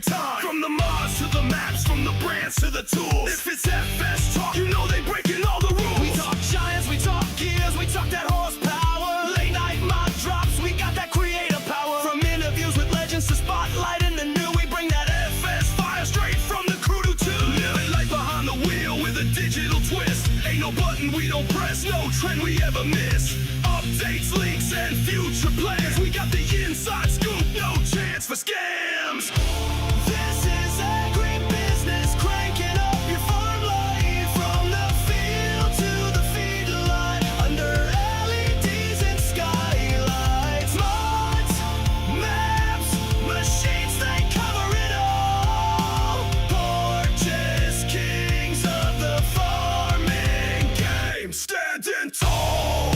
time. From the mods to the maps, from the brands to the tools. If it's FS talk, you know they breaking all the rules. We talk giants, we talk gears, we talk that horsepower. Late night mod drops, we got that creative power. From interviews with legends to spotlighting the new, we bring that FS fire straight from the crew to two. Living life behind the wheel with a digital twist. Ain't no button we don't press, no trend we ever miss. Updates, leaks, and future plans. We got the inside scoop, no chance for scams. This is AgriBusiness, cranking up your farm life. From the field to the feedlot, under LEDs and skylights. Mods, maps, machines, they cover it all. Porches, kings of the farming game, standing tall.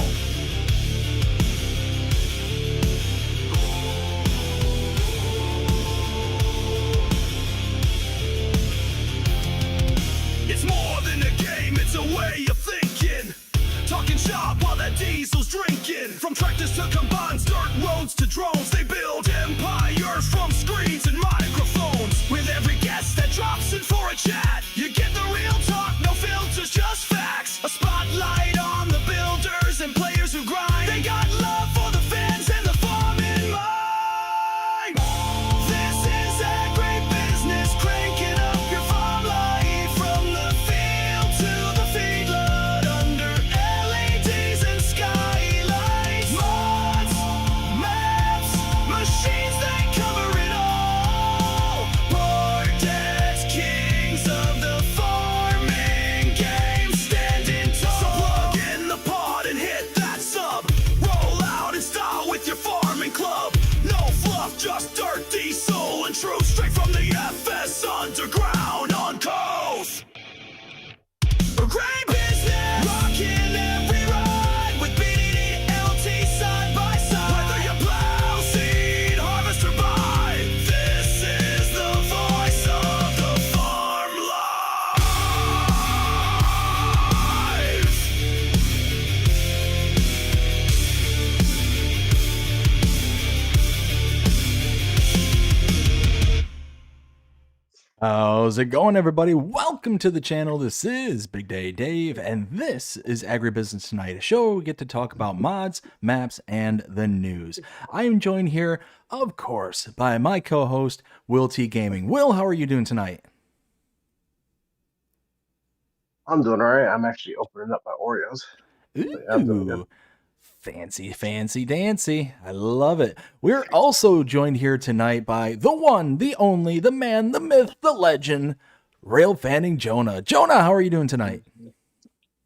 It's more than a game, it's a way of thinking. Talking shop while that diesel's drinking. From tractors to combines, dirt roads to drones, they build empires from screens and microphones. With every guest that drops in for a chat, you get the real talk, no filters, just facts. A spotlight on the builders and players who grind. They got love for the fans and the farm in mind. This is AgriBusiness, cranking up your farm life. From the field to the feedlot, under LEDs and skylights. Mods, maps, machines, they cover it all. Portex, kings of the farming game, standing tall. So plug in the pod and hit that sub. Roll out in style with your farming club. No fluff, just dirt, diesel, and truth. Straight from the FS underground on coast. AgriBusiness, rocking every ride with BDD, LT side by side. Whether you plow, seed, harvest, or buy, this is the voice of the farm life. How's it going, everybody? Welcome to the channel. This is Big Day Dave, and this is AgriBusiness Tonight, a show where we get to talk about mods, maps, and the news. I am joined here, of course, by my co-host, WillTGaming. Will, how are you doing tonight? I'm doing all right. I'm actually opening up my Oreos. Ooh, I'm doing good. fancy, fancy dancy. I love it. We're also joined here tonight by the one, the only, the man, the myth, the legend, Rail Fanning Jonah. Jonah, how are you doing tonight?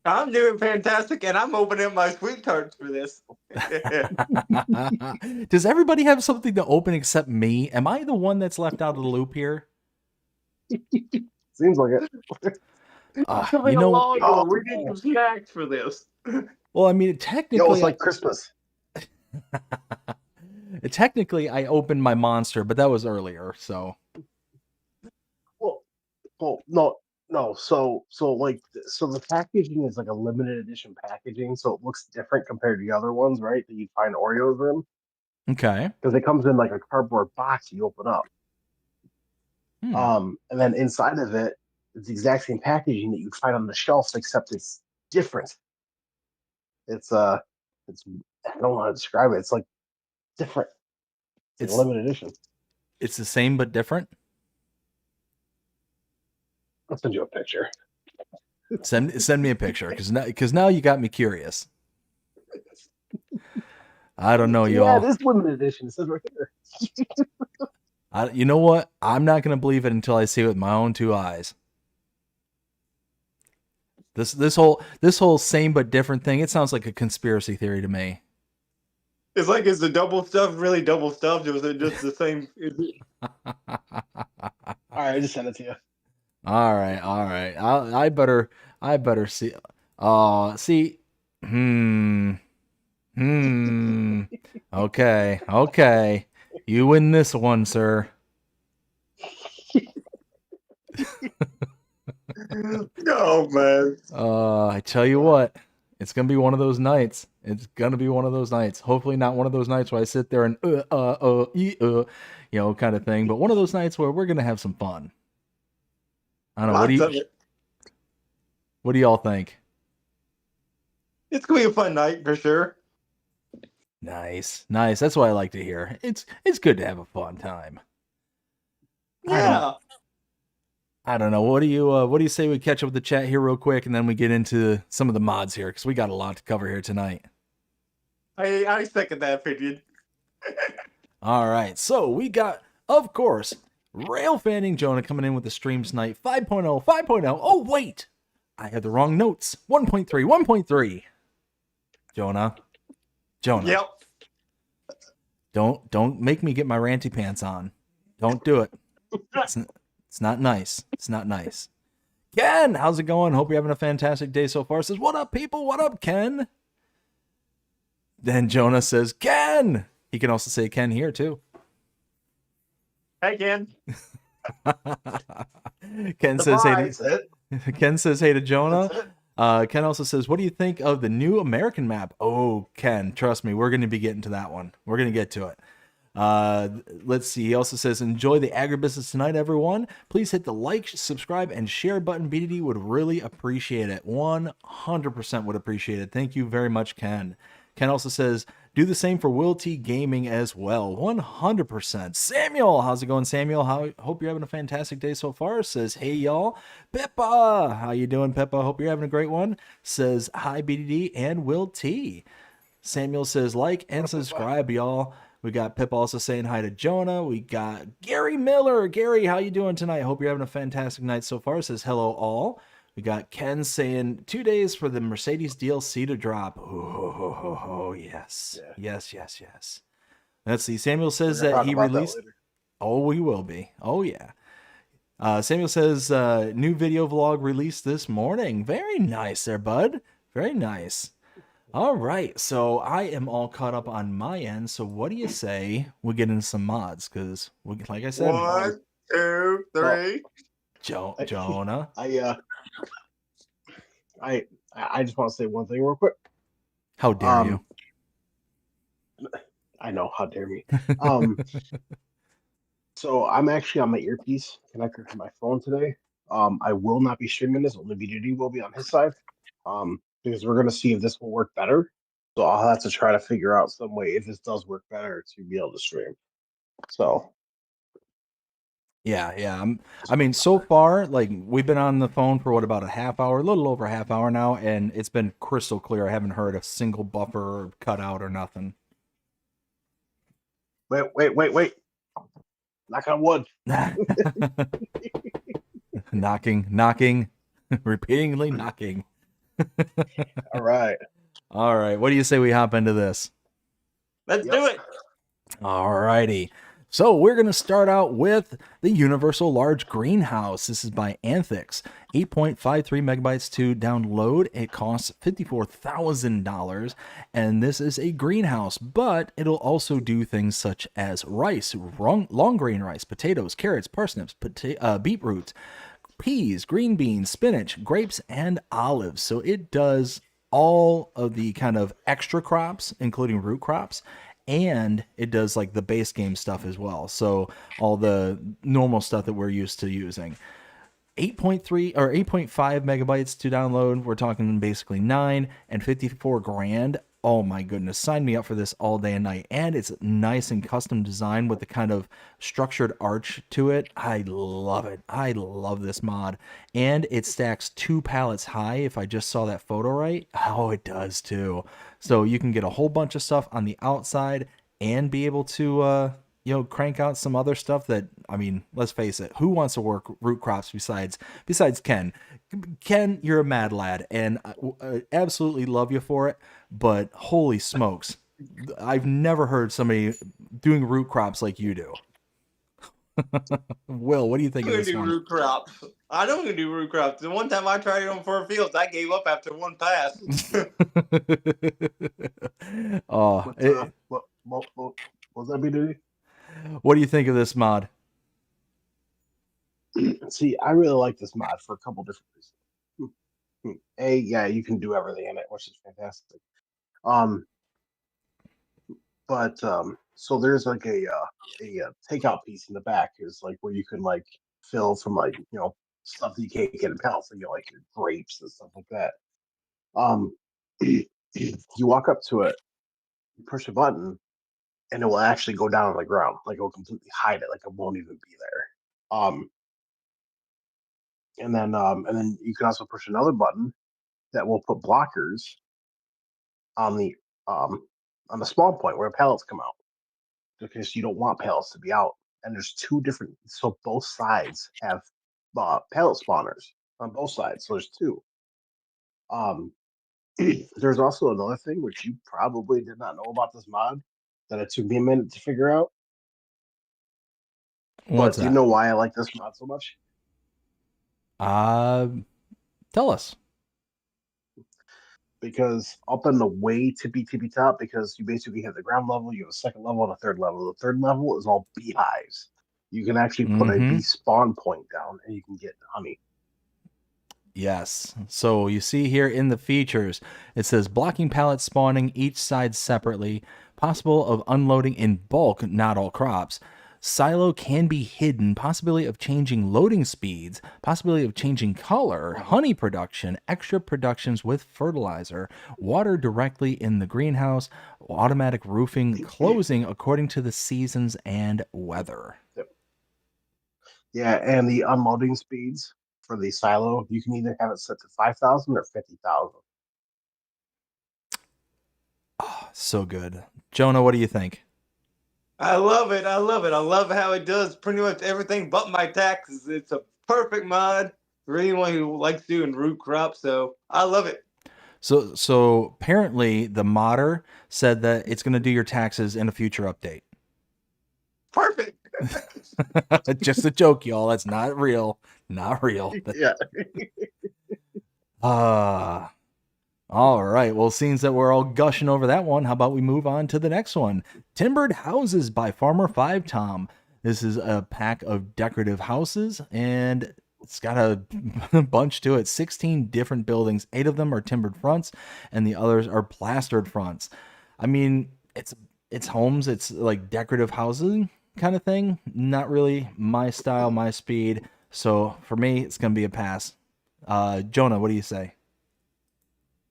I'm doing fantastic, and I'm opening my sweet tarts for this. Does everybody have something to open except me? Am I the one that's left out of the loop here? Seems like it. You know, Oh, we're getting snacks for this. well, I mean, technically, Yo, it's like Christmas. technically, I opened my monster, but that was earlier. So, Well, no. So the packaging is like a limited edition packaging, so it looks different compared to the other ones, right? That you find Oreos in, okay. because it comes in like a cardboard box you open up. And then inside of it, it's the exact same packaging that you find on the shelf, except it's different. It's I don't know how to describe it. It's like different. It's a limited edition. It's the same but different. I'll send you a picture. Send me a picture, because now you got me curious. I don't know, y'all. Yeah, this limited edition. It says right here. You know what? I'm not gonna believe it until I see it with my own two eyes. This whole same but different thing. It sounds like a conspiracy theory to me. It's like, is the double stuff really double stuffed, or is it just the same? All right, I just sent it to you. All right. I better see. See. Okay. You win this one, sir. Oh man. I tell you what, It's gonna be one of those nights. It's gonna be one of those nights. Hopefully not one of those nights where I sit there and kind of thing. But one of those nights where we're gonna have some fun. I don't know. Lots of it. What do y'all think? It's gonna be a fun night for sure. Nice. That's what I like to hear. It's good to have a fun time. Yeah. I don't know. What do you say we catch up with the chat here real quick, and then we get into some of the mods here, because we got a lot to cover here tonight. I second that opinion. All right. So we got, of course, Rail Fanning Jonah coming in with the stream tonight. 5.0, 5.0. Oh, wait. I had the wrong notes. 1.3, 1.3. Jonah. Yep. Don't make me get my ranty pants on. Don't do it. It's not nice. It's not nice. Ken, how's it going? Hope you're having a fantastic day so far. Says, what up, people? What up, Ken? Then Jonah says, Ken. He can also say Ken here, too. Hey, Ken. Ken says, hey to Jonah. Ken also says, what do you think of the new American map? Oh, Ken, trust me, we're going to be getting to that one. We're going to get to it. Let's see. He also says, enjoy the AgriBusiness Tonight, everyone. Please hit the like, subscribe, and share button. BDD would really appreciate it. 100% would appreciate it. Thank you very much, Ken. Ken also says, do the same for WillTGaming as well. 100%. Samuel, how's it going, Samuel? Hope you're having a fantastic day so far. Says, hey, y'all. Pippa, how you doing, Pippa? Hope you're having a great one. Says, hi, BDD and WillT. Samuel says, like and subscribe, y'all. We got Pip also saying hi to Jonah. We got Gary Miller. Gary, how you doing tonight? Hope you're having a fantastic night so far. Says hello all. We got Ken saying 2 days for the Mercedes DLC to drop. Oh yes. Yeah. Yes. Let's see. Samuel says that he released. Oh, we will be. Oh yeah. Samuel says new video vlog released this morning. Very nice there, bud. Very nice. All right, so I am all caught up on my end. So what do you say we get into some mods? Because, like I said, 1, 2, 3. Jonah. I just want to say one thing real quick. How dare you? I know, how dare me. So I'm actually on my earpiece connected to my phone today. I will not be streaming this. Only BDD will be on his side. Because we're going to see if this will work better. So I'll have to try to figure out some way, if this does work better, to be able to stream. So. Yeah. I mean, so far, like, we've been on the phone for about a half hour, a little over a half hour now, and it's been crystal clear. I haven't heard a single buffer or cut out or nothing. Wait. Knock on wood. knocking, repeatedly knocking. All right. What do you say we hop into this? Let's do it. All righty. So we're going to start out with the Universal Large Greenhouse. This is by Anthix. 8.53 megabytes to download. It costs $54,000. And this is a greenhouse, but it'll also do things such as rice, long grain rice, potatoes, carrots, parsnips, beetroot, peas, green beans, spinach, grapes, and olives. So it does all of the kind of extra crops, including root crops, and it does like the base game stuff as well. So all the normal stuff that we're used to using. 8.3 or 8.5 megabytes to download. We're talking basically 9 and 54 grand. Oh my goodness, sign me up for this all day and night. And it's nice and custom designed with the kind of structured arch to it. I love it. I love this mod. And it stacks 2 pallets high, if I just saw that photo right. Oh, it does too. So you can get a whole bunch of stuff on the outside and be able to crank out some other stuff that, I mean, let's face it, who wants to work root crops besides Ken? Ken, you're a mad lad, and I absolutely love you for it, but holy smokes, I've never heard somebody doing root crops like you do. Will, what do you think of this one? Root crops. I don't do root crops. The one time I tried it on 4 fields, I gave up after 1 pass. What's that BDD? What do you think of this mod? See, I really like this mod for a couple different reasons. Yeah, you can do everything in it, which is fantastic. Um, but so there's like a takeout piece in the back is like where you can like fill from like stuff that you can't get in pallets, like, like your grapes and stuff like that. Um, you walk up to it, you push a button, and it will actually go down on the ground. Like it will completely hide it. Like it won't even be there. And then you can also push another button that will put blockers on the um on the spawn point where pallets come out, because you don't want pallets to be out. And there's two different, so both sides have pallet spawners on both sides. So there's two. Um, there's also another thing which you probably did not know about this mod that it took me a minute to figure out. What's But do you that? know why I like this mod so much? Tell us. Because up in the way tippy top, because you basically have the ground level, you have a second level and a third level. The third level is all beehives. You can actually put a bee spawn point down and you can get honey. Yes. So you see here in the features, it says blocking pallets spawning each side separately, possible of unloading in bulk, not all crops. Silo can be hidden, possibility of changing loading speeds, possibility of changing color, honey production, extra productions with fertilizer, water directly in the greenhouse, automatic roofing closing according to the seasons and weather. Yep. Yeah, and the unloading speeds for the silo, you can either have it set to 5,000 or 50,000. Oh, so good. Jonah, what do you think? I love it. I love it. I love how it does pretty much everything but my taxes. It's a perfect mod for anyone who likes doing root crops. So I love it. So apparently the modder said that it's going to do your taxes in a future update. Perfect. Just a joke, y'all. That's not real. Not real. Yeah. All right. Well, seems that we're all gushing over that one, how about we move on to the next one? Timbered Houses by Farmer 5 Tom. This is a pack of decorative houses, and it's got a bunch to it. 16 different buildings. 8 of them are timbered fronts, and the others are plastered fronts. I mean, it's homes. It's like decorative housing kind of thing. Not really my style, my speed. So for me, it's going to be a pass. Jonah, what do you say?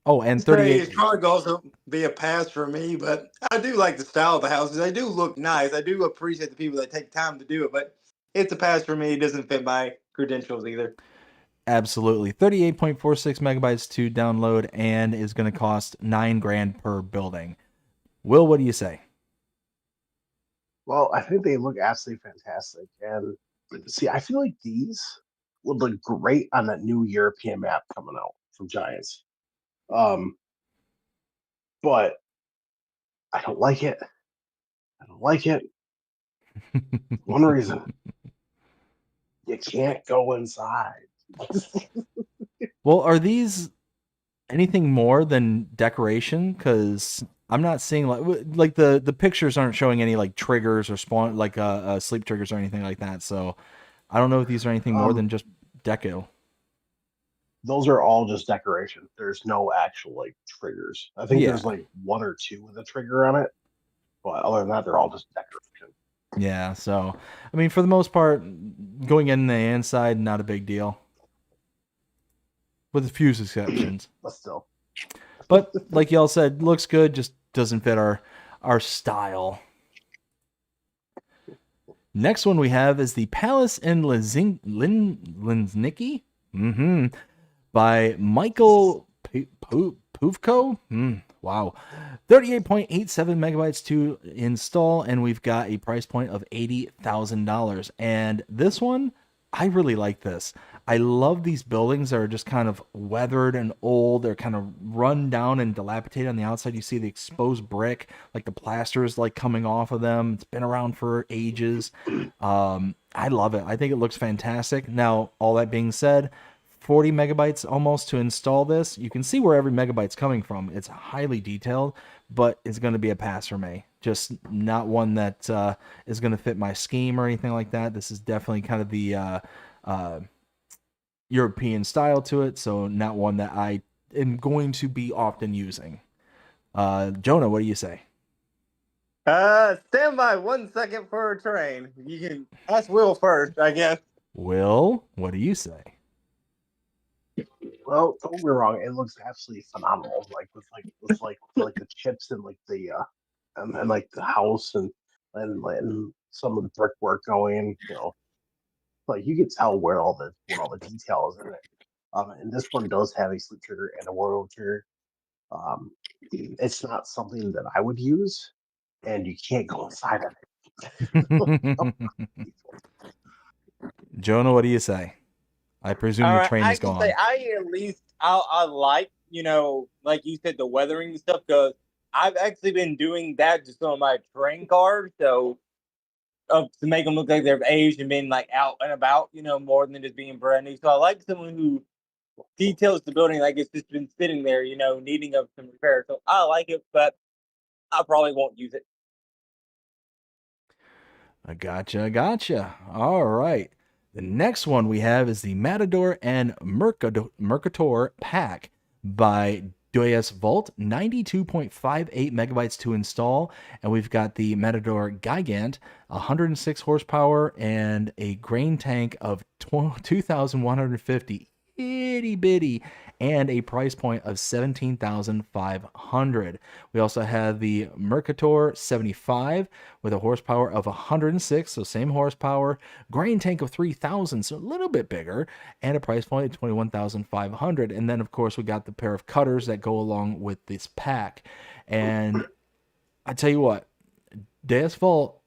Oh, and 38. It's probably going to be a pass for me, but I do like the style of the houses. They do look nice. I do appreciate the people that take time to do it, but it's a pass for me. It doesn't fit my credentials either. Absolutely. 38.46 megabytes to download and is going to cost $9,000 per building. Will, what do you say? Well, I think they look absolutely fantastic. And see, I feel like these would look great on that new European map coming out from Giants. But I don't like it. I don't like it. One reason. You can't go inside. Well, are these anything more than decoration? Because I'm not seeing like the pictures aren't showing any like triggers or spawn like sleep triggers or anything like that. So I don't know if these are anything more than just deco. Those are all just decoration. There's no actual like triggers. I think there's like one or two with a trigger on it, but other than that, they're all just decoration. Yeah, so I mean, for the most part, going in the inside, not a big deal, with a few exceptions. But still, but like y'all said, looks good, just doesn't fit our style. Next one we have is the Palace in Linsnicki, by Michael Puvko. Wow. 38.87 megabytes to install, and we've got a price point of $80,000. And this one, I really like this. I love these buildings that are just kind of weathered and old. They're kind of run down and dilapidated on the outside. You see the exposed brick, like the plaster is like coming off of them. It's been around for ages. I love it. I think it looks fantastic. Now, all that being said, 40 megabytes almost to install this. You can see where every megabyte's coming from. It's highly detailed, but it's going to be a pass for me. Just not one that is going to fit my scheme or anything like that. This is definitely kind of the European style to it, so not one that I am going to be often using. Jonah, what do you say? Stand by 1 second for a train. You can ask Will first, I guess. Will, what do you say? Well, don't get me wrong, it looks absolutely phenomenal. Like with the chips and like the and like the house and some of the brickwork going, like you can tell where all the detail is in it. And this one does have a sleep trigger and a warrior trigger. Um, it's not something that I would use, and you can't go inside of it. Jonah, what do you say? I presume All the right, train I is can say gone. I like, like you said, the weathering stuff, because I've actually been doing that to some of my train cars, so to make them look like they've aged and been like out and about, more than just being brand new. So I like someone who details the building like it's just been sitting there, needing of some repair. So I like it, but I probably won't use it. I gotcha. All right. The next one we have is the Matador and Mercator pack by WillT, 92.58 megabytes to install. And we've got the Matador Gigant, 106 horsepower and a grain tank of 2,150. Itty bitty, and a price point of 17,500. We also have the Mercator 75 with a horsepower of 106, so same horsepower, grain tank of 3,000, so a little bit bigger, and a price point of 21,500. And then of course we got the pair of cutters that go along with this pack. And I tell you what, Deus Vault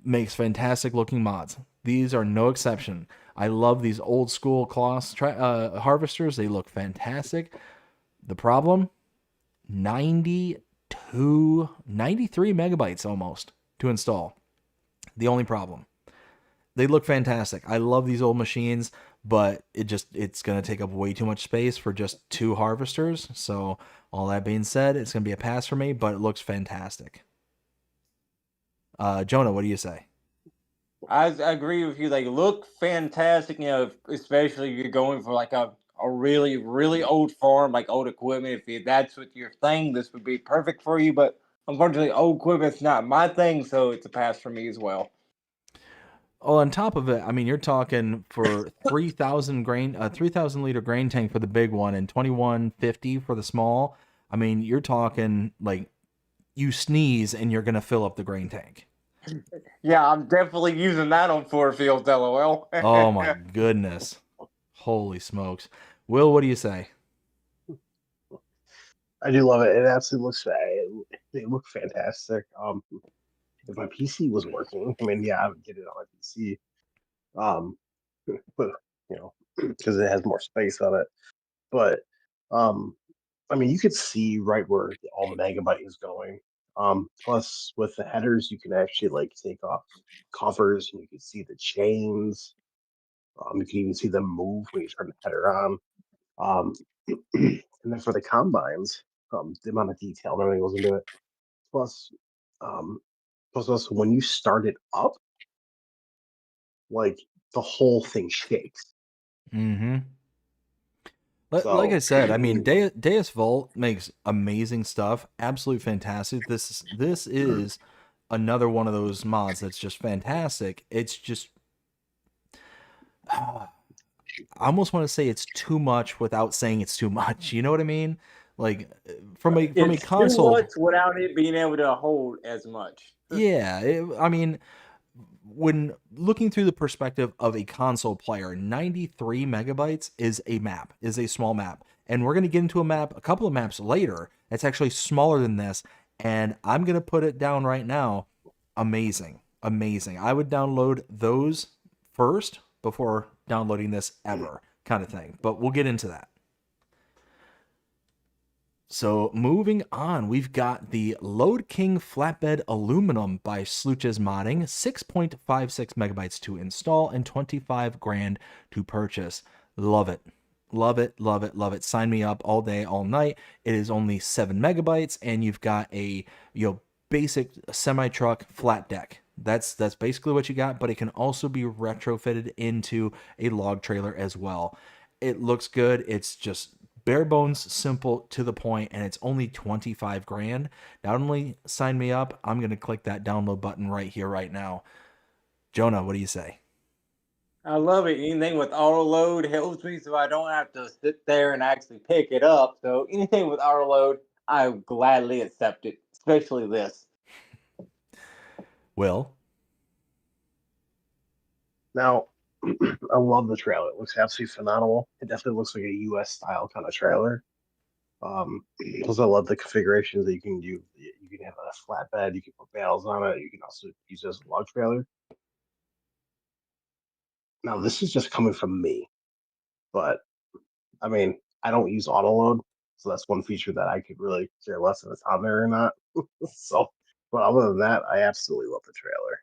makes fantastic looking mods. These are no exception. I love these old school Colossus harvesters. They look fantastic. The problem, 93 megabytes almost to install. The only problem. They look fantastic. I love these old machines, but it's going to take up way too much space for just 2 harvesters. So all that being said, it's going to be a pass for me, but it looks fantastic. Jonah, what do you say? I agree with you. They look fantastic, especially if you're going for like a really, really old farm, like old equipment. If that's what your thing, this would be perfect for you. But unfortunately, old equipment's not my thing, so it's a pass for me as well. Oh, on top of it, I mean, you're talking for 3,000 liter grain tank for the big one and 2,150 for the small. I mean, you're talking like you sneeze and you're gonna fill up the grain tank. Yeah, I'm definitely using that on 4 fields, LOL. Oh my goodness. Holy smokes. Will, what do you say? I do love it. It absolutely looks. They look fantastic. If my PC was working, I mean, yeah, I would get it on my PC. But because it has more space on it. But I mean, you could see right where all the megabyte is going. Plus, with the headers, you can actually like take off covers, and you can see the chains. You can even see them move when you turn the header on. And then for the combines, the amount of detail and everything goes into it. Plus, plus also when you start it up, like the whole thing shakes. Mm-hmm. Like I said, I mean, Deus Vault makes amazing stuff, absolutely fantastic. This is another one of those mods that's just fantastic. It's just I almost want to say it's too much without saying it's too much. You know what I mean? Like from a console, too much without it being able to hold as much. yeah. I mean, when looking through the perspective of a console player, 93 megabytes is a small map. And we're going to get into a couple of maps later that's actually smaller than this. And I'm going to put it down right now. Amazing. I would download those first before downloading this ever, kind of thing. But we'll get into that. So moving on, we've got the Load King Flatbed Aluminum by Sluches Modding, 6.56 megabytes to install and 25 grand to purchase. Love it. Sign me up all day, all night. It is only 7 megabytes, and you've got a basic semi-truck flat deck. That's basically what you got, but it can also be retrofitted into a log trailer as well. It looks good. It's just bare bones, simple, to the point, and it's only 25 grand. Not only sign me up, I'm going to click that download button right here, right now. Jonah, what do you say? I love it. Anything with auto load helps me so I don't have to sit there and actually pick it up. So anything with auto load, I gladly accept it, especially this. Will? Now, I love the trailer. It looks absolutely phenomenal. It definitely looks like a US style kind of trailer. Plus, I love the configurations that you can do. You can have a flatbed, you can put bales on it, you can also use it as a log trailer. Now, this is just coming from me, but I mean, I don't use auto load, so that's one feature that I could really care less if it's on there or not. So, but other than that, I absolutely love the trailer.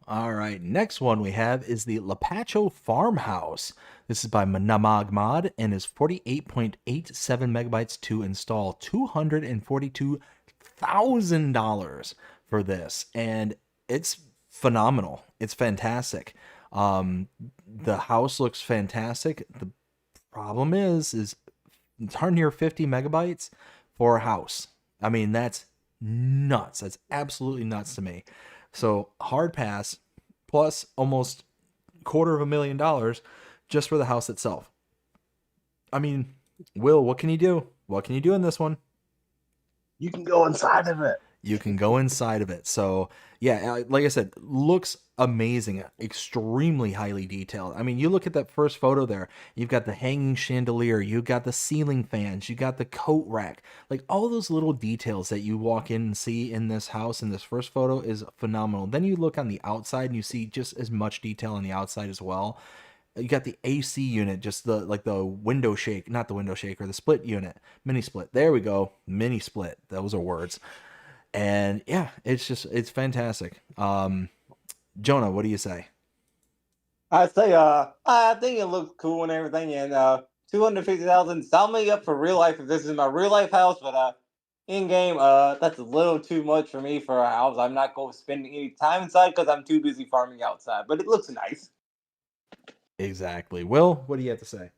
All right, next one we have is the Lapacho Farmhouse. This is by Namag Mod and is 48.87 megabytes to install. $242,000 for this, and it's phenomenal. It's fantastic. The house looks fantastic. The problem is it's darn near 50 megabytes for a house. I mean, that's nuts. That's absolutely nuts to me. So hard pass, plus almost $250,000 just for the house itself. I mean, Will, what can you do? What can you do in this one? You can go inside of it. You can go inside of it. So yeah, like I said, looks amazing, extremely highly detailed. I mean, you look at that first photo there, you've got the hanging chandelier, you've got the ceiling fans, you got the coat rack, like all those little details that you walk in and see in this house in this first photo is phenomenal. Then you look on the outside and you see just as much detail on the outside as well. You got the AC unit, just the window shake, not the window shaker, the split unit, mini split. There we go, mini split. Those are words. And yeah, it's fantastic. Jonah, what do you say? I say, I think it looks cool and everything, and 250,000. Sign me up for real life if this is my real life house, but in game, that's a little too much for me for a house. I'm not going to spend any time inside because I'm too busy farming outside. But it looks nice. Exactly. Will, what do you have to say?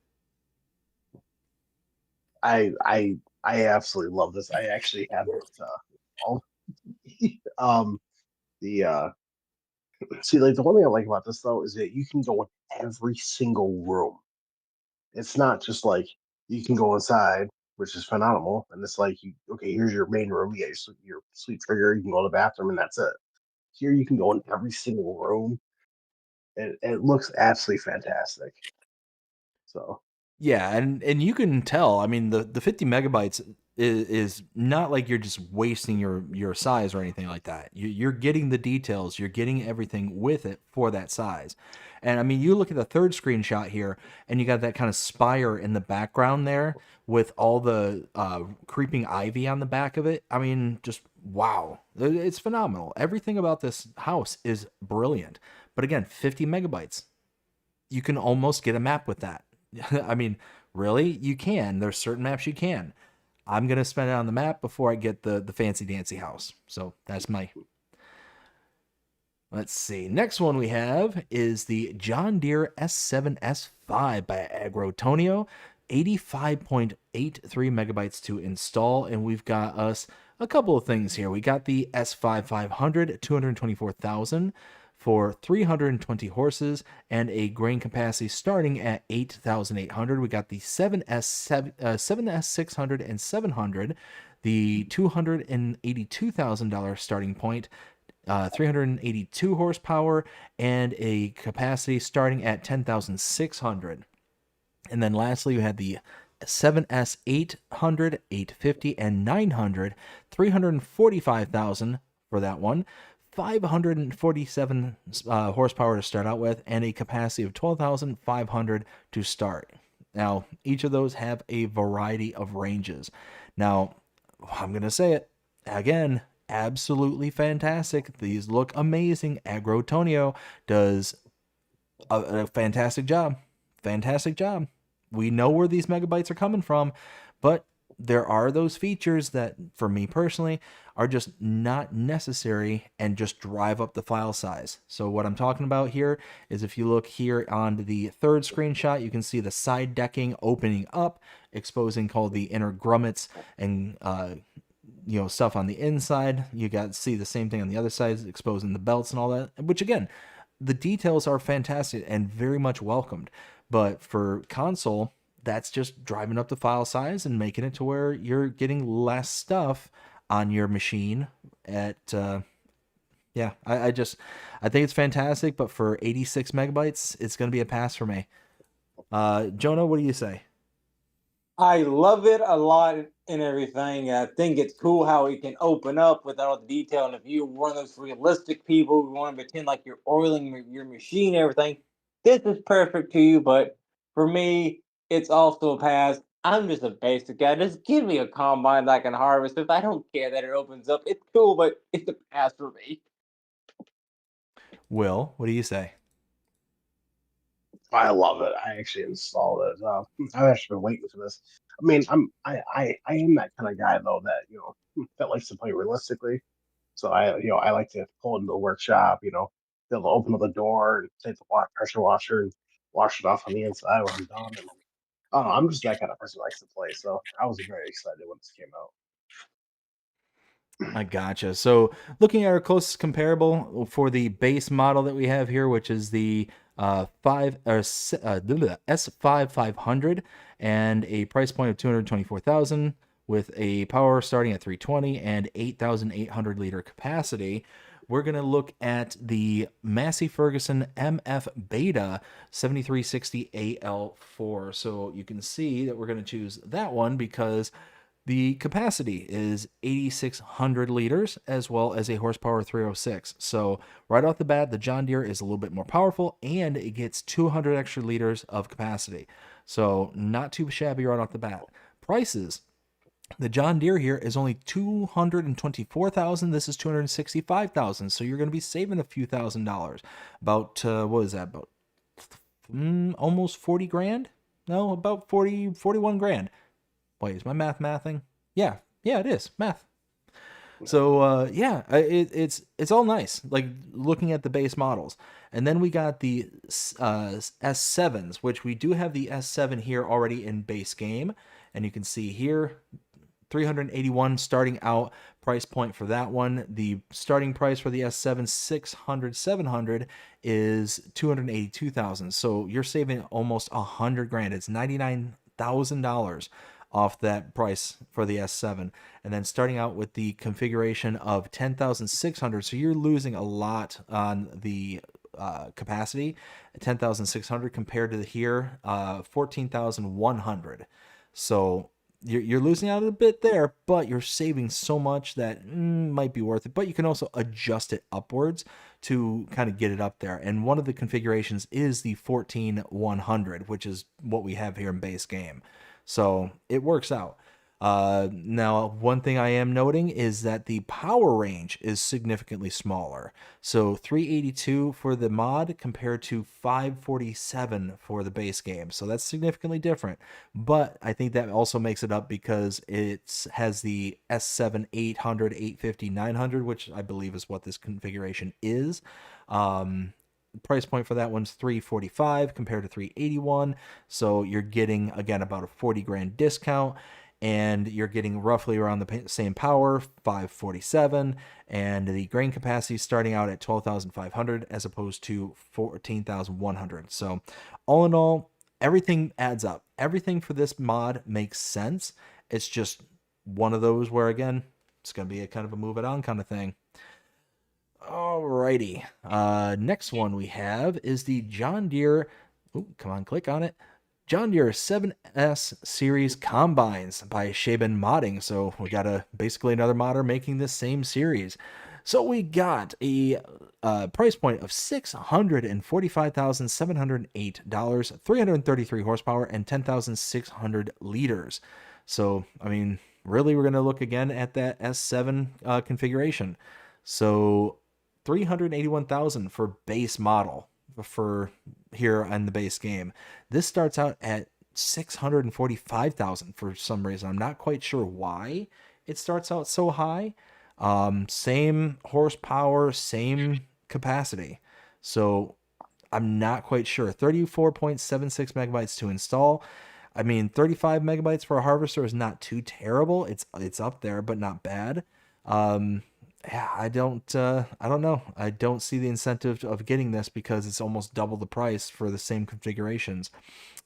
I absolutely love this. I actually have it all. The see, like the one thing I like about this though is that you can go in every single room. It's not just like you can go inside, which is phenomenal, and it's like okay, here's your main room, you got your sleep trigger, you can go to the bathroom, and that's it. Here you can go in every single room. It looks absolutely fantastic. So Yeah, and you can tell. I mean, the 50 megabytes is not like you're just wasting your size or anything like that. You're getting the details. You're getting everything with it for that size. And I mean, you look at the third screenshot here, and you got that kind of spire in the background there with all the creeping ivy on the back of it. I mean, just wow. It's phenomenal. Everything about this house is brilliant. But again, 50 megabytes. You can almost get a map with that. I mean, really? You can. There's certain maps you can. I'm going to spend it on the map before I get the fancy dancy house. So that's my... Let's see. Next one we have is the John Deere S7S5 by AgriBusiness. 85.83 megabytes to install. And we've got us a couple of things here. We got the S5500, 224,000 for 320 horses and a grain capacity starting at 8,800. We got the 7S600 and 700, the $282,000 starting point, 382 horsepower, and a capacity starting at 10,600. And then lastly, we had the 7S 800, 850, and 900, 345,000 for that one. 547 horsepower to start out with, and a capacity of 12,500 to start. Now, each of those have a variety of ranges. Now, I'm going to say it again, absolutely fantastic. These look amazing. AgriBusiness does a fantastic job. Fantastic job. We know where these megabytes are coming from, but there are those features that, for me personally, are just not necessary and just drive up the file size. So what I'm talking about here is, if you look here on the third screenshot, you can see the side decking opening up, exposing called the inner grummets and stuff on the inside. You see the same thing on the other side, exposing the belts and all that, which again, the details are fantastic and very much welcomed. But for console, that's just driving up the file size and making it to where you're getting less stuff on your machine at I think it's fantastic, but for 86 megabytes, it's going to be a pass for me. Jonah, what do you say? I love it a lot and everything. I think it's cool how it can open up without all the detail. And if you're one of those realistic people who want to pretend like you're oiling your machine and everything, this is perfect to you. But for me, it's also a pass. I'm just a basic guy. Just give me a combine that I can harvest. If I don't care that it opens up, it's cool, but it's a pass for me. Will, what do you say? I love it. I actually installed it. I've actually been waiting for this. I mean, I am that kind of guy though that that likes to play realistically. So I like to pull into the workshop, be able to open up the door and take the pressure washer and wash it off on the inside when I'm done. And I don't know, I'm just that kind of person who likes to play. So I was very excited when this came out. I gotcha. So looking at our closest comparable for the base model that we have here, which is the S5 500, and a price point of 224,000 with a power starting at 320 and 8,800 liter capacity. We're going to look at the Massey Ferguson MF Beta 7360 AL4. So you can see that we're going to choose that one because the capacity is 8,600 liters as well as a horsepower 306. So right off the bat, the John Deere is a little bit more powerful and it gets 200 extra liters of capacity. So not too shabby right off the bat. Prices. The John Deere here is only $224,000. This is $265,000. So you're going to be saving a few $1,000s. About, what is that? About almost 40 grand? No, about 41 grand. Wait, is my mathing? Yeah, it is math. So it's all nice. Like looking at the base models, and then we got the S7s, which we do have the S7 here already in base game, and you can see here 381 starting out price point for that one. The starting price for the S7 700 is 282,000. So you're saving almost 100 grand. It's $99,000 off that price for the S7, and then starting out with the configuration of 10,600. So you're losing a lot on the capacity, 10,600 compared to here 14,100. So you're losing out a bit there, but you're saving so much that might be worth it. But you can also adjust it upwards to kind of get it up there. And one of the configurations is the 14,100, which is what we have here in base game. So it works out. Now, one thing I am noting is that the power range is significantly smaller. So 382 for the mod compared to 547 for the base game. So that's significantly different. But I think that also makes it up because it has the S7 800, 850, 900, which I believe is what this configuration is. Price point for that one's 345 compared to 381. So you're getting, again, about a 40 grand discount, and you're getting roughly around the same power, 547, and the grain capacity starting out at 12,500 as opposed to 14,100. So all in all, everything adds up. Everything for this mod makes sense. It's just one of those where, again, it's going to be a kind of a move it on kind of thing. Alrighty. Next one we have is the John Deere. Oh, come on, click on it. John Deere 7S Series Combines by Shaban Modding. So we got basically another modder making this same series. So we got a price point of $645,708, 333 horsepower, and 10,600 liters. So, I mean, really, we're going to look again at that S7 configuration. So 381,000 for base model for here on the base game. This starts out at 645,000 for some reason. I'm not quite sure why it starts out so high. Same horsepower, same capacity. So I'm not quite sure. 34.76 megabytes to install. I mean, 35 megabytes for a harvester is not too terrible. It's up there, but not bad. Yeah, I don't know. I don't see the incentive of getting this because it's almost double the price for the same configurations.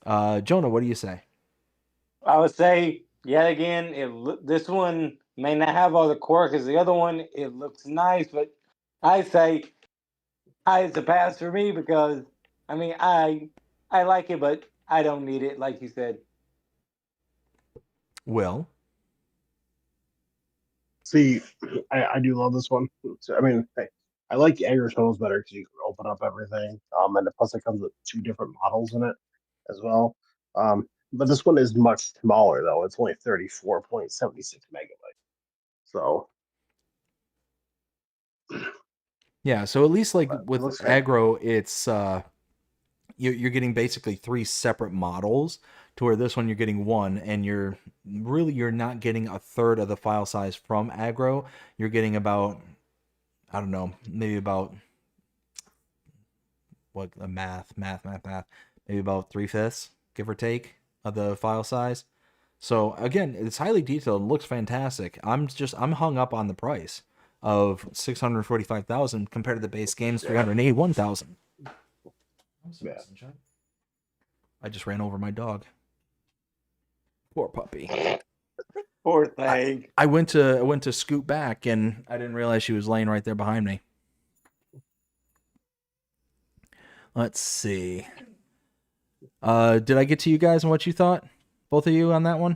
Jonah, what do you say? I would say yet again, this one may not have all the quirks as the other one. It looks nice, but I say it's a pass for me because I mean I like it, but I don't need it, like you said. Will? See, I do love this one. So, I mean, I like the Agri tunnels better because you can open up everything. And plus it comes with 2 different models in it as well. But this one is much smaller though. It's only 34.76 megabytes. So Yeah, so at least like it with looks great. aggro, it's you're getting basically 3 separate models, to where this one you're getting one, and you're not getting a third of the file size from aggro. You're getting about, I don't know, maybe about what math, maybe about 3/5, give or take, of the file size. So again, it's highly detailed and looks fantastic. I'm hung up on the price of 645,000 compared to the base game's 381,000. Yeah. I just ran over my dog. Poor puppy. Poor thing. I went to scoot back and I didn't realize she was laying right there behind me. Let's see. Did I get to you guys and what you thought? Both of you on that one?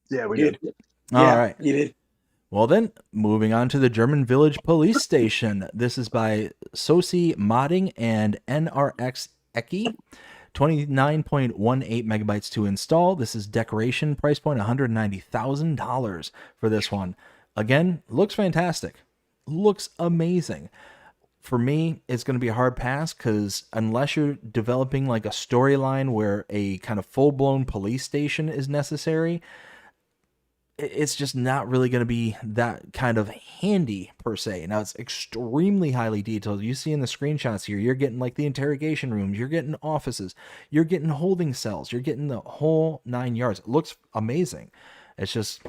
Yeah, we did. All right. You did. Well then, moving on to the German Village Police Station. This is by Sosi Modding and NRX Eki. 29.18 megabytes to install. This is decoration, price point $190,000 for this one. Again, looks fantastic. Looks amazing. For me, it's going to be a hard pass because unless you're developing like a storyline where a kind of full-blown police station is necessary, it's just not really going to be that kind of handy per se. Now, it's extremely highly detailed. You see in the screenshots here, you're getting like the interrogation rooms, you're getting offices, you're getting holding cells, you're getting the whole 9 yards. It looks amazing. It's just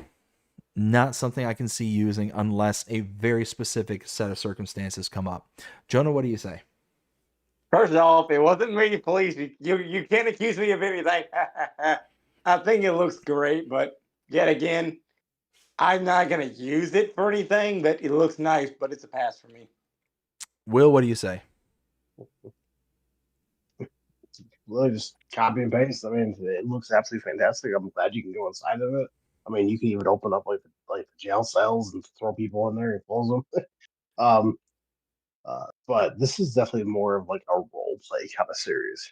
not something I can see using unless a very specific set of circumstances come up. Jonah, what do you say? First off, it wasn't me, police. You can't accuse me of anything. I think it looks great, but yet again, I'm not going to use it for anything, but it looks nice, but it's a pass for me. Will, what do you say? Really just copy and paste. I mean, it looks absolutely fantastic. I'm glad you can go inside of it. I mean, you can even open up like the jail cells and throw people in there and close them. But this is definitely more of like a role play kind of series.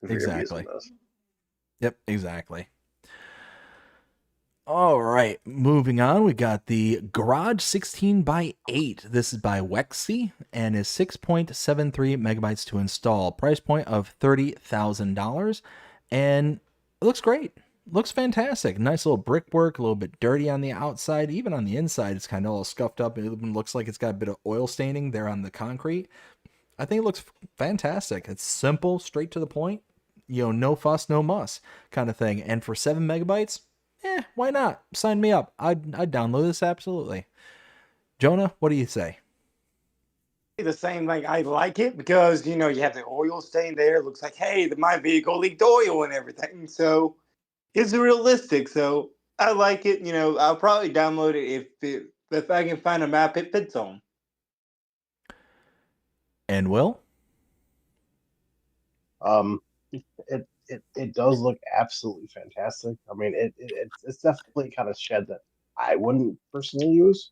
Exactly. Yep, exactly. All right, moving on, we got the Garage 16x8. This is by Wexy and is 6.73 megabytes to install. Price point of $30,000, and it looks great. Looks fantastic. Nice little brickwork, a little bit dirty on the outside. Even on the inside, it's kind of all scuffed up. It even looks like it's got a bit of oil staining there on the concrete. I think it looks fantastic. It's simple, straight to the point. You know, no fuss, no muss kind of thing. And for 7 megabytes, why not? Sign me up. I'd download this, absolutely. Jonah, what do you say? The same thing. I like it because, you know, you have the oil stain there. It looks like, hey, my vehicle leaked oil and everything. So it's realistic. So I like it. You know, I'll probably download it if I can find a map it fits on. And Will? It does look absolutely fantastic. I mean, it's definitely kind of shed that I wouldn't personally use,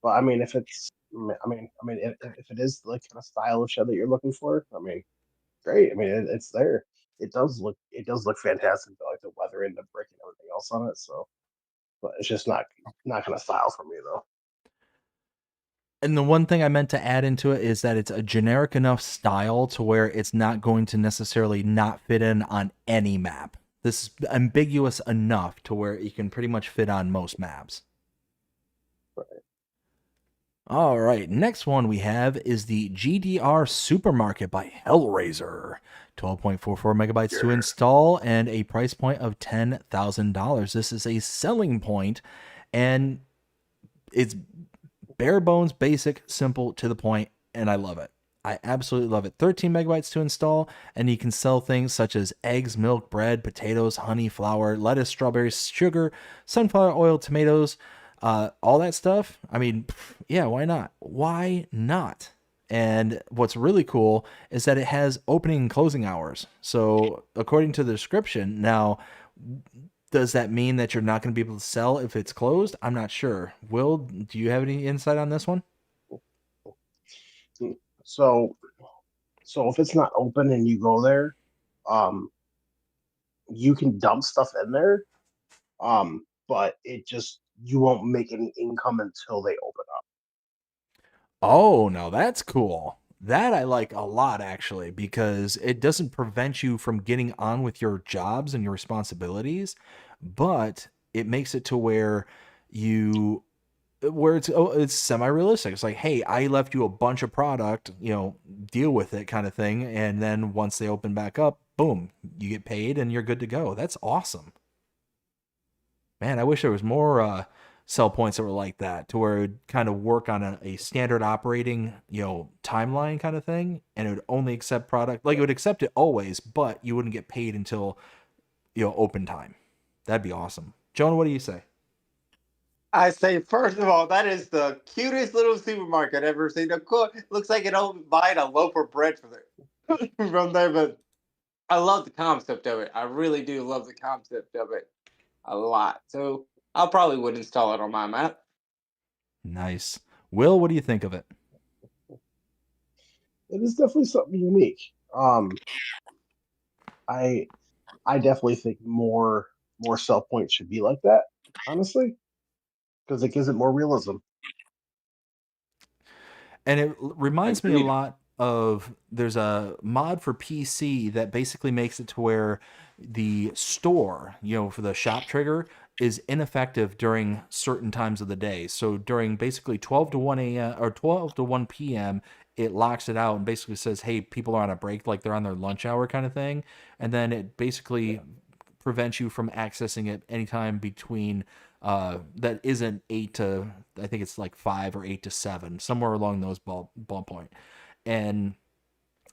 but I mean, if it's, if it is the kind of style of shed that you're looking for, I mean, great. I mean, it's there. It does look fantastic. Like the weather and the brick and everything else on it. So, but it's just not kind of style for me though. And the one thing I meant to add into it is that it's a generic enough style to where it's not going to necessarily not fit in on any map. This is ambiguous enough to where it can pretty much fit on most maps. Right. All right, next one we have is the GDR Supermarket by Hellraiser. 12.44 megabytes to install and a price point of $10,000. This is a selling point, and it's bare bones, basic, simple, to the point, and I love it. I absolutely love it. 13 megabytes to install, and you can sell things such as eggs, milk, bread, potatoes, honey, flour, lettuce, strawberries, sugar, sunflower oil, tomatoes, all that stuff. I mean, yeah, why not? Why not? And what's really cool is that it has opening and closing hours. So according to the description, now, does that mean that you're not going to be able to sell if it's closed? I'm not sure. Will, do you have any insight on this one? So, so if it's not open and you go there, you can dump stuff in there, but you won't make any income until they open up. Oh, no, that's cool. That I like a lot, actually, because it doesn't prevent you from getting on with your jobs and your responsibilities, but it makes it to where it's semi-realistic. It's like, hey, I left you a bunch of product, deal with it, kind of thing. And then once they open back up, boom, you get paid and you're good to go. That's awesome. Man, I wish there was more sell points that were like that, to where it would kind of work on a standard operating, timeline kind of thing, and it would only accept product, like it would accept it always, but you wouldn't get paid until, open time. That'd be awesome. Jonah, what do you say? I say, first of all, that is the cutest little supermarket I've ever seen. Of course, it looks like it buying a loaf of bread from there, but I love the concept of it. I really do love the concept of it a lot. So I probably would install it on my map. Nice. Will, what do you think of it? It is definitely something unique. I definitely think more sell points should be like that, honestly, because it gives it more realism. And it reminds me a lot of, there's a mod for PC that basically makes it to where the store, for the shop trigger, is ineffective during certain times of the day. So during basically 12 to 1 a.m. or 12 to 1 p.m., it locks it out and basically says, hey, people are on a break, like they're on their lunch hour kind of thing. And then it basically prevents you from accessing it anytime between that isn't 8 to, I think it's like 5 or 8 to 7, somewhere along those ballpoint. And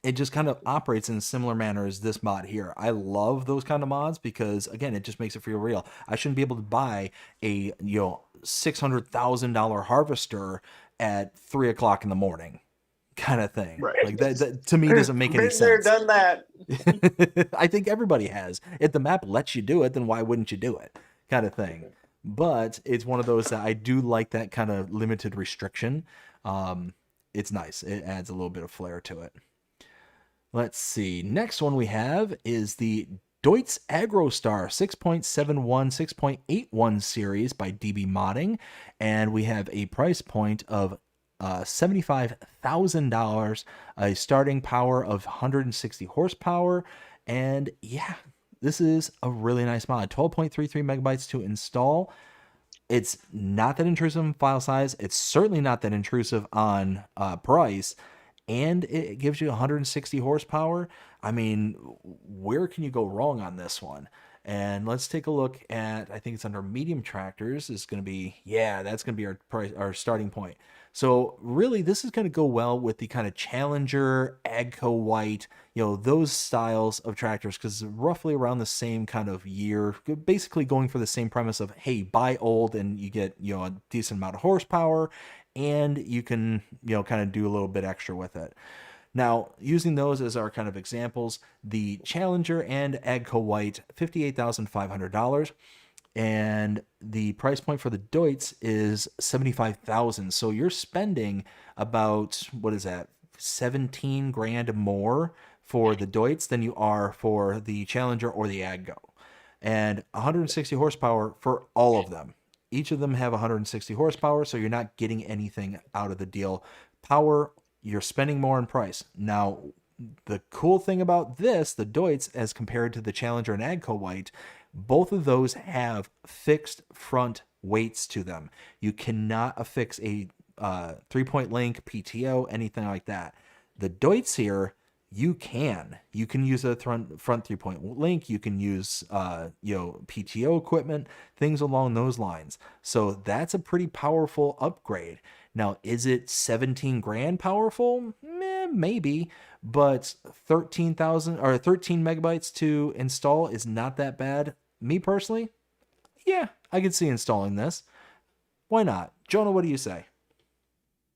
it just kind of operates in a similar manner as this mod here. I love those kind of mods because, again, it just makes it feel real. I shouldn't be able to buy a $600,000 harvester at 3 o'clock in the morning, kind of thing. Right. Like that to me doesn't make any Been sense. there, done that. I think everybody has. If the map lets you do it, then why wouldn't you do it, kind of thing. But it's one of those that I do like, that kind of limited restriction. It's nice. It adds a little bit of flair to it. Let's see. Next one we have is the Deutz AgroStar 6.71, 6.81 series by DB Modding. And we have a price point of $75,000, a starting power of 160 horsepower. And yeah, this is a really nice mod. 12.33 megabytes to install. It's not that intrusive in file size. It's certainly not that intrusive on price. And it gives you 160 horsepower. I mean, where can you go wrong on this one? And let's take a look at, I think it's under medium tractors. Is going to be, yeah, that's going to be our price, our starting point. So really, this is going to go well with the kind of Challenger, Agco White, those styles of tractors, because roughly around the same kind of year, basically going for the same premise of, hey, buy old and you get, a decent amount of horsepower, and you can, kind of do a little bit extra with it. Now, using those as our kind of examples, the Challenger and Agco White, $58,500. And the price point for the Deutz is $75,000. So you're spending about, what is that, 17 grand more for the Deutz than you are for the Challenger or the Agco. And 160 horsepower for all of them. Each of them have 160 horsepower, so you're not getting anything out of the deal. Power, you're spending more in price. Now, the cool thing about this, the Deutz, as compared to the Challenger and Agco White, both of those have fixed front weights to them. You cannot affix a 3-point link, PTO, anything like that. The Deutz here, you can use a front 3-point link. You can use PTO equipment, things along those lines. So that's a pretty powerful upgrade. Now, is it 17 grand powerful? Maybe, but 13,000 or 13 megabytes to install is not that bad. Me personally, yeah, I could see installing this. Why not? Jonah, what do you say?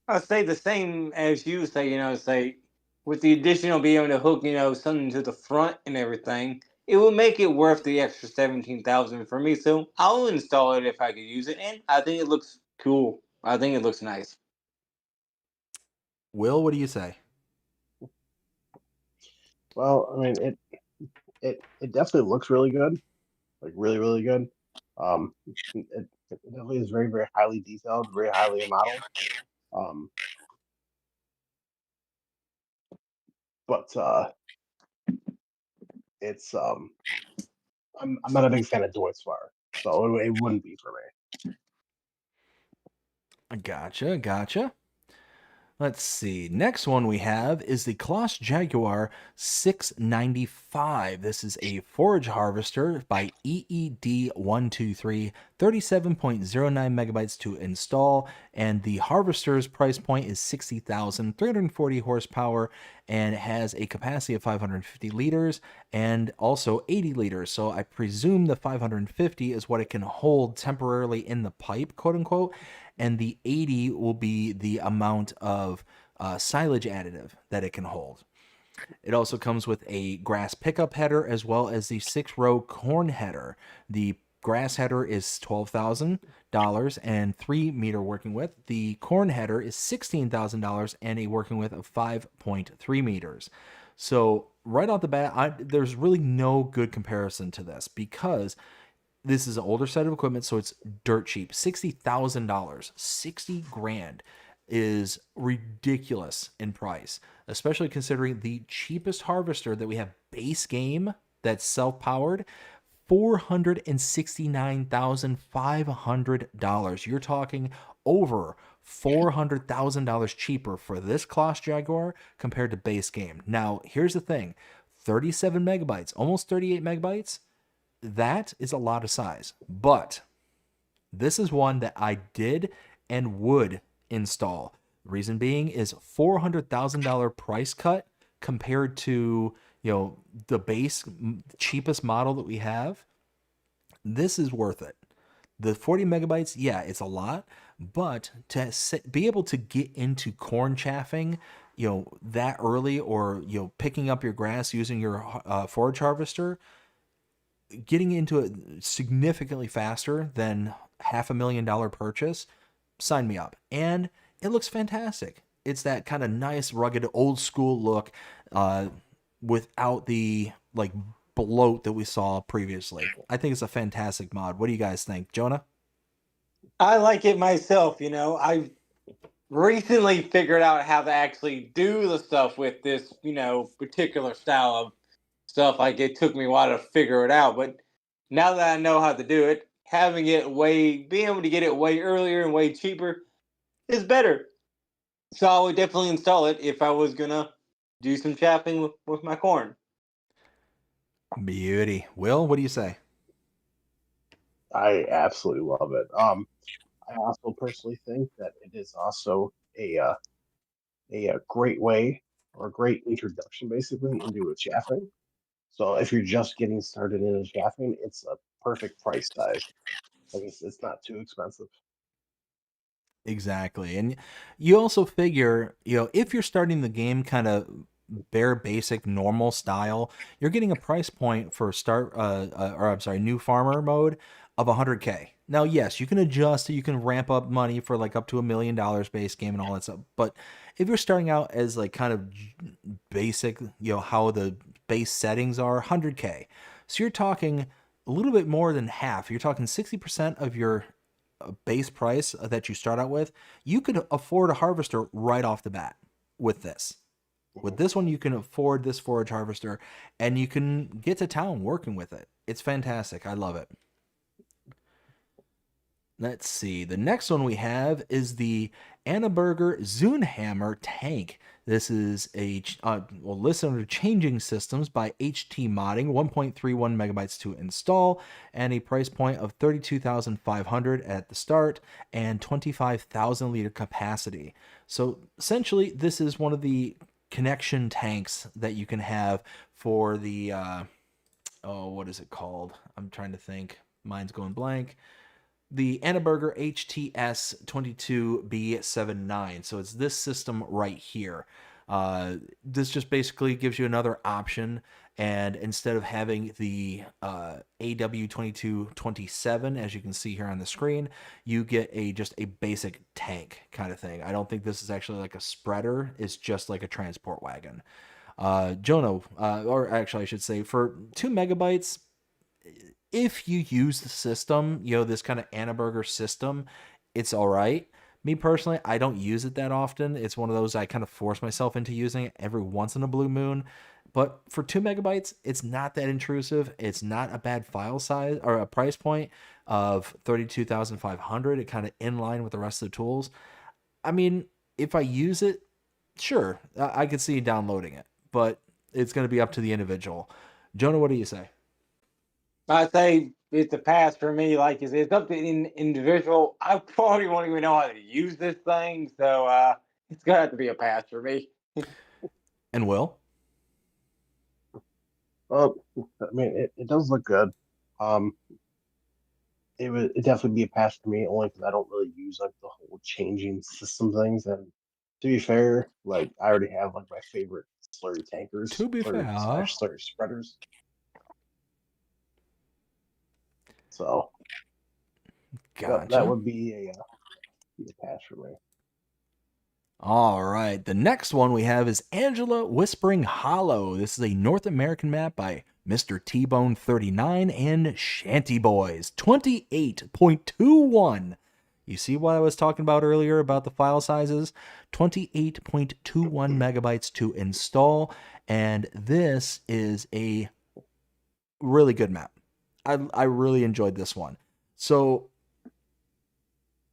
I say the same as you say. Say with the additional being able to hook something to the front and everything, it will make it worth the extra 17,000 for me. So I'll install it if I could use it, and I think it looks cool. I think it looks nice. Will, what do you say? Well, I mean, it definitely looks really good, like really, really good. It definitely is very, very highly detailed, very highly modeled. But it's I'm not a big fan of Deutz-Fire, so it wouldn't be for me. Gotcha. Let's see. Next one we have is the Kloss Jaguar 695. This is a forage harvester by EED123, 37.09 megabytes to install, and the harvester's price point is 60,000, 340 horsepower, and it has a capacity of 550 liters and also 80 liters. So I presume the 550 is what it can hold temporarily in the pipe, quote unquote, and the 80 will be the amount of silage additive that it can hold. It also comes with a grass pickup header as well as the 6-row corn header. The grass header is $12,000 and 3-meter working width. The corn header is $16,000 and a working width of 5.3 meters. So right off the bat, there's really no good comparison to this because this is an older set of equipment, so it's dirt cheap. $60,000, 60 grand is ridiculous in price, especially considering the cheapest harvester that we have base game that's self-powered, $469,500. You're talking over $400,000 cheaper for this Kloss Jaguar compared to base game. Now, here's the thing, 37 megabytes, almost 38 megabytes, that is a lot of size, but this is one that I did and would install. Reason being is $400,000 price cut compared to the base cheapest model that we have. This is worth it. The 40 megabytes, yeah, it's a lot, but to be able to get into corn chaffing that early, or picking up your grass using your forage harvester, getting into it significantly faster than $500,000 purchase, sign me up. And it looks fantastic. It's that kind of nice, rugged, old school look without the bloat that we saw previously. I think it's a fantastic mod. What do you guys think, Jonah? I like it myself. I recently figured out how to actually do the stuff with this, particular style of stuff. Like, it took me a while to figure it out, but now that I know how to do it, being able to get it way earlier and way cheaper is better. So I would definitely install it if I was gonna do some chaffing with my corn. Beauty. Will, what do you say? I absolutely love it. I also personally think that it is also a great way, or a great introduction, basically, into a chaffing. So if you're just getting started in a chaffing, it's a perfect price tag. Like, it's not too expensive. Exactly. And you also figure, if you're starting the game kind of bare basic normal style, you're getting a price point for new farmer mode of 100K. Now, yes, you can adjust, you can ramp up money for up to $1 million base game and all that stuff. But if you're starting out as kind of basic, how the base settings are, 100K. So you're talking a little bit more than half. You're talking 60% of your base price that you start out with. You could afford a harvester right off the bat with this. With this one, you can afford this forage harvester and you can get to town working with it. It's fantastic. I love it. Let's see. The next one we have is the Annaberger Zunhammer tank. This is a listen under changing systems by HT Modding, 1.31 megabytes to install, and a price point of 32,500 at the start and 25,000 liter capacity. So essentially, this is one of the connection tanks that you can have for the what is it called? I'm trying to think. Mine's going blank. The Annaberger HTS22B79. So it's this system right here. This just basically gives you another option, and instead of having the AW2227, as you can see here on the screen, you get just a basic tank kind of thing. I don't think this is actually like a spreader. It's just like a transport wagon. Jono, or actually I should say, for 2 megabytes, if you use the system, this kind of Annaberger system, it's all right. Me personally, I don't use it that often. It's one of those I kind of force myself into using it every once in a blue moon. But for 2 megabytes, it's not that intrusive. It's not a bad file size or a price point of 32,500. It kind of in line with the rest of the tools. I mean, if I use it, sure, I could see downloading it, but it's going to be up to the individual. Jonah, what do you say? I say it's a pass for me. Like it's up to an individual. I probably won't even know how to use this thing, so it's gonna have to be a pass for me. And Will? Well, I mean, it does look good. It would definitely be a pass for me, only because I don't really use like the whole changing system things. And to be fair, like I already have like my favorite slurry tankers, To be fair, slurry spreaders. So gotcha. That would be a pass for me. All right. The next one we have is Angela Whispering Hollow. This is a North American map by Mr. T-Bone 39 and Shanty Boys 28.21. You see what I was talking about earlier about the file sizes? 28.21 megabytes to install. And this is a really good map. I really enjoyed this one. So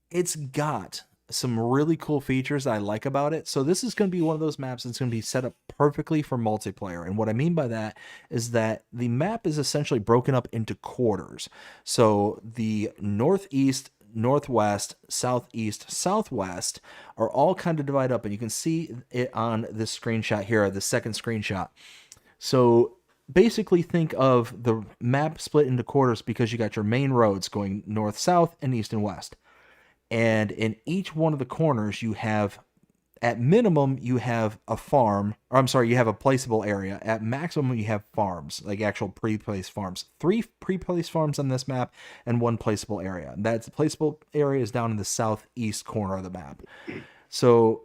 it's got some really cool features I like about it. So this is going to be one of those maps that's going to be set up perfectly for multiplayer. And what I mean by that is that the map is essentially broken up into quarters. So the northeast, northwest, southeast, southwest are all kind of divided up. And you can see it on this screenshot here, the second screenshot. So basically think of the map split into quarters because you got your main roads going north, south, and east and west. And in each one of the corners, you have, at minimum, you have a farm, or I'm sorry, you have a placeable area. At maximum, you have farms, like actual pre-placed farms. 3 pre-placed farms on this map and 1 placeable area. That placeable area is down in the southeast corner of the map. So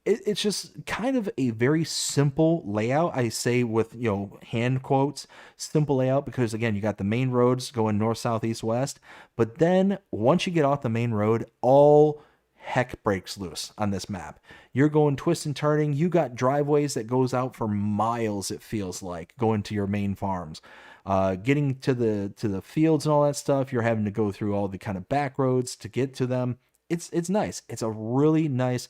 it's just kind of a very simple layout. I say with, hand quotes, simple layout, because again, you got the main roads going north, south, east, west. But then once you get off the main road, all heck breaks loose on this map. You're going twist and turning. You got driveways that goes out for miles, it feels like, going to your main farms. Getting to the fields and all that stuff, you're having to go through all the kind of back roads to get to them. It's nice. It's a really nice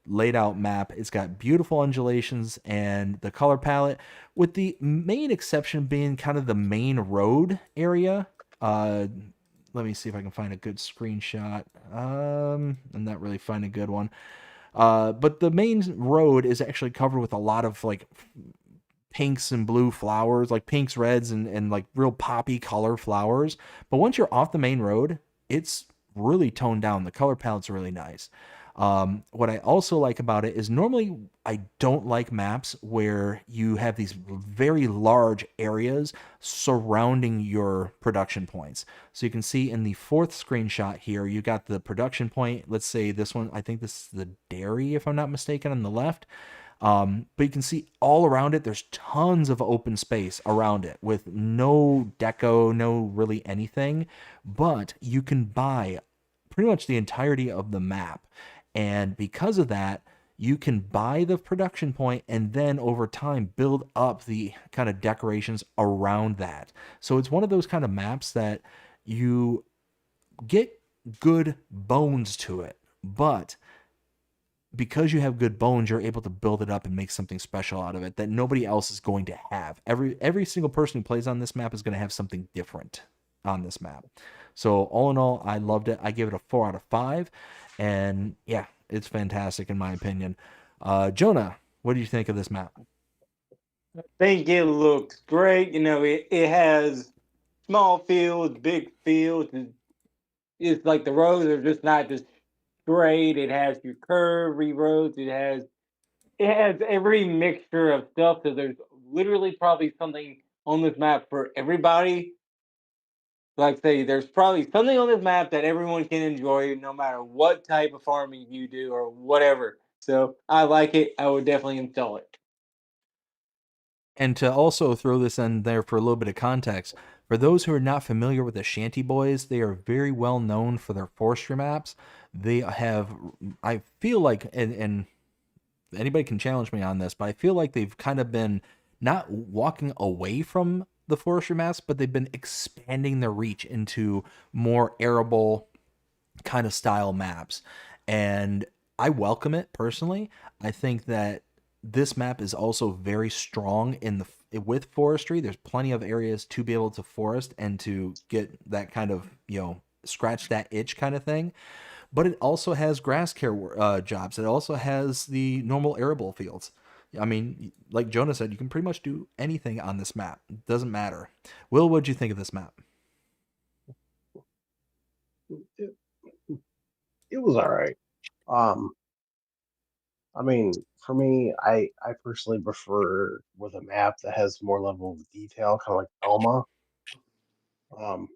laid out map. It's got beautiful undulations and the color palette, with the main exception being kind of the main road area. Let me see if I can find a good screenshot. I'm not really finding a good one. But the main road is actually covered with a lot of like pinks and blue flowers, like pinks, reds, and like real poppy color flowers. But once you're off the main road, it's really toned down. The color palette's really nice. What I also like about it is normally I don't like maps where you have these very large areas surrounding your production points. So you can see in the 4th screenshot here, you got the production point. Let's say this one, I think this is the dairy, if I'm not mistaken, on the left. But you can see all around it, there's tons of open space around it with no deco, no really anything, but you can buy pretty much the entirety of the map. And because of that, you can buy the production point and then over time build up the kind of decorations around that. So it's one of those kind of maps that you get good bones to it, but because you have good bones, you're able to build it up and make something special out of it that nobody else is going to have. Every single person who plays on this map is going to have something different on this map. So all in all, I loved it. I give it a 4 out of 5, and yeah, it's fantastic in my opinion. Jonah, what do you think of this map? I think it looks great. It has small fields, big fields. It's like the roads are just not just straight. It has your curvy roads. It has every mixture of stuff. So there's literally probably something on this map for everybody. Like say, there's probably something on this map that everyone can enjoy, no matter what type of farming you do or whatever. So I like it. I would definitely install it. And to also throw this in there for a little bit of context, for those who are not familiar with the Shanty Boys, they are very well known for their forestry maps. They have, I feel like, and anybody can challenge me on this, but I feel like they've kind of been not walking away from the forestry maps, but they've been expanding their reach into more arable kind of style maps. And I welcome it personally. I think that this map is also very strong with forestry. There's plenty of areas to be able to forest and to get that kind of, scratch that itch kind of thing. But it also has grass care jobs. It also has the normal arable fields. I mean, like Jonah said, you can pretty much do anything on this map. It doesn't matter. Will, what'd you think of this map? It was all right. I mean, for me, I personally prefer with a map that has more level of detail, kind of like Elma, um,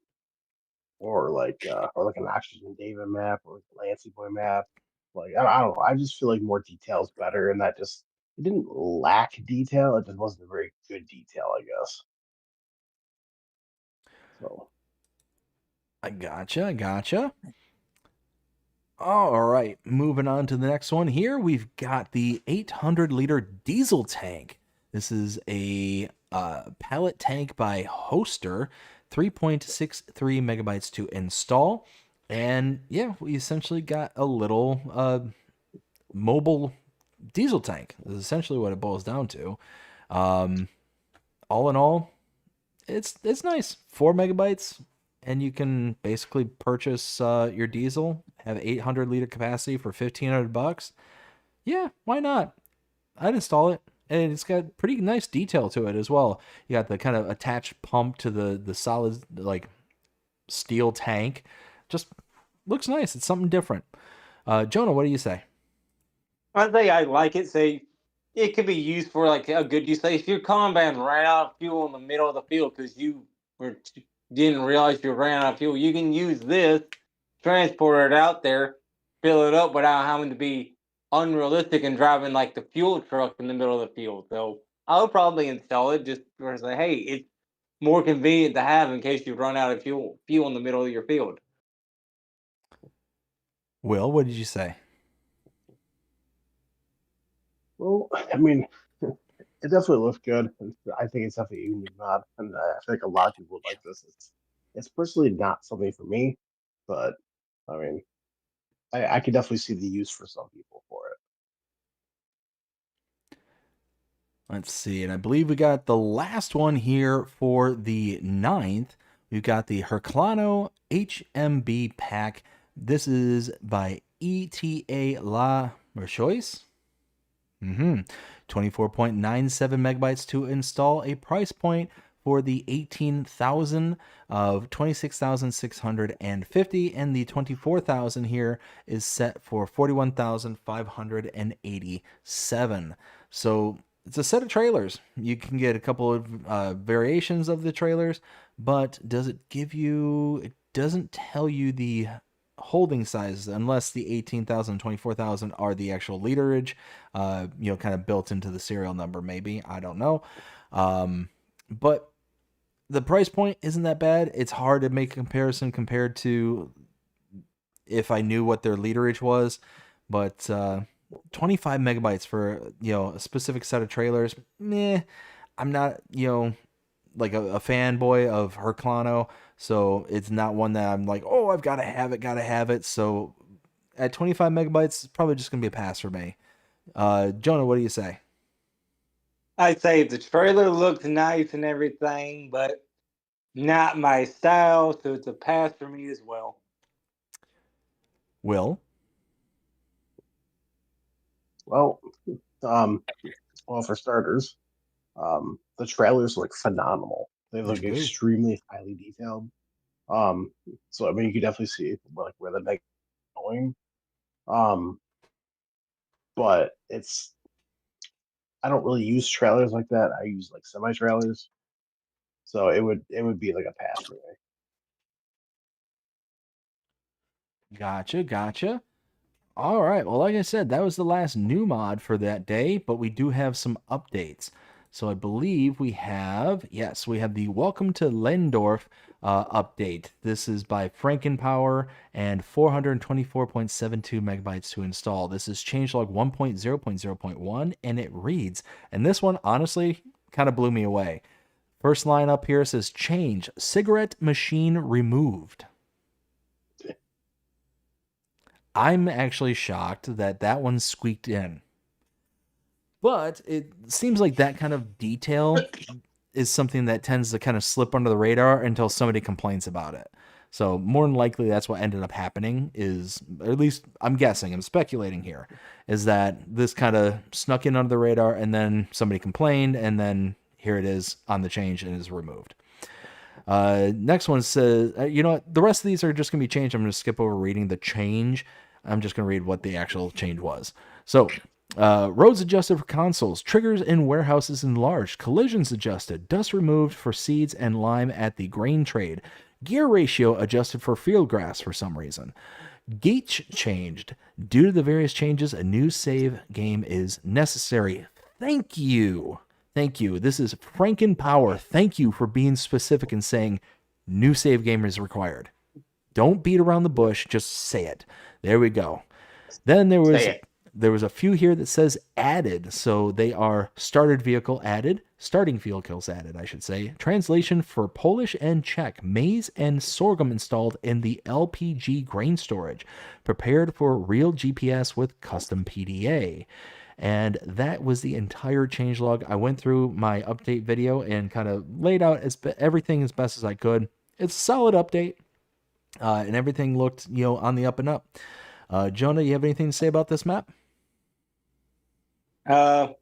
or like an Oxygen David map or Lancy Boy map. Like I don't know, I just feel like more detail is better, and that just it didn't lack detail. It just wasn't a very good detail, I guess. So I gotcha. All right, moving on to the next one here. We've got the 800-liter diesel tank. This is a pallet tank by Hoster, 3.63 megabytes to install. And yeah, we essentially got a little mobile diesel tank. Is essentially what it boils down to. All in all, it's nice. 4 megabytes, and you can basically purchase your diesel, have 800-liter capacity for $1,500. Yeah, why not? I'd install it, and it's got pretty nice detail to it as well. You got the kind of attached pump to the solid like steel tank. Just looks nice. It's something different. Jonah, what do you say? I think I like it. Say it could be used for like a good use. Say if your combine ran out of fuel in the middle of the field because didn't realize you ran out of fuel, you can use this, transport it out there, fill it up without having to be unrealistic and driving like the fuel truck in the middle of the field. So I would probably install it just for say, hey, it's more convenient to have in case you run out of fuel in the middle of your field. Will, what did you say? well, I mean, it definitely looks good. And I think it's definitely a unique mod, and I feel like a lot of people would like this. It's personally not something for me, but I mean, I could definitely see the use for some people for it. Let's see, and I believe we got the last one here for the 9th. We've got the Herclano HMB pack. This is by ETA La Merchois. 24.97 megabytes to install, a price point for the 18,000 of 26,650, and the 24,000 here is set for 41,587. So it's a set of trailers. You can get a couple of variations of the trailers, but does it give you? It doesn't tell you the holding sizes unless the 18,000, 24,000 are the actual literage, kind of built into the serial number. Maybe, I don't know, but the price point isn't that bad. It's hard to make a comparison compared to if I knew what their literage was, but 25 megabytes for a specific set of trailers, meh. I'm not like a fanboy of Herculano, so it's not one that I'm like, oh, I've got to have it. So at 25 megabytes, it's probably just gonna be a pass for me. Jonah, what do you say? I'd say the trailer looks nice and everything, but not my style, so it's a pass for me as well. Will? Well, well, for starters, the trailers look phenomenal. They look do. extremely highly detailed. So I mean, you can definitely see like where the next going. Um, but I don't really use trailers like that. I use like semi trailers. So it would be like a pass for me. Gotcha. All right. Well, like I said, that was the last new mod for that day, but we do have some updates. So I believe we have the Welcome to Lendorf update. This is by Frankenpower and 424.72 megabytes to install. This is changelog 1.0.0.1, and it reads, and this one honestly kind of blew me away. First line up here says change cigarette machine removed. I'm actually shocked that that one squeaked in. But it seems like that kind of detail is something that tends to kind of slip under the radar until somebody complains about it. So more than likely that's what ended up happening is, or at least I'm guessing, I'm speculating here, is that this kind of snuck in under the radar and then somebody complained and then here it is on the change and is removed. Next one says, you know what, the rest of these are just going to be changed. I'm going to skip over reading the change. I'm just going to read what the actual change was. So, roads adjusted for consoles, triggers in warehouses enlarged, collisions adjusted, dust removed for seeds and lime at the grain trade, gear ratio adjusted for field grass for some reason. Gauge changed. Due to the various changes, a new save game is necessary. Thank you. This is Frankenpower. Thank you for being specific and saying new save game is required. Don't beat around the bush. Just say it. There we go. Then there was a few here that says added. So they are starting vehicles added, I should say. Translation for Polish and Czech. Maize and sorghum installed in the LPG grain storage. Prepared for real GPS with custom PDA. And that was the entire changelog. I went through my update video and kind of laid out everything as best as I could. It's a solid update. And everything looked, on the up and up. Jonah, you have anything to say about this map? I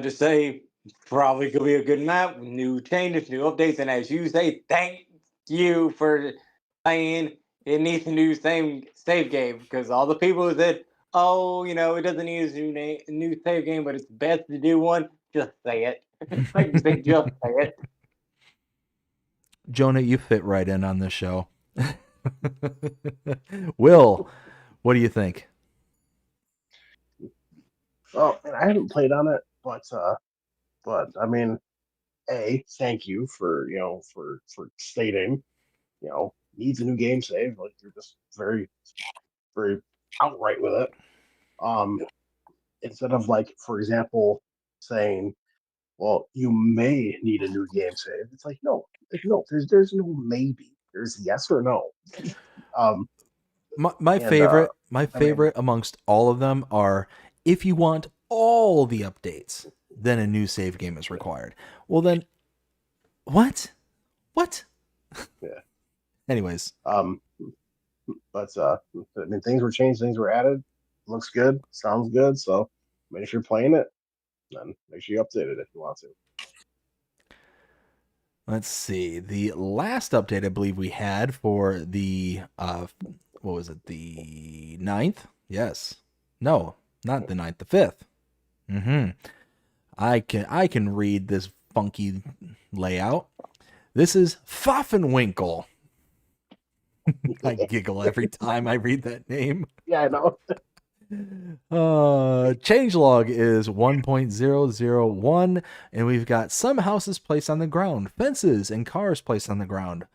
just say probably could be a good map, new changes, new updates, and as you say, thank you for saying it needs a new save game because all the people that it doesn't need a new save game, but it's best to do one. Just say it. Like you say, just say it. Jonah, you fit right in on this show. Will, what do you think? Well, I haven't played on it, but I mean, thank you for for stating, needs a new game save. Like you're just very, very outright with it. Instead of like, for example, saying, well, you may need a new game save. It's like no, there's no maybe. There's yes or no. My favorite amongst all of them are if you want all the updates, then a new save game is required. Well then, what? Yeah. Anyways. But I mean, things were changed, things were added. Looks good, sounds good. So, I mean, if you're playing it, then make sure you update it if you want to. Let's see. The last update I believe we had for the what was it? The 9th? Yes. No, not the 9th, the 5th. I can read this funky layout. This is Pfaffenwinkel. I giggle every time I read that name. Yeah, I know. Changelog is 1.001, and we've got some houses placed on the ground, fences and cars placed on the ground.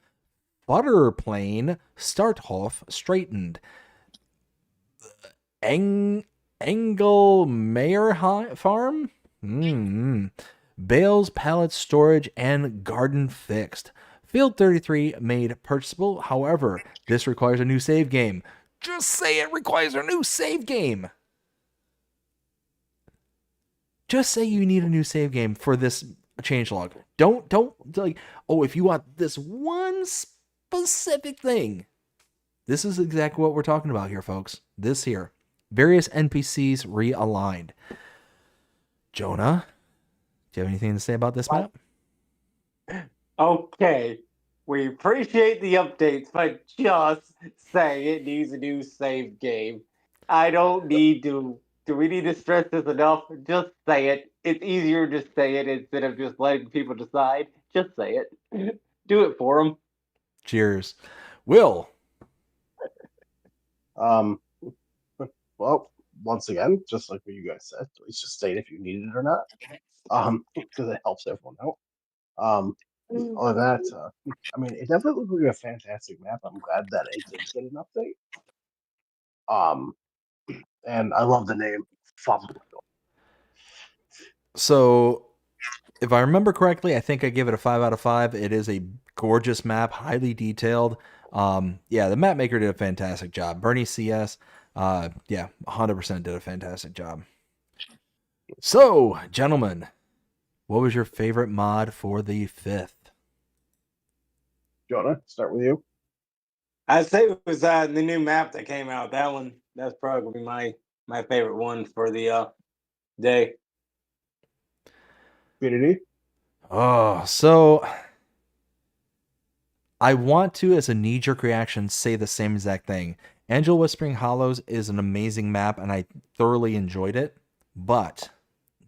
Butterplane Starthof straightened. Engel Mayer Farm? Bales, pallet storage, and garden fixed. Field 33 made purchasable. However, this requires a new save game. Just say it requires a new save game. Just say you need a new save game for this changelog. Don't like, oh, if you want this one specific thing. This is exactly what we're talking about here, folks. This here. Various NPCs realigned. Jonah, do you have anything to say about this map? Okay. We appreciate the updates, but just say it needs a new save game. I don't need to. Do we need to stress this enough? Just say it. It's easier to say it instead of just letting people decide. Just say it. Do it for them. Cheers. Will. Well, once again, just like what you guys said, please just state if you need it or not. Because it helps everyone out. All of that, I mean, it definitely looks like a fantastic map. I'm glad that it did get an update. And I love the name. So, if I remember correctly, I think I give it a 5 out of 5. It is a gorgeous map, highly detailed. Yeah, the map maker did a fantastic job. Bernie CS, yeah, 100% did a fantastic job. So, gentlemen, what was your favorite mod for the 5th? Jonah, start with you. I'd say it was the new map that came out. That's probably my favorite one for the day. BDD? Oh, so I want to, as a knee-jerk reaction, say the same exact thing. Angel Whispering Hollows is an amazing map, and I thoroughly enjoyed it. But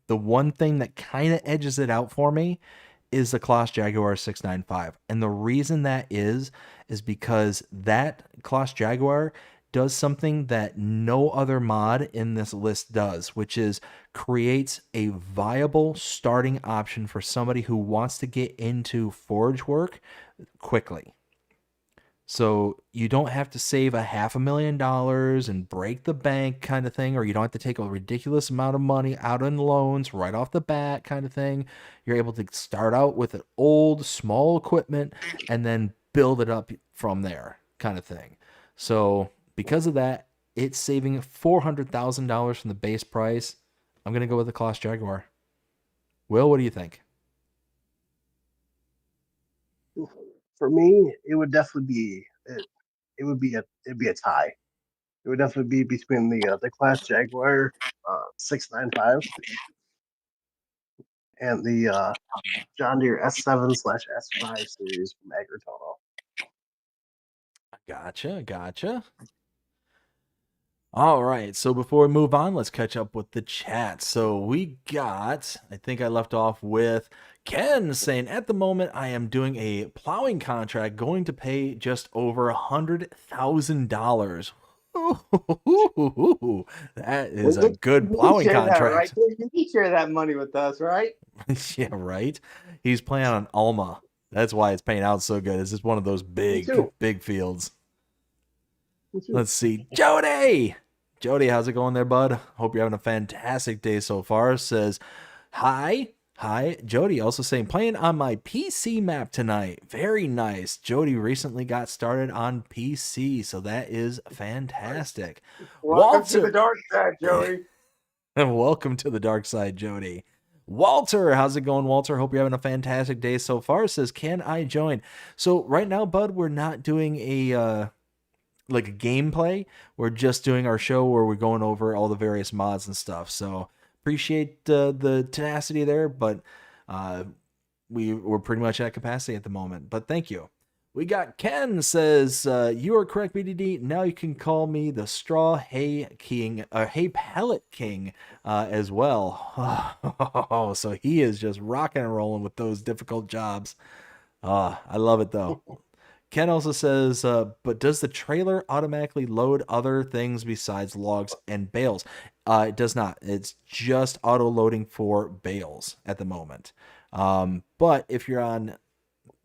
the one thing that kind of edges it out for me is the Kloss Jaguar 695. And the reason that is because that Kloss Jaguar does something that no other mod in this list does, which is creates a viable starting option for somebody who wants to get into forge work quickly. So you don't have to save $500,000 and break the bank kind of thing, or you don't have to take a ridiculous amount of money out in loans right off the bat kind of thing. You're able to start out with an old, small equipment and then build it up from there kind of thing. So because of that, it's saving $400,000 from the base price. I'm going to go with the Kloss Jaguar. Will, what do you think? For me, it would definitely be it'd be a tie. It would definitely be between the Kloss Jaguar 695 and the John Deere S7/S5 series from AgriTotal. Gotcha. All right, so before we move on, let's catch up with the chat. So we got, I think I left off with Ken saying, at the moment, I am doing a plowing contract going to pay just over $100,000. That is a good plowing contract. You can share that money with us, right? Yeah, right. He's playing on Alma. That's why it's paying out so good. It's just one of those big fields. Let's see. Jody, how's it going there, bud? Hope you're having a fantastic day so far. Says, hi. Jody also saying, playing on my PC map tonight. Very nice. Jody recently got started on PC, so that is fantastic. Welcome to the dark side, Jody. And welcome to the dark side, Jody. Walter, how's it going, Walter? Hope you're having a fantastic day so far. Says, can I join? So right now, bud, we're not doing a like a gameplay. We're just doing our show where we're going over all the various mods and stuff. So appreciate the tenacity there, but we're pretty much at capacity at the moment. But thank you. We got Ken says, you are correct, BDD. Now you can call me the Straw Hay King, Hay Pellet King as well. Oh, so he is just rocking and rolling with those difficult jobs. I love it though. Ken also says, but does the trailer automatically load other things besides logs and bales? It does not. It's just auto loading for bales at the moment. But if you're on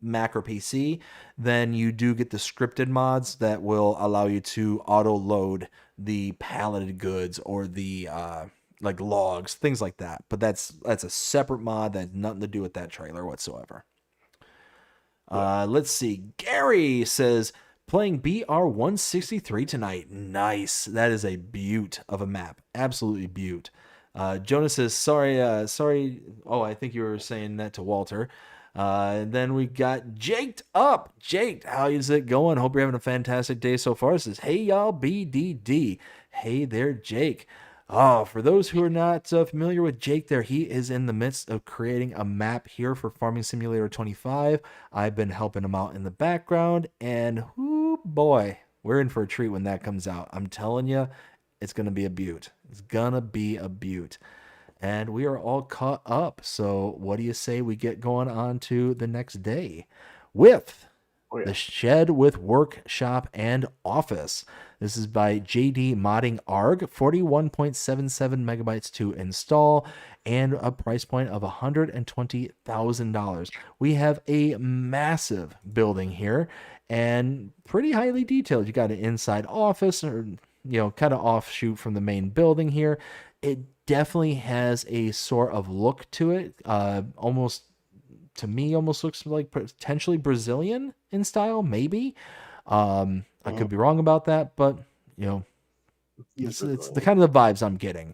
Mac or PC, then you do get the scripted mods that will allow you to auto load the palleted goods or the like logs, things like that. But that's a separate mod that has nothing to do with that trailer whatsoever. Let's see. Gary says, playing BR-163 tonight. Nice. That is a beaut of a map. Absolutely beaut. Jonas says, sorry. Oh, I think you were saying that to Walter. And then we got Jaked up. Jake, how is it going? Hope you're having a fantastic day so far. It says, hey, y'all, BDD. Hey there, Jake. Oh, for those who are not familiar with Jake there, he is in the midst of creating a map here for Farming Simulator 25. I've been helping him out in the background, and whoo boy, we're in for a treat when that comes out. I'm telling you, it's going to be a beaut. It's going to be a beaut. And we are all caught up, so what do you say we get going on to the next day with the Shed with Workshop and Office. This is by JD Modding ARG, 41.77 megabytes to install, and a price point of $120,000. We have a massive building here and pretty highly detailed. You got an inside office, or kind of offshoot from the main building here. It definitely has a sort of look to it, almost looks like potentially Brazilian in style, maybe. I could be wrong about that, but it's the kind of the vibes I'm getting.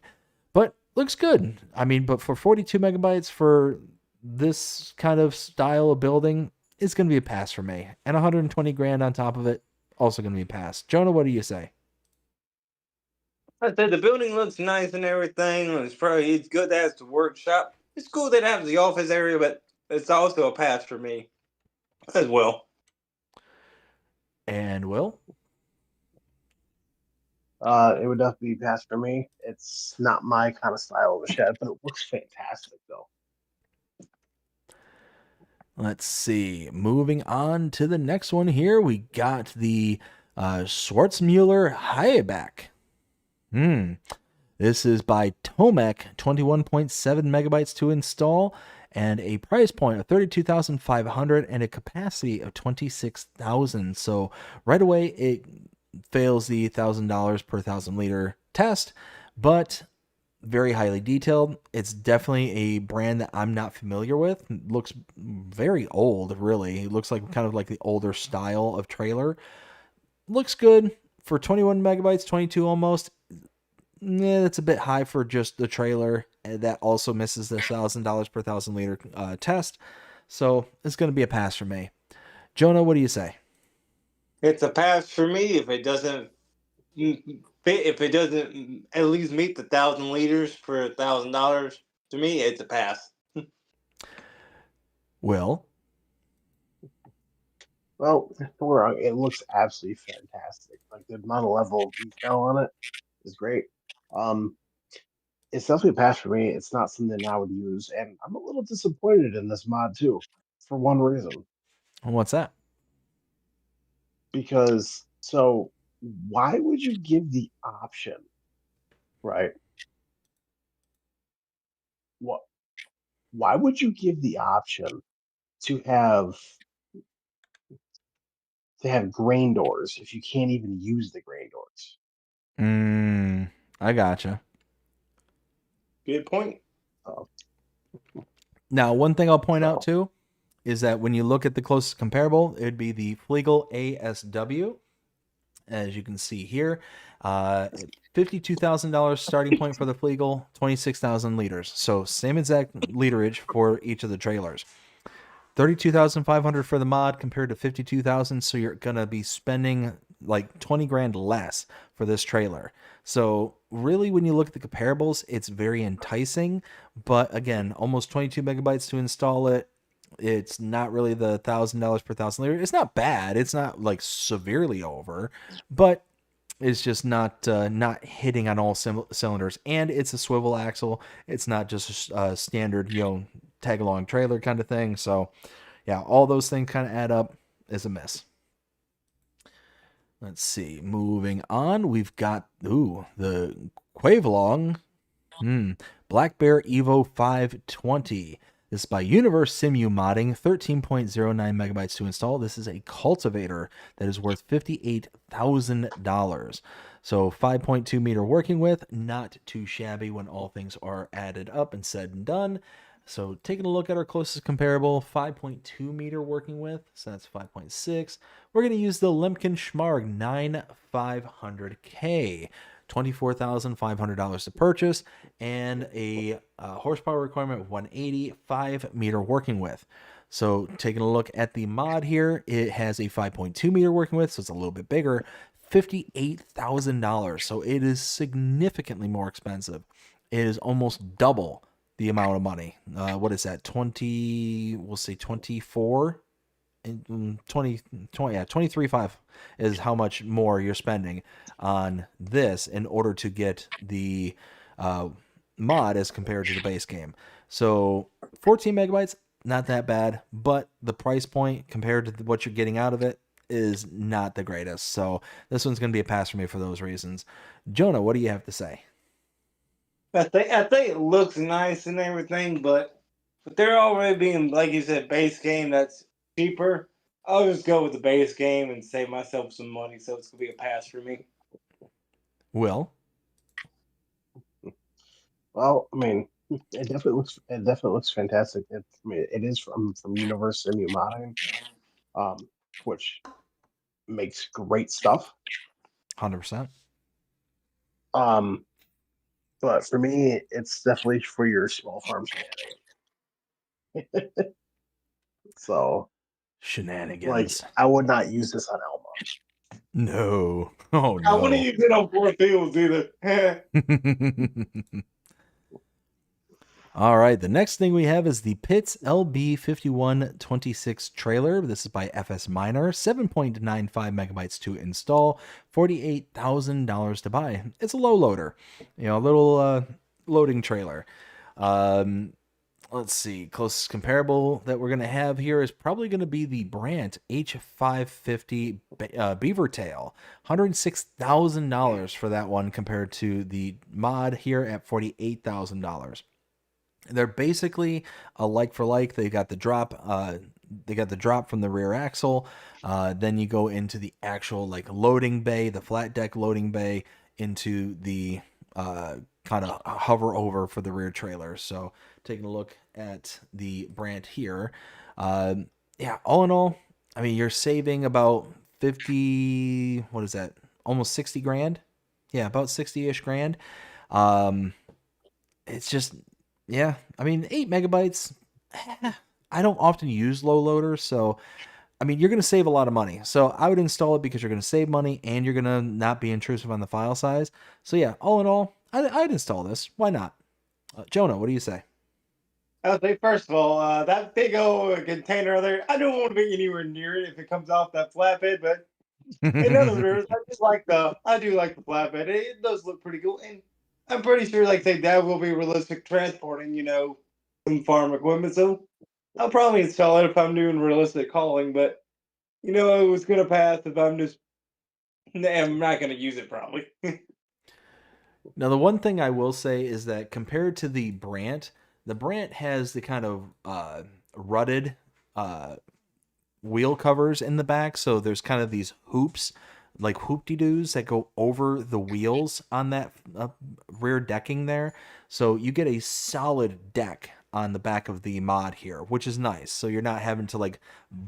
But looks good. I mean, but for 42 megabytes for this kind of style of building, it's going to be a pass for me. And 120 grand on top of it, also going to be a pass. Jonah, what do you say? I said the building looks nice and everything. It's good that it's the workshop. It's cool that it has the office area, but it's also a pass for me as well. And Will? It would definitely be a pass for me. It's not my kind of style of a shed, but it looks fantastic though. Let's see. Moving on to the next one here, we got the Schwarzmuller Hayback. This is by Tomek, 21.7 megabytes to install, and a price point of $32,500 and a capacity of 26,000. So right away it fails the $1,000 per 1,000 liter test, but very highly detailed. It's definitely a brand that I'm not familiar with. It looks very old, really. It looks like kind of like the older style of trailer. Looks good for 21 megabytes, 22 almost. Yeah, that's a bit high for just the trailer. And that also misses the $1,000 per 1,000 liter test. So it's going to be a pass for me. Jonah, what do you say? It's a pass for me if it doesn't at least meet the 1,000 liters for $1,000. To me, it's a pass. Will? Well, don't get me wrong, it looks absolutely fantastic. Like the amount of level of detail on it is great. It's definitely a pass for me. It's not something I would use, and I'm a little disappointed in this mod too, for one reason. What's that? Because why would you give the option, right? Why would you give the option to have grain doors if you can't even use the grain doors? I gotcha. Good point. Now, one thing I'll point out too is that when you look at the closest comparable, it would be the Flegel ASW. As you can see here, $52,000 starting point for the Flegel, 26,000 liters. So same exact literage for each of the trailers. 32,500 for the mod compared to 52,000. So you're going to be spending like 20 grand less for this trailer. So really, when you look at the comparables, it's very enticing. But again, almost 22 megabytes to install it. It's not really the $1,000 per 1,000 liter. It's not bad. It's not like severely over, but it's just not hitting on all cylinders. And it's a swivel axle. It's not just a standard tag along trailer kind of thing. So yeah, all those things kind of add up as a miss. Let's see. Moving on, we've got the Quavalong Black Bear Evo 520. This is by Universe Simu Modding, 13.09 megabytes to install. This is a cultivator that is worth $58,000. So 5.2 meter working width, not too shabby when all things are added up and said and done. So taking a look at our closest comparable, 5.2 meter working width, so that's 5.6. We're going to use the Lemken Schmarg 9500K. $24,500 to purchase, and a horsepower requirement of 180, 5 meter working width. So taking a look at the mod here, it has a 5.2 meter working width, so it's a little bit bigger, $58,000. So it is significantly more expensive. It is almost double the amount of money. What is that? 20, we'll say 24. 23.5 is how much more you're spending on this in order to get the mod as compared to the base game. So 14 megabytes, not that bad, but the price point compared to what you're getting out of it is not the greatest. So this one's going to be a pass for me for those reasons. Jonah, what do you have to say? I think it looks nice and everything, but they're already being, like you said, base game that's cheaper. I'll just go with the base game and save myself some money, so it's gonna be a pass for me. Will? Well, I mean, it definitely looks fantastic. I mean, it is from Universe Simu Modding, which makes great stuff. 100%. But for me, it's definitely for your small farm shenanigans. So, Shenanigans. like, I would not use this on Elma. No. Oh, no. I wouldn't use it on 4 fields either. All right, the next thing we have is the Pitts LB5126 trailer. This is by FS Miner, 7.95 megabytes to install, $48,000 to buy. It's a low loader, a little loading trailer. Let's see, closest comparable that we're going to have here is probably going to be the Brandt H550 Beaver Tail. $106,000 for that one compared to the mod here at $48,000. They're basically a like for like. They got the drop. They got the drop from the rear axle. Then you go into the actual like loading bay, the flat deck loading bay, into the kind of hover over for the rear trailer. So taking a look at the Brandt here, yeah. All in all, I mean, you're saving about 50. What is that? Almost 60 grand. Yeah, about 60-ish grand. It's just. Yeah, I mean, 8 megabytes, I don't often use low loaders, so, I mean, you're going to save a lot of money. So I would install it because you're going to save money and you're going to not be intrusive on the file size. So yeah, all in all, I'd install this. Why not? Jonah, what do you say? I'll say, first of all, that big old container there, I don't want to be anywhere near it if it comes off that flatbed, but in other words, I do like the flatbed. It does look pretty cool, and I'm pretty sure, like say, that will be realistic transporting, some farm equipment. So I'll probably install it if I'm doing realistic hauling. But it was gonna pass if I'm just. I'm not gonna use it probably. Now, the one thing I will say is that compared to the Brandt has the kind of rutted wheel covers in the back. So there's kind of these hoops, like hoop-de-doos that go over the wheels on that rear decking there. So you get a solid deck on the back of the mod here, which is nice. So you're not having to like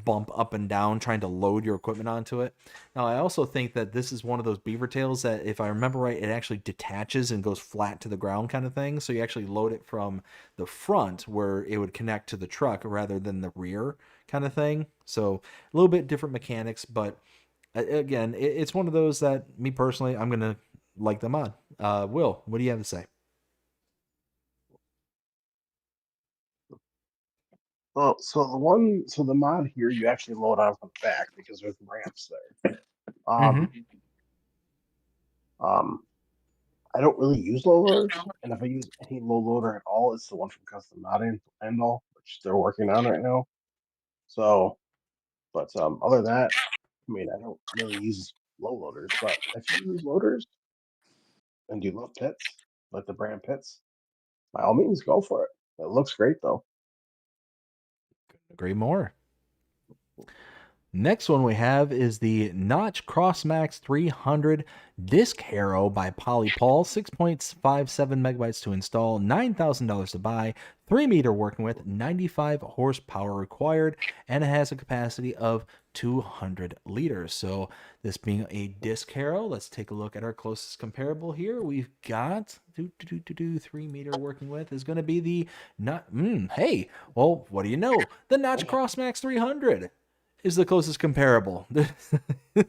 bump up and down trying to load your equipment onto it. Now, I also think that this is one of those beaver tails that, if I remember right, it actually detaches and goes flat to the ground kind of thing. So you actually load it from the front where it would connect to the truck rather than the rear kind of thing. So a little bit different mechanics, but again, it's one of those that, me personally, I'm going to like the mod. Will, what do you have to say? Well, so the mod here, you actually load on from the back because there's ramps there. I don't really use low loaders, and if I use any low loader at all, it's the one from Custom Modding and all, which they're working on right now. So, but other than that, I mean, I don't really use low loaders. But if you use loaders and you love pits, like the brand pits, by all means, go for it. It looks great though. Agree more. Next one we have is the Notch CrossMax 300 Disc Harrow by Polypol. 6.57 megabytes to install, $9,000 to buy, 3-meter working width, 95 horsepower required, and it has a capacity of 200 liters. So this being a disc harrow, let's take a look at our closest comparable here. We've got 3-meter working width is going to be the hey, well, what do you know? The Notch CrossMax 300 is the closest comparable.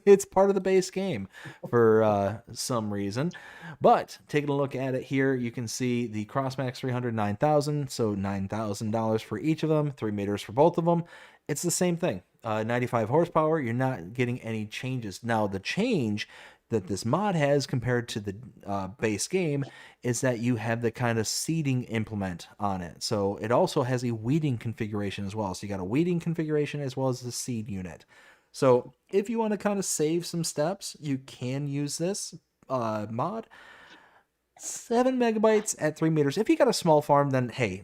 It's part of the base game for some reason. But taking a look at it here, you can see the CrossMax 300, 9,000, so $9,000 for each of them, 3 meters for both of them. It's the same thing. 95 horsepower, you're not getting any changes. Now, the change that this mod has compared to the base game is that you have the kind of seeding implement on it. So it also has a weeding configuration as well. So you got a weeding configuration as well as the seed unit. So if you want to kind of save some steps, you can use this mod. 7 megabytes at 3 meters. If you got a small farm, then hey,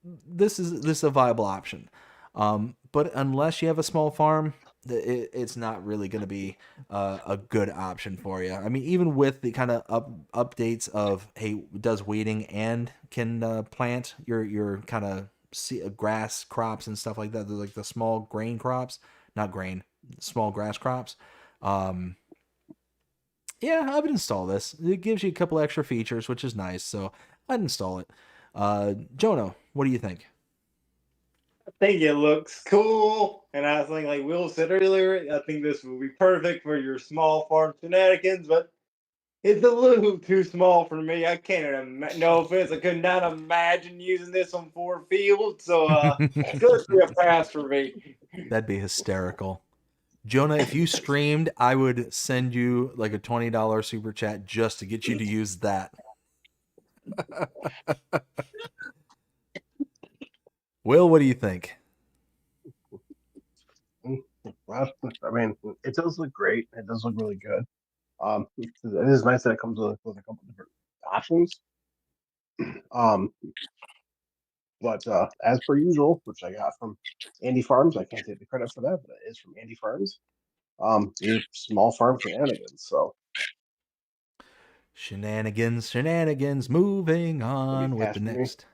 this is a viable option. But unless you have a small farm, it's not really going to be a good option for you. I mean, even with the kind of updates of, hey, does weeding and can plant your kind of grass crops and stuff like that, like the small grain crops, not grain, small grass crops. Yeah, I would install this. It gives you a couple extra features, which is nice, so I'd install it. Jonah, what do you think? I think it looks cool, and I think, like Will said earlier, I think this will be perfect for your small farm shenanigans, but it's a little too small for me. I can't, no offense, I could not imagine using this on 4 fields, so it's going to be a pass for me. That'd be hysterical. Jonah, if you streamed, I would send you like a $20 super chat just to get you to use that. Will, what do you think? Well, I mean, it does look great. It does look really good. It is nice that it comes with a couple different options. But as per usual, which I got from Andy Farms, I can't take the credit for that, but it is from Andy Farms. Your small farm shenanigans. So Shenanigans. Moving on with the next.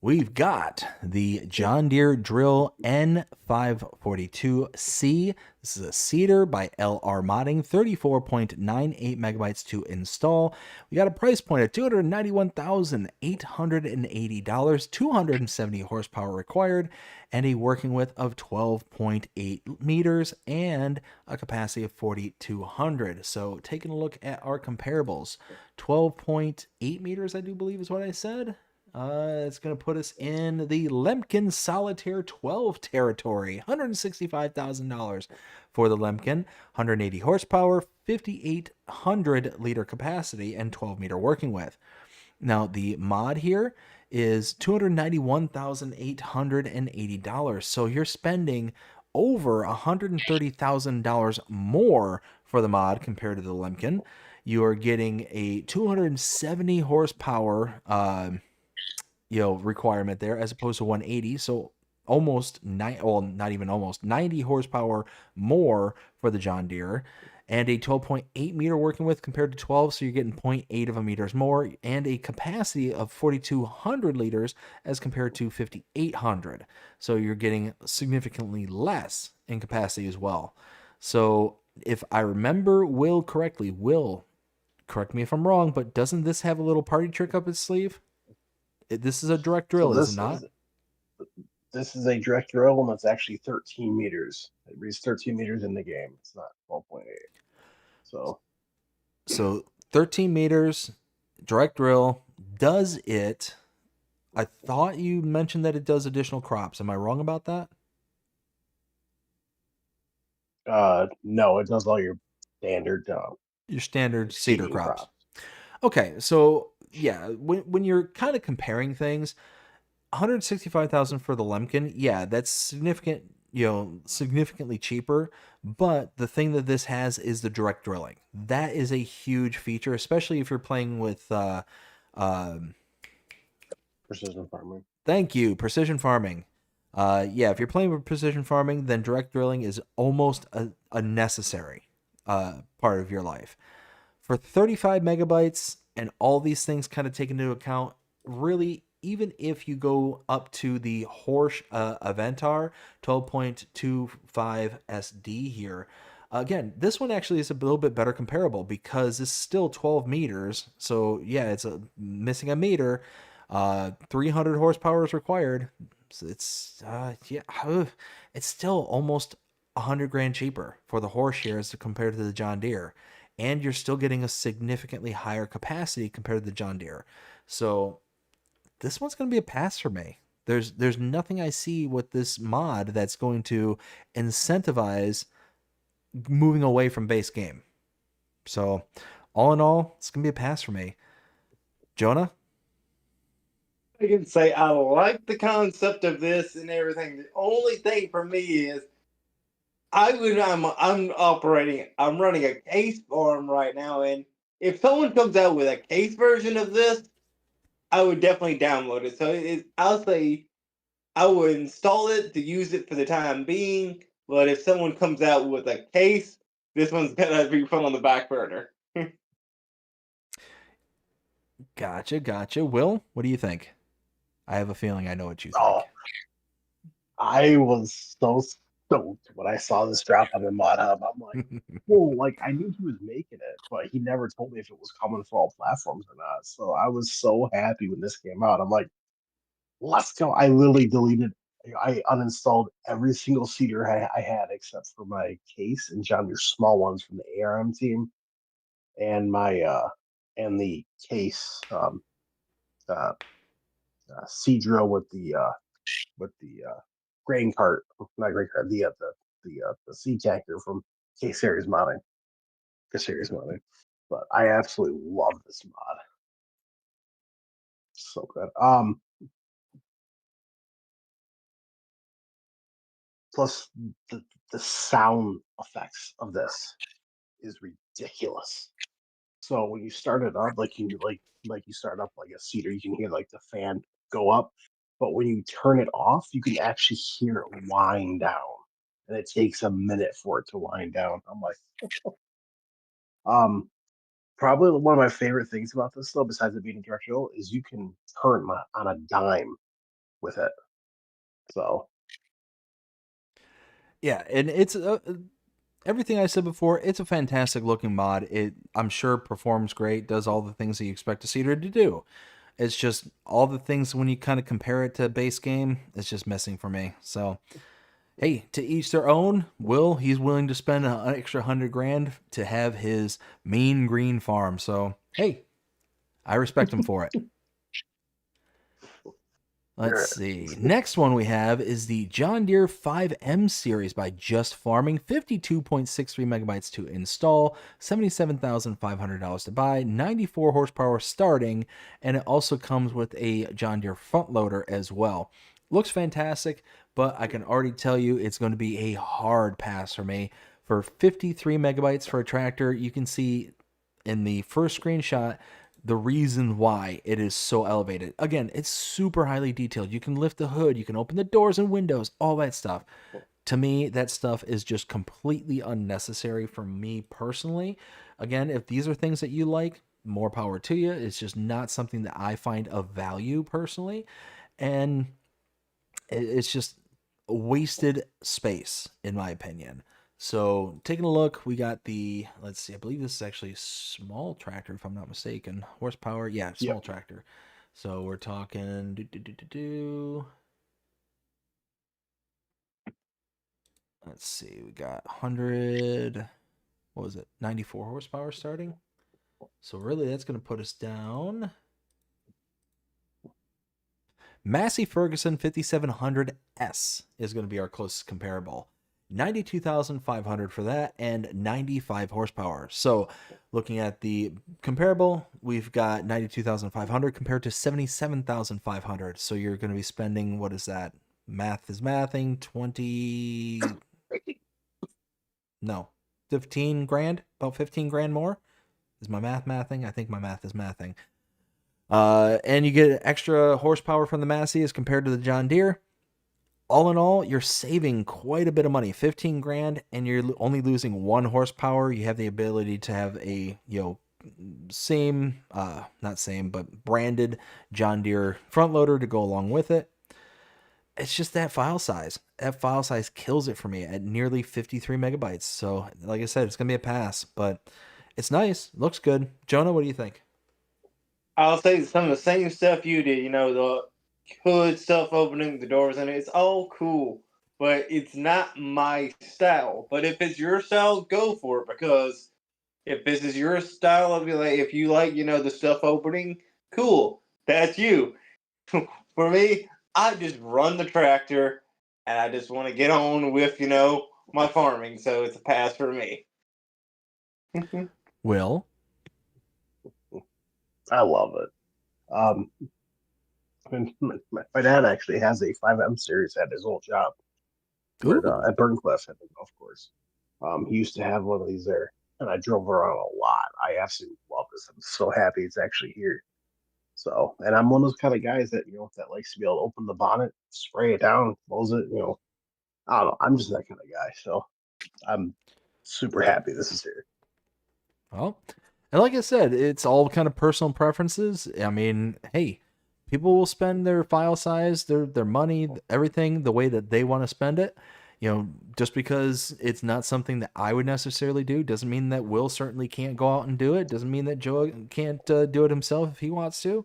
We've got the John Deere Drill N542C. This is a seeder by LR Modding, 34.98 megabytes to install. We got a price point of $291,880, 270 horsepower required, and a working width of 12.8 meters and a capacity of 4,200. So taking a look at our comparables, 12.8 meters, I do believe is what I said. It's going to put us in the Lemken Solitaire 12 territory. $165,000 for the Lemken. 180 horsepower, 5,800 liter capacity, and 12-meter working width. Now, the mod here is $291,880. So you're spending over $130,000 more for the mod compared to the Lemken. You are getting a 270 horsepower requirement there as opposed to 180, so almost not even almost 90 horsepower more for the John Deere, and a 12.8 meter working width compared to 12, so you're getting 0.8 of a meters more, and a capacity of 4,200 liters as compared to 5,800, so you're getting significantly less in capacity as well. So if I remember Will correctly, Will, correct me if I'm wrong, but doesn't this have a little party trick up its sleeve? This is a direct drill, is it not? This is a direct drill, and it's actually 13 meters. It reads 13 meters in the game. It's not 12.8. So 13 meters, direct drill. Does it? I thought you mentioned that it does additional crops. Am I wrong about that? No, it does all your standard cedar crops. Okay, so yeah, when you're kind of comparing things, 165,000 for the Lemken, yeah, that's significant, significantly cheaper. But the thing that this has is the direct drilling. That is a huge feature, especially if you're playing with precision farming. Thank you, precision farming. Yeah, if you're playing with precision farming, then direct drilling is almost a necessary part of your life. For 35 megabytes and all these things kind of taken into account, really, even if you go up to the Horsch Aventar 12.25 SD here, again, this one actually is a little bit better comparable because it's still 12 meters. So yeah, it's missing a meter. 300 horsepower is required. So it's it's still almost 100 grand cheaper for the Horsch here as compared to the John Deere, and you're still getting a significantly higher capacity compared to the John Deere. So this one's going to be a pass for me. There's nothing I see with this mod that's going to incentivize moving away from base game. So all in all, it's going to be a pass for me. Jonah? I can say I like the concept of this and everything. The only thing for me is I'm running a case farm right now, and if someone comes out with a case version of this, I would definitely download it. So I'll say I would install it to use it for the time being. But if someone comes out with a case, this one's gonna be put on the back burner. Gotcha. Will, what do you think? I have a feeling I know what you think. Oh, I was so stoked when I saw this drop on the mod hub. I'm like, well, like I knew he was making it, but he never told me if it was coming for all platforms or not. So I was so happy when this came out. I'm like, let's go. I literally I uninstalled every single seeder I had except for my case and John Deere small ones from the ARM team and my and the case uh, seed drill with the grain cart, not grain cart, the seed tanker from K Series modding. K Series modding. But I absolutely love this mod. So good. Plus the sound effects of this is ridiculous. So when you start it up, like you start up like a cedar, you can hear like the fan go up. But when you turn it off, you can actually hear it wind down. And it takes a minute for it to wind down. I'm like, um, probably one of my favorite things about this though, besides it being directional, is you can turn on a dime with it. So Yeah, and it's everything I said before. It's a fantastic looking mod. It, I'm sure, performs great. Does all the things that you expect a seeder to do. It's just all the things when you kind of compare it to base game, it's just missing for me. So, hey, to each their own. Will, he's willing to spend an extra 100 grand to have his mean green farm. So, hey, I respect him for it. Let's see. Next one we have is the John Deere 5M series by Just Farming. 52.63 megabytes to install, $77,500 to buy, 94 horsepower starting, and it also comes with a John Deere front loader as well. Looks fantastic, but I can already tell you it's going to be a hard pass for me. For 53 megabytes for a tractor, you can see in the first screenshot the reason why it is so elevated. Again, it's super highly detailed. You can lift the hood, you can open the doors and windows, all that stuff. To me, that stuff is just completely unnecessary for me personally. Again, if these are things that you like, more power to you. It's just not something that I find of value personally. And it's just wasted space, in my opinion. So taking a look, we got the, let's see, I believe this is actually a small tractor, if I'm not mistaken. Horsepower, yeah, small tractor. So we're talking, let's see, we got 100, what was it, 94 horsepower starting? So really that's going to put us down. Massey Ferguson 5700S is going to be our closest comparable. 92,500 for that and 95 horsepower. So looking at the comparable, we've got 92,500 compared to 77,500. So you're going to be spending, what is that? Math is mathing, 20, no, 15 grand, about 15 grand more. Is my math mathing? I think my math is mathing. And you get extra horsepower from the Massey as compared to the John Deere. all in all, you're saving quite a bit of money, 15 grand, and you're only losing 1 horsepower. You have the ability to have a, same, not same, but branded John Deere front loader to go along with it. It's just that file size. That file size kills it for me at nearly 53 megabytes. So, like I said, it's going to be a pass, but it's nice. Looks good. Jonah, what do you think? I'll say some of the same stuff you did. The hood stuff opening, the doors, and it's all cool. But it's not my style. But if it's your style, go for it. Because if this is your style, I'll be like, if you like, the stuff opening, cool. That's you. For me, I just run the tractor, and I just want to get on with, my farming. So it's a pass for me. Will? I love it. And my dad actually has a 5M series at his old job at Burncliffe at the golf course. He used to have one of these there, and I drove around a lot. I absolutely love this. I'm so happy it's actually here. So, and I'm one of those kind of guys that that likes to be able to open the bonnet, spray it down, close it. I don't know. I'm just that kind of guy. So, I'm super happy this is here. Well, and like I said, it's all kind of personal preferences. I mean, hey, people will spend their file size, their money, everything the way that they want to spend it. Just because it's not something that I would necessarily do doesn't mean that Will certainly can't go out and do it. Doesn't mean that Joe can't do it himself if he wants to.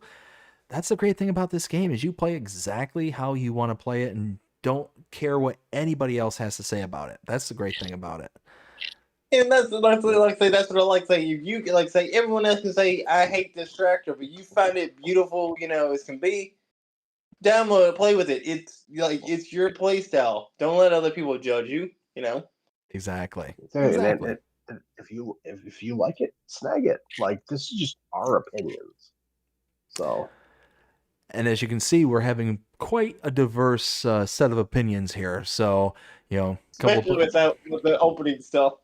That's the great thing about this game is you play exactly how you want to play it and don't care what anybody else has to say about it. That's the great thing about it. And that's what I like to say. That's what I like to say. If you like say everyone else can say I hate this tractor, but you find it beautiful, as can be. Download it, play with it. It's your play style. Don't let other people judge you. Exactly. And if you like it, snag it. Like this is just our opinions. So. And as you can see, we're having quite a diverse set of opinions here. So, especially with the opening stuff.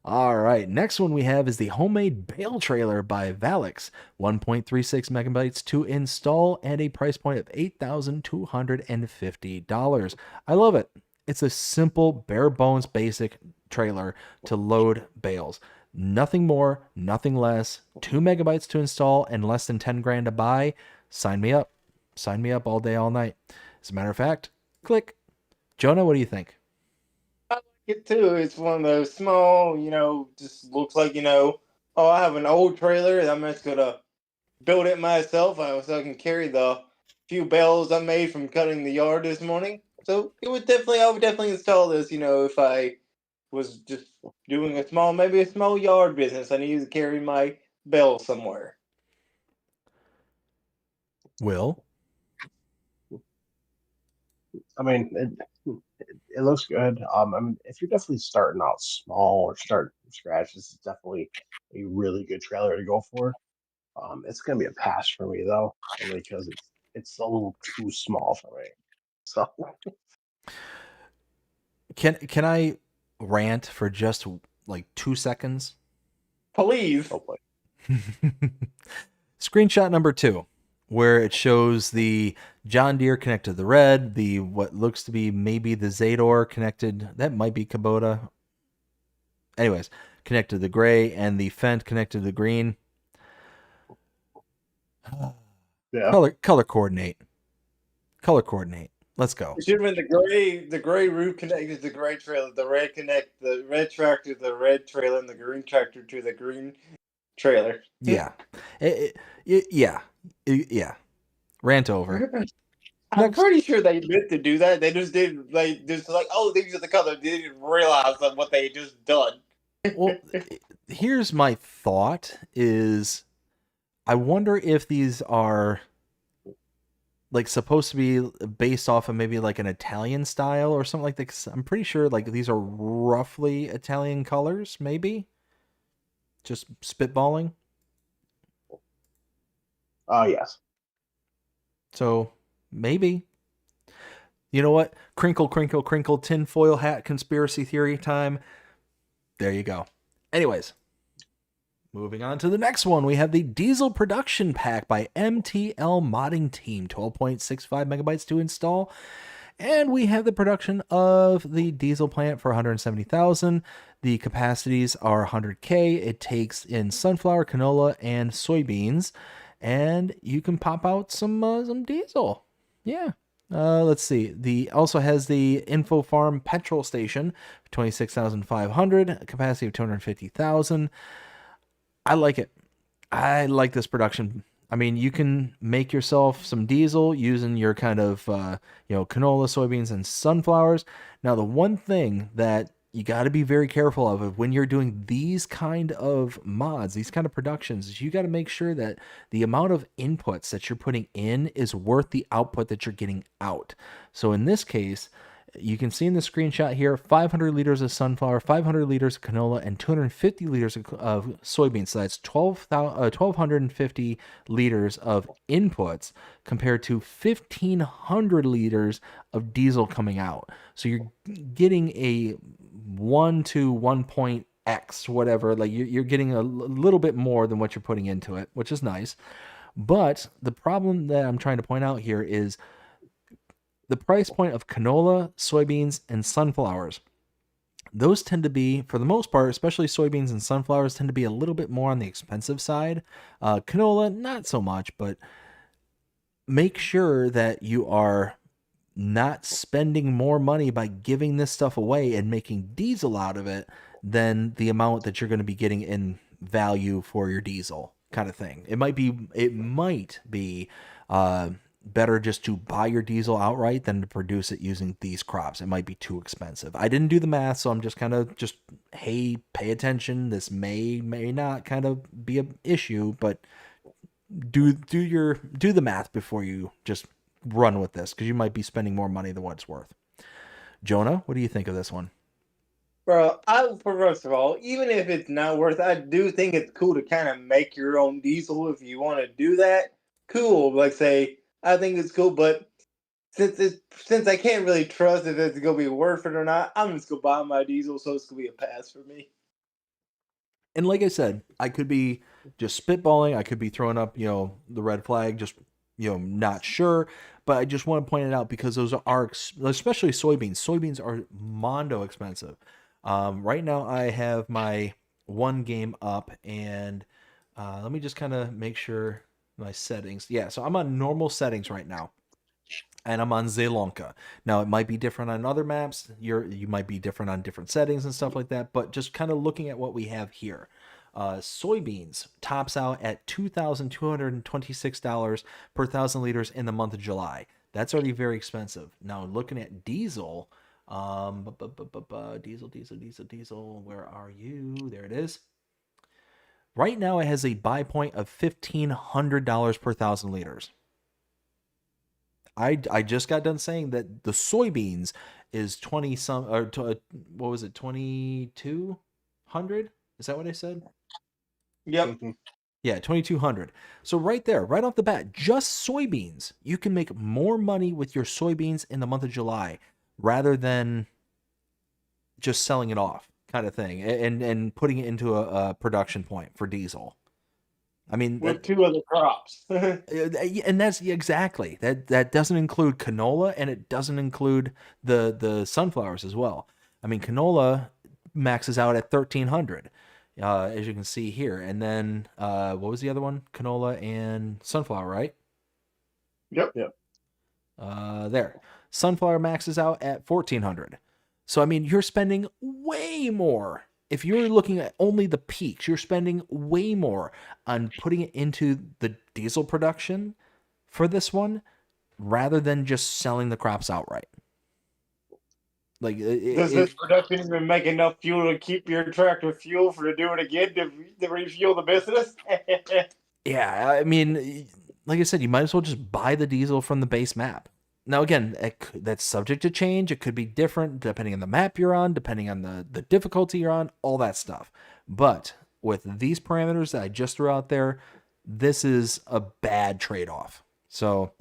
All right, next one we have is the homemade bale trailer by Valix, 1.36 megabytes to install and a price point of $8,250. I love it. It's a simple, bare bones, basic trailer to load bales. Nothing more, nothing less. 2 megabytes to install and less than 10 grand to buy. Sign me up. Sign me up all day, all night. As a matter of fact, click. Jonah, what do you think? I like it too. It's one of those small, just looks like, I have an old trailer and I'm just going to build it myself so I can carry the few bales I made from cutting the yard this morning. So I would definitely install this, if I was just doing maybe a small yard business. I need to carry my bale somewhere. Will? I mean, it looks good. I mean, if you're definitely starting out small or starting from scratch, this is definitely a really good trailer to go for. It's gonna be a pass for me though, only because it's a little too small for me. So, can I rant for just like 2 seconds? Please. hopefully. Screenshot number 2, where it shows the John Deere connected to the red, the what looks to be maybe the Zador connected, that might be Kubota. Anyways, connected to the gray, and the Fendt connected to the green. Yeah. Color coordinate. Color coordinate. Let's go. It should have been the gray roof connected to the gray trailer, the red tractor to the red trailer, and the green tractor to the green trailer. Yeah. Yeah. Rant over. I'm pretty sure they meant to do that. They just didn't. They just like, oh, these are the colors. They didn't realize what they just done. Well, here's my thought: is I wonder if these are like supposed to be based off of maybe like an Italian style or something like that. 'Cause I'm pretty sure like these are roughly Italian colors, maybe. Just spitballing. Yes. So maybe. You know what? Crinkle, crinkle, crinkle, tinfoil hat conspiracy theory time. There you go. Anyways, Moving on to the next one, we have the Diesel Production Pack by MTL Modding Team, 12.65 megabytes to install. And we have the production of the diesel plant for 170,000. The capacities are 100K. It takes in sunflower, canola, and soybeans. And you can pop out some diesel. Yeah. Let's see. The also has the Info Farm petrol station, 26,500, capacity of 250,000. I like it. I like this production. I mean, you can make yourself some diesel using your kind of, canola, soybeans, and sunflowers. Now, the one thing that you got to be very careful of when you're doing these kind of mods, these kind of productions, is you got to make sure that the amount of inputs that you're putting in is worth the output that you're getting out. So in this case, you can see in the screenshot here, 500 liters of sunflower, 500 liters of canola, and 250 liters of soybeans. So that's 1,250 liters of inputs compared to 1,500 liters of diesel coming out. So you're getting a 1 to 1.x, whatever. Like you're getting a little bit more than what you're putting into it, which is nice. But the problem that I'm trying to point out here is the price point of canola, soybeans, and sunflowers. Those tend to be, for the most part, especially soybeans and sunflowers, tend to be a little bit more on the expensive side. Canola, not so much, but make sure that you are not spending more money by giving this stuff away and making diesel out of it than the amount that you're going to be getting in value for your diesel kind of thing. It might be better just to buy your diesel outright than to produce it using these crops. It might be too expensive. I didn't do the math, so I'm just kind of hey, pay attention. This may not kind of be an issue, but do the math before you just run with this, because you might be spending more money than what it's worth. Jonah, what do you think of this one? Bro, first of all, even if it's not worth, I do think it's cool to kind of make your own diesel if you want to do that. Cool, like say, I think it's cool, but since I can't really trust if it's gonna be worth it or not, I'm just gonna buy my diesel, so it's gonna be a pass for me. And like I said, I could be just spitballing. I could be throwing up, the red flag, just, not sure. But I just want to point it out because those are, especially soybeans. Soybeans are mondo expensive. Right now I have my one game up, and let me just kind of make sure my settings. Yeah, so I'm on normal settings right now, and I'm on Zelonka. Now it might be different on other maps. You might be different on different settings and stuff like that. But just kind of looking at what we have here, soybeans tops out at $2,226 per 1,000 liters in the month of July. That's already very expensive. Now looking at diesel, diesel. Where are you? There it is. Right now, it has a buy point of $1,500 per 1,000 liters. I just got done saying that the soybeans is 2,200? Is that what I said? Yep. Mm-hmm. Yeah, 2,200. So right there, right off the bat, just soybeans, you can make more money with your soybeans in the month of July rather than just selling it off, kind of thing, and putting it into a production point for diesel. I mean, with two other crops. And that's exactly that doesn't include canola, and it doesn't include the sunflowers as well. I mean, canola maxes out at 1,300, as you can see here, and then what was the other one? Canola and sunflower, right? Yep. There, sunflower maxes out at 1,400. So I mean, you're spending way more. If you're looking at only the peaks, you're spending way more on putting it into the diesel production for this one rather than just selling the crops outright. Like, does this production even make enough fuel to keep your tractor fuel for to do it again to refuel the business? Yeah, I mean, like I said, you might as well just buy the diesel from the base map. Now, again, that's subject to change. It could be different depending on the map you're on, depending on the difficulty you're on, all that stuff. But with these parameters that I just threw out there, this is a bad trade-off. So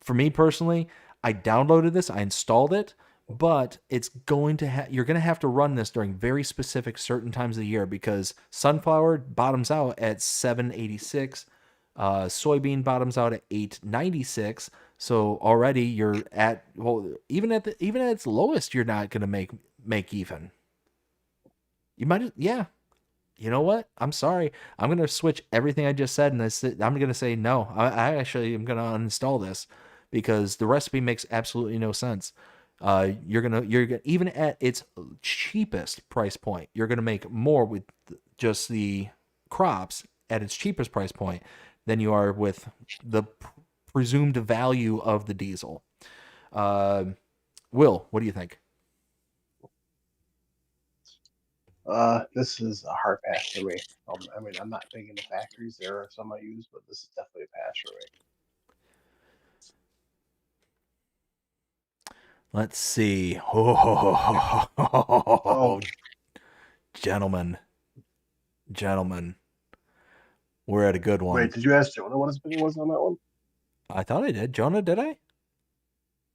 for me personally, I downloaded this, I installed it, but it's going to you're going to have to run this during very specific certain times of the year, because sunflower bottoms out at 786, soybean bottoms out at 896. So already you're at, well, even at its lowest, you're not going to make even. You might, yeah. You know what? I'm sorry. I'm going to switch everything I just said, and I'm going to say no. I actually am going to uninstall this, because the recipe makes absolutely no sense. You're gonna even at its cheapest price point, you're gonna make more with just the crops at its cheapest price point than you are with the presumed value of the diesel. Will, what do you think? This is a hard pass for me. I mean, I'm not big into factories. There are some I use, but this is definitely a pass for me. Let's see. Oh, gentlemen, we're at a good one. Wait, did you ask Jonah what his opinion was on that one? I thought I did. Jonah, did I?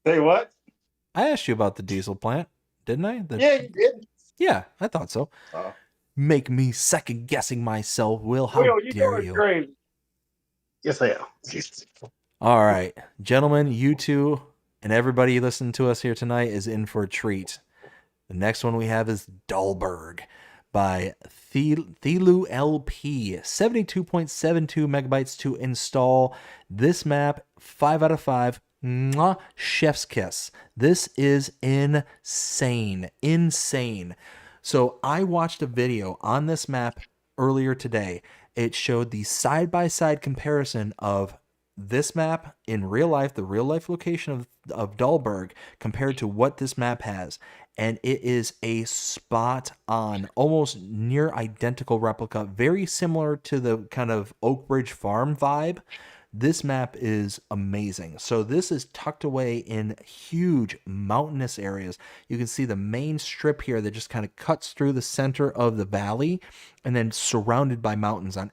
Say what? I asked you about the diesel plant, didn't I? Yeah, you did. Yeah, I thought so. Make me second guessing myself, Will. How dare you? Crazy. Yes, I am. All right, gentlemen, you two and everybody listening to us here tonight is in for a treat. The next one we have is Dahlberg by Thelu LP. 72.72 megabytes to install. This map, 5 out of 5. Mwah, chef's kiss. This is insane. So I watched a video on this map earlier today. It showed the side-by-side comparison of this map in real life, the real life location of Dahlberg, compared to what this map has. And it is a spot on, almost near identical replica, very similar to the kind of Oak Ridge Farm vibe. This map is amazing. So this is tucked away in huge mountainous areas. You can see the main strip here that just kind of cuts through the center of the valley, and then surrounded by mountains on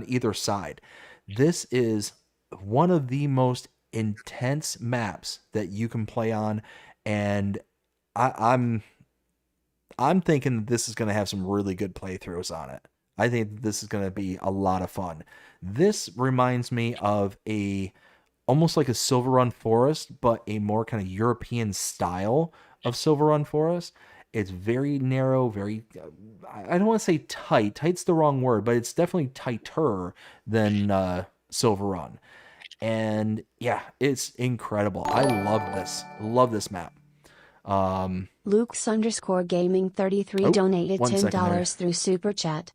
either side. This is one of the most intense maps that you can play on, and I'm thinking that this is going to have some really good playthroughs on it. I think this is going to be a lot of fun. This reminds me of almost like a Silver Run Forest, but a more kind of European style of Silver Run Forest. It's very narrow, I don't want to say tight. Tight's the wrong word, but it's definitely tighter than Silver Run. And yeah, it's incredible. I love this map. Luke's_gaming 33 donated $10 through Super Chat.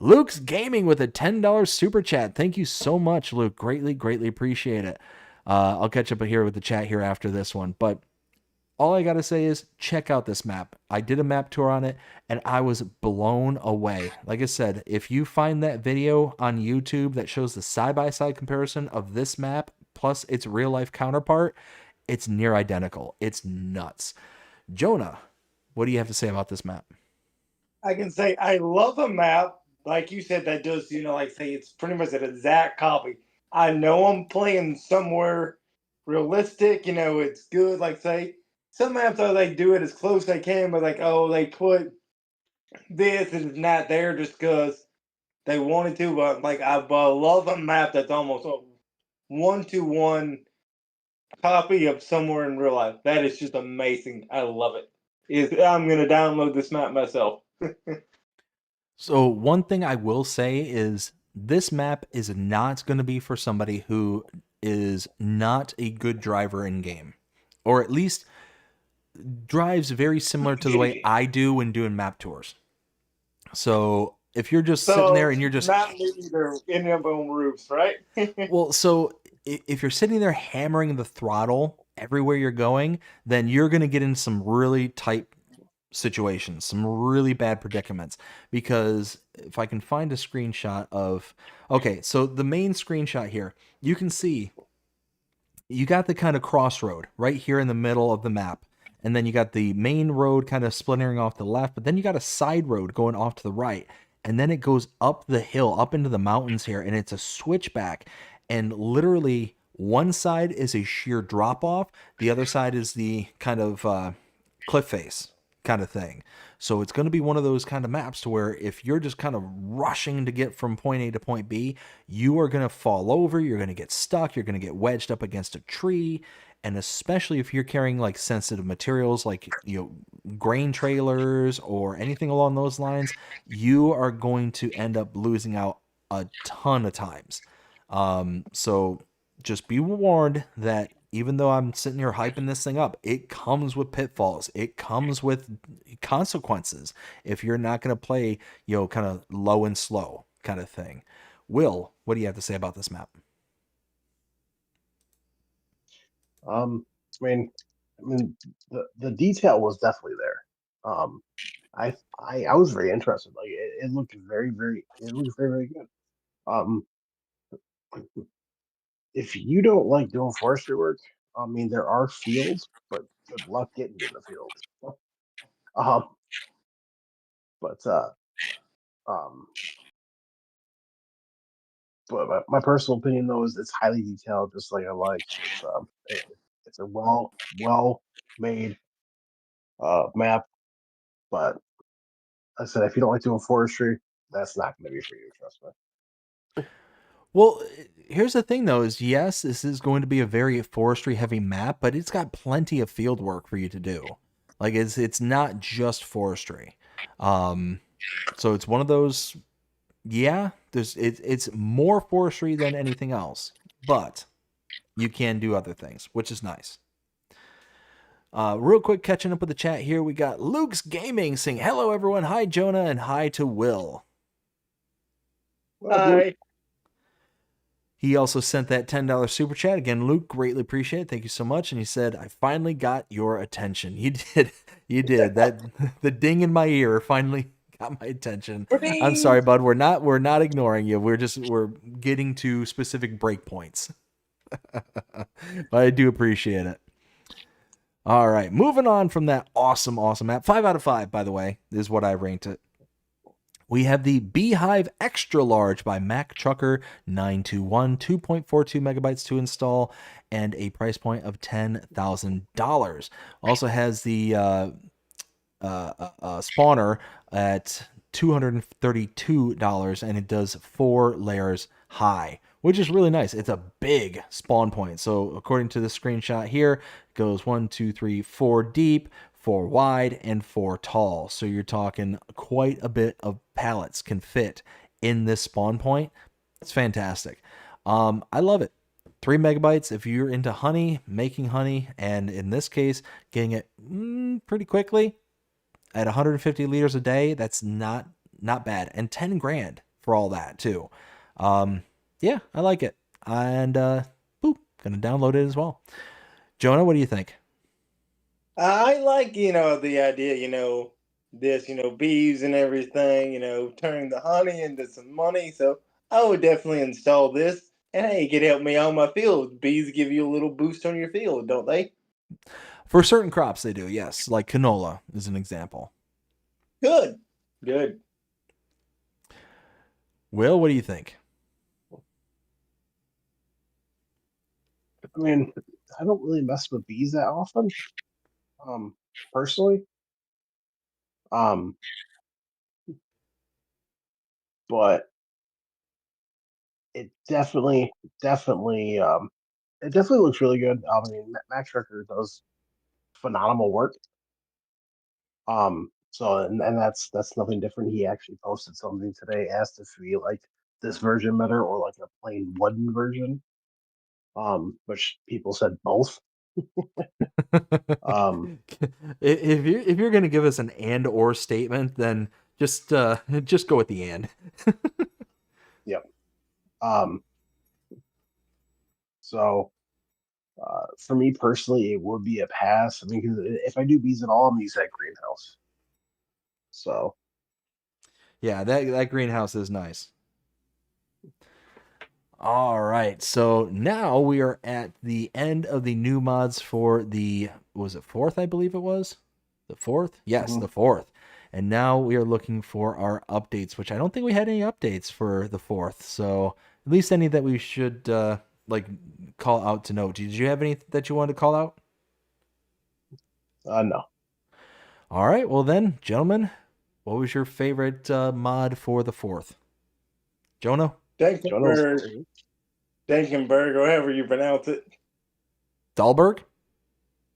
Luke's Gaming with a $10 Super Chat. Thank you so much, Luke. Greatly appreciate it. I'll catch up here with the chat here after this one. But all I got to say is check out this map. I did a map tour on it, and I was blown away. Like I said, if you find that video on YouTube that shows the side-by-side comparison of this map plus its real-life counterpart, it's near identical. It's nuts. Jonah, what do you have to say about this map? I can say I love a map, like you said, that does, like say it's pretty much an exact copy. I know I'm playing somewhere realistic, it's good. Like say, some maps, they do it as close as they can, but like, oh, they put this and it's not there just because they wanted to. But like, I love a map that's almost a 1-to-1 copy of somewhere in real life. That is just amazing. I love it. I'm gonna download this map myself. So one thing I will say is this map is not going to be for somebody who is not a good driver in game, or at least drives very similar to the way I do when doing map tours. So if you're just sitting there and you're just not either in up on roofs, right? Well, so if you're sitting there hammering the throttle everywhere you're going, then you're going to get in some really tight situations, some really bad predicaments. Because if I can find a screenshot of, okay, so the main screenshot here, you can see you got the kind of crossroad right here in the middle of the map. And then you got the main road kind of splintering off to the left, but then you got a side road going off to the right. And then it goes up the hill, up into the mountains here, and it's a switchback. And literally One side is a sheer drop off. The other side is the kind of cliff face kind of thing. So it's going to be one of those kind of maps to where if you're just kind of rushing to get from point A to point B, you are going to fall over, you're going to get stuck, you're going to get wedged up against a tree. And especially if you're carrying like sensitive materials like, grain trailers or anything along those lines, you are going to end up losing out a ton of times. So just be warned that even though I'm sitting here hyping this thing up, it comes with pitfalls. It comes with consequences if you're not going to play, kind of low and slow kind of thing. Will, what do you have to say about this map? I mean, the detail was definitely there. I was very interested. Like it looked very, very, very good. If you don't like doing forestry work, there are fields, but good luck getting in the fields. Um, but um, but my personal opinion though is it's highly detailed, just like I like. It's a well made map, but I said if you don't like doing forestry, that's not going to be for you. Trust me. Well, here's the thing though, is yes, this is going to be a very forestry heavy map, but it's got plenty of field work for you to do. Like it's not just forestry. So it's one of those, yeah, it's more forestry than anything else, but you can do other things, which is nice. Real quick, catching up with the chat here, we got WillTGaming saying, hello everyone, hi Jonah, and hi to Will. Hi. He also sent that $10 super chat. Again, Luke, greatly appreciate it. Thank you so much. And he said, I finally got your attention. You did. You did. That the ding in my ear finally got my attention. I'm sorry, bud. We're not ignoring you. We're getting to specific breakpoints. But I do appreciate it. All right. Moving on from that awesome map. 5 out of 5, by the way, is what I ranked it. We have the Beehive Extra Large by Mac Trucker 921, 2.42 megabytes to install, and a price point of $10,000. Also has the spawner at $232, and it does 4 layers high, which is really nice. It's a big spawn point. So according to the screenshot here, it goes 1, 2, 3, 4 deep, 4 wide, and 4 tall. So you're talking quite a bit of pallets can fit in this spawn point. It's fantastic. I love it. 3 megabytes if you're into honey, making honey, and in this case, getting it pretty quickly at 150 liters a day. That's not bad. And 10 grand for all that too. Yeah, I like it. And gonna download it as well. Jonah, what do you think? I like, the idea, this, bees and everything, turning the honey into some money. So I would definitely install this. And hey, it could help me on my field. Bees give you a little boost on your field, don't they? For certain crops, they do, yes. Like canola is an example. Good. Will, what do you think? I don't really mess with bees that often. Personally. But it definitely looks really good. Max Record does phenomenal work. So and that's nothing different. He actually posted something today, asked if we liked this version better or like a plain wooden version. Which people said both. If you're gonna give us an and or statement, then just go with the and. Yep. So for me personally, it would be a pass. Because if I do bees at all, I'm gonna use that greenhouse. So yeah, that greenhouse is nice. All right, so now we are at the end of the new mods for was it 4th, I believe it was? The 4th? Yes, the 4th. And now we are looking for our updates, which I don't think we had any updates for the 4th. So at least any that we should like call out to note. Did you have any that you wanted to call out? No. All right, well then, gentlemen, what was your favorite mod for the 4th? Jonah? Dankenberg, or however you pronounce it. Dahlberg?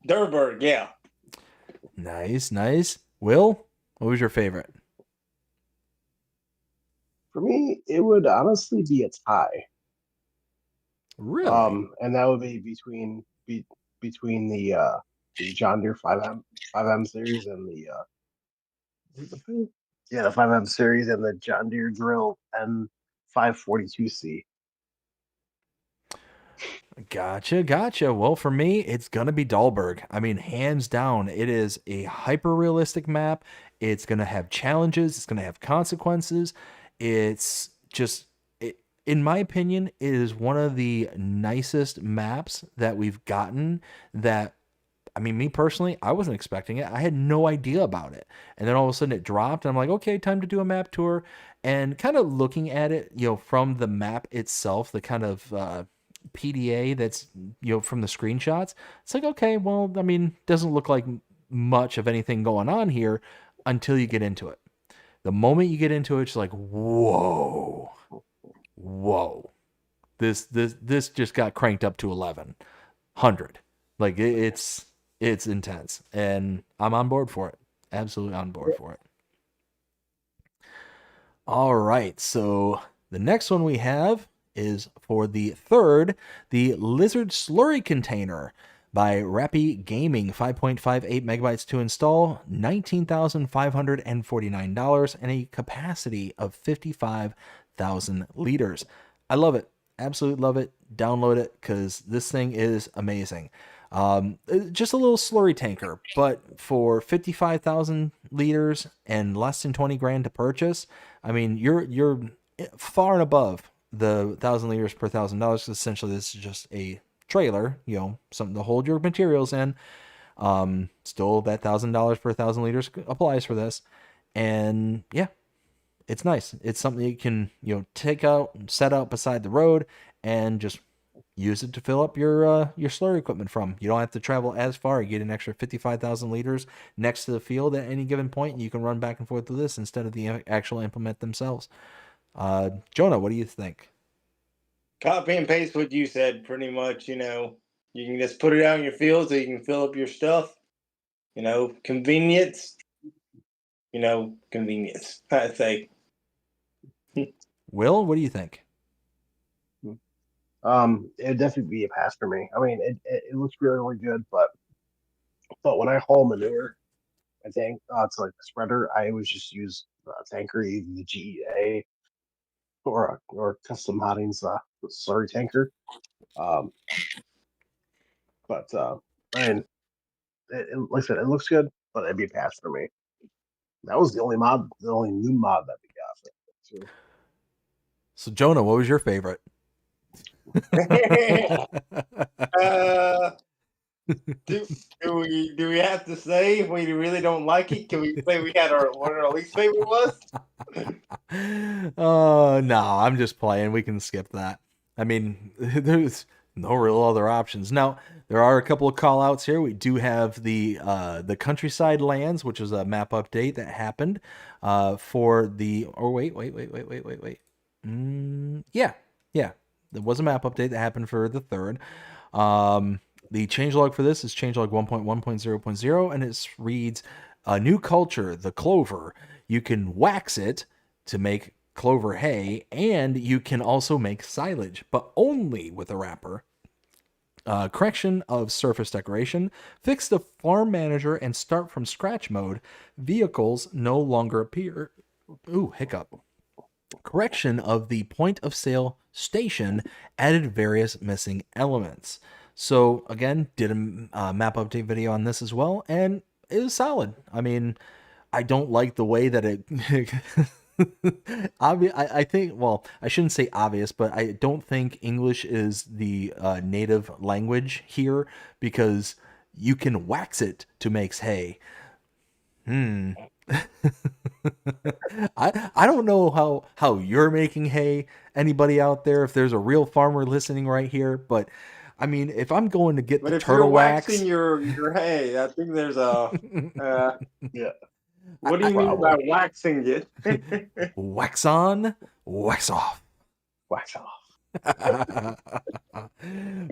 Durberg, yeah. Nice, nice. Will, what was your favorite? For me, it would honestly be a tie. Really? And that would be between the John Deere 5M series and the 5M series and the John Deere drill N542C. Gotcha. Well, for me, it's gonna be Dahlberg. I mean, hands down, it is a hyper realistic map. It's gonna have challenges. It's gonna have consequences. It's just, in my opinion, it is one of the nicest maps that we've gotten. That, I mean, me personally, I wasn't expecting it. I had no idea about it, and then all of a sudden it dropped, and I'm like, okay, time to do a map tour. And kind of looking at it, from the map itself, the kind of PDA that's from the screenshots, it's like, okay, well, I mean, doesn't look like much of anything going on here until you get into it. The moment you get into it, it's like, whoa, this just got cranked up to 1100. Like it's intense, and I'm on board for it. Absolutely on board for it. All right, so the next one we have is for the 3rd, the Lizard Slurry Container by WillTGaming, 5.58 megabytes to install, $19,549, and a capacity of 55,000 liters. I love it. Absolutely love it. Download it because this thing is amazing. Just a little slurry tanker, but for 55,000 liters and less than 20 grand to purchase, I mean, you're far and above the 1,000 liters per $1,000. Essentially, this is just a trailer, something to hold your materials in. Still, that $1,000 per 1,000 liters applies for this, and yeah, it's nice. It's something you can take out, set out beside the road, and just use it to fill up your slurry equipment from. You don't have to travel as far. You get an extra 55,000 liters next to the field at any given point, and you can run back and forth with this instead of the actual implement themselves. Jonah, what do you think? Copy and paste what you said, pretty much. You can just put it out in your field so you can fill up your stuff. Convenience. Convenience, I think. Will, what do you think? It'd definitely be a pass for me. I mean, it looks really, really good, but when I haul manure, I think it's like the spreader. I always just use a tanker, either the GEA or custom modding's slurry tanker. But I mean, like I said, it looks good, but it'd be a pass for me. That was the only new mod that we got. So Jonah, what was your favorite? Do we have to say if we really don't like it? Can we say we had what our least favorite was? Oh no, I'm just playing. We can skip that. I mean, there's no real other options. Now, there are a couple of call outs here. We do have the Countryside Lands, which is a map update that happened for the wait. Yeah. There was a map update that happened for the 3rd. The changelog for this is changelog 1.1.0.0, and it reads, a new culture, the clover. You can wax it to make clover hay, and you can also make silage, but only with a wrapper. Correction of surface decoration. Fix the farm manager and start from scratch mode. Vehicles no longer appear. Ooh, hiccup. Correction of the point of sale station, added various missing elements. So again, did a map update video on this as well, and it was solid. I mean, I don't like the way that it I think, well, I shouldn't say obvious, but I don't think English is the native language here, because you can wax it to make hay. I don't know how you're making hay, anybody out there, if there's a real farmer listening right here, but I mean, if I'm going to get But the if you're turtle wax, waxing your hay, I think there's a. Yeah, What do you mean by waxing it? wax on, wax off. wax off.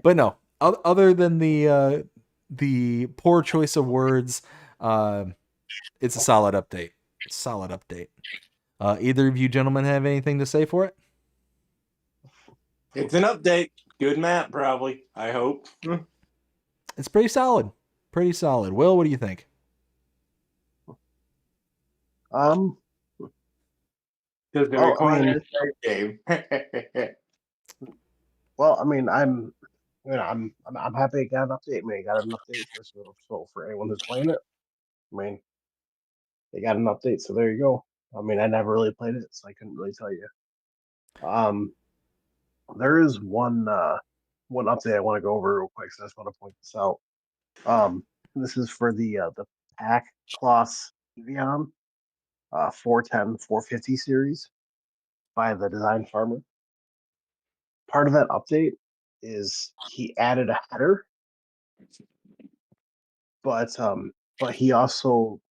But no, other than the poor choice of words, it's a solid update. Solid update. Either of you gentlemen have anything to say for it? It's an update. Good map, probably. I hope. It's pretty solid. Pretty solid. Will, what do you think? Does it Well, require I mean- a save game? Well, I mean, I'm happy it got an update. I mean, it got an update so for anyone who's playing it, I mean, they got an update, so there you go. I mean, I never really played it, so I couldn't really tell you. There is one update I want to go over real quick, so I just want to point this out. This is for the Pack Kloss Evian 410 450 series by the Design Farmer. Part of that update is he added a header, but he also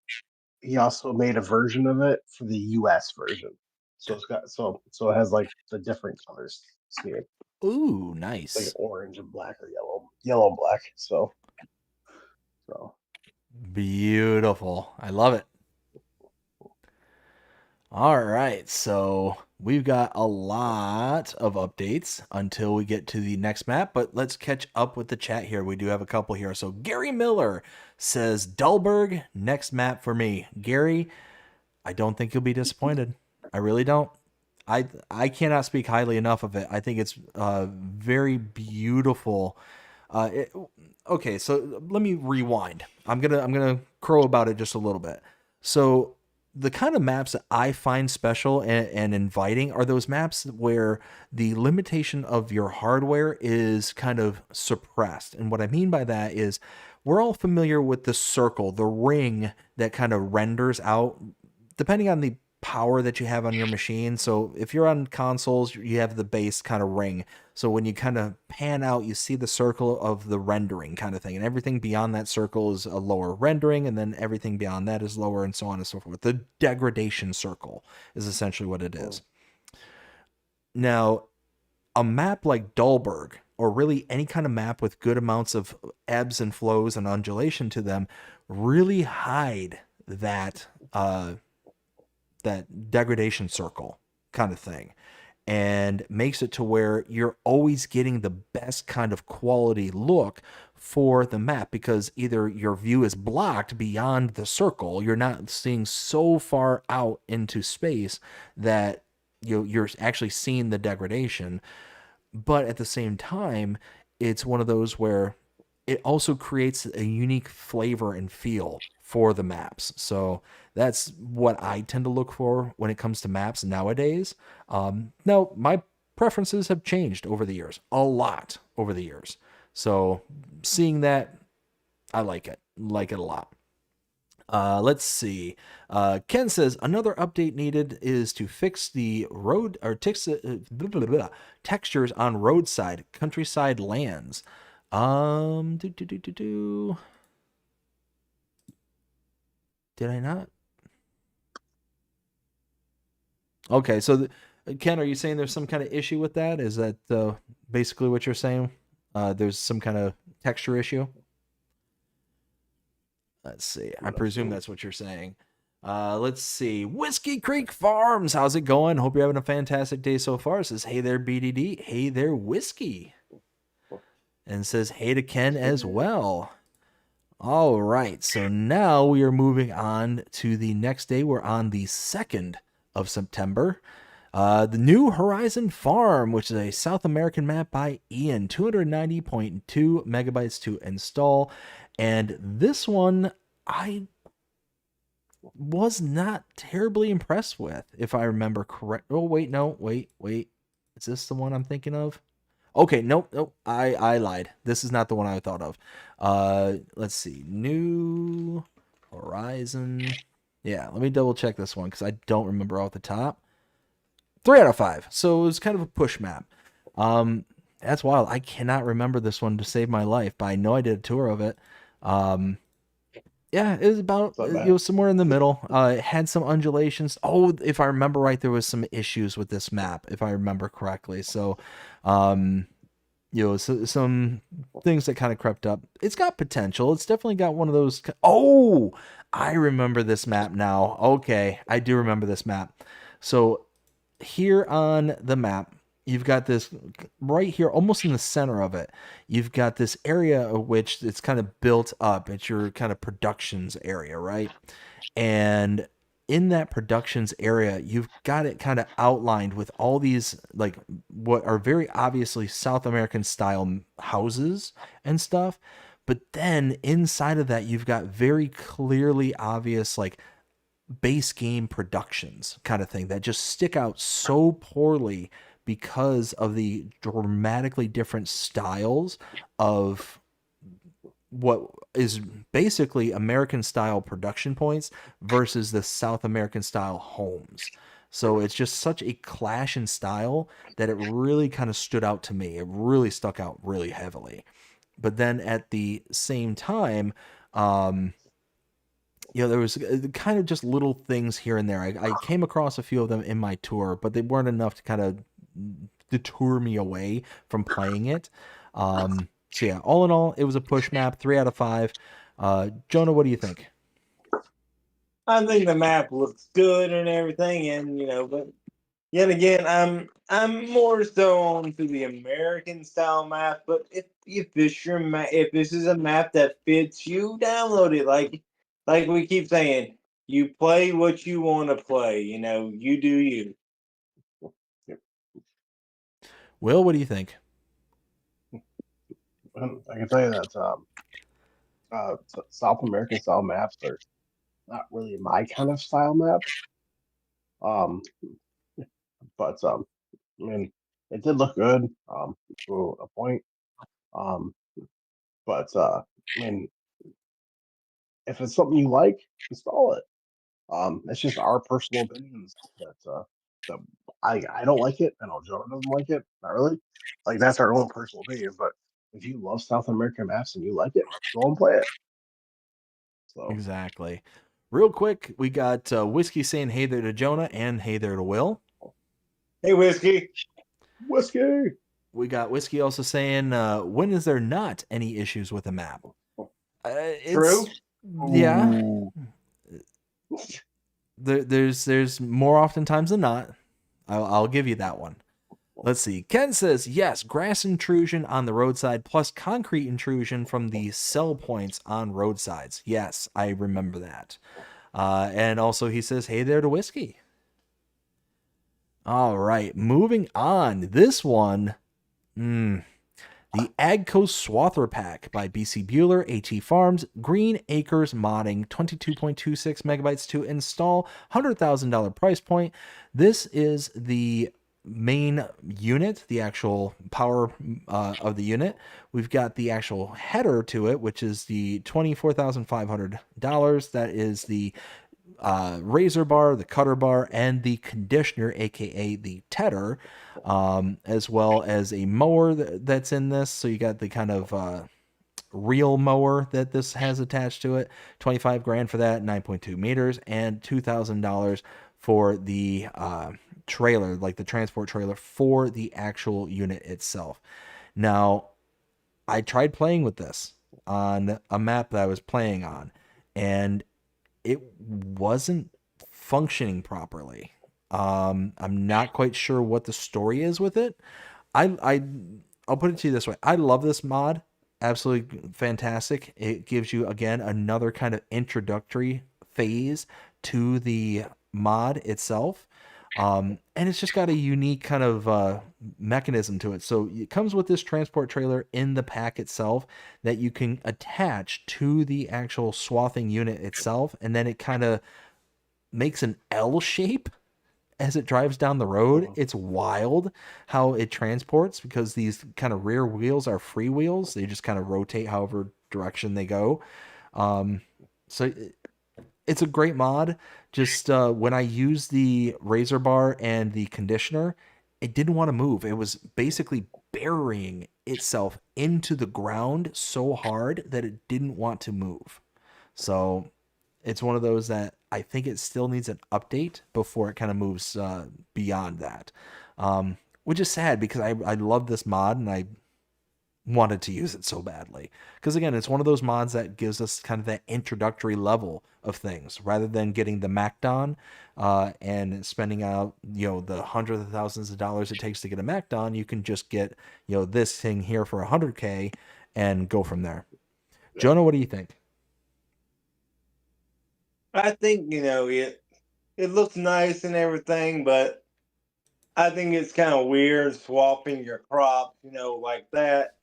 made a version of it for the US version. So it's got so it has like the different colors scheme. Ooh, Like nice. orange and black or yellow and black. So Beautiful. I love it. All right, so we've got a lot of updates until we get to the next map, but let's catch up with the chat here. We do have a couple here. So Gary Miller says, Dullberg, next map for me. Gary, I don't think you'll be disappointed. I really don't. I cannot speak highly enough of it. I think it's very beautiful. Okay, so let me rewind. I'm gonna crow about it just a little bit. So the kind of maps that I find special and inviting are those maps where the limitation of your hardware is kind of suppressed. And what I mean by that is we're all familiar with the circle, the ring that kind of renders out depending on the power that you have on your machine. So if you're on consoles, you have the base kind of ring. So when you kind of pan out, you see the circle of the rendering kind of thing. And everything beyond that circle is a lower rendering. And then everything beyond that is lower, and so on and so forth. The degradation circle is essentially what it is. Now, a map like Dullberg, or really any kind of map with good amounts of ebbs and flows and undulation to them, really hide that that degradation circle kind of thing, and makes it to where you're always getting the best kind of quality look for the map, because either your view is blocked beyond the circle, you're not seeing so far out into space that you're actually seeing the degradation, but at the same time, it's one of those where it also creates a unique flavor and feel for the maps. So that's what I tend to look for when it comes to maps nowadays. Now, my preferences have changed over the years, a lot over the years. So seeing that, I like it a lot. Let's see. Ken says another update needed is to fix the road or textures on roadside, countryside lands. Did I not? Okay, so Ken, are you saying there's some kind of issue with that? Is that basically what you're saying? There's some kind of texture issue? Let's see. I presume that's what you're saying. Let's see. Whiskey Creek Farms, how's it going? Hope you're having a fantastic day so far. It says, hey there, BDD. Hey there, Whiskey. And says, hey to Ken as well. All right, so now we are moving on to the next day. We're on the 2nd of September. The New Horizon Farm, which is a South American map by Ian, 290.2 megabytes to install. And this one, I was not terribly impressed with, if I remember correct. Oh, wait, no, wait. Is this the one I'm thinking of? Okay, nope, I lied. This is not the one I thought of. Let's see. New Horizon Yeah, let me double check this one because I don't remember off the top. 3 out of 5. So it was kind of a push map. That's wild. I cannot remember this one to save my life, but I know I did a tour of it. Yeah, it was about, somewhere in the middle. It had some undulations. Oh, if I remember right, there was some issues with this map, if I remember correctly. So, some things that kind of crept up. It's got potential. It's definitely got one of those. Oh, I remember this map now. Okay, I do remember this map. So here on the map, you've got this right here, almost in the center of it. You've got this area of which it's kind of built up. It's your kind of productions area, right? And in that productions area, you've got it kind of outlined with all these, like, what are very obviously South American style houses and stuff. But then inside of that, you've got very clearly obvious, like, base game productions kind of thing that just stick out so poorly because of the dramatically different styles of what is basically American style production points versus the South American style homes. So it's just such a clash in style that it really kind of stood out to me. It really stuck out really heavily. But then at the same time, there was kind of just little things here and there. I came across a few of them in my tour, but they weren't enough to kind of deter me away from playing it. So yeah, all in all, it was a push map, 3 out of 5. Jonah, what do you think? I think the map looks good and everything, and but yet again, I'm more so on to the American style map. But if this is a map that fits you, download it. Like we keep saying, you play what you want to play. You do you. Will, what do you think? I can tell you that South American style maps are not really my kind of style map. But I mean, it did look good to a point. But I mean, if it's something you like, install it. It's just our personal opinions that I don't like it. I know Jonah doesn't like it. Not really. Like, that's our own personal opinion. But if you love South American maps and you like it, go and play it. So Exactly. Real quick, we got Whiskey saying hey there to Jonah and hey there to Will. Hey, Whiskey. We got Whiskey also saying, when is there not any issues with the map? True. Yeah. There's more oftentimes than not. I'll give you that one. Let's see. Ken says, yes, grass intrusion on the roadside plus concrete intrusion from the sell points on roadsides. Yes, I remember that. And also he says, hey there to Whiskey. All right, moving on. This one, the Agco Swather Pack by BC Bueller, AT Farms, Green Acres Modding, 22.26 megabytes to install, $100,000 price point. This is the main unit, the actual power of the unit. We've got the actual header to it, which is the $24,500. That is the razor bar, the cutter bar, and the conditioner, aka the tedder, as well as a mower that's in this. So you got the kind of reel mower that this has attached to it. 25 grand for that, 9.2 meters, and $2,000 for the trailer, like the transport trailer for the actual unit itself. Now, I tried playing with this on a map that I was playing on, and it wasn't functioning properly. I'm not quite sure what the story is with it. I'll put it to you this way. I love this mod. Absolutely fantastic. It gives you, again, another kind of introductory phase to the mod itself. And it's just got a unique kind of mechanism to it. So it comes with this transport trailer in the pack itself that you can attach to the actual swathing unit itself, and then it kind of makes an L shape as it drives down the road. It's wild how it transports, because these kind of rear wheels are free wheels. They just kind of rotate however direction they go. So it's a great mod. Just when I used the razor bar and the conditioner, it didn't want to move. It was basically burying itself into the ground so hard that it didn't want to move. So it's one of those that I think it still needs an update before it kind of moves beyond that. Which is sad because I love this mod and I wanted to use it so badly. Because again, it's one of those mods that gives us kind of that introductory level of things rather than getting the Macdon and spending out, the hundreds of thousands of dollars it takes to get a Macdon. You can just get, this thing here for $100K and go from there. Jonah, what do you think? I think, it looks nice and everything, but I think it's kind of weird swapping your crops, like that,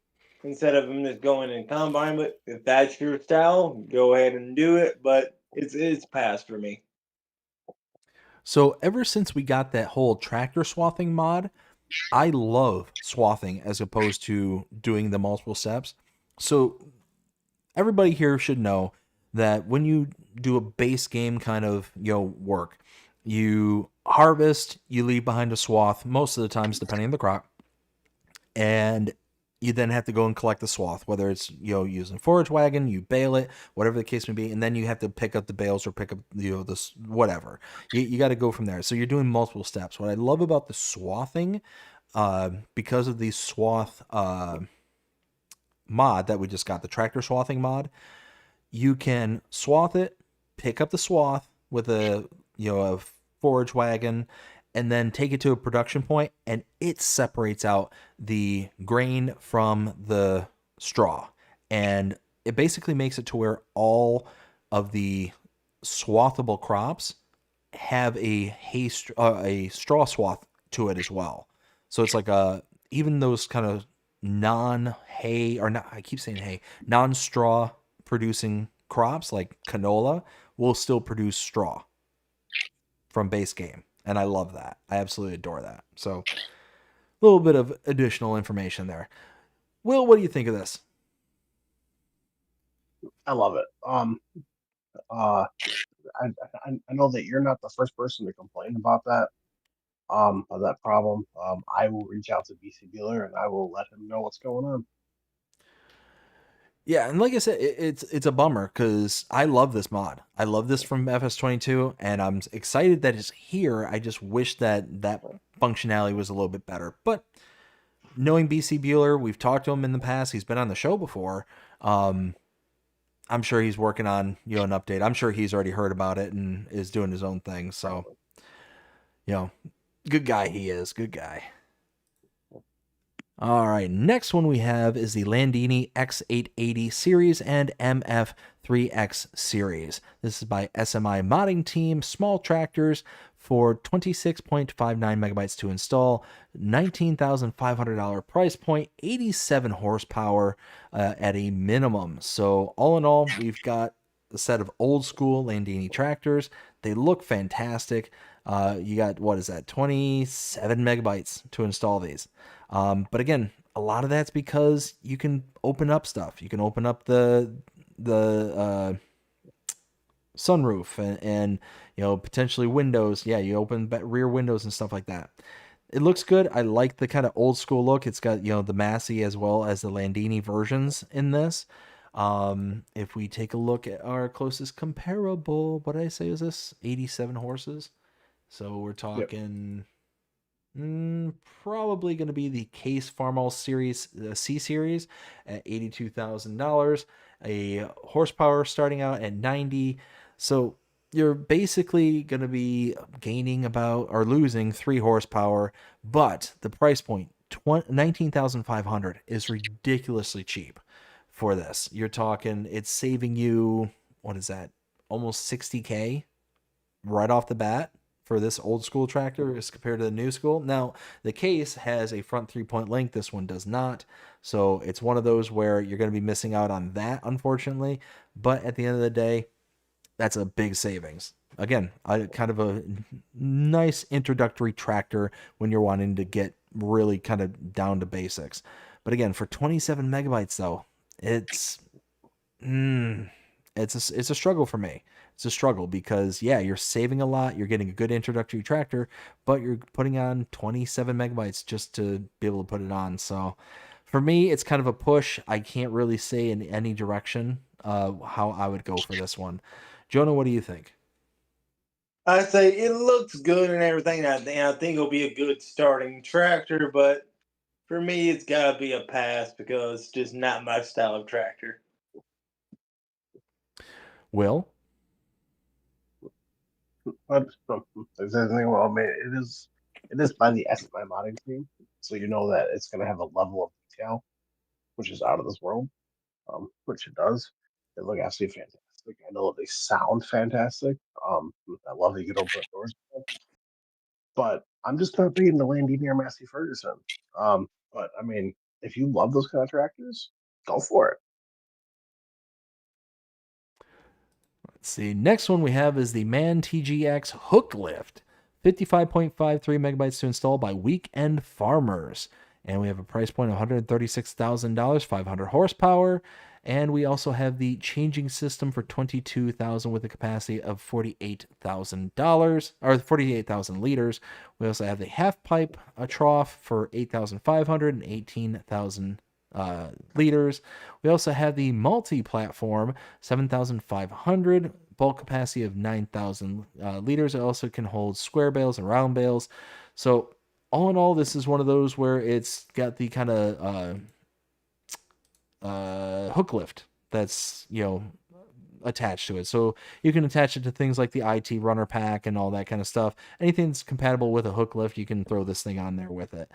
instead of them just going in combine. But if that's your style, go ahead and do it. But it's past for me. So ever since we got that whole tractor swathing mod, I love swathing as opposed to doing the multiple steps. So everybody here should know that when you do a base game kind of work, you harvest, you leave behind a swath most of the times depending on the crop, and you then have to go and collect the swath, whether it's using forage wagon, you bale it, whatever the case may be, and then you have to pick up the bales or pick up this whatever. You got to go from there. So you're doing multiple steps. What I love about the swathing, because of the swath mod that we just got, the tractor swathing mod, you can swath it, pick up the swath with a forage wagon, and then take it to a production point, and it separates out the grain from the straw. And it basically makes it to where all of the swathable crops have a straw swath to it as well. So it's like even those kind of non-hay, or not, I keep saying hay, non-straw producing crops like canola will still produce straw from base game. And I love that. I absolutely adore that. So a little bit of additional information there. Will, what do you think of this? I love it. I know that you're not the first person to complain about that, of that problem. I will reach out to BC Bueller and I will let him know what's going on. Yeah, and like I said, it's a bummer because I love this mod. I love this from FS22, and I'm excited that it's here. I just wish that functionality was a little bit better. But knowing BC Bueller, we've talked to him in the past. He's been on the show before. I'm sure he's working on an update. I'm sure he's already heard about it and is doing his own thing. So, good guy he is. Good guy. All right, next one we have is the Landini X880 series and MF3X series. This is by SMI Modding Team, small tractors for 26.59 megabytes to install, $19,500 price point, 87 horsepower at a minimum. So all in all, we've got a set of old school Landini tractors. They look fantastic. You got, 27 megabytes to install these. But again, a lot of that's because you can open up stuff. You can open up the sunroof and potentially windows. Yeah, you open rear windows and stuff like that. It looks good. I like the kind of old school look. It's got the Massey as well as the Landini versions in this. If we take a look at our closest comparable, what did I say is this? 87 horses. So we're talking. Yep. Probably going to be the Case Farmall Series, the C Series, at $82,000. A horsepower starting out at 90. So you're basically going to be gaining about or losing 3 horsepower, but the price point, $19,500, is ridiculously cheap for this. You're talking, it's saving you, what is that, almost $60K right off the bat for this old school tractor as compared to the new school. Now, the Case has a front 3-point link. This one does not. So it's one of those where you're going to be missing out on that, unfortunately. But at the end of the day, that's a big savings. Again, kind of a nice introductory tractor when you're wanting to get really kind of down to basics. But again, for 27 megabytes, though, it's a struggle for me. it's a struggle because, yeah, you're saving a lot. You're getting a good introductory tractor, but you're putting on 27 megabytes just to be able to put it on. So for me, it's kind of a push. I can't really say in any direction how I would go for this one. Jonah, what do you think? I say it looks good and everything. I think it'll be a good starting tractor, but for me, it's got to be a pass because it's just not my style of tractor. Will? But there's anything well, I mean, it is by the SMI modding team, so you know that it's going to have a level of detail which is out of this world, which it does. They look absolutely fantastic. I know they sound fantastic. I love that you can open up doors, but I'm just not big into Landini or Massey Ferguson. But I mean, if you love those kind of tractors, go for it. Let's see. Next one we have is the Man TGX Hook Lift. 55.53 megabytes to install by Weekend Farmers. And we have a price point of $136,000, 500 horsepower. And we also have the changing system for $22,000 with a capacity of $48,000 or 48,000 liters. We also have the half pipe trough for 8,500 and 18,000 liters. We also have the multi-platform 7,500, bulk capacity of 9,000 liters. It also can hold square bales and round bales. So all in all, this is one of those where it's got the kind of hook lift that's, you know, attached to it. So you can attach it to things like the IT runner pack and all that kind of stuff. Anything that's compatible with a hook lift, you can throw this thing on there with it.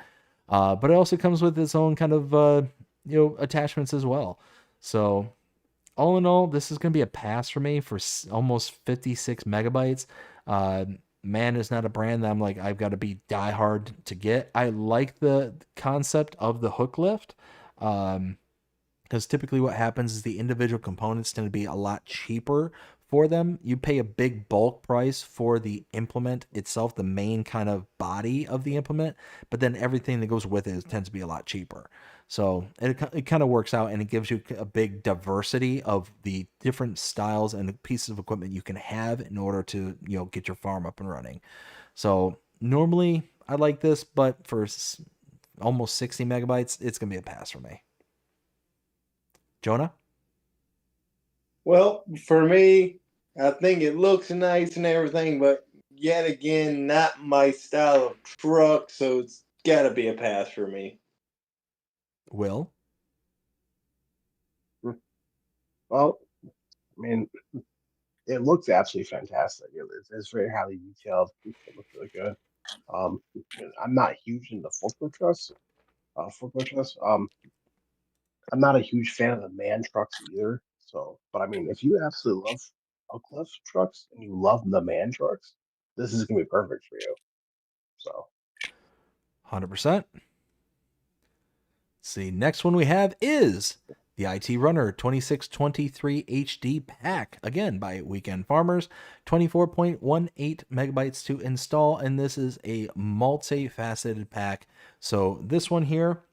But it also comes with its own kind of attachments as well. So all in all, this is going to be a pass for me for almost 56 megabytes. Man is not a brand that I'm like, I've got to be diehard to get. I like the concept of the hook lift. Because typically what happens is the individual components tend to be a lot cheaper for them. You pay a big bulk price for the implement itself, the main kind of body of the implement, but then everything that goes with it tends to be a lot cheaper. So it kind of works out, and it gives you a big diversity of the different styles and the pieces of equipment you can have in order to, you know, get your farm up and running. So normally I like this, but for almost 60 megabytes, it's going to be a pass for me. Jonah? Well, for me, I think it looks nice and everything, but yet again, not my style of truck, so it's got to be a pass for me. Will? Well, I mean, it looks absolutely fantastic. It's very highly detailed. It looks really good. I'm not huge into forklift trucks. I'm not a huge fan of the man trucks either. So, but I mean, if you absolutely love forklift trucks and you love the man trucks, this is gonna be perfect for you. So, 100%. See, next one we have is the IT Runner 2623 HD pack, again by Weekend Farmers, 24.18 megabytes to install, and this is a multi-faceted pack. So this one here,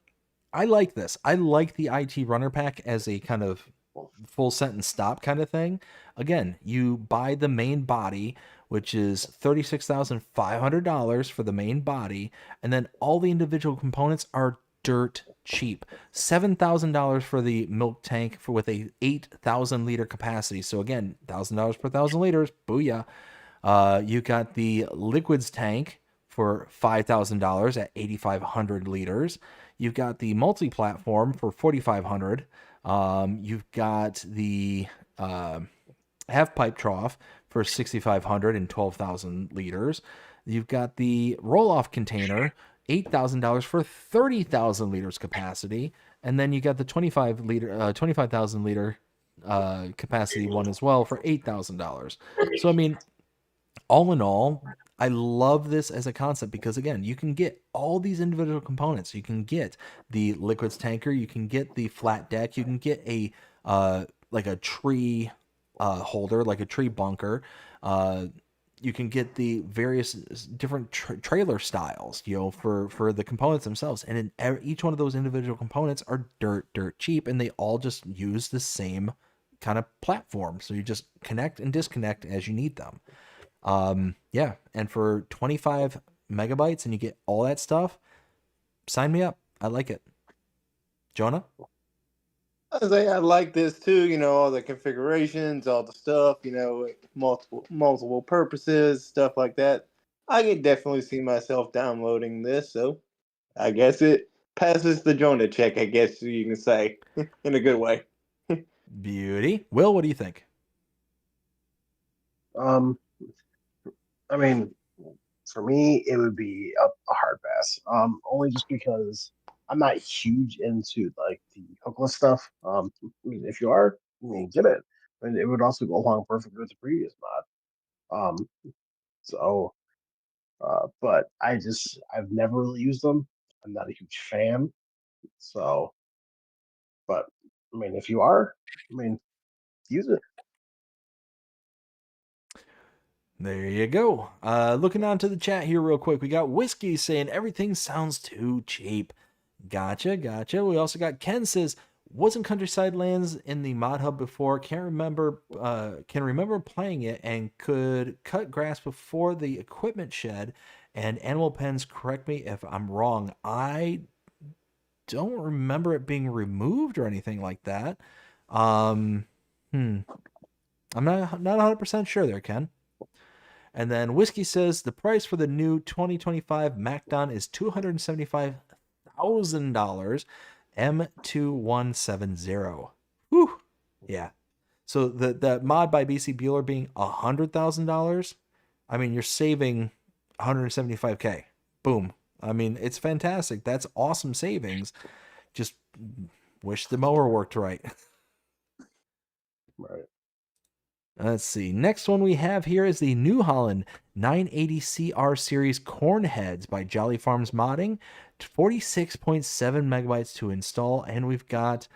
I like this. I like the IT Runner pack as a kind of full sentence stop kind of thing. Again, you buy the main body, which is $36,500 for the main body, and then all the individual components are dirt cheap. $7,000 for the milk tank with a 8,000 liter capacity. So again, $1,000 per 1,000 liters. Booyah. You got the liquids tank for $5,000 at 8,500 liters. You've got the multi-platform for $4,500. You've got the half pipe trough for $6,500 and 12,000 liters. You've got the roll-off container, $8,000 for 30,000 liters capacity, and then you got the 25,000 liter capacity one as well for $8,000. So I mean, all in all, I love this as a concept because again, you can get all these individual components. You can get the liquids tanker, you can get the flat deck, you can get a like a tree holder, like a tree bunker. You can get the various different trailer styles, you know, for the components themselves. And in each one of those individual components are dirt cheap, and they all just use the same kind of platform. So you just connect and disconnect as you need them. Yeah. And for 25 megabytes and you get all that stuff, sign me up. I like it. Jonah? I say I like this too. All the configurations, all the stuff. Multiple purposes, stuff like that. I can definitely see myself downloading this. So I guess it passes the Jonah check. I guess you can say in a good way. Beauty. Will, what do you think? I mean, for me, it would be a hard pass. Only just because I'm not huge into like the hookless stuff. I mean, if you are, get it. And it would also go along perfectly with the previous mod. So, but I've never really used them. I'm not a huge fan. So, but I mean, if you are, use it. There you go. Looking onto the chat here real quick. We got Whiskey saying everything sounds too cheap. Gotcha. We also got Ken says, wasn't Countryside Lands in the mod hub before? Can remember playing it and could cut grass before the equipment shed and animal pens. Correct me if I'm wrong. I don't remember it being removed or anything like that. I'm not 100% sure there, Ken. And then Whiskey says the price for the new 2025 MacDon is $275,000, M2170. Whew. Yeah. So the mod by BC Bueller being $100,000, I mean, you're saving $175K. Boom. I mean, it's fantastic. That's awesome savings. Just wish the mower worked right. Right. Let's see. Next one we have here is the New Holland 980CR series corn heads by Jolly Farms Modding. 46.7 megabytes to install, and we've got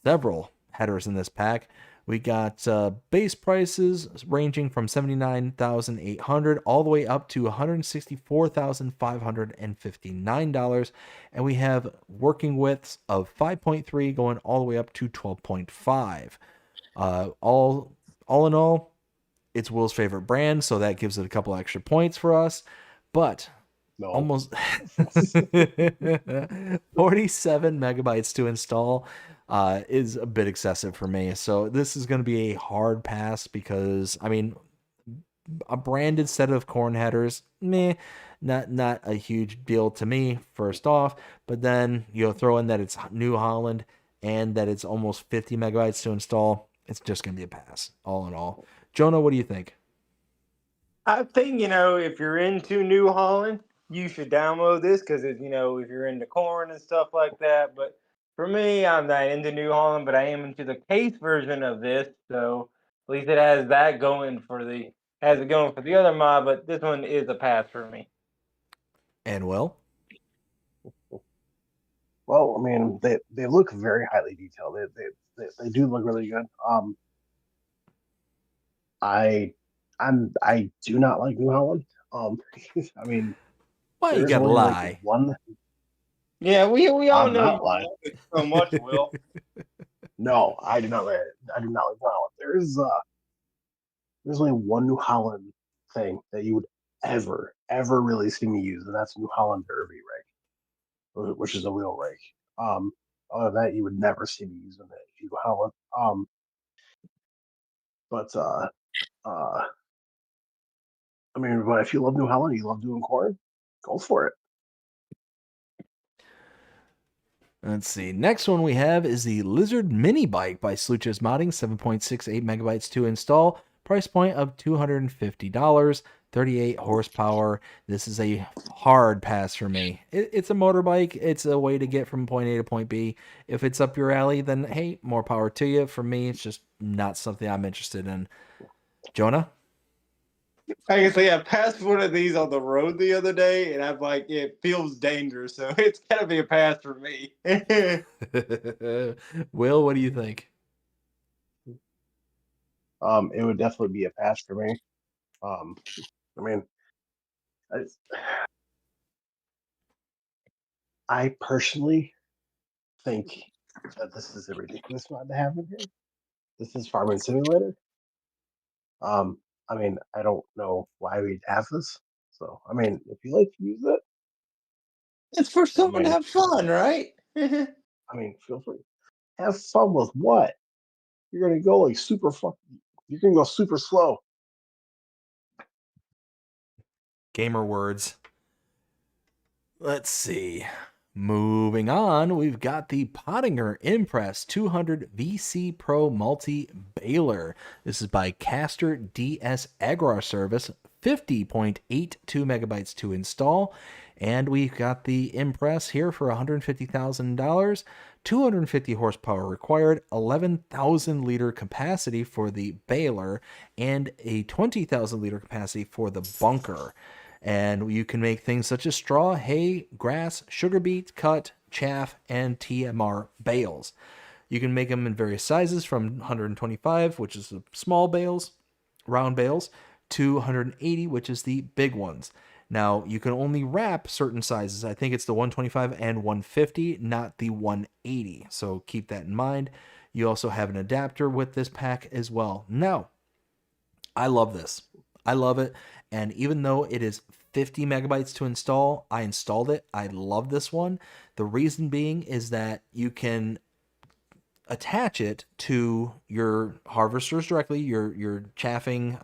several headers in this pack. We got base prices ranging from $79,800 all the way up to $164,559, and we have working widths of 5.3 going all the way up to 12.5. All in all, it's Will's favorite brand, so that gives it a couple extra points for us. But No. almost 47 megabytes to install is a bit excessive for me. So this is going to be a hard pass because, I mean, a branded set of corn headers, not a huge deal to me, first off. But then throw in that it's New Holland and that it's almost 50 megabytes to install. It's just going to be a pass, all in all. Jonah, what do you think? I think, if you're into New Holland, you should download this because, if you're into corn and stuff like that. But for me, I'm not into New Holland, but I am into the case version of this. So at least it has that going for the other mod, but this one is a pass for me. And Will? Well, I mean, they look very highly detailed. They do look really good. I do not like New Holland. I mean, why you gotta lie? Like one. Yeah, we all I'm know not you lying. love it so much, Will. No, I do not like. I do not like New Holland. There's only one New Holland thing that you would ever really see me use, and that's New Holland Derby rake, which is a wheel rake. Other than that, you would never see me using it. New Holland. But I mean, but if you love New Holland, you love doing corn, go for it. Let's see. Next one we have is the Lizard Mini Bike by Sluchas Modding, 7.68 megabytes to install. Price point of $250, 38 horsepower. This is a hard pass for me. It's a motorbike. It's a way to get from point A to point B. If it's up your alley, then hey, more power to you. For me, it's just not something I'm interested in. Jonah? I can say I passed one of these on the road the other day, and I'm like, it feels dangerous, so it's gotta be a pass for me. Will, what do you think? It would definitely be a pass for me. I mean, I personally think that this is a ridiculous mod to have in here. This is Farming Simulator. I mean, I don't know why we'd have this. So, I mean, if you like to use it, It's for someone to have fun, right? I mean, feel free. Have fun with what? You're gonna go like super fucking. You're gonna go super slow. Gamer words. Let's see. Moving on, we've got the Pottinger Impress 200 VC Pro Multi Baler. This is by Caster DS Agri Service, 50.82 megabytes to install. And we've got the Impress here for $150,000, 250 horsepower required, 11,000 liter capacity for the baler, and a 20,000 liter capacity for the bunker. And you can make things such as straw, hay, grass, sugar beet, cut, chaff, and TMR bales. You can make them in various sizes from 125, which is the small bales, round bales, to 180, which is the big ones. Now, you can only wrap certain sizes. I think it's the 125 and 150, not the 180. So keep that in mind. You also have an adapter with this pack as well. Now, I love this. I love it. And even though it is 50 megabytes to install, I installed it. I love this one. The reason being is that you can attach it to your harvesters directly, your chaffing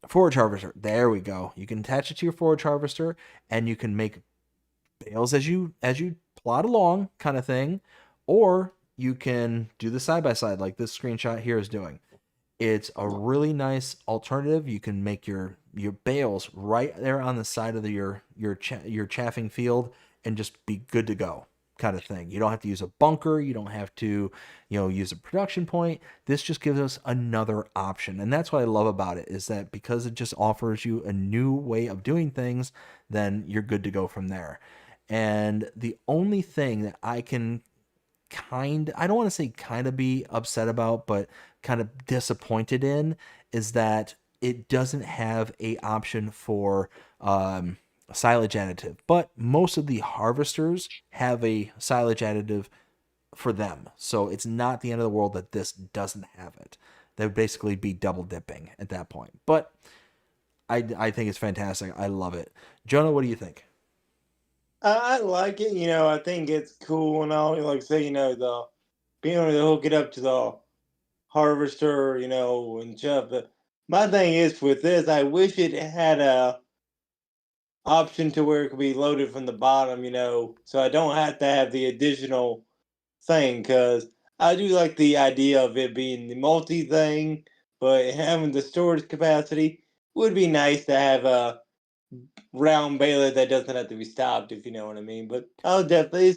forage harvester. There we go. You can attach it to your forage harvester, and you can make bales as you plod along, kind of thing, or you can do the side by side like this screenshot here is doing. It's a really nice alternative. You can make your bales right there on the side of your chaffing field and just be good to go, kind of thing. You don't have to use a bunker. You don't have to, use a production point. This just gives us another option. And that's what I love about it, is that because it just offers you a new way of doing things, then you're good to go from there. And the only thing that I can I don't want to say kind of be upset about, but kind of disappointed in, is that it doesn't have a option for silage additive. But most of the harvesters have a silage additive for them. So it's not the end of the world that this doesn't have it. That would basically be double dipping at that point. But I think it's fantastic. I love it. Jonah, what do you think? I like it. I think it's cool and all. Like say, the being able to hook it up to the harvester, and stuff. But my thing is with this, I wish it had a option to where it could be loaded from the bottom, so I don't have to have the additional thing. Because I do like the idea of it being the multi thing, but having the storage capacity would be nice to have a round baler that doesn't have to be stopped, if you know what I mean. But I'll definitely, I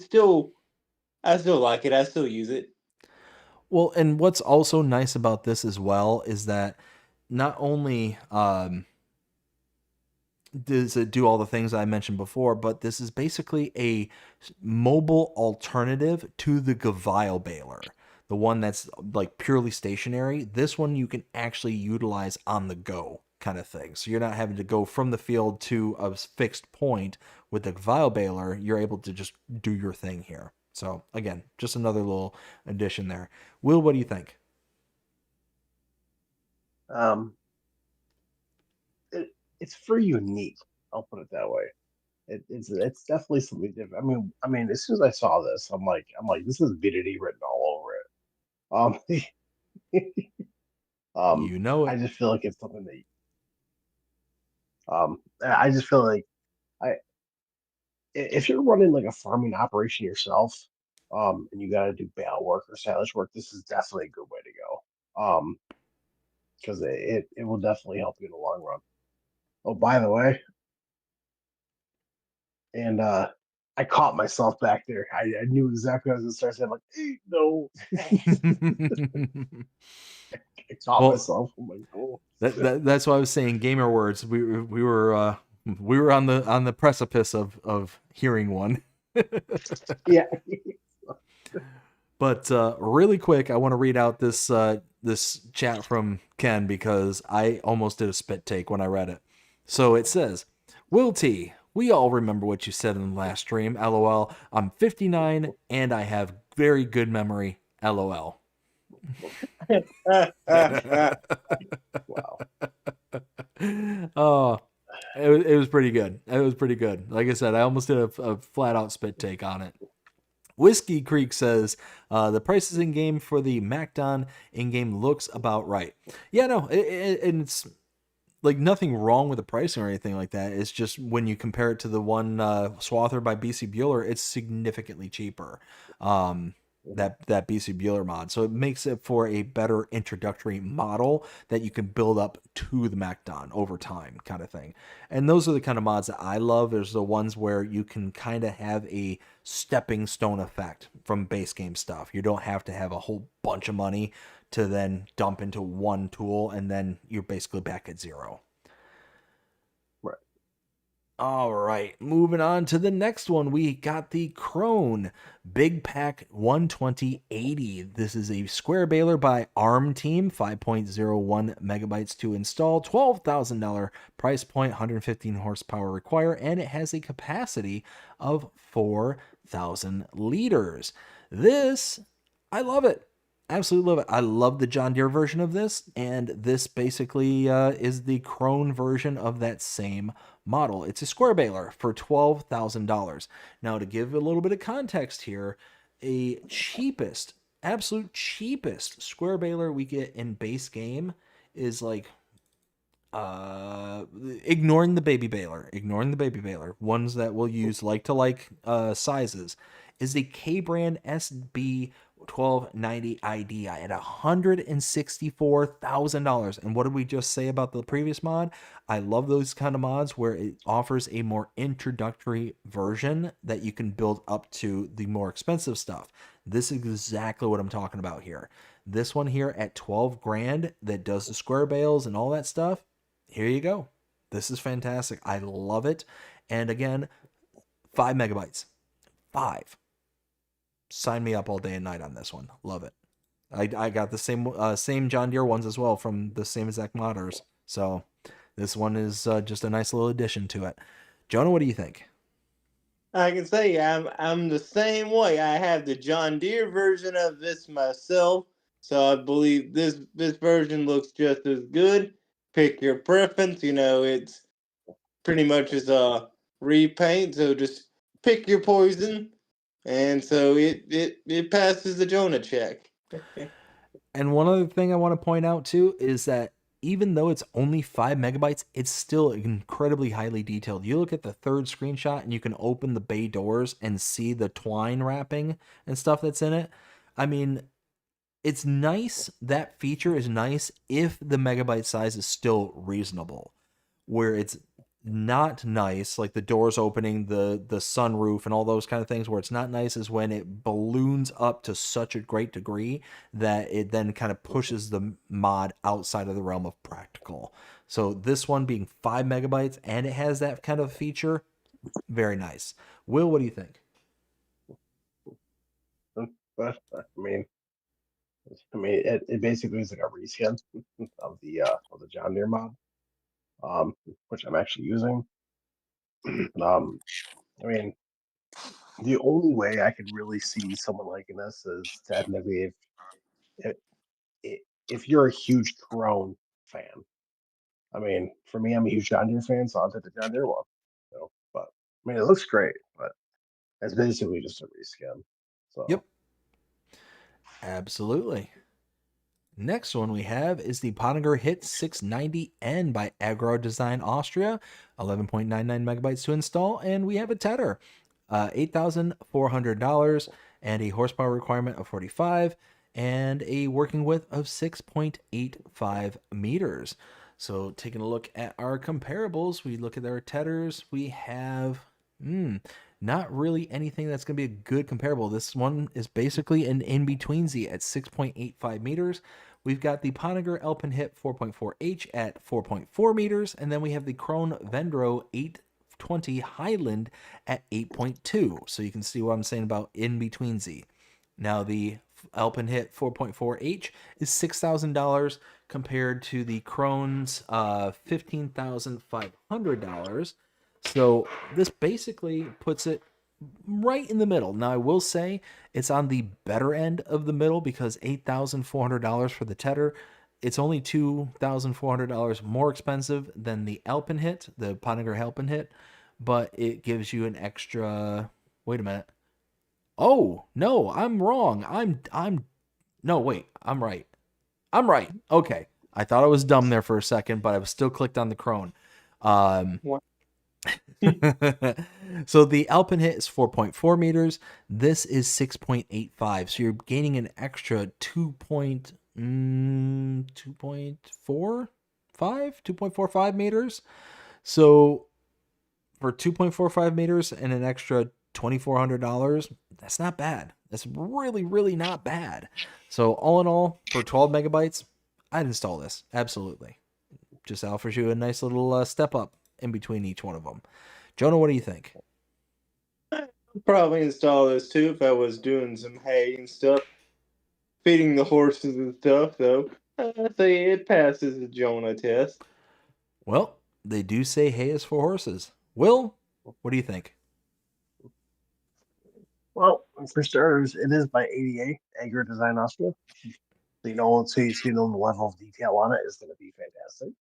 still like it. I still use it. Well, and what's also nice about this as well is that not only does it do all the things I mentioned before, but this is basically a mobile alternative to the Gavile baler, the one that's like purely stationary. This one you can actually utilize on the go, kind of thing. So you're not having to go from the field to a fixed point. With the Gavile baler, you're able to just do your thing here. So again, just another little addition there. Will, what do you think? It's for unique. I'll put it that way. It's definitely something different. I mean, as soon as I saw this, I'm like, this is BDD written all over it. I just feel like it's something that. I just feel like if you're running like a farming operation yourself, and you got to do bale work or silage work, this is definitely a good way to go. Because it will definitely help you in the long run. Oh, by the way, and I caught myself back there. I knew exactly what I was going to start saying. I'm like, no. I caught myself. I'm like, oh. That's why I was saying gamer words. We were on the precipice of hearing one. Yeah. But really quick, I want to read out this chat from Ken because I almost did a spit take when I read it. So it says, WillT, we all remember what you said in the last stream. LOL. I'm 59 and I have very good memory. LOL. Wow. Oh, it was pretty good. It was pretty good. Like I said, I almost did a flat out spit take on it. Whiskey Creek says the prices in game for the MacDon in game looks about right. Yeah, no, and it's like nothing wrong with the pricing or anything like that. It's just when you compare it to the one Swather by BC Bueller, it's significantly cheaper. That BC Bueller mod, so it makes it for a better introductory model that you can build up to the MacDon over time, kind of thing. And those are the kind of mods that I love. There's the ones where you can kind of have a stepping stone effect from base game stuff. You don't have to have a whole bunch of money to then dump into one tool, and then you're basically back at zero. Right. All right, moving on to the next one. We got the Krone Big Pack 12080. This is a square baler by ARM Team, 5.01 megabytes to install, $12,000 price point, 115 horsepower require, and it has a capacity of 4,000 liters. This, I love it. Absolutely love it. I love the John Deere version of this, and this basically is the Krone version of that same model. It's a square baler for $12,000. Now, to give a little bit of context here, a cheapest, absolute cheapest square baler we get in base game is like ignoring the baby baler, ones that we'll use like to like sizes, is the K-Brand SB 1290 ID at $164,000. And what did we just say about the previous mod? I love those kind of mods where it offers a more introductory version that you can build up to the more expensive stuff. This is exactly what I'm talking about here. This one here at 12 grand that does the square bales and all that stuff. Here you go. This is fantastic. I love it. And again, 5 megabytes. 5. Sign me up all day and night on this one. Love it. I got the same John Deere ones as well from the same exact modders. So this one is just a nice little addition to it. Jonah, what do you think? I can say I'm the same way. I have the John Deere version of this myself, so I believe this version looks just as good. Pick your preference. You know, it's pretty much as a repaint, so just pick your poison. And so it passes the Jonah check. And one other thing I want to point out too is that even though it's only 5 megabytes, it's still incredibly highly detailed. You look at the third screenshot and you can open the bay doors and see the twine wrapping and stuff that's in it. I mean, it's nice. That feature is nice if the megabyte size is still reasonable. Where it's not nice, like the doors opening, the sunroof and all those kind of things, where it's not nice is when it balloons up to such a great degree that it then kind of pushes the mod outside of the realm of practical. So this one being 5 megabytes and it has that kind of feature, very nice. Will, what do you think? It basically is like a reskin of the John Deere mod, which I'm actually using. I mean, the only way I could really see someone liking this is technically if you're a huge Krone fan. I mean, for me, I'm a huge John Deere fan, so I'll take the John Deere one. But I mean, it looks great, but it's basically just a reskin. So Yep. Absolutely. Next one we have is the Pottinger Hit 690N by Agro Design Austria, 11.99 megabytes to install, and we have a tether, $8,400, and a horsepower requirement of 45, and a working width of 6.85 meters. So taking a look at our comparables, we look at our tethers, we have not really anything that's going to be a good comparable. This one is basically an in-betweensy at 6.85 meters. We've got the Pottinger Alpenhit 4.4H at 4.4 meters, and then we have the Krone Vendro 820 Highland at 8.2. So you can see what I'm saying about in-betweensy. Now the Alpenhit 4.4H is $6,000 compared to the Krone's $15,500. So this basically puts it right in the middle. Now, I will say it's on the better end of the middle because $8,400 for the Tedder. It's only $2,400 more expensive than the Alpenhit, the Pottinger Alpenhit, but it gives you an extra. Wait a minute. Oh no, I'm wrong. No, wait, I'm right. I'm right. Okay, I thought I was dumb there for a second, but I was still clicked on the Krone. What? So the Alpenhit is 4.4 meters. This is 6.85. So you're gaining an extra 2.45 meters. So for 2.45 meters and an extra $2,400, that's not bad. That's really, really not bad. So all in all, for 12 megabytes, I'd install this. Absolutely. Just offers you a nice little step up in between each one of them. Jonah, what do you think? I'd probably install this too if I was doing some hay and stuff, feeding the horses and stuff. So I'd say it passes the Jonah test. Well, they do say hay is for horses. Will, what do you think? Well, for starters, it is by ADA, Agri Design Austria. So you know the level of detail on it is going to be fantastic.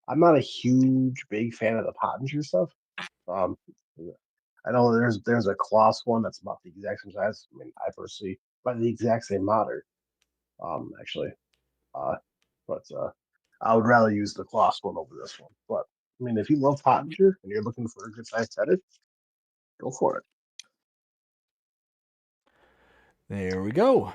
I'm not a huge big fan of the Pottinger stuff. I know there's a Kloss one that's about the exact same size. I mean, I personally by the exact same modder, actually. But I would rather use the Kloss one over this one. But I mean, if you love Pottinger and you're looking for a good size headed, go for it. There we go.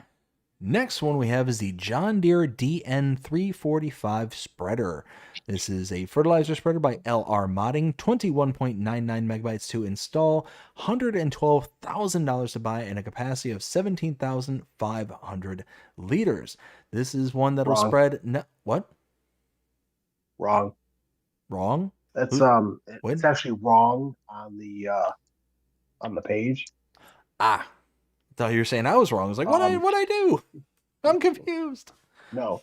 Next one we have is the John Deere DN345 spreader. This is a fertilizer spreader by LR Modding, 21.99 megabytes to install, $112,000 to buy, and a capacity of 17,500 liters. This is one that'll Wrong. spread. What? Wrong. Wrong? That's it's actually wrong on the page. Ah, thought you were saying I was wrong. I was like, what I do? I'm confused. No.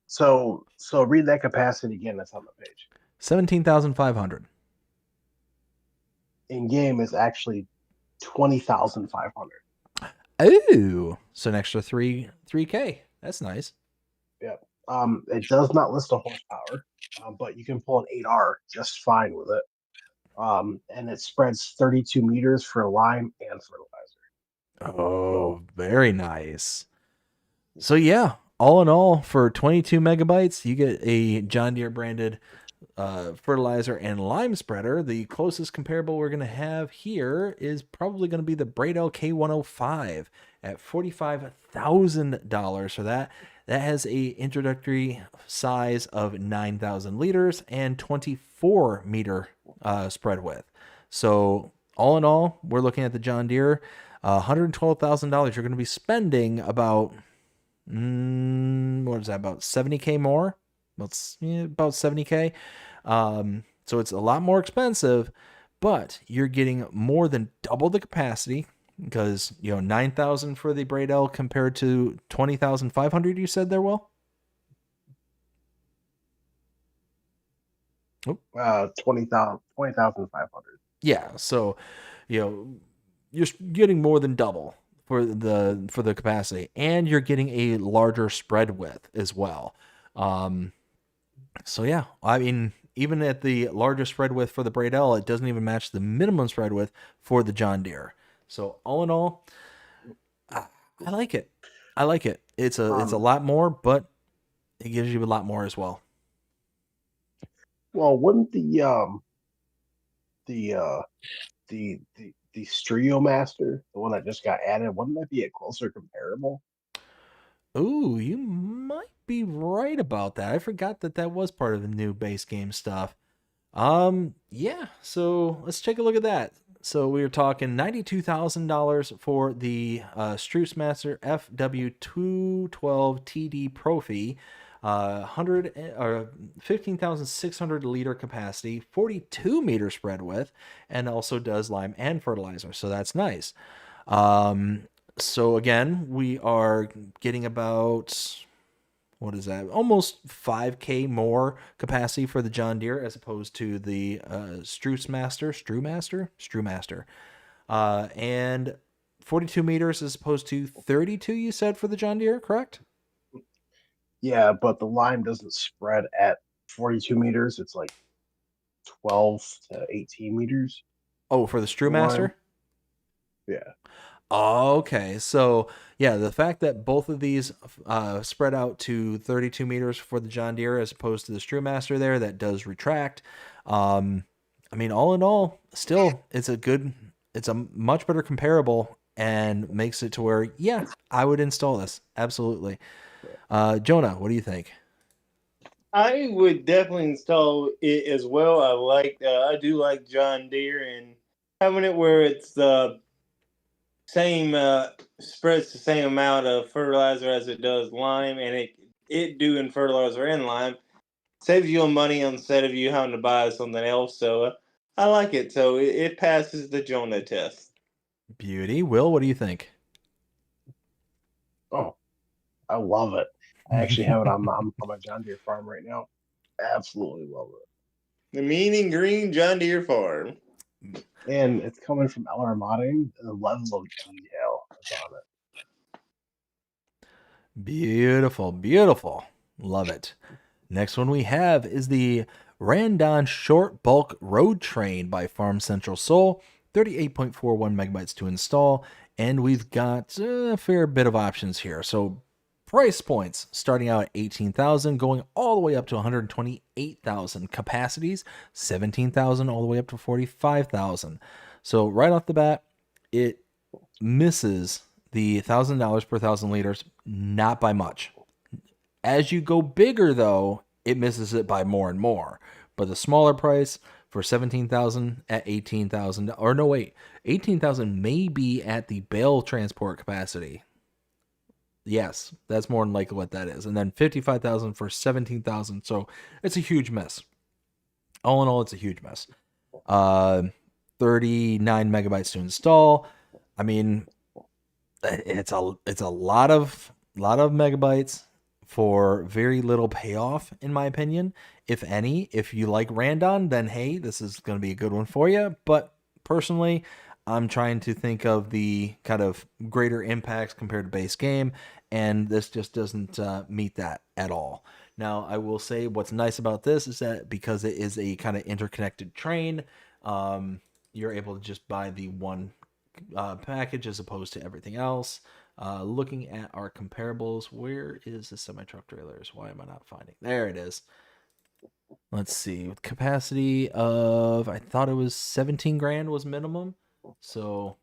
So read that capacity again. That's on the page. 17,500. In game is actually 20,500. Oh, so an extra 3K. That's nice. Yeah. It does not list a horsepower, but you can pull an 8R just fine with it. And it spreads 32 meters for lime and fertilizer. Oh, very nice. So yeah, all in all, for 22 megabytes, you get a John Deere branded fertilizer and lime spreader. The closest comparable we're going to have here is probably going to be the Bradell K105 at $45,000 for that. That has a introductory size of 9,000 liters and 24 meter spread width. So all in all, we're looking at the John Deere, $112,000. You're going to be spending about, what is that, about 70K more? About 70K. So it's a lot more expensive, but you're getting more than double the capacity because, 9,000 for the Bradell compared to 20,500 you said there, Will? 20,500. Yeah, so, you're getting more than double for the capacity, and you're getting a larger spread width as well. So yeah, I mean, even at the largest spread width for the Bradell, it doesn't even match the minimum spread width for the John Deere. So all in all, I like it. It's a lot more, but it gives you a lot more as well. Well, wouldn't the Strio Master, the one that just got added, wouldn't that be a closer comparable? Ooh, you might be right about that. I forgot that was part of the new base game stuff. Yeah, so let's take a look at that. So we were talking $92,000 for the Struce Master FW212TD Profi, 15,600 liter capacity, 42 meter spread width, and also does lime and fertilizer. So that's nice. So again, we are getting about what is that? Almost 5K more capacity for the John Deere as opposed to the Strewmaster. And 42 meters as opposed to 32, you said, for the John Deere, correct? Yeah, but the line doesn't spread at 42 meters. It's like 12 to 18 meters. Oh, for the Strewmaster? Yeah. Okay, so yeah, the fact that both of these spread out to 32 meters for the John Deere as opposed to the Strewmaster there, that does retract. I mean, all in all, still, it's a much better comparable and makes it to where, yeah, I would install this. Absolutely. Jonah, what do you think? I would definitely install it as well. I do like John Deere and having it where it's the same spreads the same amount of fertilizer as it does lime, and it doing fertilizer and lime saves you money instead of you having to buy something else. So I like it. So it passes the Jonah test. Beauty. Will, what do you think? Oh, I love it. I actually have it on my John Deere farm right now. Absolutely love it. The mean and green John Deere farm. And it's coming from LR Modding. The level of detail is on it. Beautiful, beautiful. Love it. Next one we have is the Randon Short Bulk Road Train by Farm Central Soul. 38.41 megabytes to install. And we've got a fair bit of options here. So price points starting out at 18,000, going all the way up to 128,000. Capacities 17,000 all the way up to 45,000. So right off the bat, it misses the $1,000 per 1,000 liters, not by much. As you go bigger, though, it misses it by more and more. But the smaller price for 17,000 at 18,000, or no, wait, 18,000 may be at the bale transport capacity. Yes, that's more than likely what that is. And then 55,000 for 17,000. So it's a huge mess. All in all, it's a huge mess. 39 megabytes to install. I mean, it's a lot of megabytes for very little payoff, in my opinion, if any. If you like Randon, then hey, this is going to be a good one for you. But personally, I'm trying to think of the kind of greater impacts compared to base game, and this just doesn't meet that at all. Now, I will say what's nice about this is that because it is a kind of interconnected train, you're able to just buy the one package as opposed to everything else. Looking at our comparables, where is the semi-truck trailers? Why am I not finding? There it is. Let's see. With capacity of, I thought it was 17 grand was minimum. So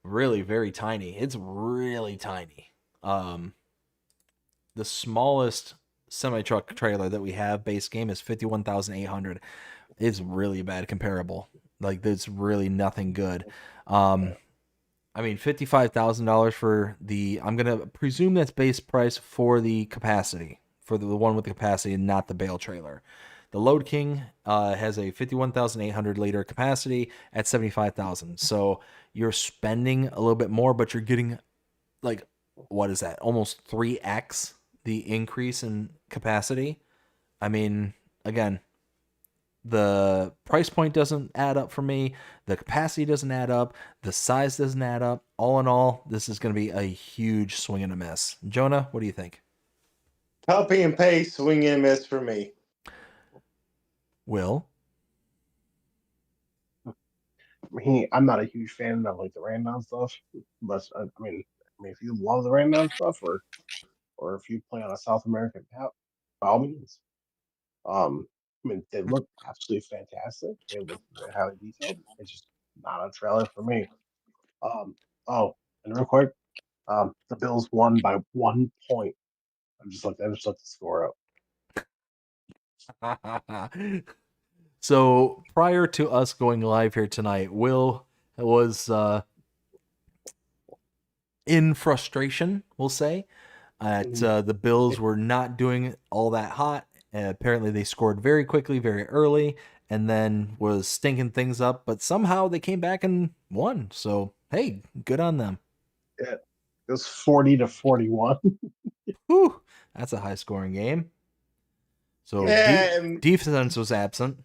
really very tiny. It's really tiny. The smallest semi-truck trailer that we have base game is 51,800. It's really bad comparable. Like, there's really nothing good. I mean, $55,000 for the, I'm going to presume that's base price for the capacity, for the one with the capacity and not the bale trailer. The Load King has a 51,800 liter capacity at 75,000. So you're spending a little bit more, but you're getting, like, what is that? Almost 3x the increase in capacity. I mean, again, the price point doesn't add up for me. The capacity doesn't add up. The size doesn't add up. All in all, this is going to be a huge swing and a miss. Jonah, what do you think? Copy and paste, swing and a miss for me. Will? I'm not a huge fan of like the Randon stuff, but I mean, if you love the Randon stuff, or if you play on a South American map, by all means. I mean, they look absolutely fantastic. They look very highly detailed. It's just not a trailer for me. Oh, and real quick, the Bills won by 1 point. I just looked the score up. So prior to us going live here tonight, Will was in frustration, we'll say, at the Bills were not doing all that hot. Apparently they scored very quickly, very early, and then was stinking things up, but somehow they came back and won. So, hey, good on them. It was 40-41. Whew, That's a high-scoring game. So Yeah, defense was absent.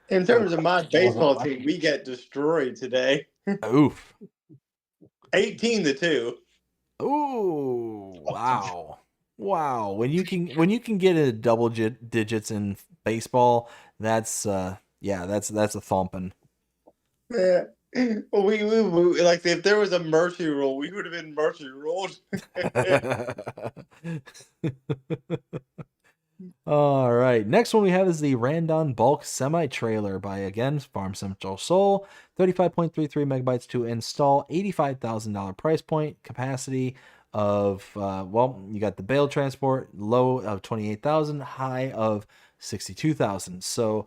in terms of my baseball team, we got destroyed today. Oof. 18-2. Ooh, wow. Wow. When you can get a double digits in baseball, that's that's a thumping. Yeah. Well, we like if there was a mercy rule, we would have been mercy ruled. All right. Next one we have is the Randon Bulk Semi Trailer by again Farm Central Soul. 35.33 megabytes to install. $85,000 price point. Capacity of you got the bale transport, low of 28,000, high of 62,000. So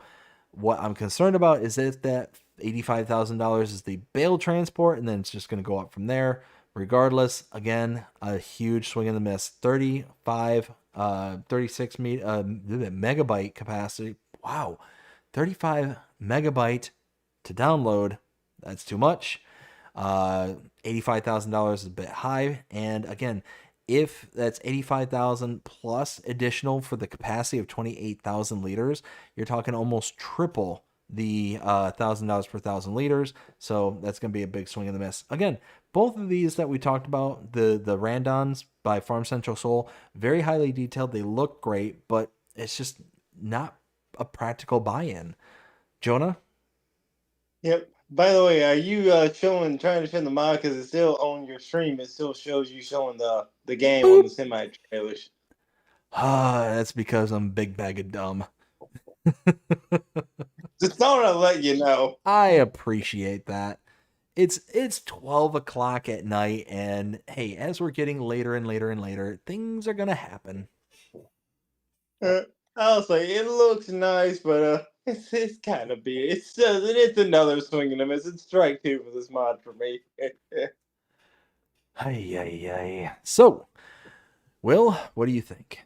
what I'm concerned about is if that $85,000 is the bale transport, and then it's just going to go up from there. Regardless, again, a huge swing and a miss. 36 megabyte capacity. Wow, 35 megabyte to download. That's too much. $85,000 is a bit high. And again, if that's 85,000 plus additional for the capacity of 28,000 liters, you're talking almost triple the $1,000 per 1,000 liters. So that's going to be a big swing and a miss. Again, both of these that we talked about, the Randons by Farm Central Soul, very highly detailed. They look great, but it's just not a practical buy-in. Jonah? Yep. By the way, are you trying to show the mod because it's still on your stream? It still shows you showing the game on the semi trailers. That's because I'm a big bag of dumb. Just thought I'd let you know. I appreciate that. It's 12 o'clock at night, and hey, as we're getting later and later and later, things are gonna happen. I'll say it looks nice, but it's kind of big. It's another swing and a miss. It's strike two for this mod for me. So, Will, what do you think?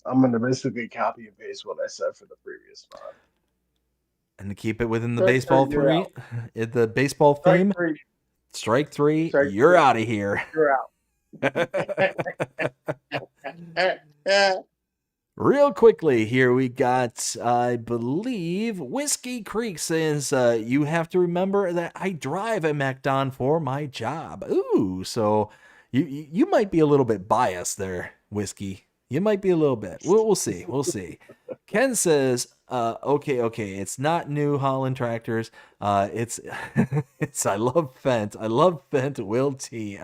I'm gonna basically copy and paste what I said for the previous mod. And to keep it within the baseball theme, the baseball theme, strike three, you're out of here. You're out. Real quickly here, we got, I believe, Whiskey Creek says, you have to remember that I drive a MacDon for my job. Ooh, so you might be a little bit biased there, Whiskey. You might be a little bit. We'll see. We'll see. Ken says, okay. It's not New Holland tractors. It's I love Fendt. I love Fendt WillT.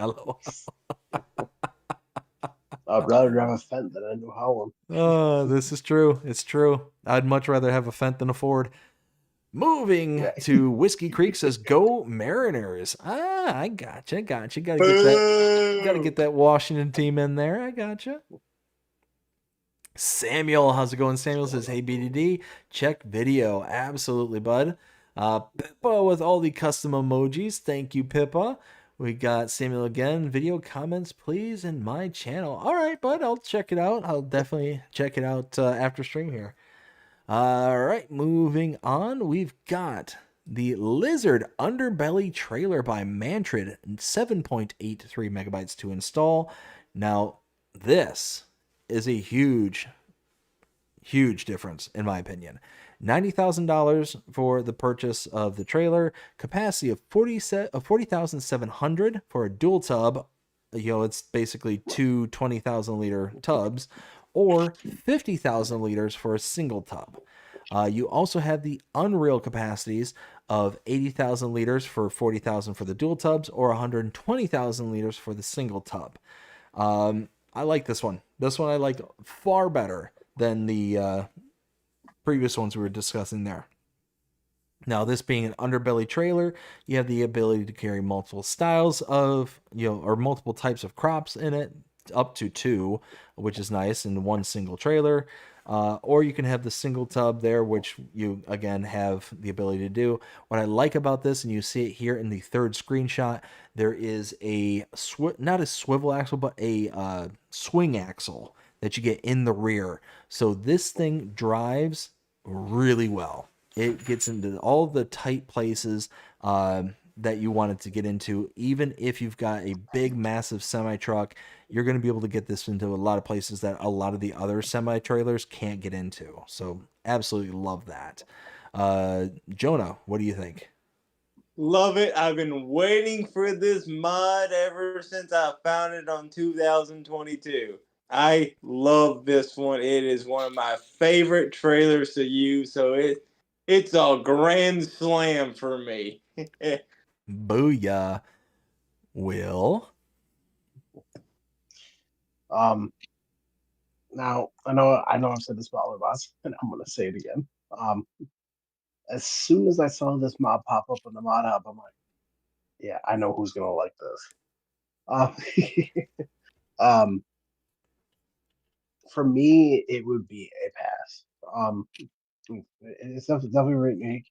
I'd rather drive a Fendt than a New Holland. Oh, this is true. It's true. I'd much rather have a Fendt than a Ford. Moving to Whiskey Creek says, "Go Mariners." I gotcha. Gotta get that Washington team in there. I gotcha. Samuel, how's it going? Samuel says, "Hey BDD, check video." Absolutely, bud. Pippa with all the custom emojis. Thank you, Pippa. We got Samuel again. Video comments, please, in my channel. All right, bud. I'll check it out. I'll definitely check it out after stream here. All right, moving on. We've got the Lizard Underbelly trailer by Mantrid, 7.83 megabytes to install. Now, this is a huge difference, in my opinion. $90,000 for the purchase of the trailer, capacity of 40,700 for a dual tub. It's basically two 20,000 liter tubs, or 50,000 liters for a single tub. You also have the Unreal capacities of 80,000 liters for 40,000 for the dual tubs, or 120,000 liters for the single tub. I like this one. This one I liked far better than the previous ones we were discussing there. Now, this being an underbelly trailer, you have the ability to carry multiple styles of, or multiple types of crops in it, up to 2, which is nice in one single trailer. Or you can have the single tub there, which you, again, have the ability to do. What I like about this, and you see it here in the third screenshot, there is a, not a swivel axle, but a swing axle that you get in the rear. So this thing drives really well. It gets into all the tight places. that you wanted to get into. Even if you've got a big, massive semi truck, you're going to be able to get this into a lot of places that a lot of the other semi trailers can't get into. So absolutely love that. Jonah, what do you think? Love it. I've been waiting for this mod ever since I found it on 2022. I love this one. It is one of my favorite trailers to use, so it's a grand slam for me. Booyah. Will? Now I've said this about other mods, and I'm gonna say it again. As soon as I saw this mod pop up in the mod hub, I'm like, yeah, I know who's gonna like this. For me, it would be a pass. It's definitely very unique.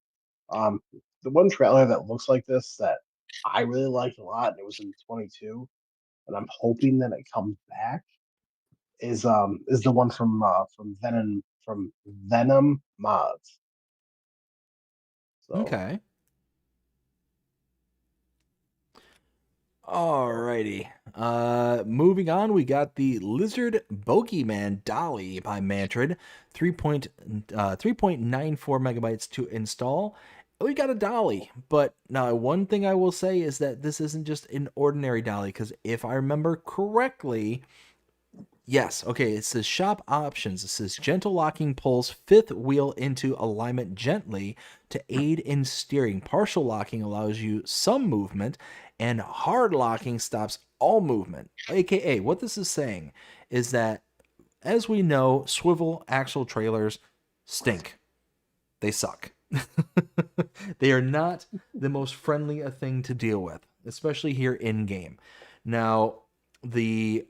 The one trailer that looks like this that I really liked a lot, and it was in 22, and I'm hoping that it comes back, is the one from Venom Mods. So Okay. Alrighty. Moving on, we got the Lizard Bogeyman Dolly by Mantrid, 3.94 megabytes to install. We got a dolly, but now one thing I will say is that this isn't just an ordinary dolly, because if I remember correctly, yes, okay, it says shop options. It says gentle locking pulls fifth wheel into alignment gently to aid in steering. Partial locking allows you some movement, and hard locking stops all movement. AKA, what this is saying is that, as we know, swivel axle trailers stink. They suck. They are not the most friendly a thing to deal with, especially here in game. Now, the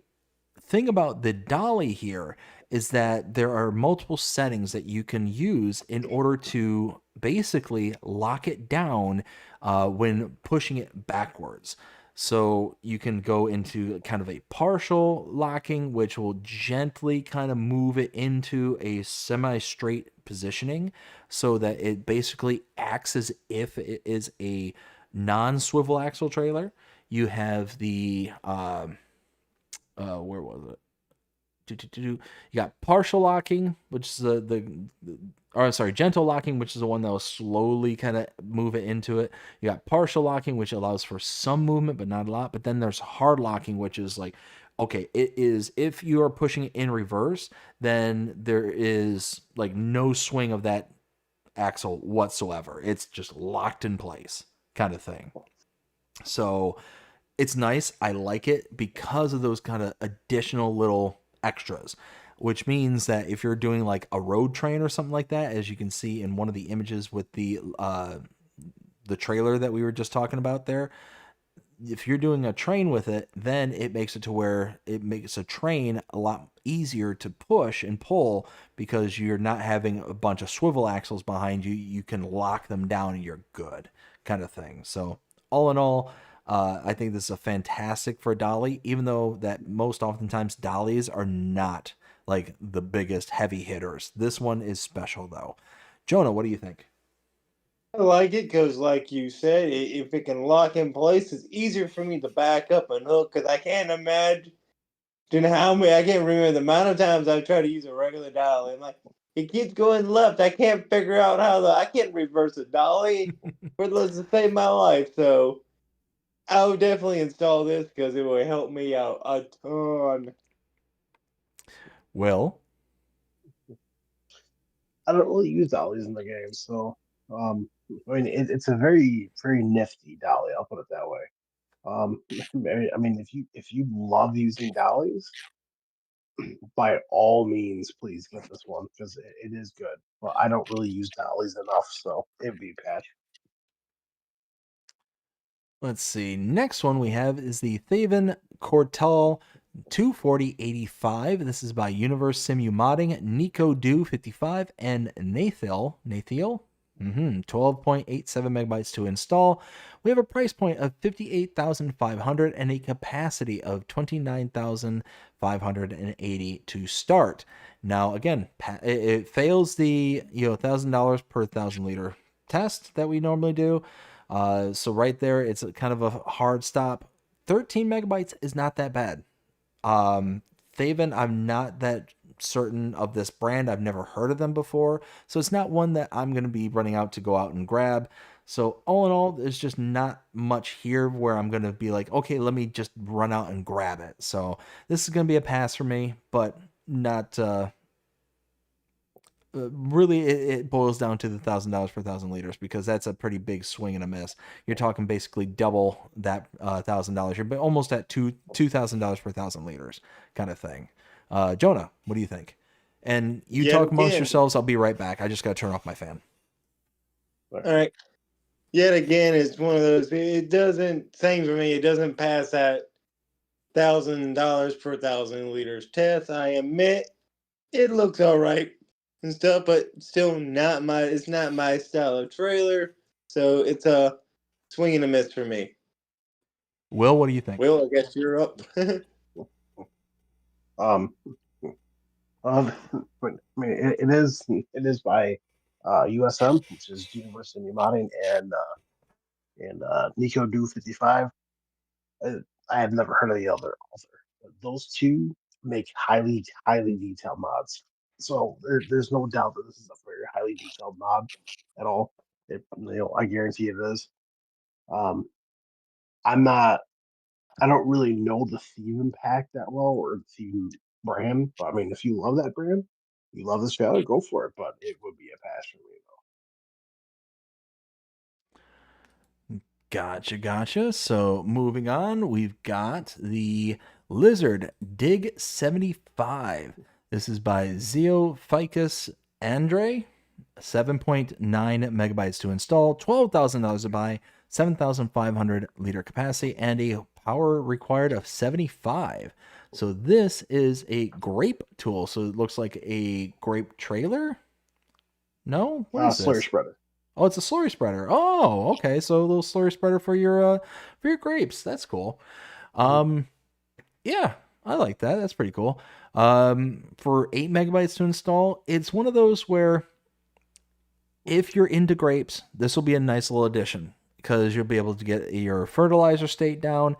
thing about the dolly here is that there are multiple settings that you can use in order to basically lock it down when pushing it backwards. So you can go into kind of a partial locking, which will gently kind of move it into a semi-straight positioning so that it basically acts as if it is a non-swivel axle trailer. You have the where was it? You got partial locking, which is gentle locking, which is the one that will slowly kind of move it into it. You got partial locking, which allows for some movement, but not a lot. But then there's hard locking, which is like, okay, it is, if you are pushing it in reverse, then there is like no swing of that axle whatsoever. It's just locked in place kind of thing. So it's nice. I like it because of those kind of additional little extras, which means that if you're doing like a road train or something like that, as you can see in one of the images with the trailer that we were just talking about there, if you're doing a train with it, then it makes it to where it makes a train a lot easier to push and pull because you're not having a bunch of swivel axles behind you. You can lock them down and you're good, kind of thing. So all in all, I think this is a fantastic for a dolly, even though that most oftentimes dollies are not like the biggest heavy hitters. This one is special though. Jonah, what do you think? I like it because, like you said, if it can lock in place, it's easier for me to back up and hook. Because I can't imagine how many. I can't remember the amount of times I've tried to use a regular dolly. I'm like, it keeps going left. I can't figure out I can't reverse a dolly for to save my life. So I would definitely install this because it will help me out a ton. Will? I don't really use dollies in the game, so I mean it's a very very nifty dolly. I'll put it that way. I mean if you love using dollies, by all means, please get this one because it is good. But I don't really use dollies enough, so it'd be a patch. Let's see. Next one we have is the Thaven Cortal 24085. This is by Universe Simu Modding, Nico Do 55, and Nathiel. 12.87 megabytes to install. We have a price point of 58,500 and a capacity of 29,580 to start. Now, again, it fails the $1,000 per 1,000 liter test that we normally do. So right there, it's kind of a hard stop. 13 megabytes is not that bad. Thaven, I'm not that certain of this brand. I've never heard of them before. So it's not one that I'm going to be running out to go out and grab. So all in all, there's just not much here where I'm going to be like, okay, let me just run out and grab it. So this is going to be a pass for me, but not really. It boils down to the $1,000 per 1,000 liters, because that's a pretty big swing and a miss. You're talking basically double that $1,000. You're almost at $2,000 per 1,000 liters kind of thing. Jonah, what do you think? And you Yet talk amongst again. yourselves. I'll be right back. I just got to turn off my fan. All right. Yet again, it's one of those. It doesn't. Same for me. It doesn't pass that $1,000 per 1,000 liters test. I admit it looks all right and stuff, but still not my. It's not my style of trailer, so it's a swing and a miss for me. Will, what do you think? Will, I guess you're up. I mean, it is by USM, which is University of Modding, and Nico Do 55. I have never heard of the other author. But those two make highly detailed mods. So there's no doubt that this is a very highly detailed mod at all. I guarantee it is. I don't really know the theme pack that well, or the theme brand. But I mean, if you love that brand, you love this trailer, go for it. But it would be a pass for me, though. Gotcha. So moving on, we've got the Lizard Dig 75. This is by Zeoficus Andre. 7.9 megabytes to install, $12,000 to buy, 7,500 liter capacity, and a power required of 75. So this is a grape tool. So it looks like a grape trailer. No, what is Slurry this? spreader. Oh, it's a slurry spreader. Oh, okay. So a little slurry spreader for your grapes. That's cool. Yeah, I like that. That's pretty cool. For 8 megabytes to install, it's one of those where if you're into grapes, this will be a nice little addition, because you'll be able to get your fertilizer state down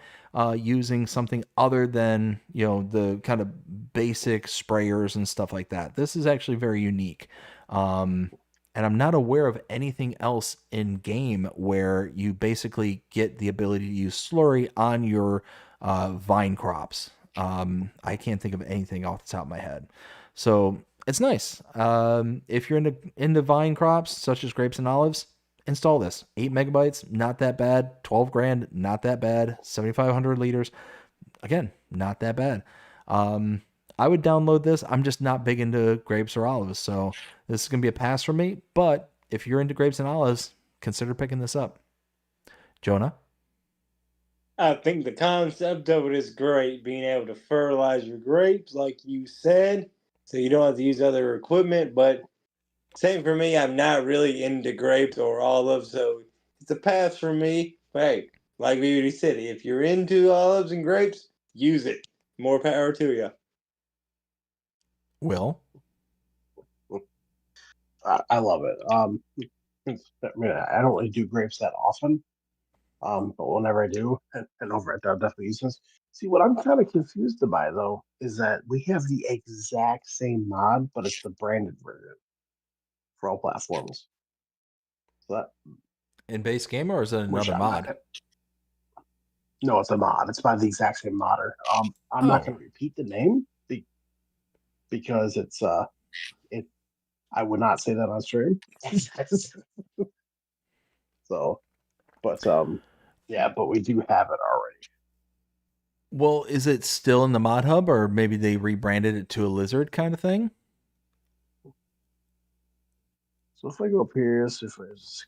using something other than, the kind of basic sprayers and stuff like that. This is actually very unique. And I'm not aware of anything else in game where you basically get the ability to use slurry on your vine crops. I can't think of anything off the top of my head. So it's nice. If you're into vine crops such as grapes and olives, install this. 8 megabytes, not that bad. 12 grand, not that bad. 7,500 liters, again, not that bad. I would download this. I'm just not big into grapes or olives, so this is going to be a pass for me. But if you're into grapes and olives, consider picking this up. Jonah? I think the concept of it is great, being able to fertilize your grapes, like you said, so you don't have to use other equipment. But same for me, I'm not really into grapes or olives, so it's a pass for me. But hey, like we already said, if you're into olives and grapes, use it. More power to you. Will? I love it. I mean, I don't really do grapes that often, but whenever I do, and over at WillTGaming, see what I'm kind of confused by though is that we have the exact same mod, but it's the branded version for all platforms. So that, In base game, or is it another mod? No, it's a mod. It's by the exact same modder. I'm not going to repeat the name because it's I would not say that on stream. So, but yeah, but we do have it already. Well, is it still in the mod hub, or maybe they rebranded it to a lizard kind of thing? So if I go up here, so if I just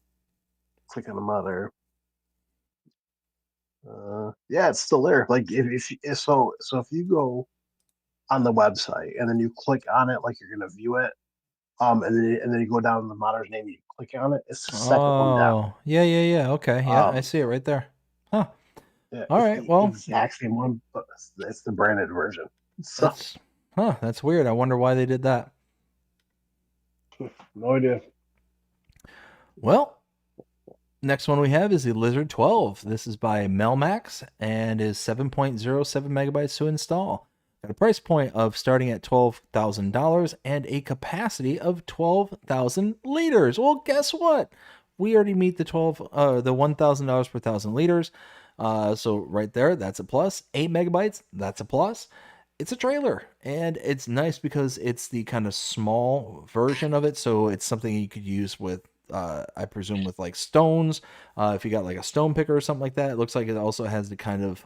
click on the mother, yeah, it's still there. Like if you go on the website and then you click on it like you're gonna view it, and then you go down to the modder's name, you click on it. It's the second one down. Yeah. Okay, yeah, I see it right there. Huh. Yeah, All right. Well, exact same one, but it's the branded version. So, that's weird. I wonder why they did that. No idea. Well, Next one we have is the Lizard 12. This is by Melmax and is 7.07 megabytes to install. At a price point of starting at $12,000 and a capacity of 12,000 liters. Well, guess what? We already meet the $1,000 per 1,000 liters. So right there, that's a plus. 8 megabytes, that's a plus. It's a trailer, and it's nice because it's the kind of small version of it, so it's something you could use with, I presume, with like stones. If you got like a stone picker or something like that. It looks like it also has the kind of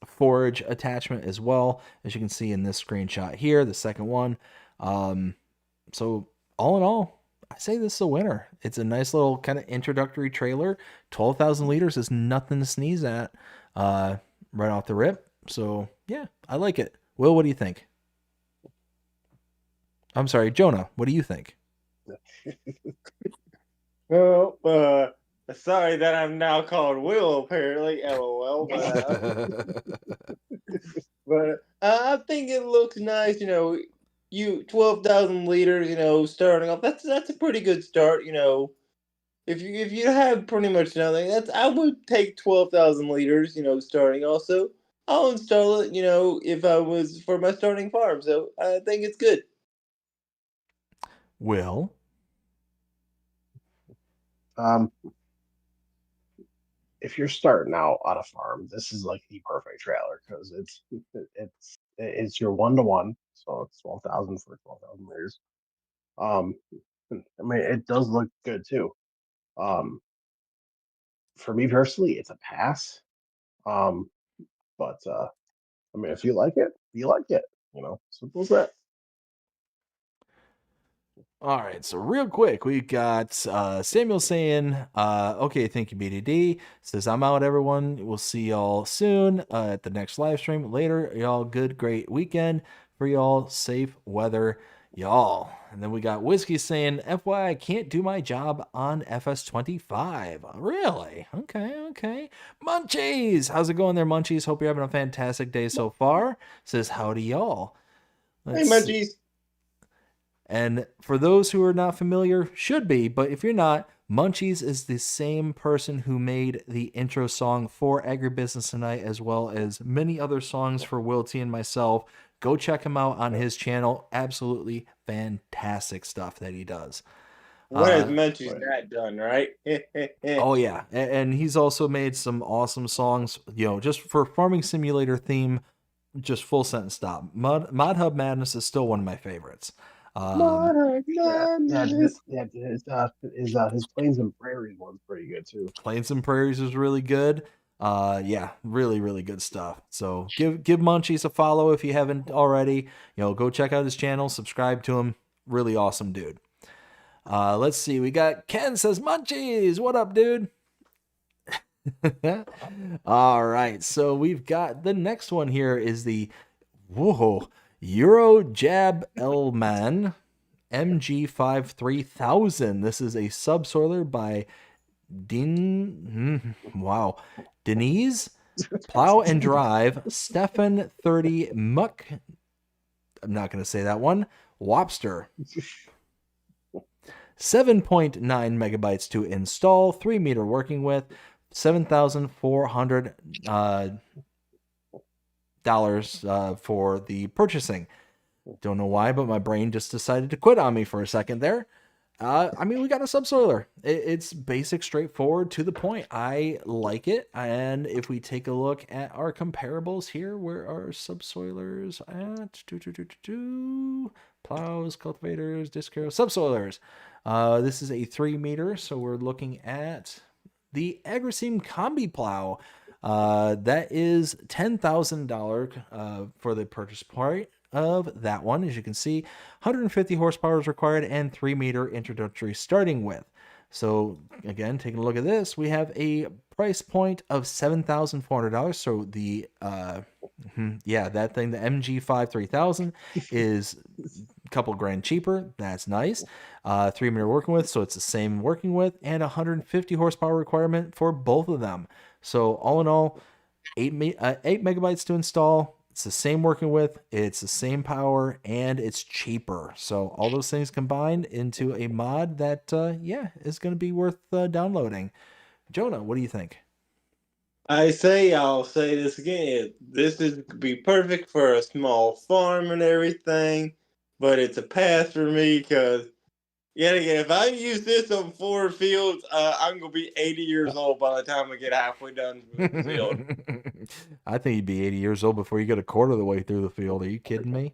forage attachment as well, as you can see in this screenshot here, the second one. So all in all, I say this is a winner. It's a nice little kind of introductory trailer. 12,000 liters is nothing to sneeze at right off the rip. So yeah, I like it. Will, what do you think? I'm sorry, Jonah, what do you think? Well, sorry that I'm now called Will, apparently. LOL. But I think it looks nice. You know, 12,000 liters. Starting off. That's a pretty good start. If you have pretty much nothing, I would take 12,000 liters. Starting also. I'll install it. If I was for my starting farm. So I think it's good. Will? If you're starting out on a farm, this is like the perfect trailer because it's your 1-to-1, so it's 12,000 for 12,000 liters. I mean, it does look good too. For me personally, it's a pass. But I mean, if you like it, you like it. Simple as that. All right, so real quick, we got Samuel saying, okay, thank you, BDD. Says, I'm out, everyone. We'll see y'all soon at the next live stream. Later, y'all, good, great weekend for y'all. Safe weather, y'all. And then we got Whiskey saying, FYI, I can't do my job on FS25. Really? Okay. Munchies! How's it going there, Munchies? Hope you're having a fantastic day so far. Says, howdy, y'all. Hey, Munchies. And for those who are not familiar, should be, but if you're not, Munchies is the same person who made the intro song for AgriBusiness Tonight, as well as many other songs for WillT and myself. Go check him out on his channel. Absolutely fantastic stuff that he does. What has Munchies not done, right? Oh, yeah. And he's also made some awesome songs, just for Farming Simulator theme, just full sentence stop. Mod Hub Madness is still one of my favorites. His Plains and Prairies one's pretty good too. Plains and Prairies is really good. Yeah, really, really good stuff. So give Munchies a follow if you haven't already. Go check out his channel, subscribe to him. Really awesome dude. Let's see. We got Ken says, Munchies, what up, dude? All right. So we've got the next one here is the Euro Jab Elman MG5 3000. This is a subsoiler by Denise Plow and Drive Stefan 30 Muck. I'm not going to say that one. Wobster. 7.9 megabytes to install, 3 meter working width, $7,400 for the purchasing. Don't know why, but my brain just decided to quit on me for a second there. I mean, we got a subsoiler. It's basic, straightforward, to the point. I like it. And if we take a look at our comparables here, where are subsoilers at? Plows, cultivators, disc harrows, subsoilers. This is a 3 meter, so we're looking at the AgriSeam Combi Plow. That is $10,000 for the purchase part of that one. As you can see, 150 horsepower is required and 3 meter introductory starting width. So again, taking a look at this, we have a price point of $7,400. So the that thing, the MG5 3000, is a couple grand cheaper. That's nice. 3 meter working width, so it's the same working width, and 150 horsepower requirement for both of them. So all in all, 8 megabytes to install, It's the same working width, it's the same power, and it's cheaper. So all those things combined into a mod that, is going to be worth downloading. Jonah, what do you think? I'll say this again. This is be perfect for a small farm and everything, but it's a pass for me because yet again, if I use this on 4 fields, I'm gonna be 80 years old by the time I get halfway done with the field. I think you'd be 80 years old before you get a quarter of the way through the field. Are you kidding me?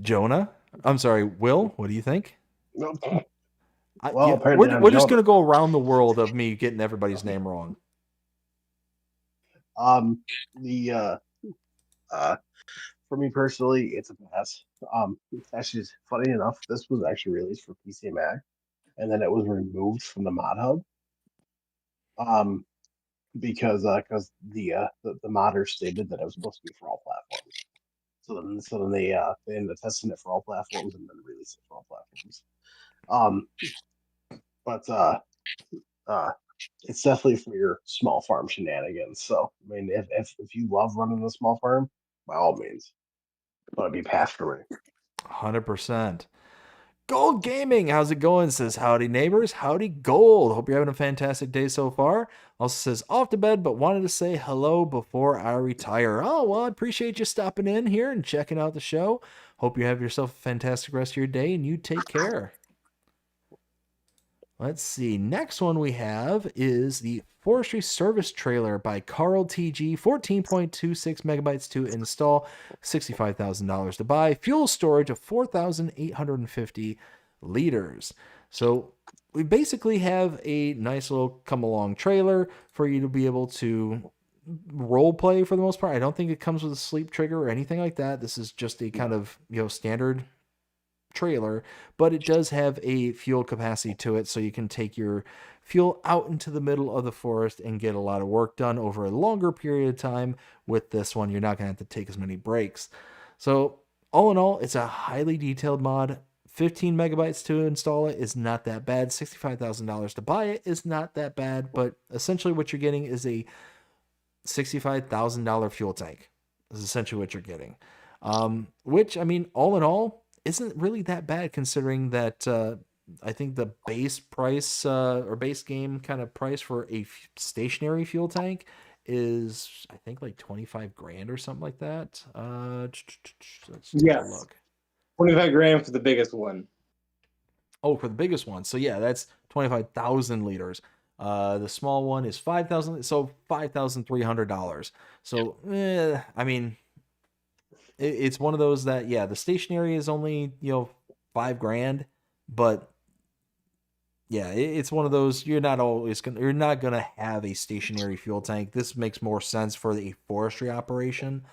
Jonah? I'm sorry, Will, what do you think? Well, apparently we're just Jonah. going to go around the world of me getting everybody's name wrong. For me personally, it's a pass. Actually, funny enough, this was actually released for PC and Mac, and then it was removed from the mod hub. Because the modder stated that it was supposed to be for all platforms. So then they ended up testing it for all platforms and then released it for all platforms. But it's definitely for your small farm shenanigans. So I mean, if you love running a small farm, by all means, but it'd be passed for me. 100%. Gold Gaming, how's it going? Says, howdy neighbors, howdy Gold. Hope you're having a fantastic day so far. Also says, off to bed, but wanted to say hello before I retire. Oh, well, I appreciate you stopping in here and checking out the show. Hope you have yourself a fantastic rest of your day and you take care. Let's see. Next one we have is the Forestry Service Trailer by Carl TG, 14.26 megabytes to install, $65,000 to buy, fuel storage of 4,850 liters. So we basically have a nice little come along trailer for you to be able to role play for the most part. I don't think it comes with a sleep trigger or anything like that. This is just a kind of, standard trailer, but it does have a fuel capacity to it, so you can take your fuel out into the middle of the forest and get a lot of work done over a longer period of time. With this one, you're not going to have to take as many breaks. So all in all, it's a highly detailed mod. 15 megabytes to install it is not that bad. $65,000 to buy it is not that bad, but essentially what you're getting is a $65,000 fuel tank. Is essentially what you're getting. Which, I mean, all in all, isn't really that bad considering that I think the base price or base game kind of price for a stationary fuel tank is, I think, like 25 grand or something like that. Let's take a look. 25 grand for the biggest one. Oh, for the biggest one. So yeah, that's 25,000 liters. The small one is 5,000, so $5,300. So, I mean, it's one of those that, the stationary is only, $5 grand, but yeah, it's one of those, you're not gonna have a stationary fuel tank. This makes more sense for a forestry operation.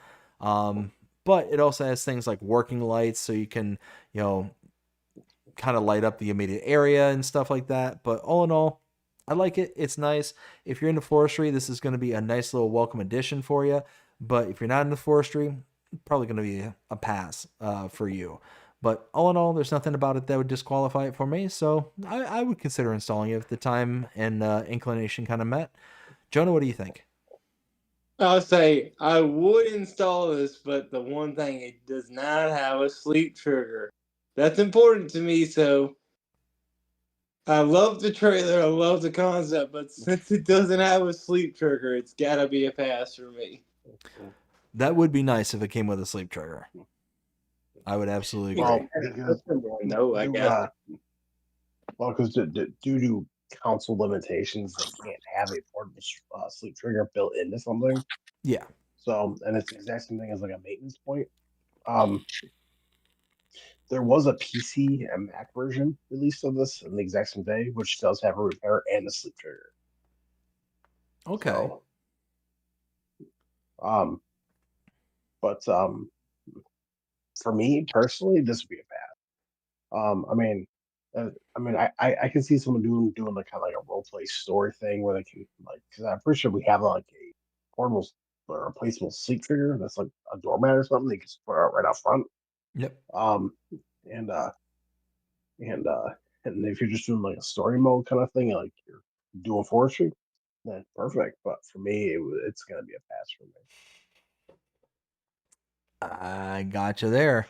But it also has things like working lights, so you can, kind of light up the immediate area and stuff like that. But all in all, I like it. It's nice. If you're into forestry, this is going to be a nice little welcome addition for you. But if you're not into forestry, probably going to be a pass for you. But all in all, there's nothing about it that would disqualify it for me. So I would consider installing it if the time and inclination kind of met. Jonah, what do you think? I'll say I would install this, but the one thing, it does not have a sleep trigger. That's important to me, so I love the trailer, I love the concept, but since it doesn't have a sleep trigger, it's gotta be a pass for me. That would be nice if it came with a sleep trigger. I would absolutely agree. Because due to console limitations, they can't have a portable sleep trigger built into something. Yeah. So, and it's the exact same thing as like a maintenance point. There was a PC and Mac version released of this in the exact same day, which does have a repair and a sleep trigger. Okay. So, but for me personally, this would be a pass. I can see someone doing like kind of like a role play story thing where they can like, because I'm pretty sure we have like a portable or replaceable sleep trigger that's like a doormat or something they can just put right out front. Yep. And if you're just doing like a story mode kind of thing, like you're doing forestry, then perfect. But for me, it's going to be a pass for me. I got you there.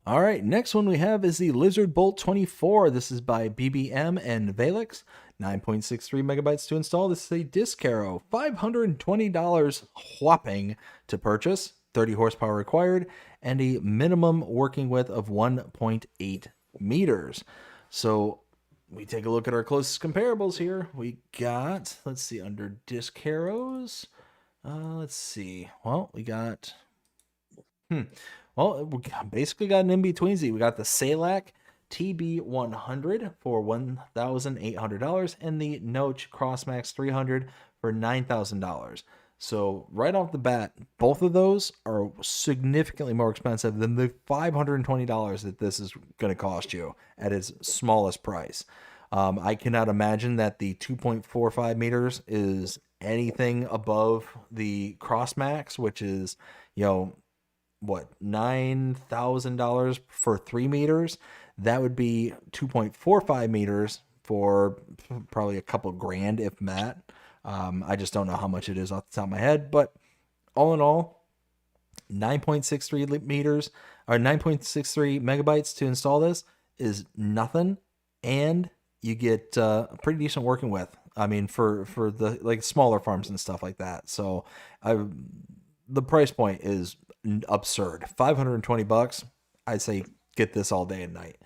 All right, next one we have is the Lizard Bolt 24. This is by BBM and Valix. 9.63 megabytes to install. This is a disc arrow. $520 whopping to purchase. 30 horsepower required, and a minimum working width of 1.8 meters. So we take a look at our closest comparables here. We got, let's see, under disc arrows. Let's see. Well, we got... Well, we basically got an in-betweensy. We got the Salac TB100 for $1,800 and the Noach Crossmax 300 for $9,000. So right off the bat, both of those are significantly more expensive than the $520 that this is going to cost you at its smallest price. I cannot imagine that the 2.45 meters is anything above the Crossmax, which is, what, $9,000 for 3 meters. That would be 2.45 meters for probably a couple grand, if that. I just don't know how much it is off the top of my head, but all in all, 9.63 meters or 9.63 megabytes to install this is nothing, and you get a pretty decent working width. I mean, for the like smaller farms and stuff like that. So the price point is absurd. $520. I'd say get this all day and night.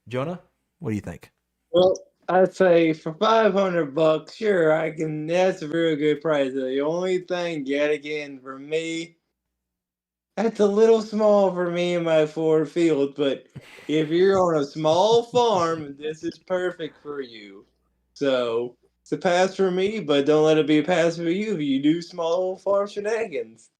Jonah, what do you think? Well, I'd say for $500, sure, I can. That's a real good price. The only thing, yet again, for me, that's a little small for me in my Ford field. But if you're on a small farm, this is perfect for you. So it's a pass for me, but don't let it be a pass for you if you do small farm shenanigans.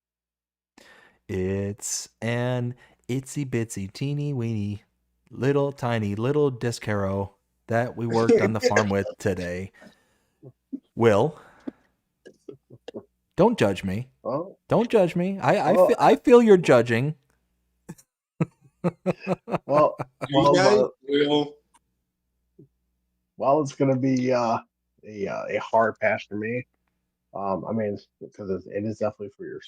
It's an itsy bitsy teeny weeny little tiny little disc arrow that we worked on the farm with today. Will, don't judge me. Oh. Don't judge me. I feel you're judging. Well, it's going to be a hard pass for me. I mean, because it is definitely for your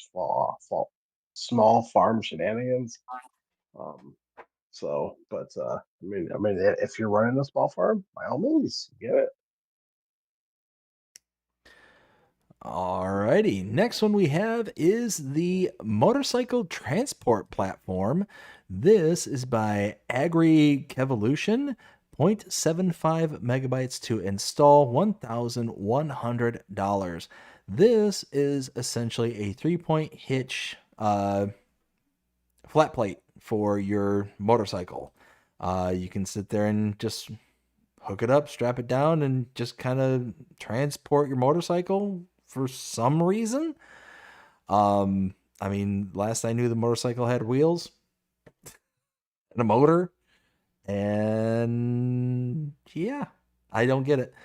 small farm shenanigans. So, but I mean, if you're running a small farm, by all means, get it. Alrighty, next one we have is the motorcycle transport platform. This is by AgriBusiness 0.75 megabytes to install, $1,100. This is essentially a 3-point hitch flat plate for your motorcycle. You can sit there and just hook it up, strap it down, and just kind of transport your motorcycle for some reason. I mean, last I knew, the motorcycle had wheels and a motor, and yeah, I don't get it.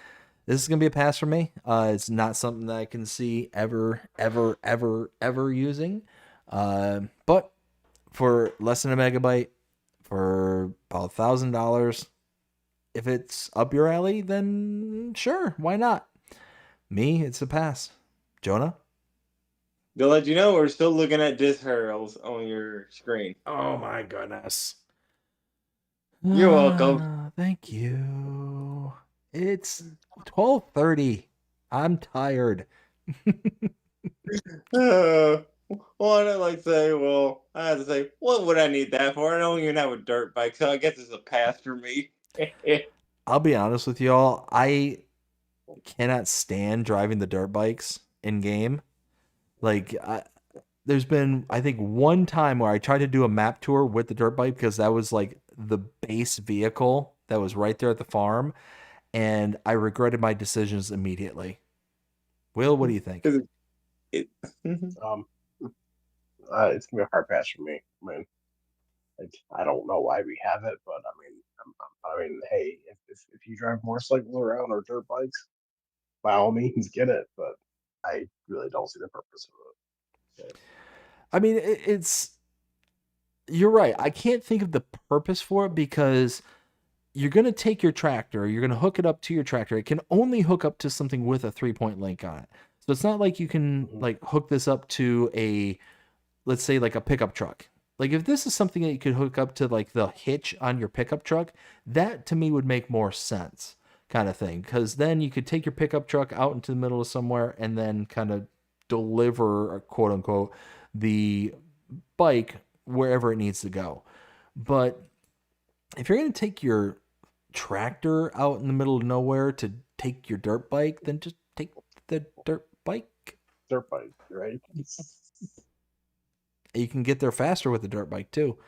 This is gonna be a pass for me. It's not something that I can see ever using. But for less than a megabyte, for about $1,000, if it's up your alley, then sure, why not? Me, it's a pass. Jonah? To let you know, we're still looking at disc arrows on your screen. Oh my goodness. You're welcome. Thank you. It's 12:30. I'm tired. Well, I have to say, what would I need that for? I don't even have a dirt bike, so I guess it's a pass for me. I'll be honest with y'all. I cannot stand driving the dirt bikes in game. Like, there's been, I think, one time where I tried to do a map tour with the dirt bike because that was like the base vehicle that was right there at the farm, and I regretted my decisions immediately. Will, what do you think? It's gonna be a hard pass for me. I mean, I don't know why we have it, but I mean, hey, if you drive motorcycles around or dirt bikes, by all means, get it. But I really don't see the purpose of it. I mean, you're right. I can't think of the purpose for it because you're going to take your tractor, you're going to hook it up to your tractor. It can only hook up to something with a 3-point link on it. So it's not like you can like hook this up to a, let's say like a pickup truck. Like if this is something that you could hook up to like the hitch on your pickup truck, that to me would make more sense, kind of thing. Because then you could take your pickup truck out into the middle of somewhere and then kind of deliver, quote unquote, the bike wherever it needs to go. But if you're going to take your tractor out in the middle of nowhere to take your dirt bike, then just take the dirt bike. Dirt bike, right? You can get there faster with the dirt bike too.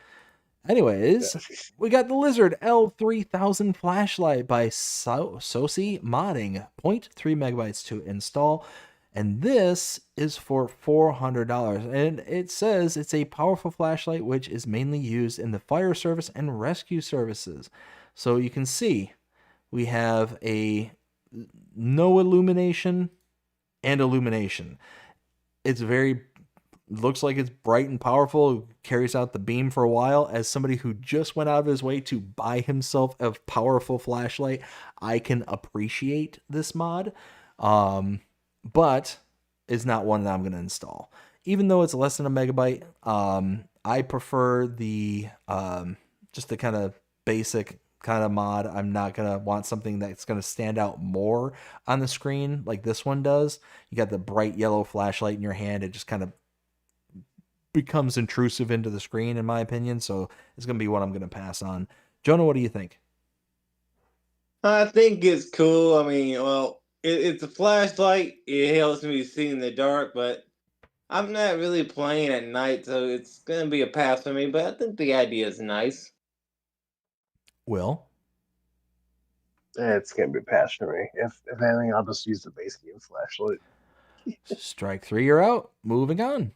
Anyways, we got the Lizard L3000 flashlight by Sosi Modding, 0.3 megabytes to install. And this is for $400. And it says it's a powerful flashlight which is mainly used in the fire service and rescue services. So you can see we have a no illumination and illumination. It's very, looks like it's bright and powerful, carries out the beam for a while. As somebody who just went out of his way to buy himself a powerful flashlight, I can appreciate this mod. But it's not one that I'm going to install. Even though it's less than a megabyte, I prefer the just the kind of basic kind of mod. I'm not going to want something that's going to stand out more on the screen like this one does. You got the bright yellow flashlight in your hand. It just kind of becomes intrusive into the screen, in my opinion. So it's going to be what I'm going to pass on. Jonah, what do you think? I think it's cool. I mean, well, it's a flashlight. It helps me see in the dark, but I'm not really playing at night, so it's going to be a pass for me. But I think the idea is nice. Will? It's gonna be a pass for me. If anything, I'll just use the base game flashlight. Strike 3, you're out. Moving on.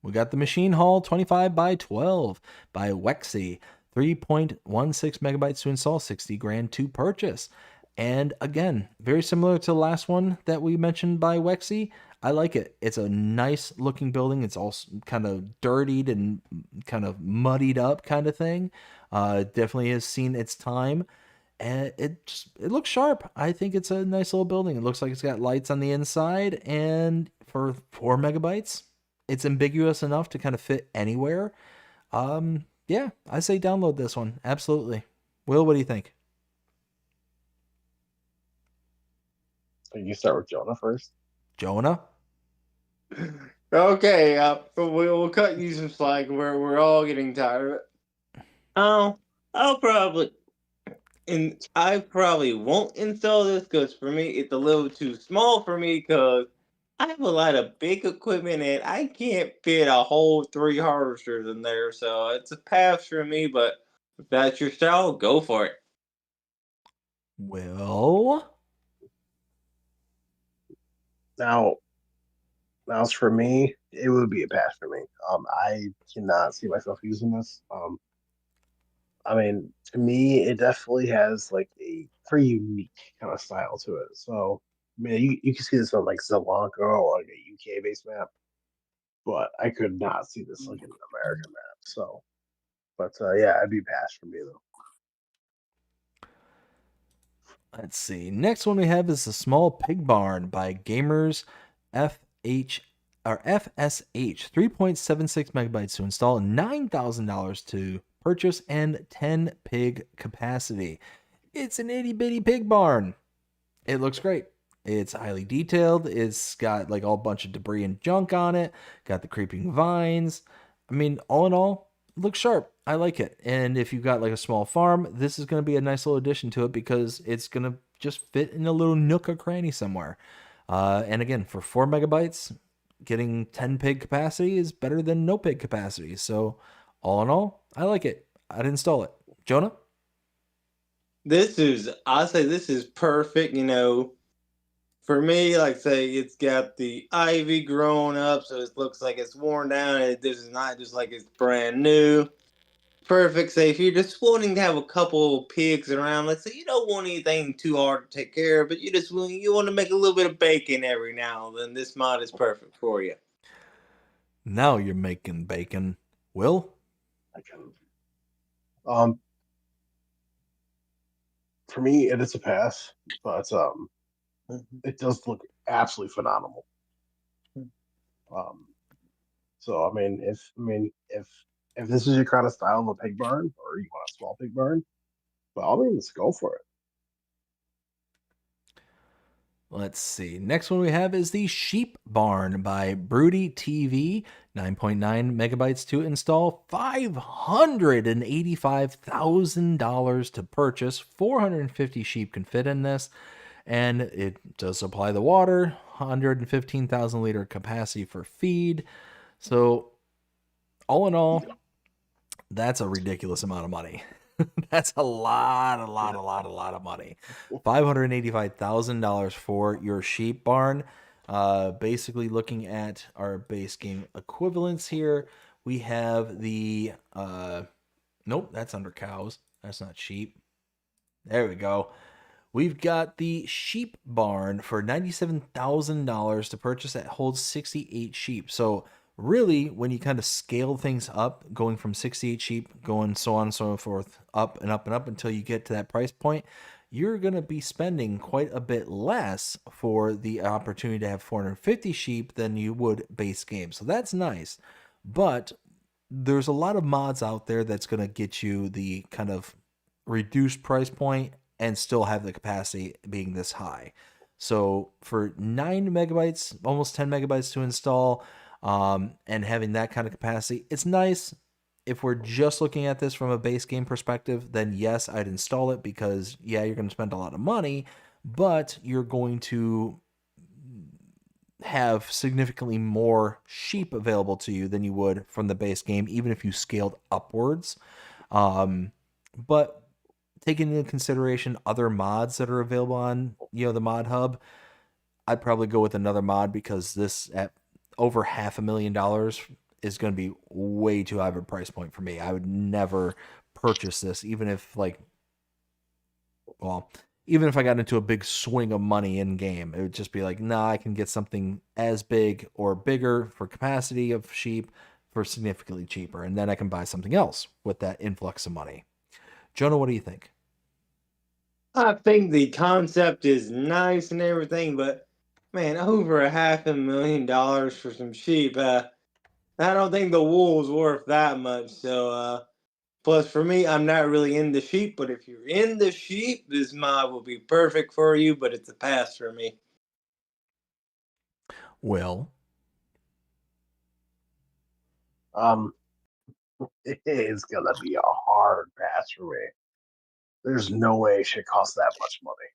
We got the Machine Hall 25 by 12 by Wexy. 3.16 megabytes to install, 60 grand to purchase. And again, very similar to the last one that we mentioned by Wexy. I like it. It's a nice looking building. It's all kind of dirtied and kind of muddied up kind of thing. Definitely has seen its time. And it looks sharp. I think it's a nice little building. It looks like it's got lights on the inside. And for 4 megabytes, it's ambiguous enough to kind of fit anywhere. Yeah, I say download this one. Absolutely. Will, what do you think? You start with Jonah first. Jonah? Okay, we'll cut you some slack. We're all getting tired of it. I'll probably, and I probably won't install this because for me it's a little too small for me because I have a lot of big equipment and I can't fit a whole 3 harvesters in there. So it's a pass for me. But if that's your style, go for it. Will? Now, as for me, it would be a pass for me. I cannot see myself using this. I mean, to me, it definitely has like a pretty unique kind of style to it. So, I mean, you can see this on like Sri Lanka or like a UK based map, but I could not see this like an American map. So, but yeah, it'd be a pass for me though. Let's see. Next one we have is the Small Pig Barn by Gamers FH or FSH. 3.76 megabytes to install, $9,000 to purchase, and 10 pig capacity. It's an itty bitty pig barn. It looks great. It's highly detailed. It's got like all bunch of debris and junk on it. Got the creeping vines. I mean, all in all, it looks sharp. I like it. And if you've got like a small farm, this is going to be a nice little addition to it because it's going to just fit in a little nook or cranny somewhere. And again, for 4 megabytes, getting 10 pig capacity is better than no pig capacity. So all in all, I like it. I'd install it. Jonah? I'll say this is perfect, for me, like say it's got the ivy growing up, so it looks like it's worn down, and this is not just like it's brand new. Perfect. Say if you're just wanting to have a couple pigs around, let's say you don't want anything too hard to take care of, but you want to make a little bit of bacon every now and then, this mod is perfect for you. Now you're making bacon. Will? I can. For me, it is a pass, but it does look absolutely phenomenal. So if this is your kind of style of a pig barn, or you want a small pig barn, by all means, go for it. Let's see. Next one we have is the Sheep Barn by Broody TV. 9.9 megabytes to install, $585,000 to purchase. 450 sheep can fit in this, and it does supply the water. 115,000 liter capacity for feed. So, all in all, that's a ridiculous amount of money. That's a lot of money. $585,000 for your sheep barn. Basically looking at our base game equivalents here, we have the nope, that's under cows. That's not sheep. There we go. We've got the sheep barn for $97,000 to purchase that holds 68 sheep. So really, when you kind of scale things up, going from 68 sheep, going so on and so forth, up and up and up until you get to that price point, you're going to be spending quite a bit less for the opportunity to have 450 sheep than you would base game. So that's nice. But there's a lot of mods out there that's going to get you the kind of reduced price point and still have the capacity being this high. So for 9 megabytes, almost 10 megabytes to install, and having that kind of capacity, it's nice. If we're just looking at this from a base game perspective, then yes, I'd install it because, yeah, you're going to spend a lot of money, but you're going to have significantly more sheep available to you than you would from the base game, even if you scaled upwards. But taking into consideration other mods that are available on, the mod hub, I'd probably go with another mod because this at over $500,000 is going to be way too high of a price point for me. I would never purchase this, even if I got into a big swing of money in game. It would just be like, nah, I can get something as big or bigger for capacity of sheep for significantly cheaper, and then I can buy something else with that influx of money. Jonah, what do you think? I think the concept is nice and everything, but man, over $500,000 for some sheep. I don't think the wool's worth that much. So, plus for me, I'm not really into sheep, but if you're into sheep, this mod will be perfect for you, but it's a pass for me. Well, It is gonna be a hard pass for me. There's no way it should cost that much money.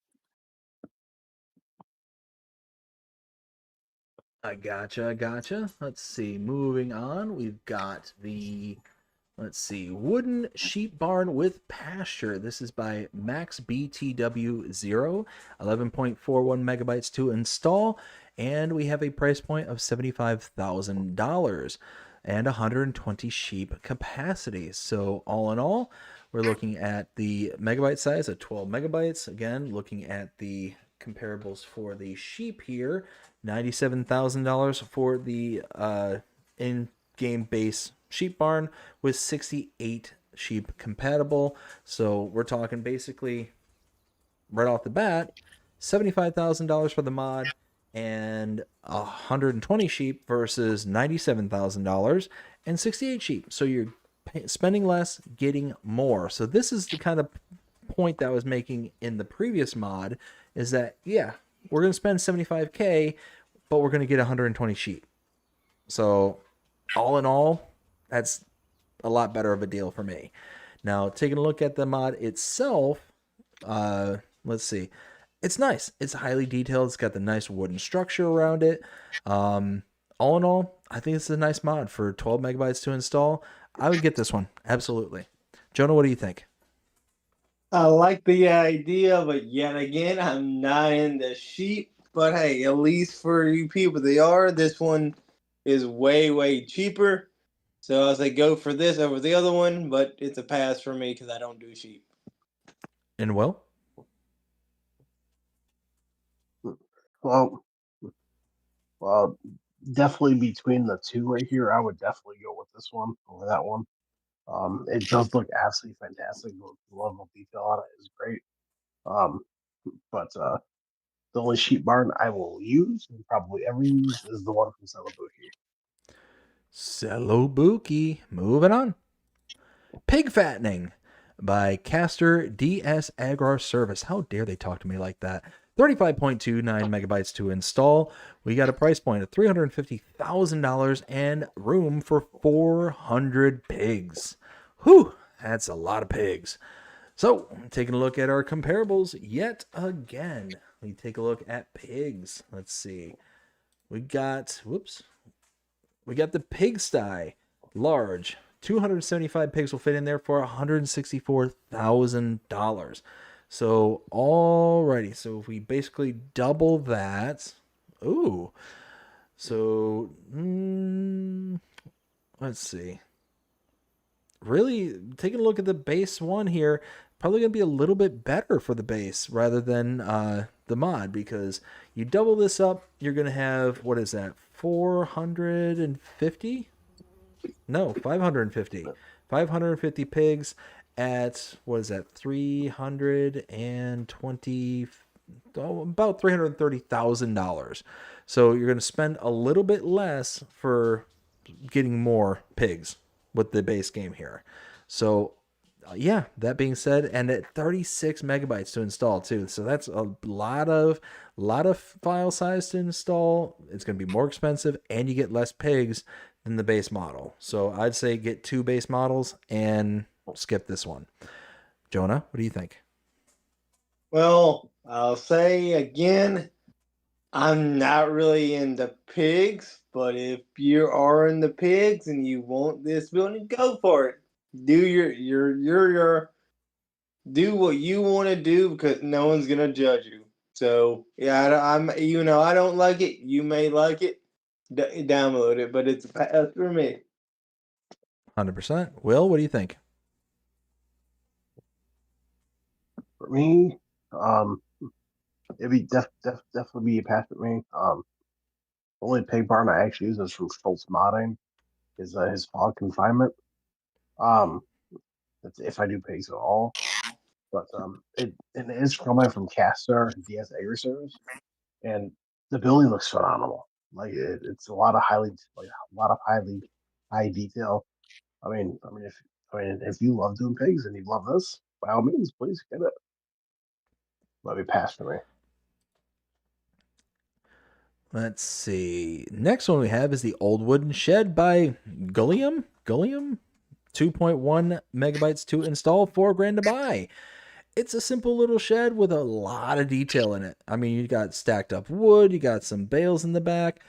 I gotcha. Let's see. Moving on, we've got the wooden sheep barn with pasture. This is by MaxBTW0, 11.41 megabytes to install, and we have a price point of $75,000 and 120 sheep capacity. So all in all, we're looking at the megabyte size of 12 megabytes. Again, looking at the comparables for the sheep here, $97,000 for the in-game base sheep barn with 68 sheep compatible. So we're talking basically right off the bat, $75,000 for the mod and 120 sheep versus $97,000 and 68 sheep. So you're spending less, getting more. So this is the kind of point that I was making in the previous mod, is that, yeah, we're going to spend $75K, but we're going to get 120 sheep. So all in all, that's a lot better of a deal for me. Now, taking a look at the mod itself, let's see. It's nice. It's highly detailed. It's got the nice wooden structure around it. All in all, I think it's a nice mod for 12 megabytes to install. I would get this one. Absolutely. Jonah, what do you think? I like the idea, but yet again, I'm not into sheep. But hey, at least for you people they are, this one is way, way cheaper. So I was like, go for this over the other one, but it's a pass for me because I don't do sheep. And Will? Well, definitely between the two right here, I would definitely go with this one over that one. It does look absolutely fantastic. The level of detail on it is great. But the only sheep barn I will use and probably ever use is the one from Celebuki. Celebuki. Moving on. Pig fattening by Caster DS Agrar Service. How dare they talk to me like that? 35.29 megabytes to install. We got a price point of $350,000 and room for 400 pigs. Whew, that's a lot of pigs. So, taking a look at our comparables yet again. We take a look at pigs. Let's see. We got the pigsty, large. 275 pigs will fit in there for $164,000. So, alrighty. So, if we basically double that. Ooh. So, let's see. Really, taking a look at the base one here, probably going to be a little bit better for the base rather than the mod, because you double this up, you're going to have, what is that, 450? No, 550. 550 pigs at, what is that, 320, about $330,000. So you're going to spend a little bit less for getting more pigs with the base game here. So yeah, that being said, and at 36 megabytes to install too. So that's a lot of file size to install. It's going to be more expensive and you get less pigs than the base model. So I'd say get 2 base models and skip this one. Jonah, what do you think? Well, I'll say again, I'm not really into pigs, but if you are into pigs and you want this building, go for it. Do your do what you want to do, because no one's gonna judge you. So yeah, I don't like it. You may like it. Download it, but it's a pass for me. 100%. Will, what do you think? For me, it'd be definitely be a pass for me. The only pig barn I actually use is from Schultz Modding, is his fog confinement. That's if I do pigs at all. But it is coming from Castor DS Agri Service, and the building looks phenomenal. Like it's a lot of high detail. If you love doing pigs and you love this, by all means, please get it. Let me pass for me. Let's see. Next one we have is the Old Wooden Shed by Gulliam. 2.1 megabytes to install, $4,000 to buy. It's a simple little shed with a lot of detail in it. I mean, you got stacked up wood, you got some bales in the back.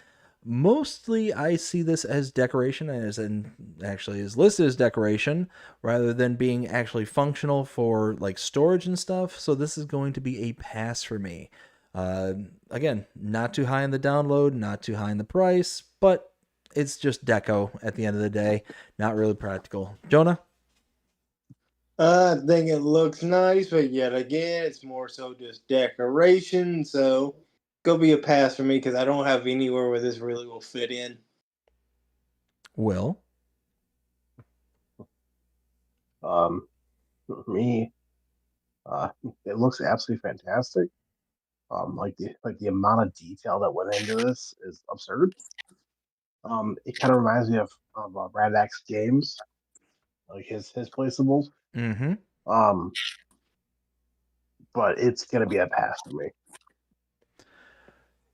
Mostly, I see this as decoration, actually is listed as decoration rather than being actually functional for like storage and stuff. So this is going to be a pass for me. Again, not too high in the download, not too high in the price, but it's just deco at the end of the day. Not really practical. Jonah? I think it looks nice, but yet again, it's more so just decoration. So go be a pass for me, because I don't have anywhere where this really will fit in. Will? Me, it looks absolutely fantastic. Like the amount of detail that went into this is absurd. It kind of reminds me of Radax Games, like his placeables. Mm-hmm. But it's gonna be a pass for me.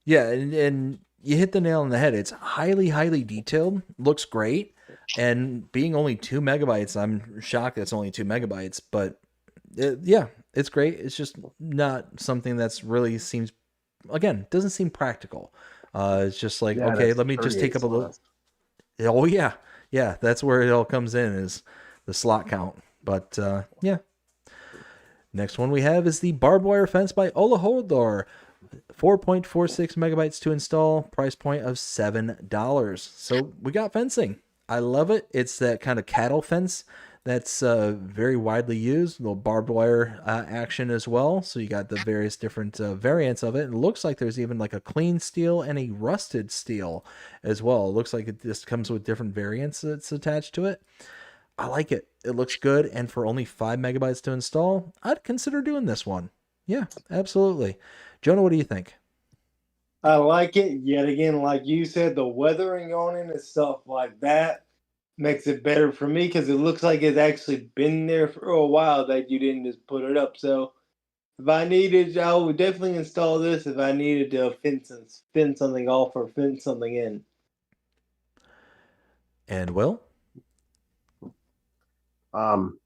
Yeah, and you hit the nail on the head. It's highly detailed. Looks great. And being only 2 megabytes, I'm shocked that's only 2 megabytes. But yeah, it's great. It's just not something that's really seems, again, doesn't seem practical. It's just like, Yeah, okay, let me just take up a little. Oh, yeah. Yeah, that's where it all comes in, is the slot count. But yeah. Next one we have is the barbed wire fence by Ola Holdor. 4.46 megabytes to install, price point of $7. So we got fencing. I love it. It's that kind of cattle fence that's very widely used. A little barbed wire action as well. So you got the various different variants of it. It looks like there's even like a clean steel and a rusted steel as well. It looks like it just comes with different variants that's attached to it. I like it. It looks good. And for only 5 megabytes to install, I'd consider doing this one. Yeah, absolutely. Jonah, what do you think? I like it. Yet again, like you said, the weathering on it and stuff like that makes it better for me because it looks like it's actually been there for a while that you didn't just put it up. So if I needed, I would definitely install this if I needed to fence something off or fence something in. And Will? Um,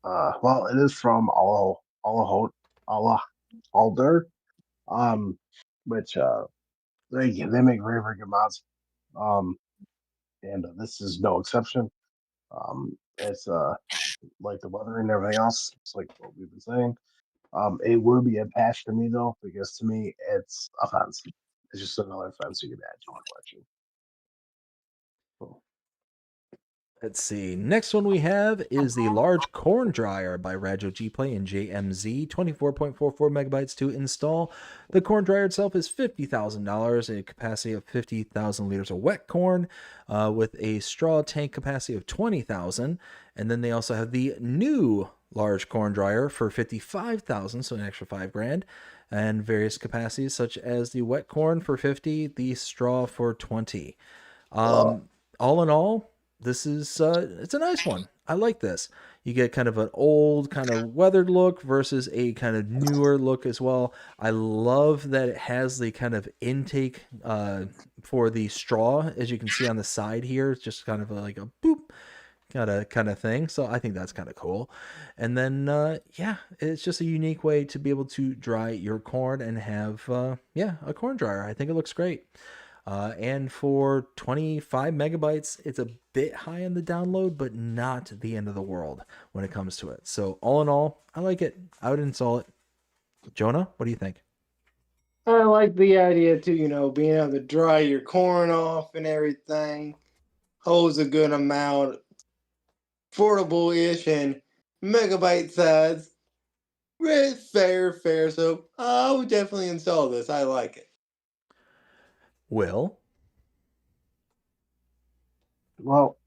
well, it is from Allah Alder, um, which they make very very good mods. Um, and this is no exception. It's like the weather and everything else. It's like what we've been saying. It would be a patch to me though, because to me it's a fence. It's just another fence you can add to your collection. So, Let's see. Next one we have is the large corn dryer by Rajo Gplay and JMZ, 24.44 megabytes to install. The corn dryer itself is $50,000, a capacity of 50,000 liters of wet corn, with a straw tank capacity of 20,000. And then they also have the new large corn dryer for 55,000, so an extra $5,000, and various capacities such as the wet corn for 50, the straw for 20. All in all, this is it's a nice one. I like this. You get kind of an old, kind of weathered look versus a kind of newer look as well. I love that it has the kind of intake for the straw, as you can see on the side here. It's just kind of like a boop kind of thing. So I think that's kind of cool. And then yeah, it's just a unique way to be able to dry your corn and have yeah, a corn dryer. I think it looks great. And for 25 megabytes, it's a bit high on the download, but not the end of the world when it comes to it. So all in all, I like it. I would install it. Jonah, what do you think? I like the idea too, being able to dry your corn off and everything. Holds a good amount, affordable-ish, and megabyte size. Fair. So I would definitely install this. I like it. Will? well,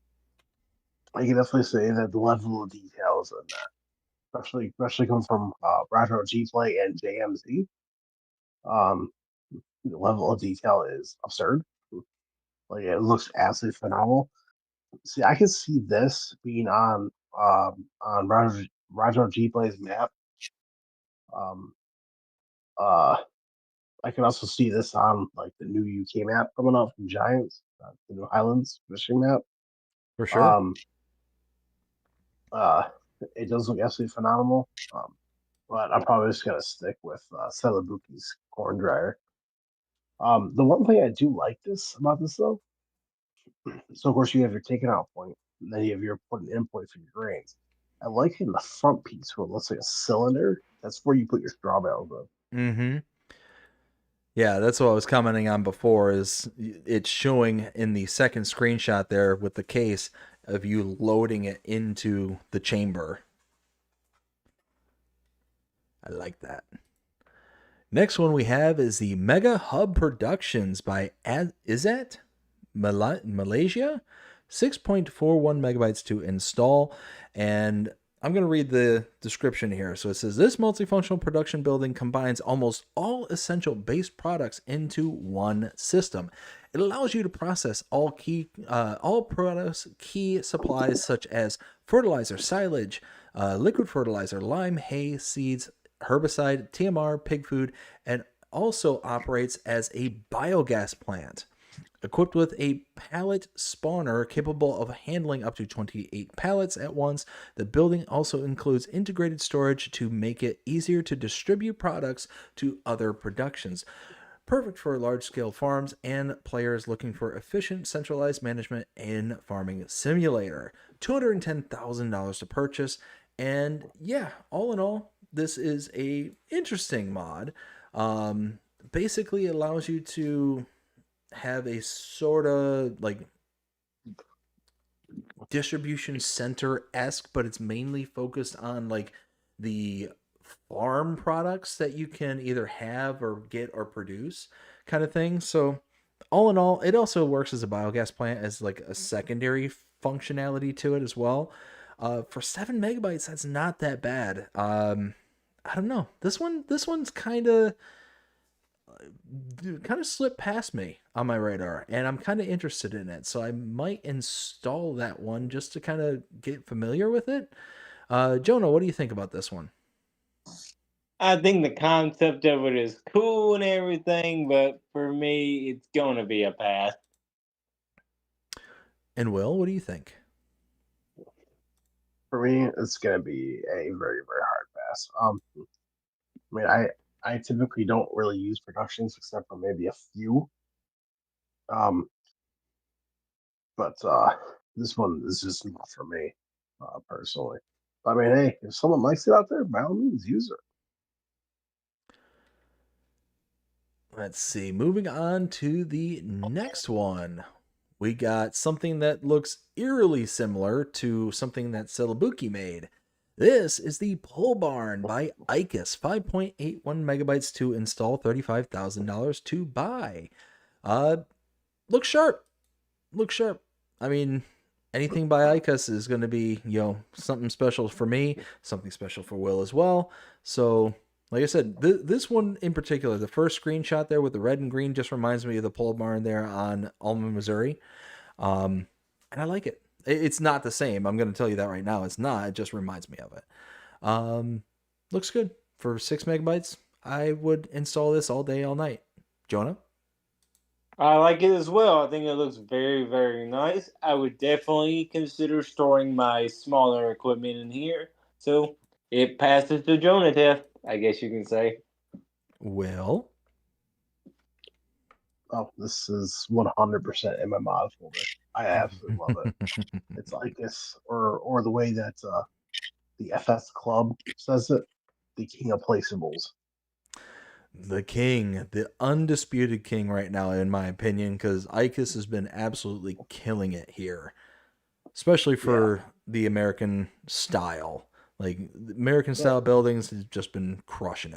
I can definitely say that the level of details in that, especially coming from Rajo G Play and JMZ, um, the level of detail is absurd. Like it looks absolutely phenomenal. See, I can see this being on Rajo G Play's map. Um, uh, I can also see this on like the new UK map coming out from Giants, the New Highlands fishing map. For sure. Um, uh, it does look absolutely phenomenal. But I'm probably just gonna stick with Celebuki's corn dryer. The one thing I do like about this though, so of course you have your taken out point, and then you have your put in point for your grains. I like in the front piece where it looks like a cylinder. That's where you put your straw bales in. Mm-hmm. Yeah, that's what I was commenting on before, is it's showing in the second screenshot there with the case of you loading it into the chamber. I like that. Next one we have is the Mega Hub Productions by Izzat Malaysia. 6.41 megabytes to install. And I'm going to read the description here. So it says, this multifunctional production building combines almost all essential base products into one system. It allows you to process all products, key supplies such as fertilizer, silage, liquid fertilizer, lime, hay, seeds, herbicide, TMR, pig food, and also operates as a biogas plant. Equipped with a pallet spawner capable of handling up to 28 pallets at once, the building also includes integrated storage to make it easier to distribute products to other productions. Perfect for large-scale farms and players looking for efficient centralized management in Farming Simulator. $210,000 to purchase, and yeah, all in all, this is a interesting mod. Basically allows you to have a sort of like distribution center-esque, but it's mainly focused on like the farm products that you can either have or get or produce kind of thing. So all in all, it also works as a biogas plant as like a secondary functionality to it as well. For 7 megabytes, that's not that bad. I don't know. This one's kind of slipped past me on my radar, and I'm kind of interested in it. So I might install that one just to kind of get familiar with it. Jonah, what do you think about this one? I think the concept of it is cool and everything, but for me, it's going to be a pass. And Will, what do you think? For me, it's gonna be a very, very hard pass. I mean, I typically don't really use productions except for maybe a few. Um, but this one is just not for me, personally. I mean, hey, if someone likes it out there, by all means, use it. Let's see. Moving on to the next one. We got something that looks eerily similar to something that Celebuki made. This is the Pole Barn by Icus, 5.81 megabytes to install, $35,000 to buy. Looks sharp. Looks sharp. I mean, anything by Icus is going to be, something special for me, something special for Will as well. So, like I said, this one in particular, the first screenshot there with the red and green just reminds me of the pole barn there on Alma, Missouri. And I like it. It's not the same. I'm going to tell you that right now. It's not. It just reminds me of it. Looks good. For 6 megabytes, I would install this all day, all night. Jonah? I like it as well. I think it looks very, very nice. I would definitely consider storing my smaller equipment in here. So it passes the Jonah test, I guess you can say. Will? Oh, this is 100% in my mod folder. I absolutely love it. It's like this, or the way that the FS Club says it, the king of placeables. The king, the undisputed king right now, in my opinion, because Icus has been absolutely killing it here, especially for the American style. Like, American style buildings has just been crushing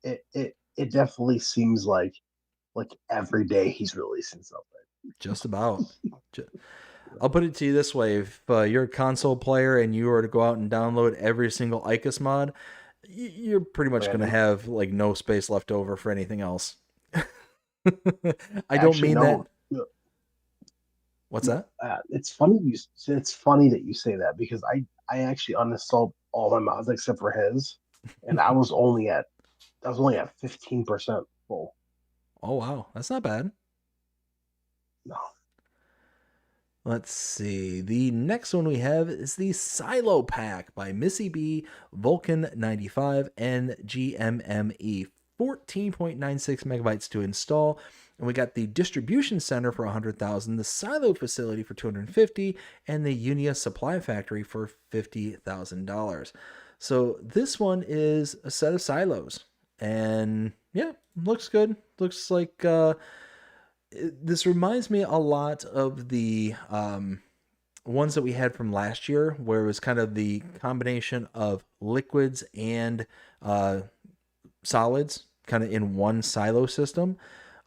it. It definitely seems like every day he's releasing something. Just about. I'll put it to you this way: if you're a console player and you were to go out and download every single Icus mod, you're pretty much going to have like no space left over for anything else. I don't mean that. What's that? It's funny. It's funny that you say that because I actually uninstalled all my mods except for his, and I was only at 15% full. Oh wow, that's not bad. No. Let's see. The next one we have is the Silo Pack by Missy B, Vulcan 95, and GMME. 14.96 megabytes to install. And we got the distribution center for 100,000, the silo facility for 250, and the Unia supply factory for $50,000. So this one is a set of silos. And yeah, looks good. Looks like this reminds me a lot of the ones that we had from last year, where it was kind of the combination of liquids and solids kind of in one silo system.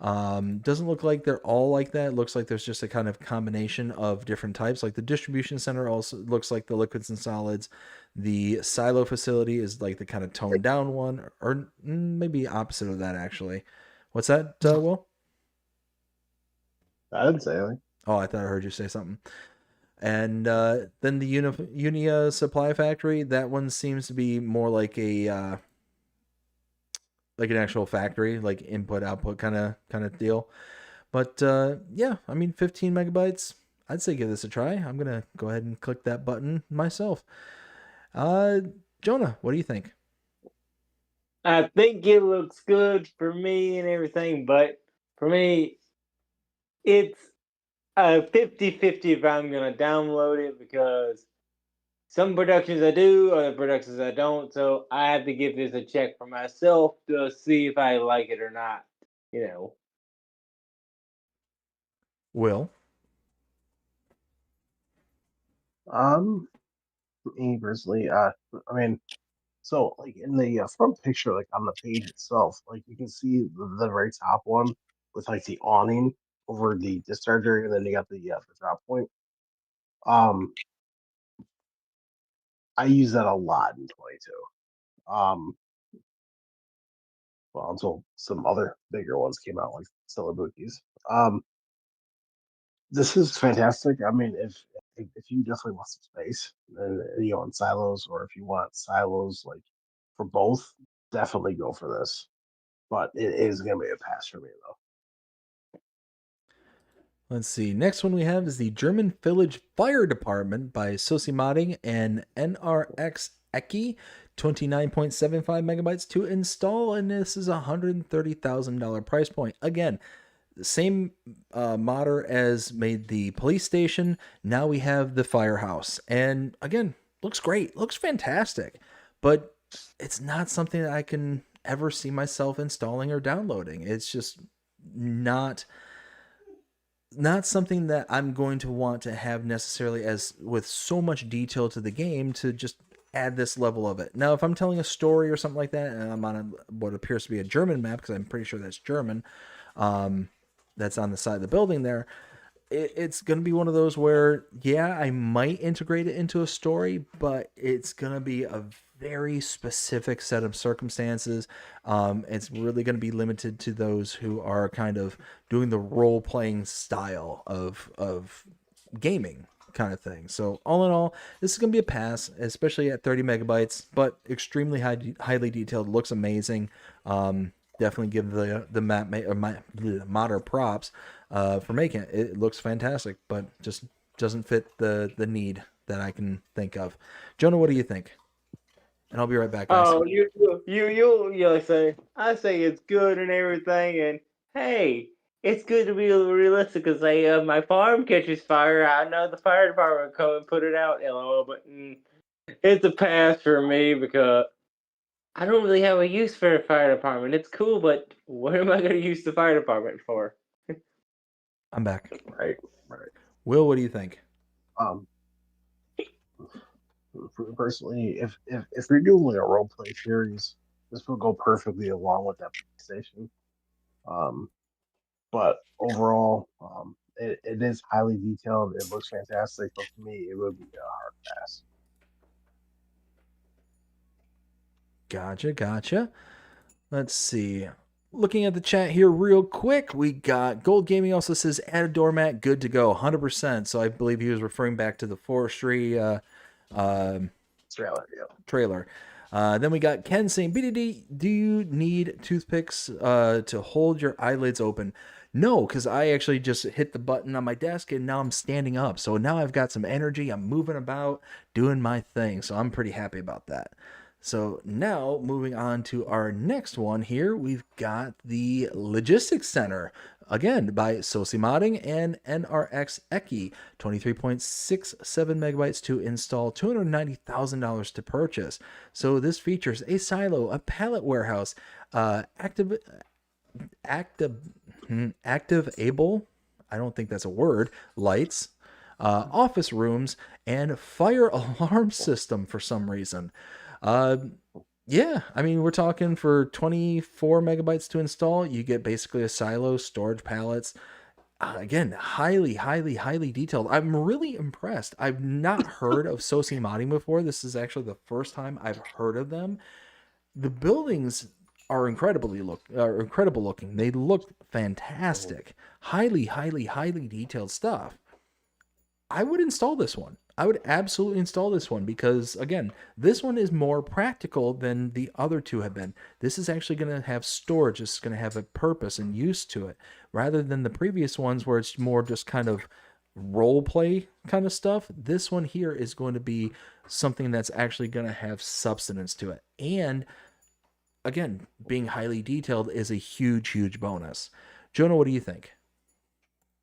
Doesn't look like they're all like that. It looks like there's just a kind of combination of different types. Like the distribution center also looks like the liquids and solids. The silo facility is like the kind of toned down one, or maybe opposite of that actually. What's that, Will? I didn't say anything. Oh, I thought I heard you say something. And then the Unia supply factory, that one seems to be more like a like an actual factory, like input output kind of deal. But yeah, I mean 15 megabytes. I'd say give this a try. I'm gonna go ahead and click that button myself. Jonah, what do you think? I think it looks good for me and everything, but for me, it's a 50-50 if I'm going to download it because some productions I do, other productions I don't. So I have to give this a check for myself to see if I like it or not, you know. Will? Me personally, I mean, so like in the front picture, like on the page itself, like you can see the very top one with like the awning over the discharge area, and then you got the drop point. I use that a lot in 22. Well, until some other bigger ones came out, like Celebuki's. Um, this is fantastic. I mean, if you definitely want some space, and in silos, or if you want silos like for both, definitely go for this. But it is going to be a pass for me though. Let's see. Next one we have is the German Village Fire Department by Sosimodding and NRX Eki, 29.75 megabytes to install, and this is a $130,000 price point. Again, the same modder as made the police station. Now we have the firehouse, and again, looks great, looks fantastic, but it's not something that I can ever see myself installing or downloading. It's just not something that I'm going to want to have necessarily as with so much detail to the game to just add this level of it. Now, if I'm telling a story or something like that, and I'm on what appears to be a German map, because I'm pretty sure that's German, that's on the side of the building there, it's going to be one of those where, yeah, I might integrate it into a story, but it's going to be a very specific set of circumstances. It's really going to be limited to those who are kind of doing the role-playing style of gaming kind of thing. So all in all, this is going to be a pass, especially at 30 megabytes, but extremely highly detailed, looks amazing. Definitely give the map modder props for making it. It looks fantastic, but just doesn't fit the need that I can think of. Jonah, what do you think? And I'll be right back, guys. Oh, you say, I say it's good and everything, and hey, it's good to be realistic because my farm catches fire. I know the fire department will come and put it out, LOL, but it's a pass for me because I don't really have a use for a fire department. It's cool, but what am I going to use the fire department for? I'm back. Right. Will, what do you think? Um, personally, if you're doing like a role play series, this will go perfectly along with that PlayStation. But overall, it is highly detailed. It looks fantastic, but for me, it would be a hard pass. Gotcha. Let's see. Looking at the chat here real quick, we got Gold Gaming also says add a doormat, good to go, 100%. So I believe he was referring back to the forestry trailer. Then we got Ken saying, BDD, do you need toothpicks to hold your eyelids open? No, because I actually just hit the button on my desk and now I'm standing up. So now I've got some energy. I'm moving about, doing my thing. So I'm pretty happy about that. So now moving on to our next one here, we've got the Logistics Center, again by Sosimodding and NRX Eki, 23.67 megabytes to install, $290,000 to purchase. So this features a silo, a pallet warehouse, active able, I don't think that's a word, lights, office rooms, and fire alarm system for some reason. Yeah, I mean, we're talking for 24 megabytes to install, you get basically a silo, storage pallets. Again, highly detailed. I'm really impressed. I've not heard of Sosimodding before. This is actually the first time I've heard of them. The buildings are incredible looking. They look fantastic. Highly detailed stuff. I would install this one. I would absolutely install this one because, again, this one is more practical than the other two have been. This is actually going to have storage. It's going to have a purpose and use to it, rather than the previous ones where it's more just kind of role play kind of stuff. This one here is going to be something that's actually going to have substance to it. And, again, being highly detailed is a huge bonus. Jonah, what do you think?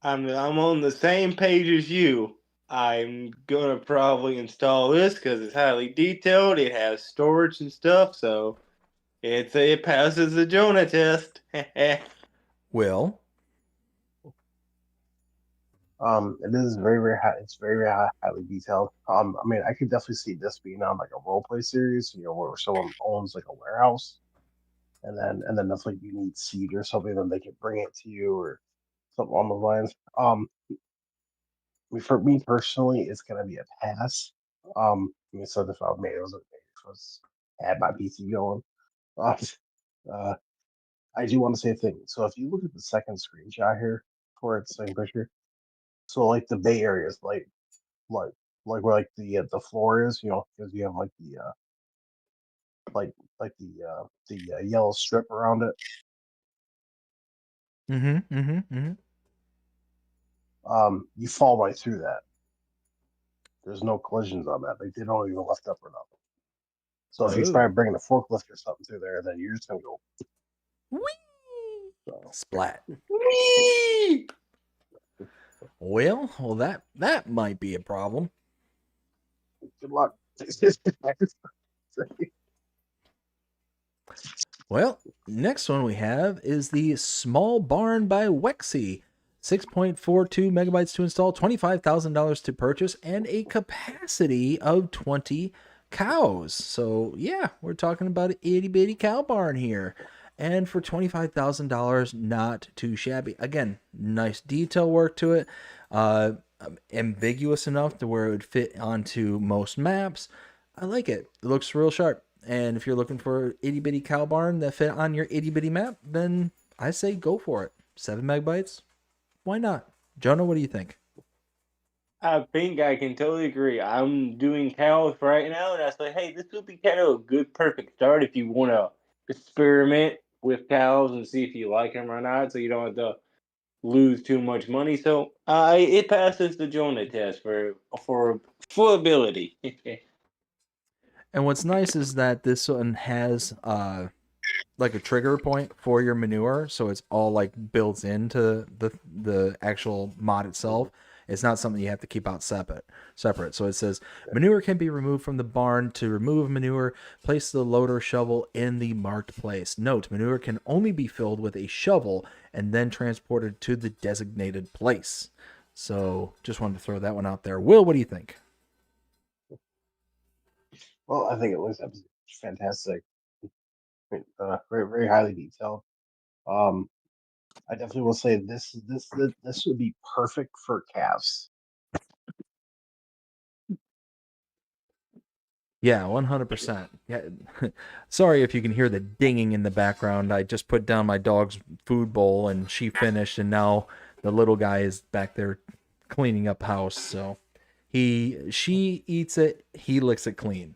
I'm on the same page as you. I'm gonna probably install this because it's highly detailed. It has storage and stuff, so it passes the Jonah test. Will? It is very high. It's very highly detailed. I mean, I could definitely see this being on like a role play series, where someone owns like a warehouse, and then if like you need seed or something, then they can bring it to you or something on the lines. I mean, for me personally, it's gonna be a pass. I mean, so if I made it was had my PC going. Uh, uh, I do want to say a thing. So if you look at the second screenshot here for its second picture, so like the Bay Area is like where like the floor is, because you have like the yellow strip around it. You fall right through that. There's no collisions on that. Like they don't even lift up or nothing. So if you try bringing a forklift or something through there, then you're just gonna go whee! So. Splat. Whee! Well, that might be a problem. Good luck. Well, next one we have is the Small Barn by Wexy. 6.42 megabytes to install, $25,000 to purchase, and a capacity of 20 cows. So yeah, we're talking about an itty bitty cow barn here. And for $25,000, not too shabby. Again, nice detail work to it. Ambiguous enough to where it would fit onto most maps. I like it. It looks real sharp. And if you're looking for an itty bitty cow barn that fit on your itty bitty map, then I say go for it. 7 megabytes. Why not? Jonah, what do you think? I think I can totally agree. I'm doing cows right now, and I say, hey, this would be kind of a good, perfect start if you want to experiment with cows and see if you like them or not, so you don't have to lose too much money. So it passes the Jonah test for full ability. And what's nice is that this one has like a trigger point for your manure, so it's all like built into the actual mod itself. It's not something you have to keep out separate. So it says manure can be removed from the barn. To remove manure, place the loader shovel in the marked place. Note, manure can only be filled with a shovel and then transported to the designated place. So just wanted to throw that one out there. Will, what do you think? Well, I think it looks absolutely fantastic. Very, very highly detailed. I definitely will say this would be perfect for calves. Yeah, 100%. Yeah. Sorry if you can hear the dinging in the background. I just put down my dog's food bowl and she finished, and now the little guy is back there cleaning up house. So she eats it, he licks it clean.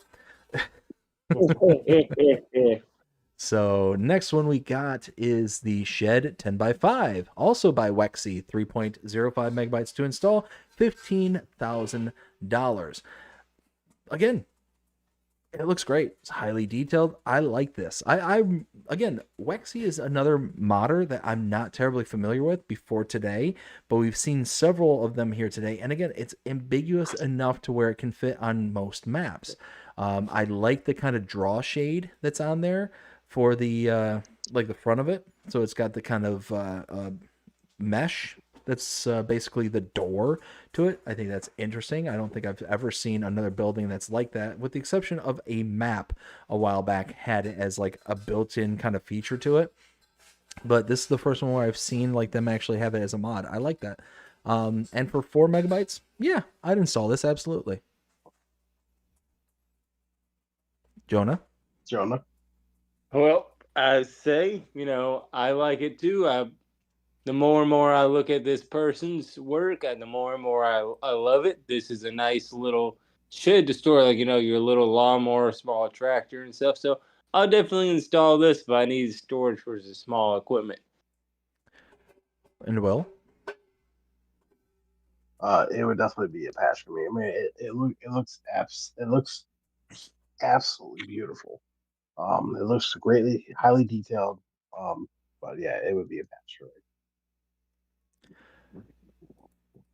So next one we got is the Shed 10x5, also by Wexy, 3.05 megabytes to install, $15,000. Again, it looks great. It's highly detailed. I like this. Again, Wexy is another modder that I'm not terribly familiar with before today, but we've seen several of them here today. And again, it's ambiguous enough to where it can fit on most maps. I like the kind of draw shade that's on there for the like the front of it. So it's got the kind of mesh that's basically the door to it. I think that's interesting. I don't think I've ever seen another building that's like that, with the exception of a map a while back had it as like a built-in kind of feature to it. But this is the first one where I've seen like them actually have it as a mod. I like that. And for 4 megabytes, yeah, I'd install this absolutely. Jonah? Well, I say, I like it too. The more and more I look at this person's work, and the more and more I love it. This is a nice little shed to store, like, your little lawnmower, small tractor and stuff. So I'll definitely install this if I need storage for some small equipment. And Will? It would definitely be a pass for me. I mean, it looks absolutely beautiful. It looks greatly, highly detailed. But yeah, it would be a pass for me.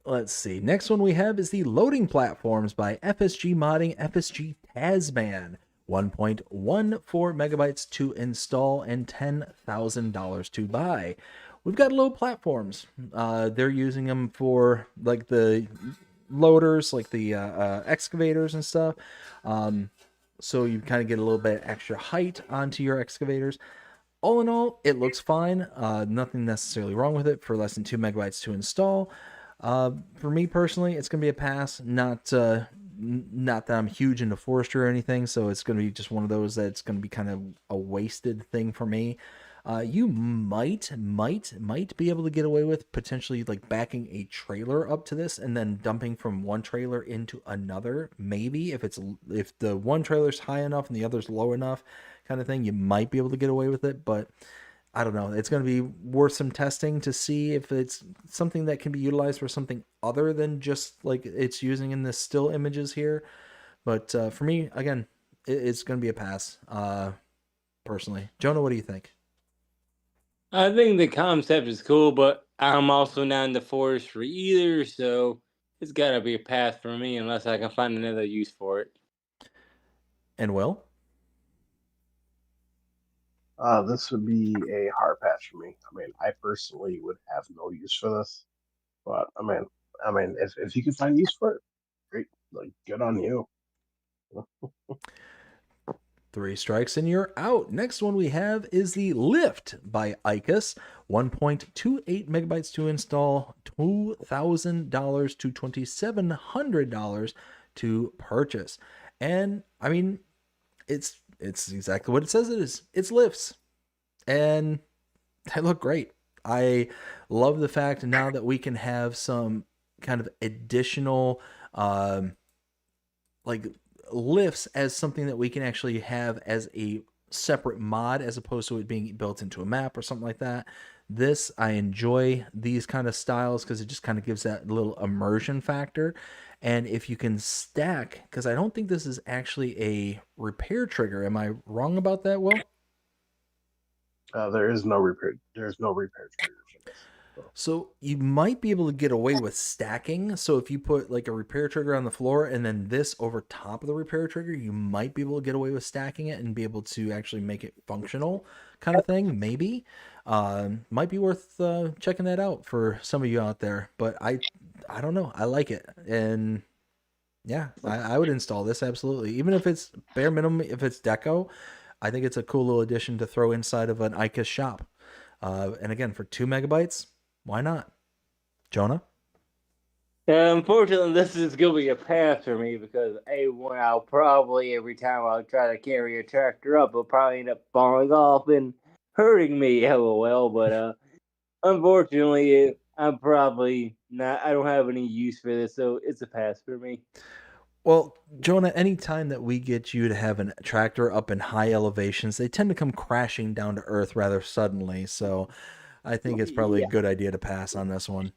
Let's see. Next one we have is the Loading Platforms by FSG Modding FSG Tasman. 1.14 megabytes to install and $10,000 to buy. We've got load platforms. They're using them for like the loaders, like the excavators and stuff. So you kind of get a little bit extra height onto your excavators. All in all, it looks fine. Nothing necessarily wrong with it for less than 2 megabytes to install. For me personally, it's going to be a pass. Not not that I'm huge into forestry or anything, so it's going to be just one of those that's going to be kind of a wasted thing for me. You might be able to get away with potentially like backing a trailer up to this and then dumping from one trailer into another. Maybe if the one trailer's high enough and the other's low enough, kind of thing, you might be able to get away with it. But I don't know. It's going to be worth some testing to see if it's something that can be utilized for something other than just like it's using in the still images here. But for me, again, it's going to be a pass. Personally, Jonah, what do you think? I think the concept is cool, but I'm also not into forestry either, so it's got to be a pass for me unless I can find another use for it. And Will? This would be a hard pass for me. I mean, I personally would have no use for this, but I mean, if you can find use for it, great. Like, good on you. 3 strikes and you're out. Next one we have is the Lift by ICUS. 1.28 megabytes to install, $2,000 to $2,700 to purchase. And I mean, it's exactly what it says it is. It's lifts. And they look great. I love the fact now that we can have some kind of additional like lifts as something that we can actually have as a separate mod as opposed to it being built into a map or something like that. This, I enjoy these kind of styles because it just kind of gives that little immersion factor. And if you can stack, because I don't think this is actually a repair trigger. Am I wrong about that, Will? There is no repair. There's no repair trigger for this. So you might be able to get away with stacking. So if you put like a repair trigger on the floor and then this over top of the repair trigger, you might be able to get away with stacking it and be able to actually make it functional kind of thing. Maybe. Might be worth checking that out for some of you out there. But I don't know. I like it. And yeah, I would install this absolutely. Even if it's bare minimum, if it's deco, I think it's a cool little addition to throw inside of an ICUS shop. And again, for 2 megabytes, why not? Jonah? Unfortunately, this is going to be a pass for me because I'll probably, every time I'll try to carry a tractor up, it'll probably end up falling off and hurting me, LOL. But unfortunately, I'm probably not, I don't have any use for this, so it's a pass for me. Well, Jonah, anytime that we get you to have a tractor up in high elevations, they tend to come crashing down to earth rather suddenly. So I think it's probably a good idea to pass on this one.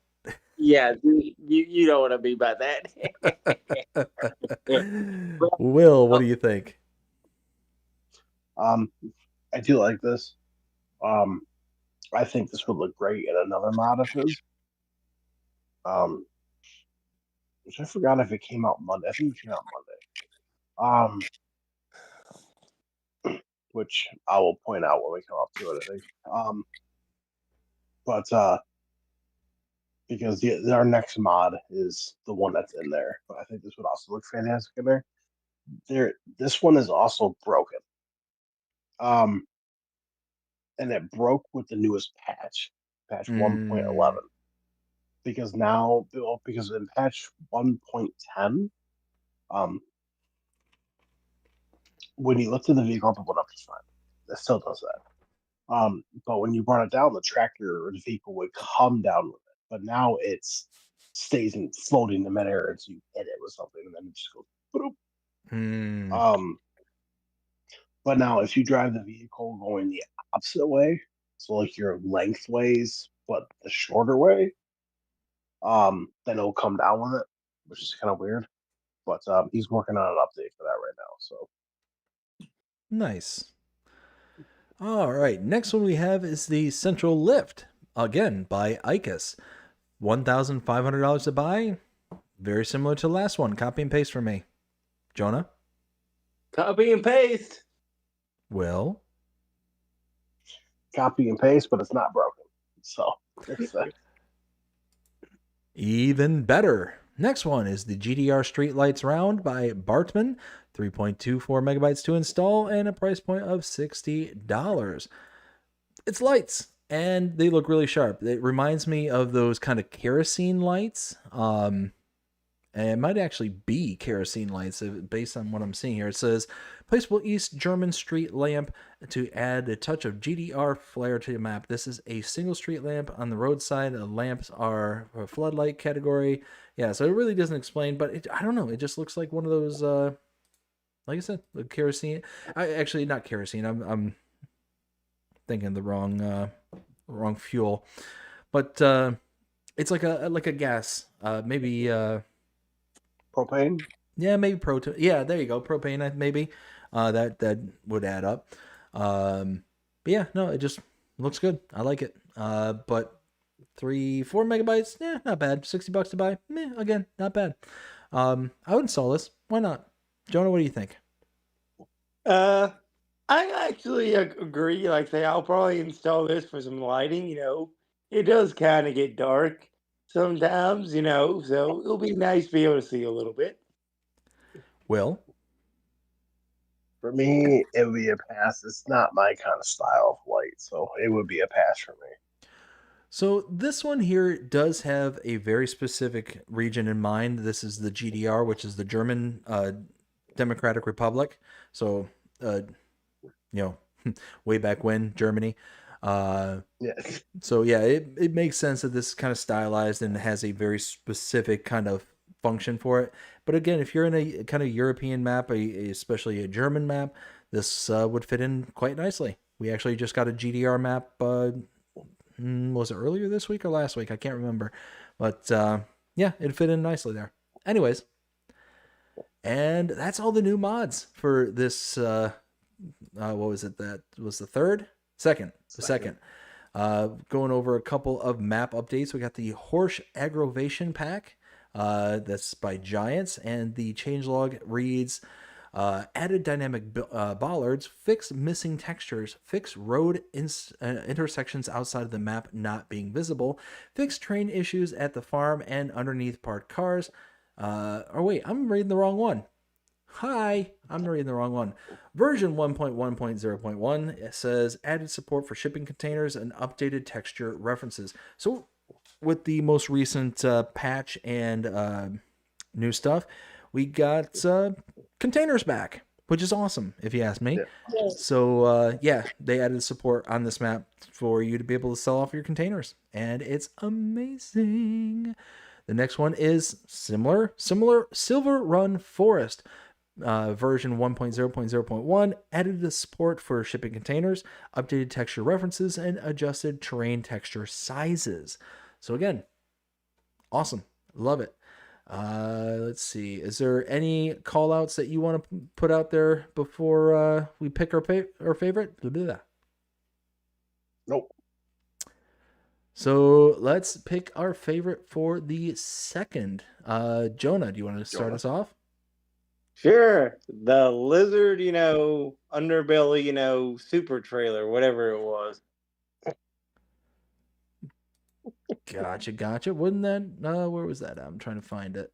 Yeah, you know what I mean by that. Will, what do you think? I do like this. I think this would look great in another mod of his. Which I forgot if it came out Monday. I think it came out Monday. Which I will point out when we come up to it, I think. But because our next mod is the one that's in there. But I think this would also look fantastic in there. This one is also broken. And it broke with the newest patch 1.11. Because now, because in patch 1.10, when you lifted the vehicle up and went up, it's fine. It still does that. But when you brought it down, the tractor or the vehicle would come down with it. But now it stays in floating in midair as you hit it with something, and then it just goes boop. But now if you drive the vehicle going the opposite way, so like your lengthways, but the shorter way, then it'll come down with it, which is kind of weird. But he's working on an update for that right now. So nice. All right, next one we have is the Central Lift, again by ICUS. $1,500 to buy. Very similar to the last one. Copy and paste for me. Jonah? Copy and paste. Will? Copy and paste, but it's not broken. So even better. Next one is the GDR Streetlights Round by Bartman. 3.24 megabytes to install and a price point of $60. It's lights and they look really sharp. It reminds me of those kind of kerosene lights. And it might actually be kerosene lights based on what I'm seeing here. It says, placeable East German street lamp to add a touch of GDR flair to the map. This is a single street lamp on the roadside. The lamps are a floodlight category. Yeah, so it really doesn't explain, but I don't know. It just looks like one of those, like I said, the kerosene. Actually, not kerosene. I'm thinking the wrong fuel. But it's like a gas. Maybe... propane. Yeah, maybe propane. Yeah, there you go. Propane, maybe. That would add up. But yeah, no, it just looks good. I like it. But 4 megabytes, yeah, not bad. $60 to buy, again, not bad. I would install this. Why not? Jonah, what do you think? I actually agree. Like, say, I'll probably install this for some lighting. It does kind of get dark sometimes. So it'll be nice to be able to see a little bit. Will? For me, it would be a pass. It's not my kind of style of light, so it would be a pass for me. So this one here does have a very specific region in mind. This is the GDR, which is the German Democratic Republic. So, way back when, Germany. Yeah. So yeah, it makes sense that this is kind of stylized and has a very specific kind of function for it. But again, if you're in a kind of European map, especially a German map, this would fit in quite nicely. We actually just got a GDR map, was it earlier this week or last week? I can't remember. But yeah, it fit in nicely there. Anyways, and that's all the new mods for this. What was it? That was the second. Going over a couple of map updates. We got the Horse Aggravation Pack. That's by Giants, and the changelog reads, added dynamic bollards, fix missing textures, fix road intersections outside of the map not being visible, fix train issues at the farm and underneath parked cars. Wait, I'm reading the wrong one. I'm reading the wrong one. Version 1.1.0.1 it says added support for shipping containers and updated texture references. So with the most recent patch and new stuff, we got containers back, which is awesome, if you ask me. Yeah. So, yeah, they added support on this map for you to be able to sell off your containers, and it's amazing. The next one is similar Silver Run Forest. Version 1.0.0.1 added the support for shipping containers, updated texture references, and adjusted terrain texture sizes. So again, awesome. Love it. Let's see. Is there any call outs that you want to put out there before we pick our favorite? Blah, blah, blah. Nope. So let's pick our favorite for the second. Jonah, do you want to start us off? Sure. The lizard, underbelly, super trailer, whatever it was. Gotcha. Wasn't that, where was that? I'm trying to find it.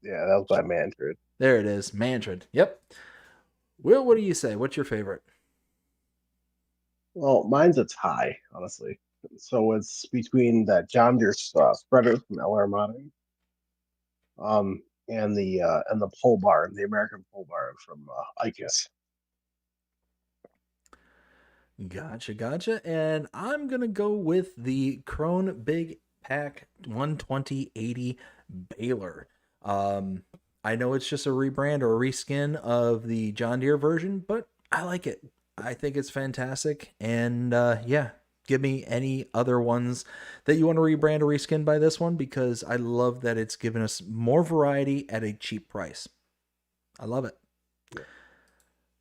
Yeah, that was by Mantrid. There it is. Mantrid. Yep. Will, what do you say? What's your favorite? Well, mine's a tie, honestly. So it's between that John Deere spreader from LR Modding, and the pole barn, the American pole barn from ICUS. Gotcha. And I'm going to go with the Krone Big Pack 12080 baler. I know it's just a rebrand or a reskin of the John Deere version, but I like it. I think it's fantastic. And yeah, give me any other ones that you want to rebrand or reskin by this one, because I love that it's given us more variety at a cheap price. I love it.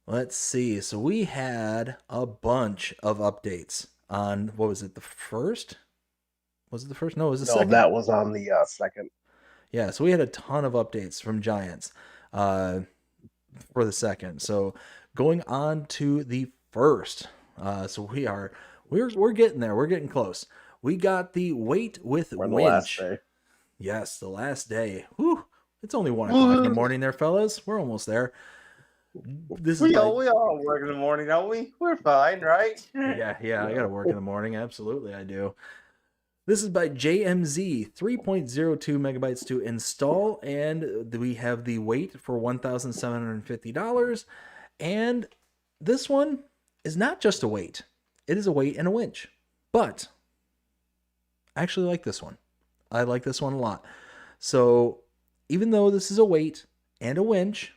Let's see. So we had a bunch of updates on, what was it, the first? Was it the first? No, it was the second. No, that was on the second. Yeah, so we had a ton of updates from Giants for the second. So going on to the first. So we're getting there. We're getting close. We got the Wait with We're on the Winch. last day. Yes, the last day. Whew. It's only 1 o'clock in the morning there, fellas. We're almost there. We all work in the morning, don't we? We're fine, right? Yeah. I gotta work in the morning. Absolutely, I do. This is by JMZ, 3.02 megabytes to install, and we have the weight for $1,750. And this one is not just a weight. It is a weight and a winch. But I actually like this one. I like this one a lot. So even though this is a weight and a winch,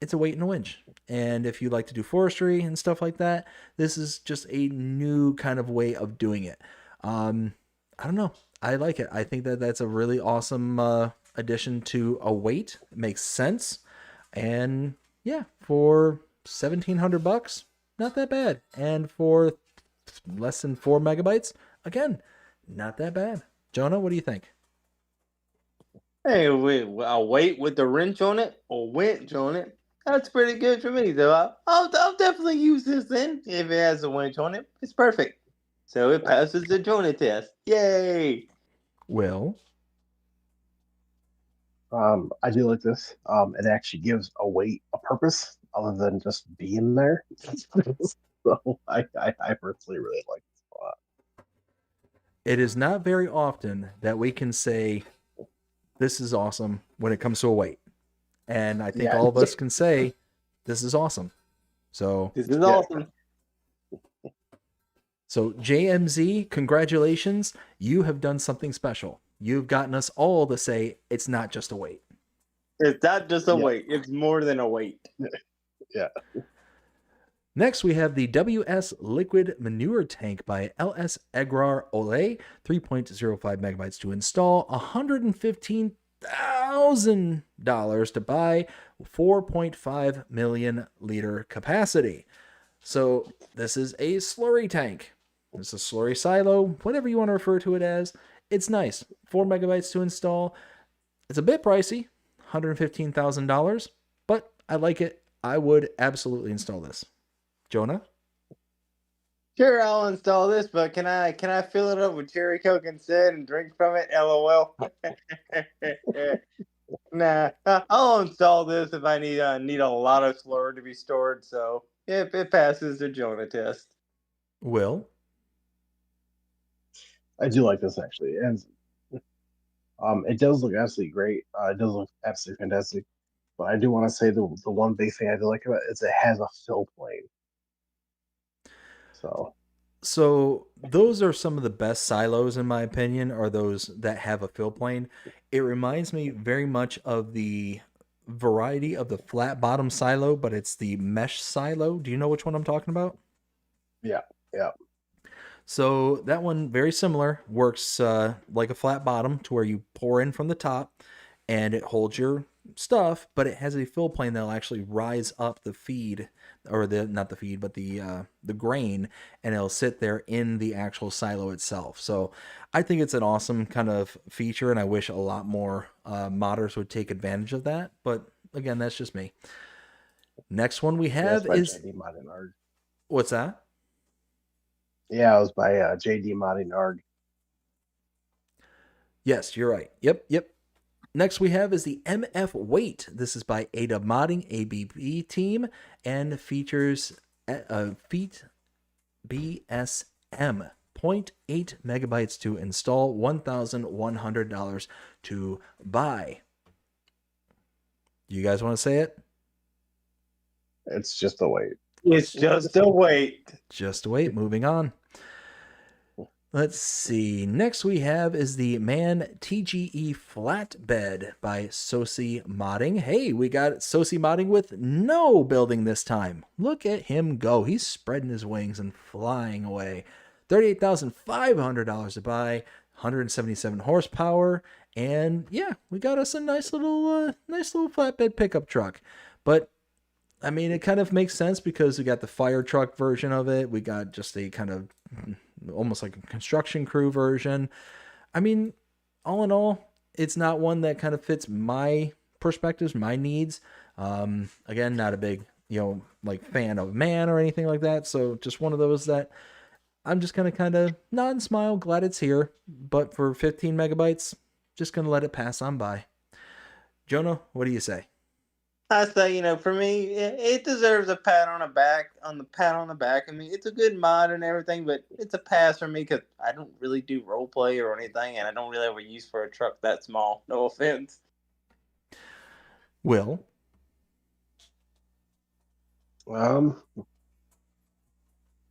it's a weight and a winch. And if you like to do forestry and stuff like that, this is just a new kind of way of doing it. I don't know. I like it. I think that that's a really awesome addition to a weight. It makes sense. And yeah, for $1,700, not that bad. And for less than 4 megabytes, again, not that bad. Jonah, what do you think? Hey, I'll wait with the wrench on it or winch on it. That's pretty good for me, though. I'll definitely use this then if it has a winch on it. It's perfect. So it passes the Jonah test. Yay! Will? I do like this. It actually gives a weight a purpose other than just being there. So I personally really like this a lot. It is not very often that we can say this is awesome when it comes to a weight. And I think all of us can say this is awesome. So this is awesome. So JMZ, congratulations. You have done something special. You've gotten us all to say it's not just a weight. It's not just a weight. It's more than a weight. Yeah. Next, we have the WS Liquid Manure Tank by LS Agrar Ole, 3.05 megabytes to install, $115,000 to buy, 4.5 million liter capacity. So this is a slurry tank. It's a slurry silo, whatever you want to refer to it as. It's nice. 4 megabytes to install. It's a bit pricey, $115,000, but I like it. I would absolutely install this. Jonah? Sure, I'll install this, but can I fill it up with cherry coke instead and drink from it? LOL. Nah, I'll install this if I need a lot of slur to be stored. So if it passes the Jonah test. Will? I do like this actually, and it does look absolutely great. It does look absolutely fantastic. But I do want to say the one big thing I do like about it is it has a fill plane. So those are some of the best silos, in my opinion, are those that have a fill plane. It reminds me very much of the variety of the flat bottom silo, but it's the mesh silo. Do you know which one I'm talking about? Yeah. So that one, very similar, works like a flat bottom to where you pour in from the top and it holds your stuff, but it has a fill plane that'll actually rise up the feed, or not the feed, but the grain, and it'll sit there in the actual silo itself. So I think it's an awesome kind of feature, and I wish a lot more modders would take advantage of that. But again, that's just me. Next one we have is what's that? Yeah, it was by JD Modding Arg. Yes, you're right. Yep. Next we have is the MF Weight. This is by Ada Modding ABB team and features Feet BSM. 0.8 megabytes to install, $1,100 to buy. You guys want to say it? It's just a weight. It's just a weight. Just wait. Moving on. Let's see. Next we have is the Man TGE Flatbed by Sosi Modding. Hey, we got Sosi Modding with no building this time. Look at him go. He's spreading his wings and flying away. $38,500 to buy, 177 horsepower, and yeah, we got us a nice little flatbed pickup truck. But I mean, it kind of makes sense because we got the fire truck version of it. We got just a kind of almost like a construction crew version. I mean, all in all, it's not one that kind of fits my perspectives, my needs. Again, not a big, like fan of man or anything like that. So just one of those that I'm just going to kind of nod and smile, glad it's here. But for 15 megabytes, just going to let it pass on by. Jonah, what do you say? I say, for me, it deserves a pat on the back. I mean, it's a good mod and everything, but it's a pass for me because I don't really do role play or anything, and I don't really have a use for a truck that small. No offense. Will? For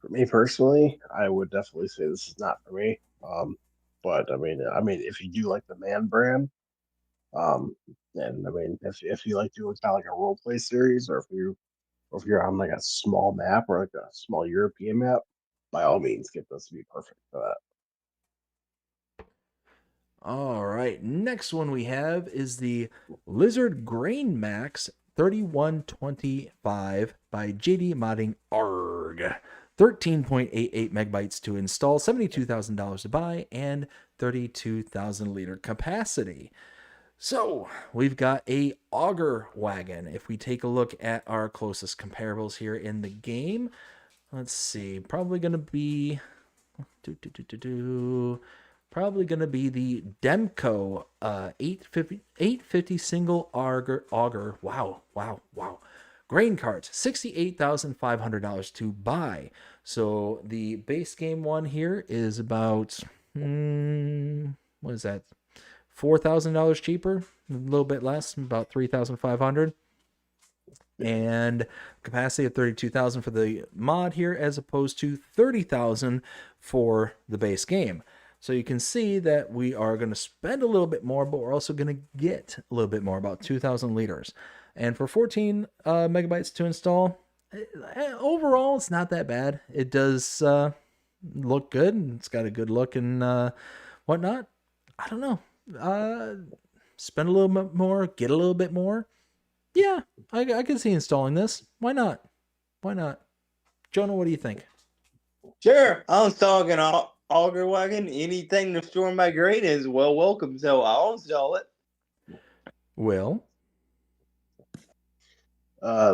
me personally, I would definitely say this is not for me. But I mean, if you do like the Man brand, and I mean, if you like doing kind of like a role play series, or if you're on like a small map or like a small European map, by all means, get this to be perfect for that. All right. Next one we have is the Lizard Grain Max 3125 by JD Modding ARG. 13.88 megabytes to install, $72,000 to buy, and 32,000 liter capacity. So we've got a auger wagon. If we take a look at our closest comparables here in the game, let's see, probably going to be probably going to be the Demco 850 single auger. Wow. Grain carts, $68,500 to buy. So the base game one here is about, what is that? $4,000 cheaper, a little bit less, about $3,500. And capacity of 32,000 for the mod here, as opposed to 30,000 for the base game. So you can see that we are going to spend a little bit more, but we're also going to get a little bit more, about 2,000 liters. And for 14 megabytes to install, overall, it's not that bad. It does look good, and it's got a good look and whatnot. I don't know. Spend a little bit more, get a little bit more. Yeah, I can see installing this. Why not? Jonah, what do you think? Sure, I'll install an auger wagon. Anything to store my grain is well welcome, so I'll install it. Will?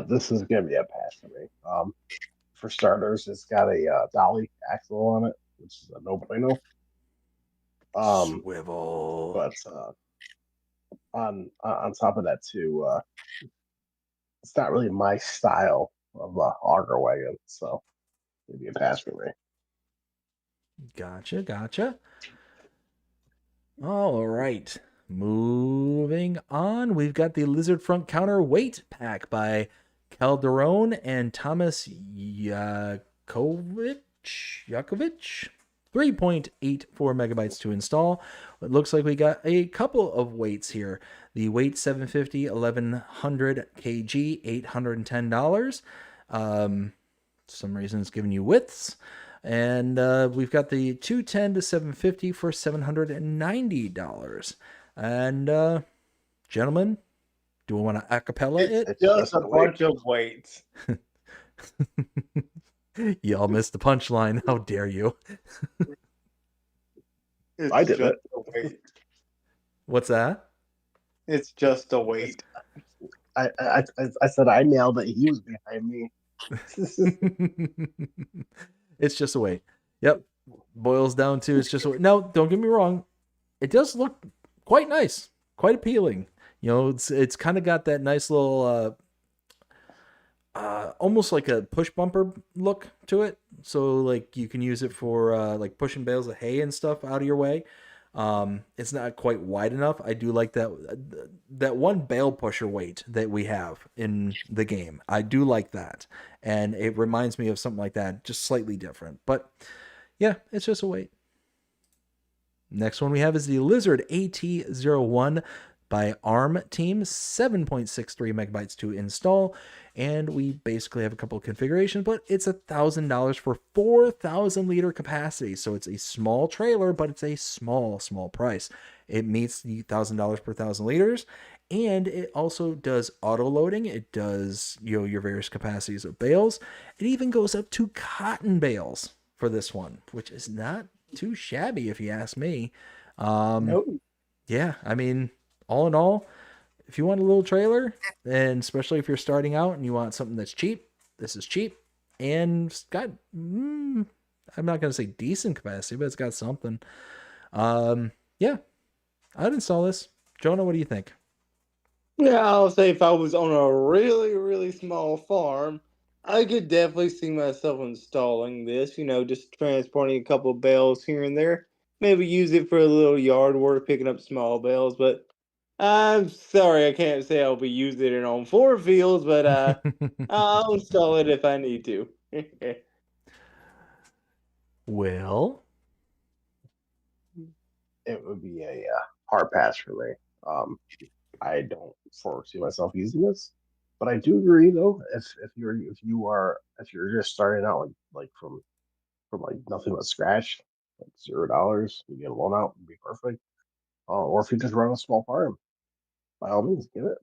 This is gonna be a pass for me. For starters, it's got a dolly axle on it, which is a no-brainer. Swivel. But on top of that too, it's not really my style of auger wagon, so maybe a pass for me. Gotcha. All right. Moving on, we've got the Lizard Front Counter Weight Pack by Calderon and Thomas Yakovich. 3.84 megabytes to install. It looks like we got a couple of weights here. The weight 750, 1100 kg, $810. Some reason it's giving you widths. And we've got the 210 to 750 for $790. And gentlemen, do we want to acapella it? It's just a bunch of weights. Y'all missed the punchline. How dare you? I did it. What's that? It's just a weight. I said I nailed it. He was behind me. It's just a weight. Yep. Boils down to it's just a weight. Now, don't get me wrong. It does look quite nice, quite appealing. You know, it's kind of got that nice little almost like a push bumper look to it. So like you can use it for like pushing bales of hay and stuff out of your way. It's not quite wide enough. I do like that one bale pusher weight that we have in the game. I do like that. And it reminds me of something like that, just slightly different. But yeah, it's just a weight. Next one we have is the Lizard AT01 by ARM Team, 7.63 megabytes to install. And we basically have a couple of configurations, but it's $1,000 for 4,000 liter capacity. So it's a small trailer, but it's a small price. It meets the $1,000 per 1,000 liters. And it also does auto loading. It does, your various capacities of bales. It even goes up to cotton bales for this one, which is not too shabby if you ask me. Nope. Yeah, I mean, all in all, if you want a little trailer, and especially if you're starting out and you want something that's cheap, this is cheap. And it's got, I'm not going to say decent capacity, but it's got something. Yeah, I'd install this. Jonah, what do you think? Yeah, I'll say if I was on a really, really small farm, I could definitely see myself installing this, just transporting a couple of bales here and there. Maybe use it for a little yard work, picking up small bales, but I'm sorry, I can't say I'll be using it on 4 fields, but I'll install it if I need to. Will? It would be a hard pass for me. I don't foresee myself using this, but I do agree though. If you're just starting out like from like nothing but scratch, like $0, you get a loan out, would be perfect. Or if you just run a small farm, by all means, get it.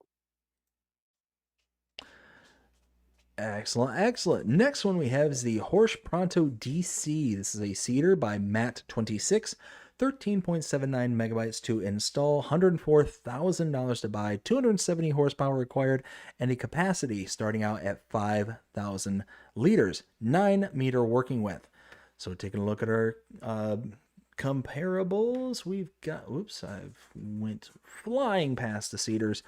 Excellent, excellent. Next one we have is the Horse Pronto DC. This is a seeder by Matt26, 13.79 megabytes to install, $104,000 to buy, 270 horsepower required, and a capacity starting out at 5,000 liters, 9-meter working width. So taking a look at our comparables, we've got, oops, I've went flying past the seeders.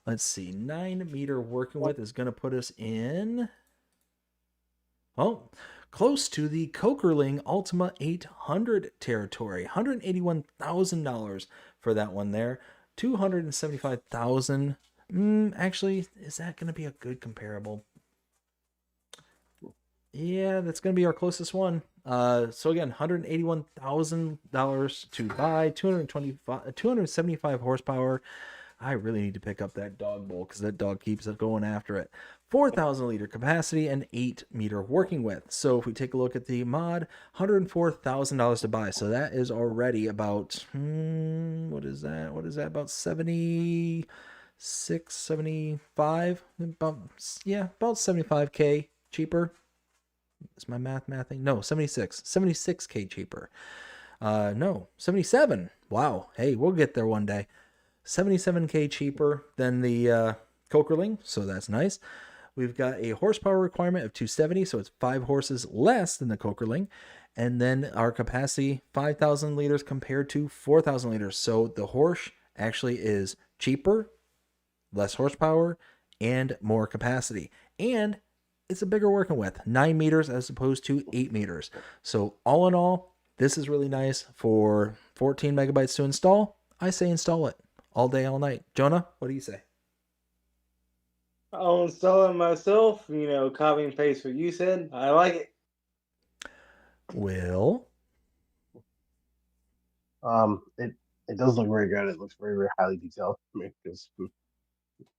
Let's see, 9-meter working width is going to put us in, well, close to the Cokerling Ultima 800 territory. $181,000 for that one there. 275,000. Actually, is that going to be a good comparable? Yeah, that's going to be our closest one. So again, $181,000 to buy, 275 horsepower. I really need to pick up that dog bowl because that dog keeps going after it. 4,000 liter capacity and 8-meter working width. So if we take a look at the mod, $104,000 to buy. So that is already about, what is that? About 76, 75? About 75K cheaper. Is my mathing? No, 76K cheaper. No, 77. Wow. Hey, we'll get there one day. 77K cheaper than the Cokerling, so that's nice. We've got a horsepower requirement of 270, so it's 5 horses less than the Cokerling. And then our capacity, 5,000 liters compared to 4,000 liters. So the horse actually is cheaper, less horsepower, and more capacity. And it's a bigger working width, 9 meters as opposed to 8 meters. So all in all, this is really nice for 14 megabytes to install. I say install it. All day, all night. Jonah, what do you say? I'll install it myself, copy and paste what you said. I like it. Will? It does look very good. It looks very, very highly detailed. I mean, because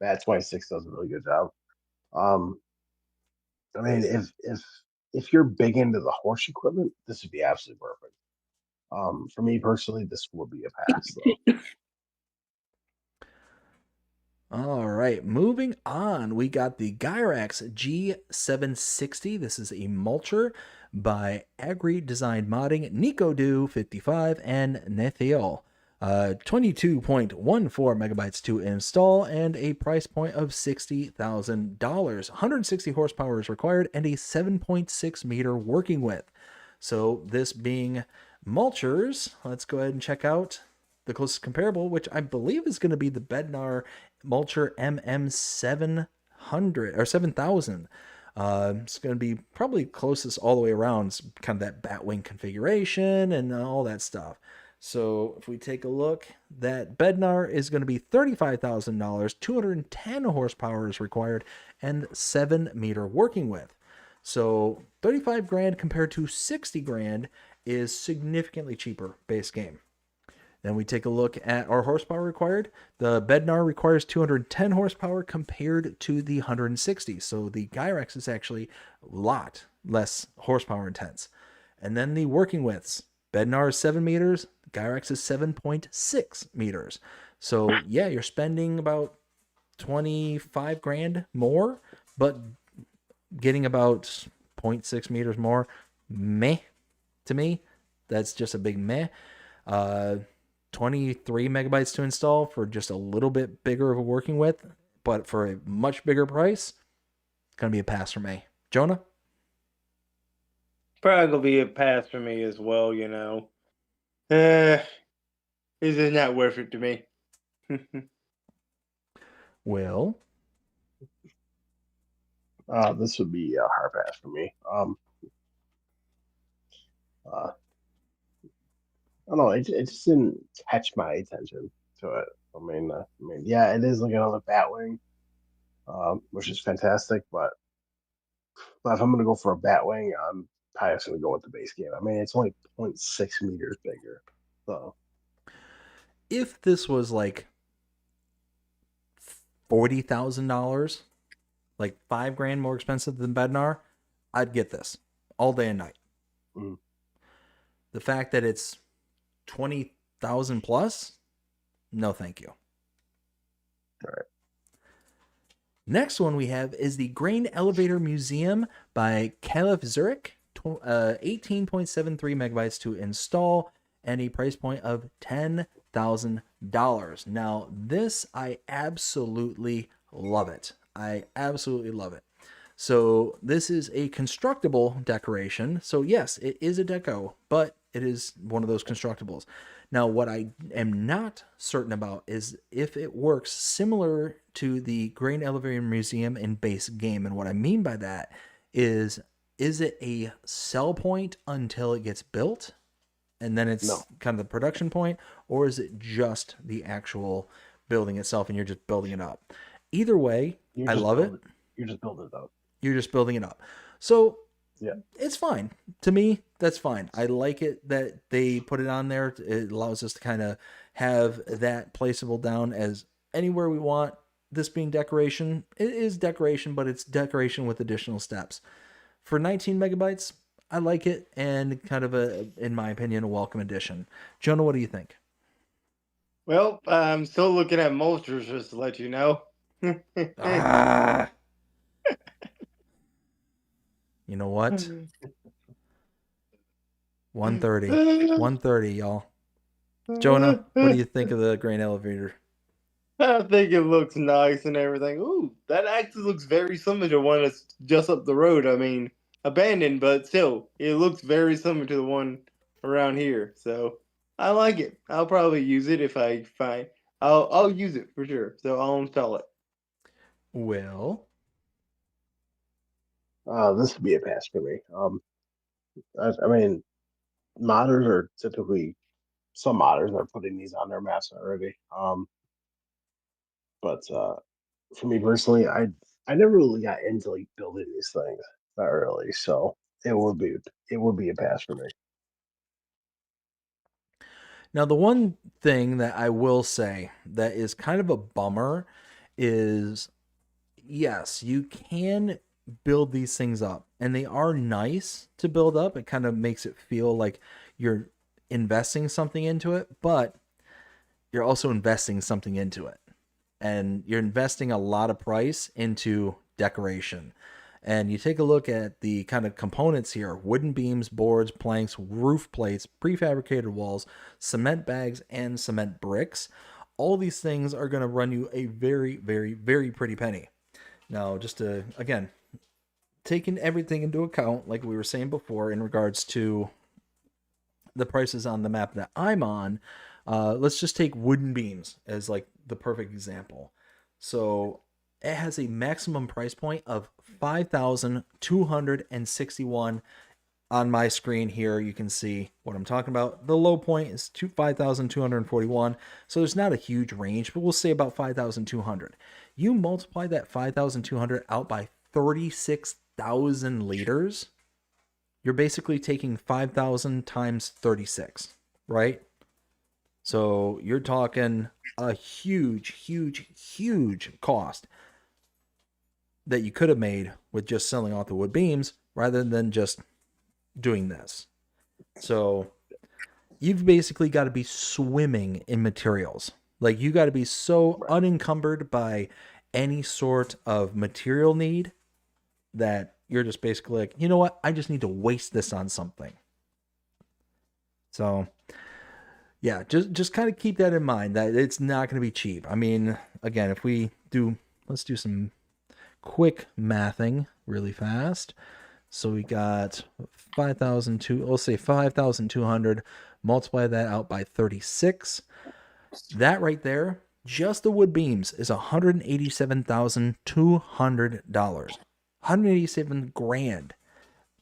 Matt26 does a really good job. I mean, if you're big into the horse equipment, this would be absolutely perfect. For me personally, this would be a pass though. All right, moving on. We got the Gyrax G760. This is a mulcher by AgriDesign Modding, NicoDo55, and Nethiel. 22.14 megabytes to install and a price point of $60,000. 160 horsepower is required and a 7.6 meter working width. So this being mulchers, let's go ahead and check out the closest comparable, which I believe is going to be the Bednar Mulcher MM700 or 7000. It's going to be probably closest all the way around. It's kind of that Batwing configuration and all that stuff. So if we take a look, that Bednar is going to be $35,000, 210 horsepower is required, and 7-meter working width. So 35 grand compared to 60 grand is significantly cheaper base game. Then we take a look at our horsepower required. The Bednar requires 210 horsepower compared to the 160. So the Gyrax is actually a lot less horsepower intense. And then the working widths. Bednar is 7 meters. Gyrax is 7.6 meters. So yeah, you're spending about 25 grand more, but getting about 0.6 meters more. Meh. To me, that's just a big meh. 23 megabytes to install for just a little bit bigger of a working width, but for a much bigger price, it's going to be a pass for me. Jonah? Probably going to be a pass for me as well, It's just not worth it to me. Will? This would be a hard pass for me. I don't know. It just didn't catch my attention to it. Yeah, it is like another Batwing, which is fantastic. But if I'm gonna go for a Batwing, I'm probably just gonna go with the base game. I mean, it's only 0.6 meters bigger. So If this was like $40,000, like $5,000 more expensive than Bednar, I'd get this all day and night. mm. The fact that it's 20,000 plus, no thank you. All right. Next one we have is the Grain Elevator Museum by Caliph Zurich, 18.73 megabytes to install, and a price point of $10,000. Now, this, I absolutely love it. I absolutely love it. So this is a constructible decoration. So yes, it is a deco, but it is one of those constructibles. Now, what I am not certain about is if it works similar to the Grain Elevator Museum in base game. And what I mean by that is it a sell point until it gets built? And then it's kind of the production point? Or is it just the actual building itself and you're just building it up? Either way, I love it. You're just building it up. You're just building it up. So yeah, it's fine. To me, that's fine. I like it that they put it on there. It allows us to kind of have that placeable down as anywhere we want. This being decoration, it is decoration, but it's decoration with additional steps. For 19 megabytes, I like it, and kind of in my opinion, a welcome addition. Jonah, what do you think? Well, I'm still looking at Molsters, just to let you know. You know what? 130, y'all. Jonah, what do you think of the Grain Elevator? I think it looks nice and everything. Ooh, that actually looks very similar to one that's just up the road. I mean, abandoned, but still, it looks very similar to the one around here. So I like it. I'll probably use it if I find. I'll use it for sure. So I'll install it. Will? This would be a pass for me. I mean, modders are typically, some modders are putting these on their maps already. But for me personally, I never really got into like building these things, not really. So it would be a pass for me. Now, the one thing that I will say that is kind of a bummer is, yes, you can build these things up, and they are nice to build up. It kind of makes it feel like you're investing something into it, but you're also investing something into it. And you're investing a lot of price into decoration. And you take a look at the kind of components here: wooden beams, boards, planks, roof plates, prefabricated walls, cement bags, and cement bricks. All these things are going to run you a very, very, very pretty penny. Now, just to, again, taking everything into account, like we were saying before, in regards to the prices on the map that I'm on, let's just take wooden beams as like the perfect example. So it has a maximum price point of 5,261. On my screen here, you can see what I'm talking about. The low point is 5,241. So there's not a huge range, but we'll say about 5,200. You multiply that 5,200 out by 36,000 liters. You're basically taking 5,000 times 36, right? So you're talking a huge, huge, huge cost that you could have made with just selling off the wood beams rather than just doing this. So you've basically got to be swimming in materials. Like, you got to be so unencumbered by any sort of material need that you're just basically like, you know what? I just need to waste this on something. So yeah, just kind of keep that in mind, that it's not going to be cheap. I mean, again, if we do, let's do some quick mathing really fast. So we got 5,200, let's say 5,200, multiply that out by 36. That right there Just the wood beams is $187,200. 187 grand.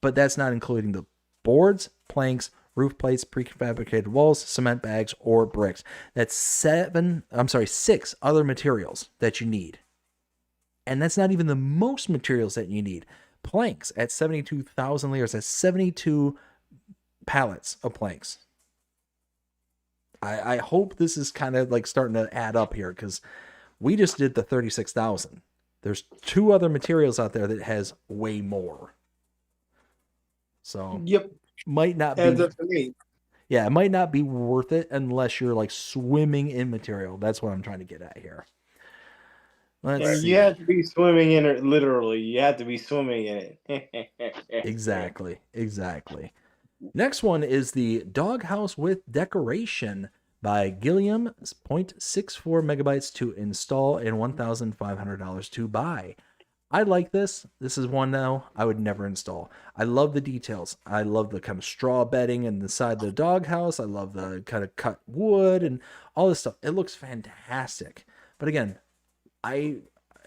But that's not including the boards, planks, roof plates, prefabricated walls, cement bags, or bricks. That's 6 other materials that you need. And that's not even the most materials that you need. Planks at 72,000 layers. That's 72 pallets of planks. I hope this is kind of like starting to add up here, because we just did the 36,000. There's 2 other materials out there that has way more. So Yep. Might not Adds be. up to me. Yeah, it might not be worth it unless you're like swimming in material. That's what I'm trying to get at here. Let's see. You have to be swimming in it, literally. You have to be swimming in it. Exactly. Next one is the Doghouse with Decoration by Gilliam, 0.64 megabytes to install and $1,500 to buy. I like this. This is one now I would never install. I love the details. I love the kind of straw bedding and the side of the doghouse. I love the kind of cut wood and all this stuff. It looks fantastic. But again,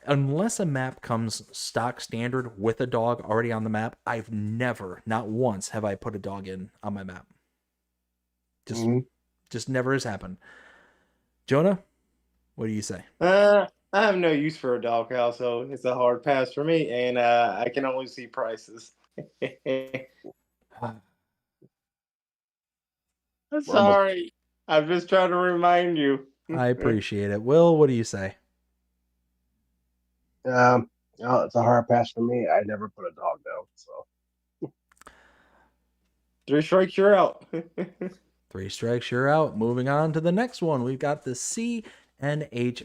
unless a map comes stock standard with a dog already on the map, I've never, not once, have I put a dog in on my map. Just never has happened. Jonah, what do you say? I have no use for a doghouse, so it's a hard pass for me, and I can only see prices. I'm sorry. I'm just trying to remind you. I appreciate it. Will, what do you say? No, it's a hard pass for me. I never put a dog down, so 3 strikes, you're out. 3 strikes, you're out. Moving on to the next one. We've got the CNH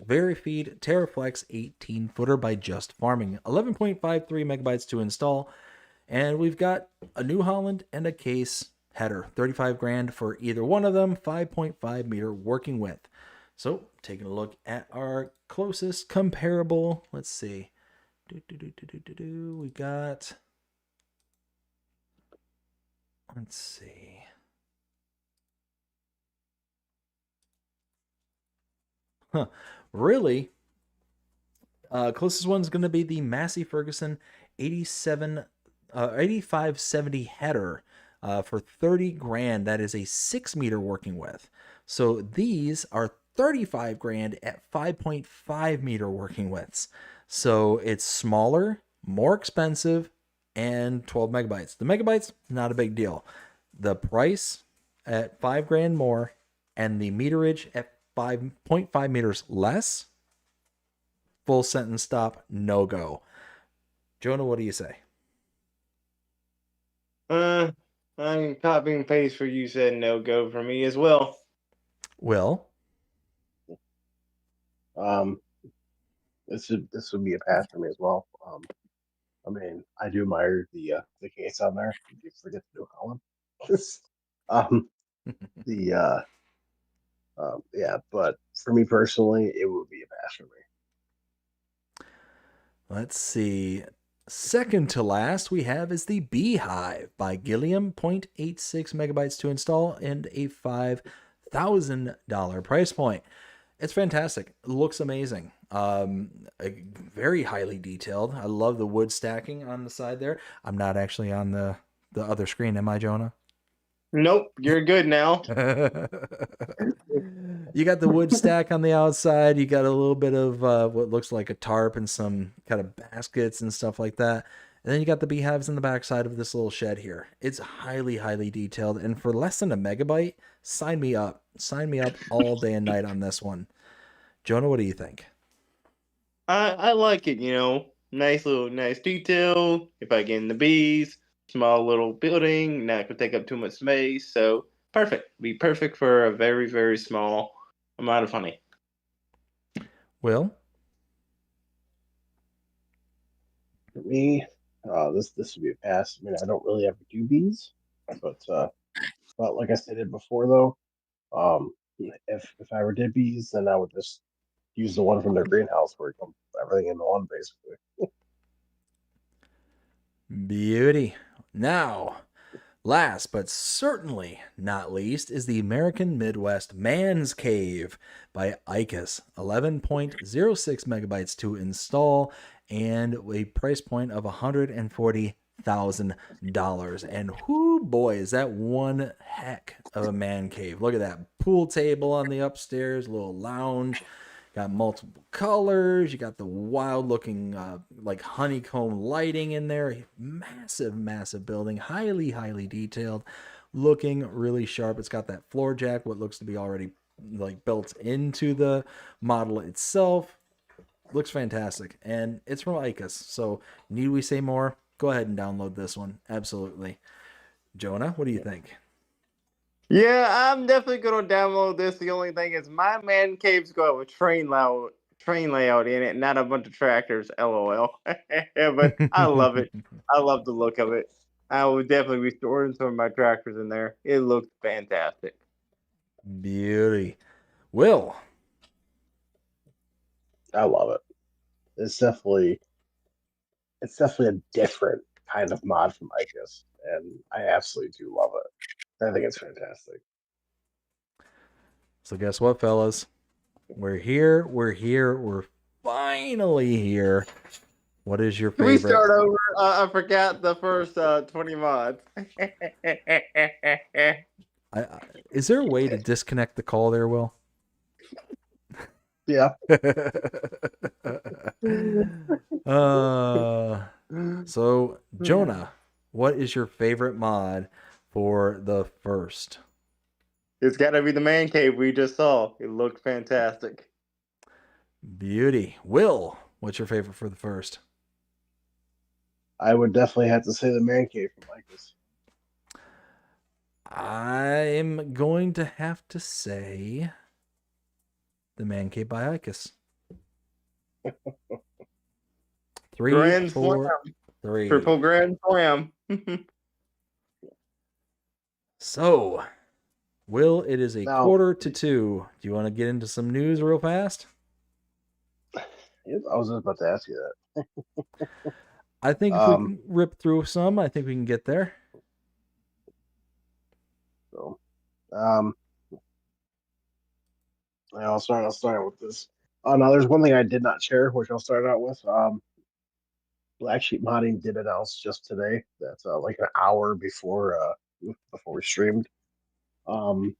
Verifeed Terraflex 18-footer by Just Farming. 11.53 megabytes to install. And we've got a New Holland and a case header. 35 grand for either one of them. 5.5 meter working width. So, taking a look at our closest comparable. Let's see. We got... Let's see. Really? Closest one's going to be the Massey Ferguson 8570 header for 30 grand. That is a 6 meter working width. So these are 35 grand at 5.5 meter working widths. So it's smaller, more expensive, and 12 megabytes. The megabytes, not a big deal. The price at 5 grand more and the meterage at 5.5 meters less, full sentence stop, no go. Jonah, what do you say? I'm copying and paste for you said no go for me as well. Will? This would be a pass for me as well. I mean, I do admire the case on there. You forget to do Holland. Yeah, but for me personally, it would be a pass for me. Let's see. Second to last we have is the Beehive by Gilliam, 0.86 megabytes to install and a $5,000 price point. It's fantastic. It looks amazing. Very highly detailed. I love the wood stacking on the side there. I'm not actually on the other screen, am I, Jonah? Nope, you're good now. You got the wood stack on the outside. You got a little bit of what looks like a tarp and some kind of baskets and stuff like that. And then you got the beehives in the backside of this little shed here. It's highly, highly detailed. And for less than a megabyte, sign me up. Sign me up all day and night on this one. Jonah, what do you think? I like it, nice detail. If I get in the bees, small little building, not gonna take up too much space. So perfect. Be perfect for a very, very small amount of honey. Will? For me, this would be a pass. I mean, I don't really ever do bees, but like I stated before, though, if I ever did bees, then I would just use the one from their greenhouse where it comes everything into one, basically. Beauty. Now, Last but certainly not least is the American Midwest Man's Cave by ICUS. 11.06 megabytes to install and a price point of $140,000. And whoo boy, is that one heck of a man cave. Look at that pool table on the upstairs, little lounge. Got multiple colors. You got the wild looking like honeycomb lighting in there. Massive, massive building. Highly, highly detailed. Looking really sharp. It's got that floor jack, what looks to be already like built into the model itself. Looks fantastic. And it's from ICUS. So need we say more? Go ahead and download this one. Absolutely. Jonah, what do you think? Yeah, I'm definitely gonna download this. The only thing is my man cave's got a train layout in it, not a bunch of tractors. LOL. But I love it. I love the look of it. I would definitely be storing some of my tractors in there. It looks fantastic. Beauty. Will. I love it. It's definitely a different kind of mod from ICUS, and I absolutely do love it. I think it's fantastic. So guess what, fellas? We're here. We're finally here. What is your favorite? We start over. I forgot the first 20 mods. Is there a way to disconnect the call there, Will? Yeah. So, Jonah, what is your favorite mod for the first? It's got to be the man cave we just saw. It looked fantastic. Beauty. Will, what's your favorite for the first? I would definitely have to say the man cave from ICUS. I'm going to have to say the man cave by ICUS. 3, Grand 4, slam. 3. Triple grand slam. So, Will, it is a 1:45. Do you want to get into some news real fast? I was just about to ask you that. I think if we can rip through some, I think we can get there. So, I'll start with this. Oh, now there's one thing I did not share, which I'll start out with. Black Sheep Modding did announce just today that like an hour before we streamed, that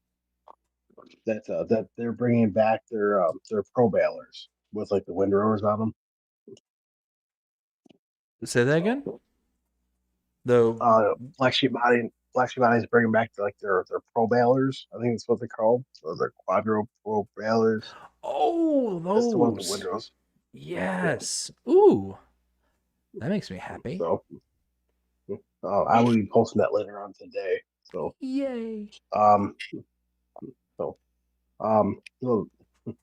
they're bringing back their pro balers with like the windrowers on them. Say that again. Black Sheep Modding is bringing back their pro balers. I think that's what they're called. So they're quadro pro balers. Oh, those. That's the one with the windrows. Yes. Yeah. Ooh, that makes me happy. So, I will be posting that later on today. So, yay. So,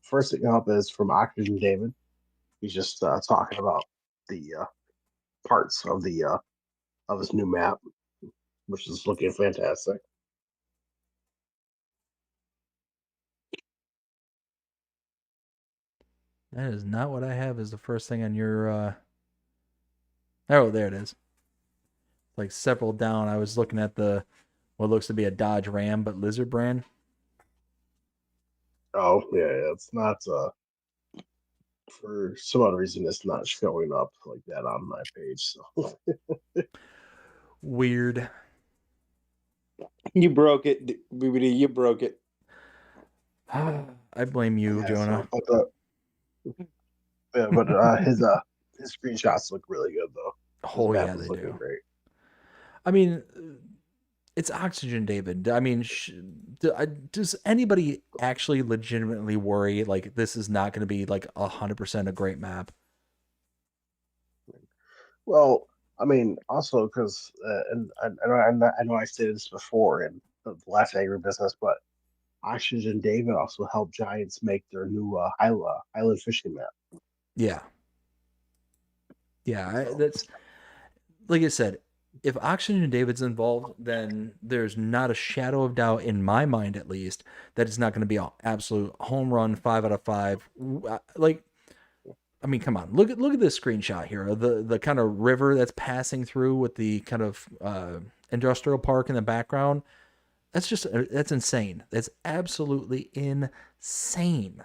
first thing up is from Oxygen David. He's just talking about the parts of his new map, which is looking fantastic. That is not what I have as the first thing on your oh, there it is. Like several down. I was looking at what looks to be a Dodge Ram, but Lizard brand. Oh, yeah, it's not for some odd reason it's not showing up like that on my page. So weird. You broke it, BBD. You broke it. I blame you, Jonah. But his screenshots look really good though. Oh yeah, they do. Great. I mean, it's Oxygen David. I mean, does anybody actually legitimately worry like this is not going to be like 100% a great map? Well, I mean, also because, and I know I stated this before in the last agribusiness, but Oxygen David also helped Giants make their new island fishing map. Yeah. Yeah, that's like I said. If Oxygen David's involved, then there's not a shadow of doubt in my mind, at least, that it's not going to be an absolute home run, 5 out of 5. Like, I mean, come on, look at this screenshot here of the kind of river that's passing through with the kind of industrial park in the background. That's insane. That's absolutely insane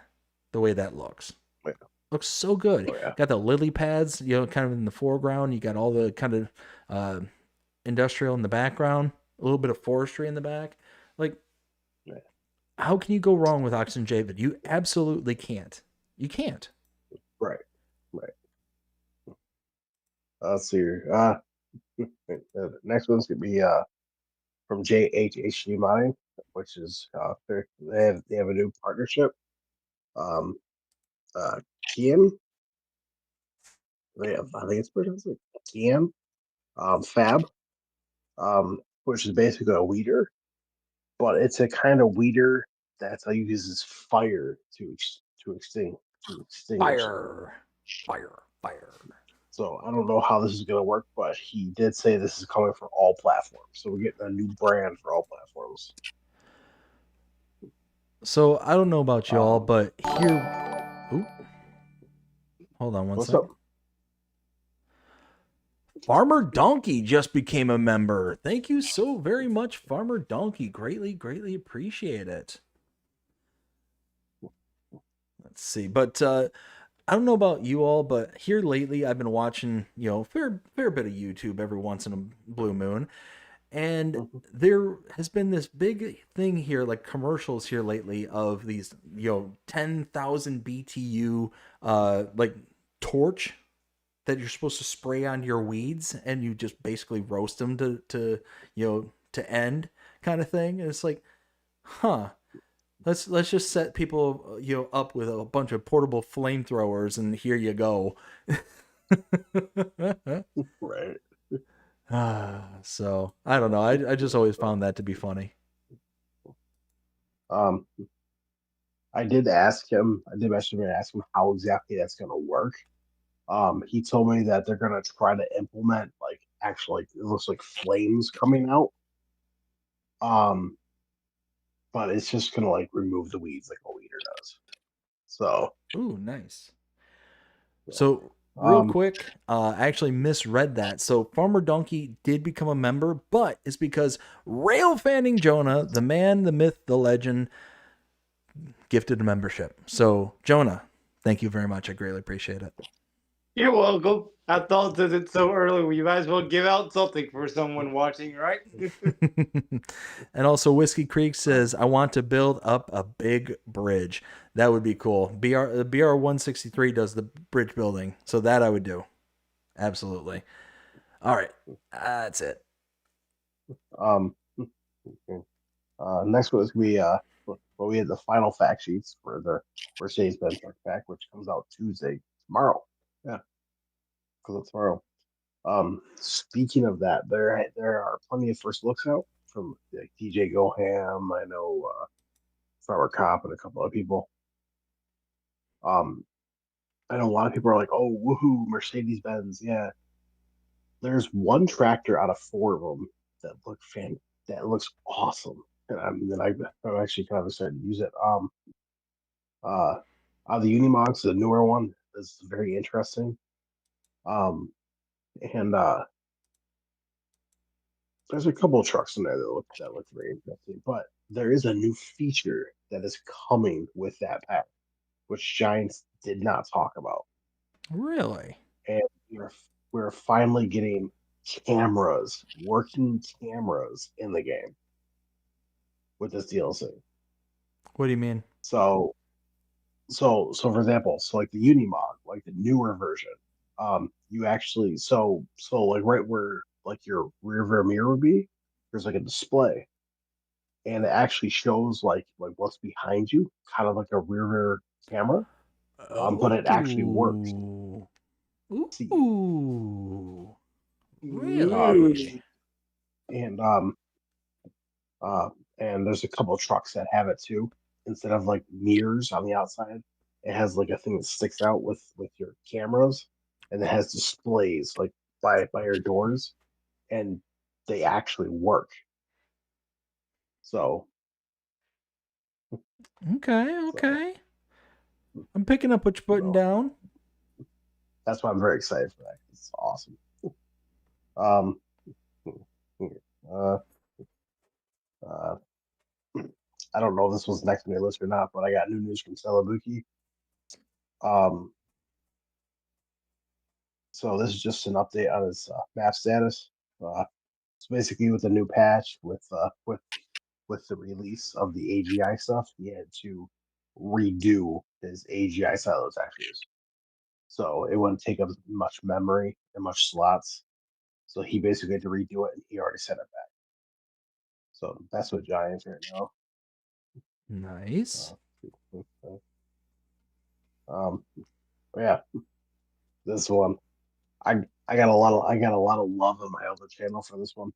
the way that looks. Yeah. Looks so good. Oh, yeah. Got the lily pads, kind of in the foreground. You got all the kind of industrial in the background, a little bit of forestry in the back. Like, Yeah. how can you go wrong with Oxygen Javid? You absolutely can't. You can't. Right. Let's see here. The next one's gonna be from JHHG Mining, which is they have a new partnership. Kian, I think it's pronounced like Kian, Fab, which is basically a weeder, but it's a kind of weeder that uses fire to extinguish it. Fire. So I don't know how this is going to work, but he did say this is coming for all platforms. So we're getting a new brand for all platforms. So I don't know about y'all, but here, hold on one What's second. up? Farmer Donkey just became a member. Thank you so very much, Farmer Donkey. Greatly appreciate it. Let's see, but I don't know about you all, but here lately I've been watching, fair bit of YouTube every once in a blue moon. And there has been this big thing here, like commercials here lately of these, 10,000 BTU, like torch that you're supposed to spray on your weeds, and you just basically roast them to end kind of thing. And it's like, let's just set people, up with a bunch of portable flamethrowers, and here you go. Right. So I don't know. I just always found that to be funny. I did mention him, ask him how exactly that's going to work. He told me that they're going to try to implement actually it looks like flames coming out. But it's just going to remove the weeds like a weeder does. So. Ooh, nice. So real quick, I actually misread that. So Farmer Donkey did become a member, but it's because Rail Fanning Jonah, the man, the myth, the legend, gifted a membership. So Jonah, thank you very much. I greatly appreciate it. You're welcome. I thought that it's so early, we might as well give out something for someone watching, right? And also Whiskey Creek says, I want to build up a big bridge. That would be cool. BR 163 does the bridge building, so that I would do. Absolutely. All right, that's it. Next one is we had the final fact sheets for the Mercedes Benz truck pack, which comes out tomorrow. Yeah, comes out tomorrow. Speaking of that, there are plenty of first looks out from DJ Goham. I know Farmer Cop and a couple of people. I know a lot of people are like, "Oh, woohoo, Mercedes Benz!" Yeah, there's one tractor out of 4 of them that looks awesome, and I'm actually kind of excited to use it. The Unimogs, the newer one, is very interesting. And there's a couple of trucks in there that look very interesting. But there is a new feature that is coming with that pack, which Giants did not talk about. Really? And we're finally getting working cameras in the game with this DLC. What do you mean? So for example, like the Unimog, like the newer version, you actually like right where your rear mirror would be, there's a display, and it actually shows like what's behind you, kind of like a rear camera, but it actually works. Ooh. Really? And there's a couple of trucks that have it too. Instead of mirrors on the outside, it has a thing that sticks out with your cameras, and it has displays by your doors, and they actually work. So okay. I'm picking up what you're putting down. that's why I'm very excited for that. It's awesome. Um, uh, uh, I don't know if this was next on your list or not, but I got new news from Celebuki. So this is just an update on his map status. So basically, with the new patch, with the release of the AGI stuff, he had to redo his AGI silos actors. So it wouldn't take up much memory and much slots. So he basically had to redo it, and he already set it back. So that's what Giants right now. Nice. Yeah, this one, I got a lot of love on my other channel for this one,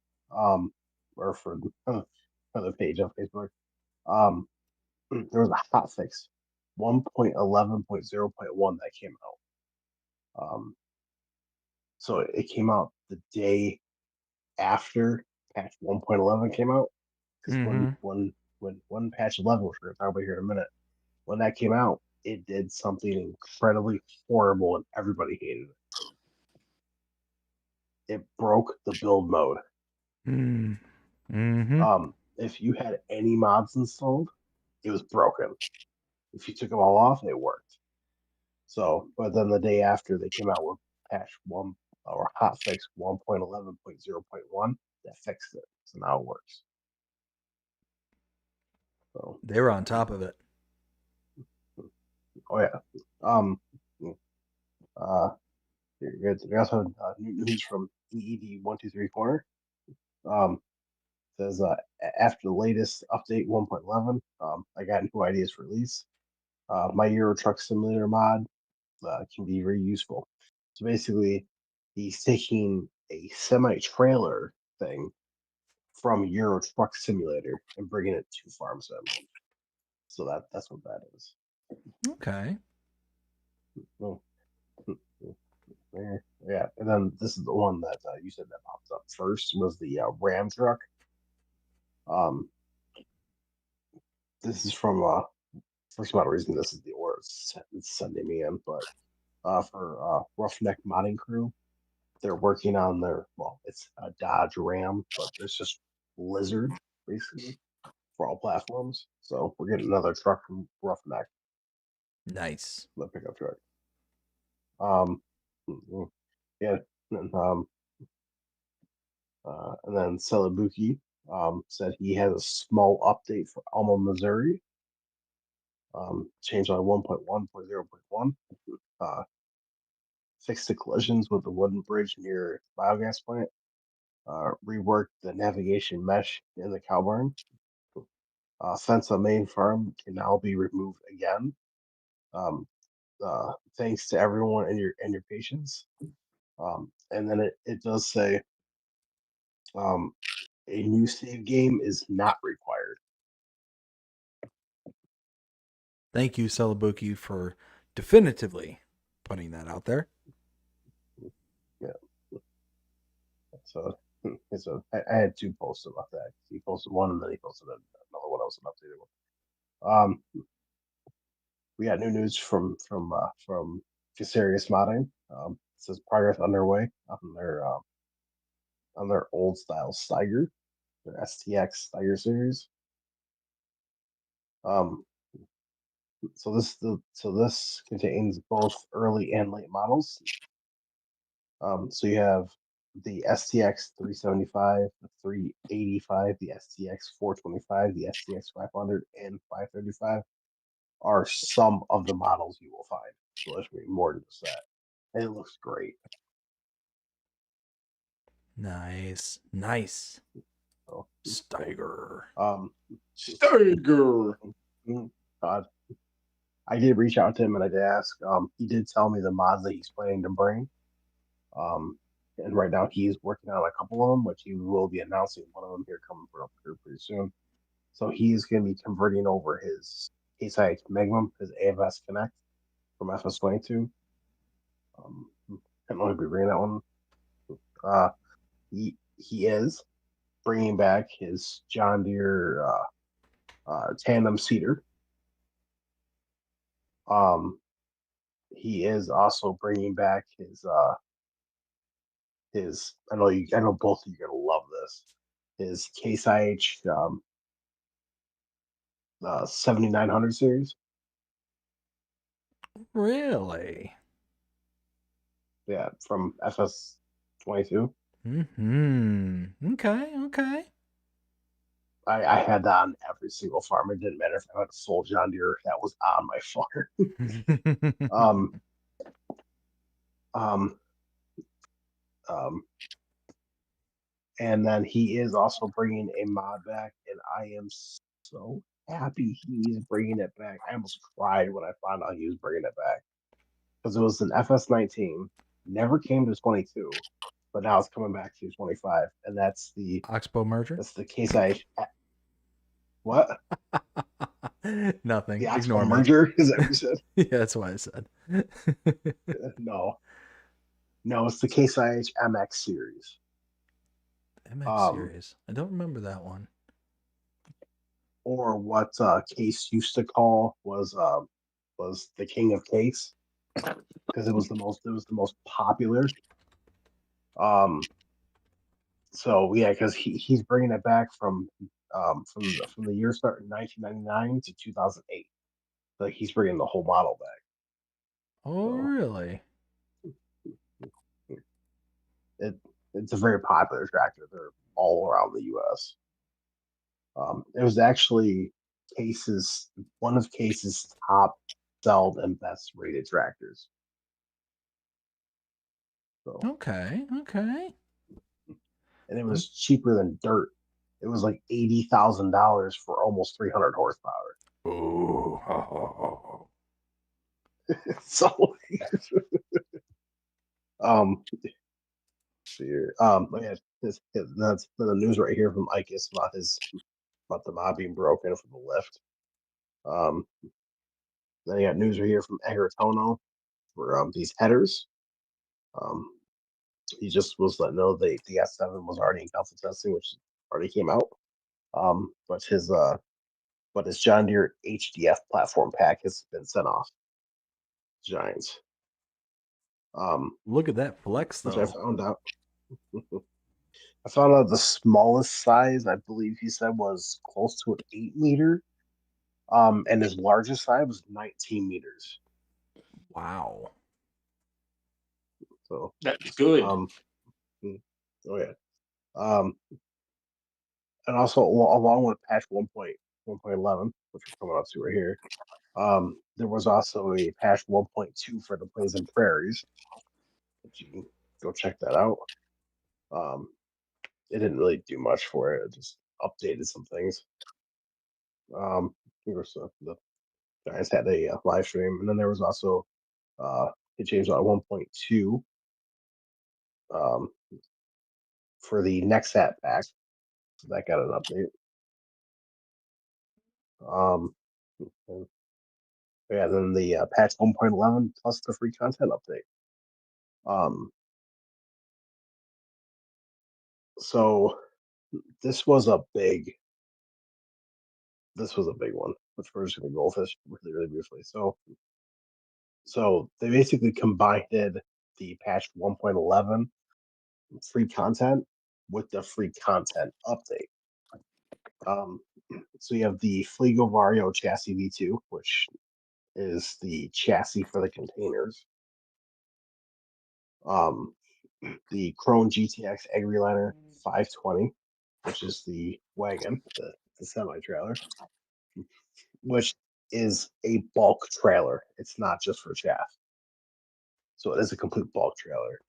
or for the page on Facebook. There was a hot fix, 1.11.0.1 that came out. So it came out the day after patch 1.11 came out, because when patch 11, which we're going to talk about here in a minute, when that came out, it did something incredibly horrible and everybody hated it. It broke the build mode. If you had any mods installed, it was broken. If you took them all off, it worked. So, but then the day after, they came out with patch 1 or hotfix 1.11.0.1 that fixed it. So now it works. So they were on top of it. Oh yeah. We also have new news from EED123 Corner. Says after the latest update 1.11, I got new ideas for release. My Euro Truck Simulator mod can be very useful. So basically, he's taking a semi-trailer thing from Euro Truck Simulator and bringing it to Farm Sim. So that's what that is. Okay. Oh. Yeah, and then this is the one that you said that popped up first was the Ram truck. This is from first amount of reason this is the order it's sending me in, but for Roughneck Modding Crew, they're working on their it's a Dodge Ram, but there's just Lizard basically for all platforms. So we're getting another truck from Roughneck. Nice. The pickup truck. Yeah, and then Celebuki said he has a small update for Alma, Missouri. Changed on 1.1.0.1. Fixed the collisions with the wooden bridge near the biogas plant. Reworked the navigation mesh in the cow barn. Fence on main farm can now be removed again. Thanks to everyone and your patience. And then it does say a new save game is not required. Thank you, Celebuki, for definitively putting that out there. Yeah. So I had two posts about that. He posted one and then he posted another one. I was an updated one. We got new news from Serious Modding. It says progress underway on their old style Steiger, their STX Steiger series. So this contains both early and late models. So you have the STX 375, the 385, the STX 425, the STX 500, and 535 are some of the models you will find. So there's going to be more than just that. And it looks great. Nice. So, Steiger. Steiger. I did reach out to him and I did ask. He did tell me the mods that he's planning to bring. And right now he's working on a couple of them, which he will be announcing one of them here coming up here pretty soon. So he's going to be converting over his Case IH Magnum, his AFS Connect from FS22. I don't know if we bring that one. He is bringing back his John Deere tandem seeder. he is also bringing back his I know both of you are gonna love this. His Case IH 7900 series. Really? Yeah, from FS 22. Okay. I had that on every single farm. It didn't matter if I had a full John Deere, that was on my farm. um, um, and then he is also bringing a mod back, and I am so happy he's bringing it back. I almost cried when I found out he was bringing it back because it was an FS19, never came to 22, but now it's coming back to 25, and that's the Oxbow merger? That's the Case I. What? Nothing. The Ignore Oxbow me. merger? Is that what you said? Yeah, that's what I said. No, it's the Case IH MX series. MX series. I don't remember that one. Or what Case used to call was the King of Case because it was the most popular. So yeah, because he's bringing it back from the year starting 1999 to 2008. Like he's bringing the whole model back. Oh, So, really? It's a very popular tractor. They're all around the U.S. It was actually one of Case's top sold and best rated tractors. So, Okay. and it was cheaper than dirt. It was like $80,000 for almost 300 horsepower. Ooh. So, here, yeah, that's the news right here from Ikis about the mod being broken for the lift. Then you got news right here from Agritono for these headers. He just was letting know the S7 was already in alpha testing, which already came out. But his John Deere HDF platform pack has been sent off. Giants. Look at that flex, Which though. I found out. I found out the smallest size, I believe he said, was close to an 8 meter. And his largest size was 19 meters. Wow. So That's good. oh yeah. And also along with patch 1.11, which we're coming up to right here, there was also a patch 1.2 for the Plains and Prairies. Which you can go check that out. It didn't really do much for it. It just updated some things. The guys had a live stream, and then there was also it changed on 1.2 for the Nexat pack. So that got an update. And, yeah, then the patch 1.11 plus the free content update. So this was a big one, which we're just going to go over this really briefly. So they basically combined the patch 1.11 free content with the free content update. So you have the Fligo Vario chassis V2, which is the chassis for the containers. The Krone GTX AgriLiner 520, which is the wagon, the semi-trailer, which is a bulk trailer. It's not just for chaff. So it is a complete bulk trailer.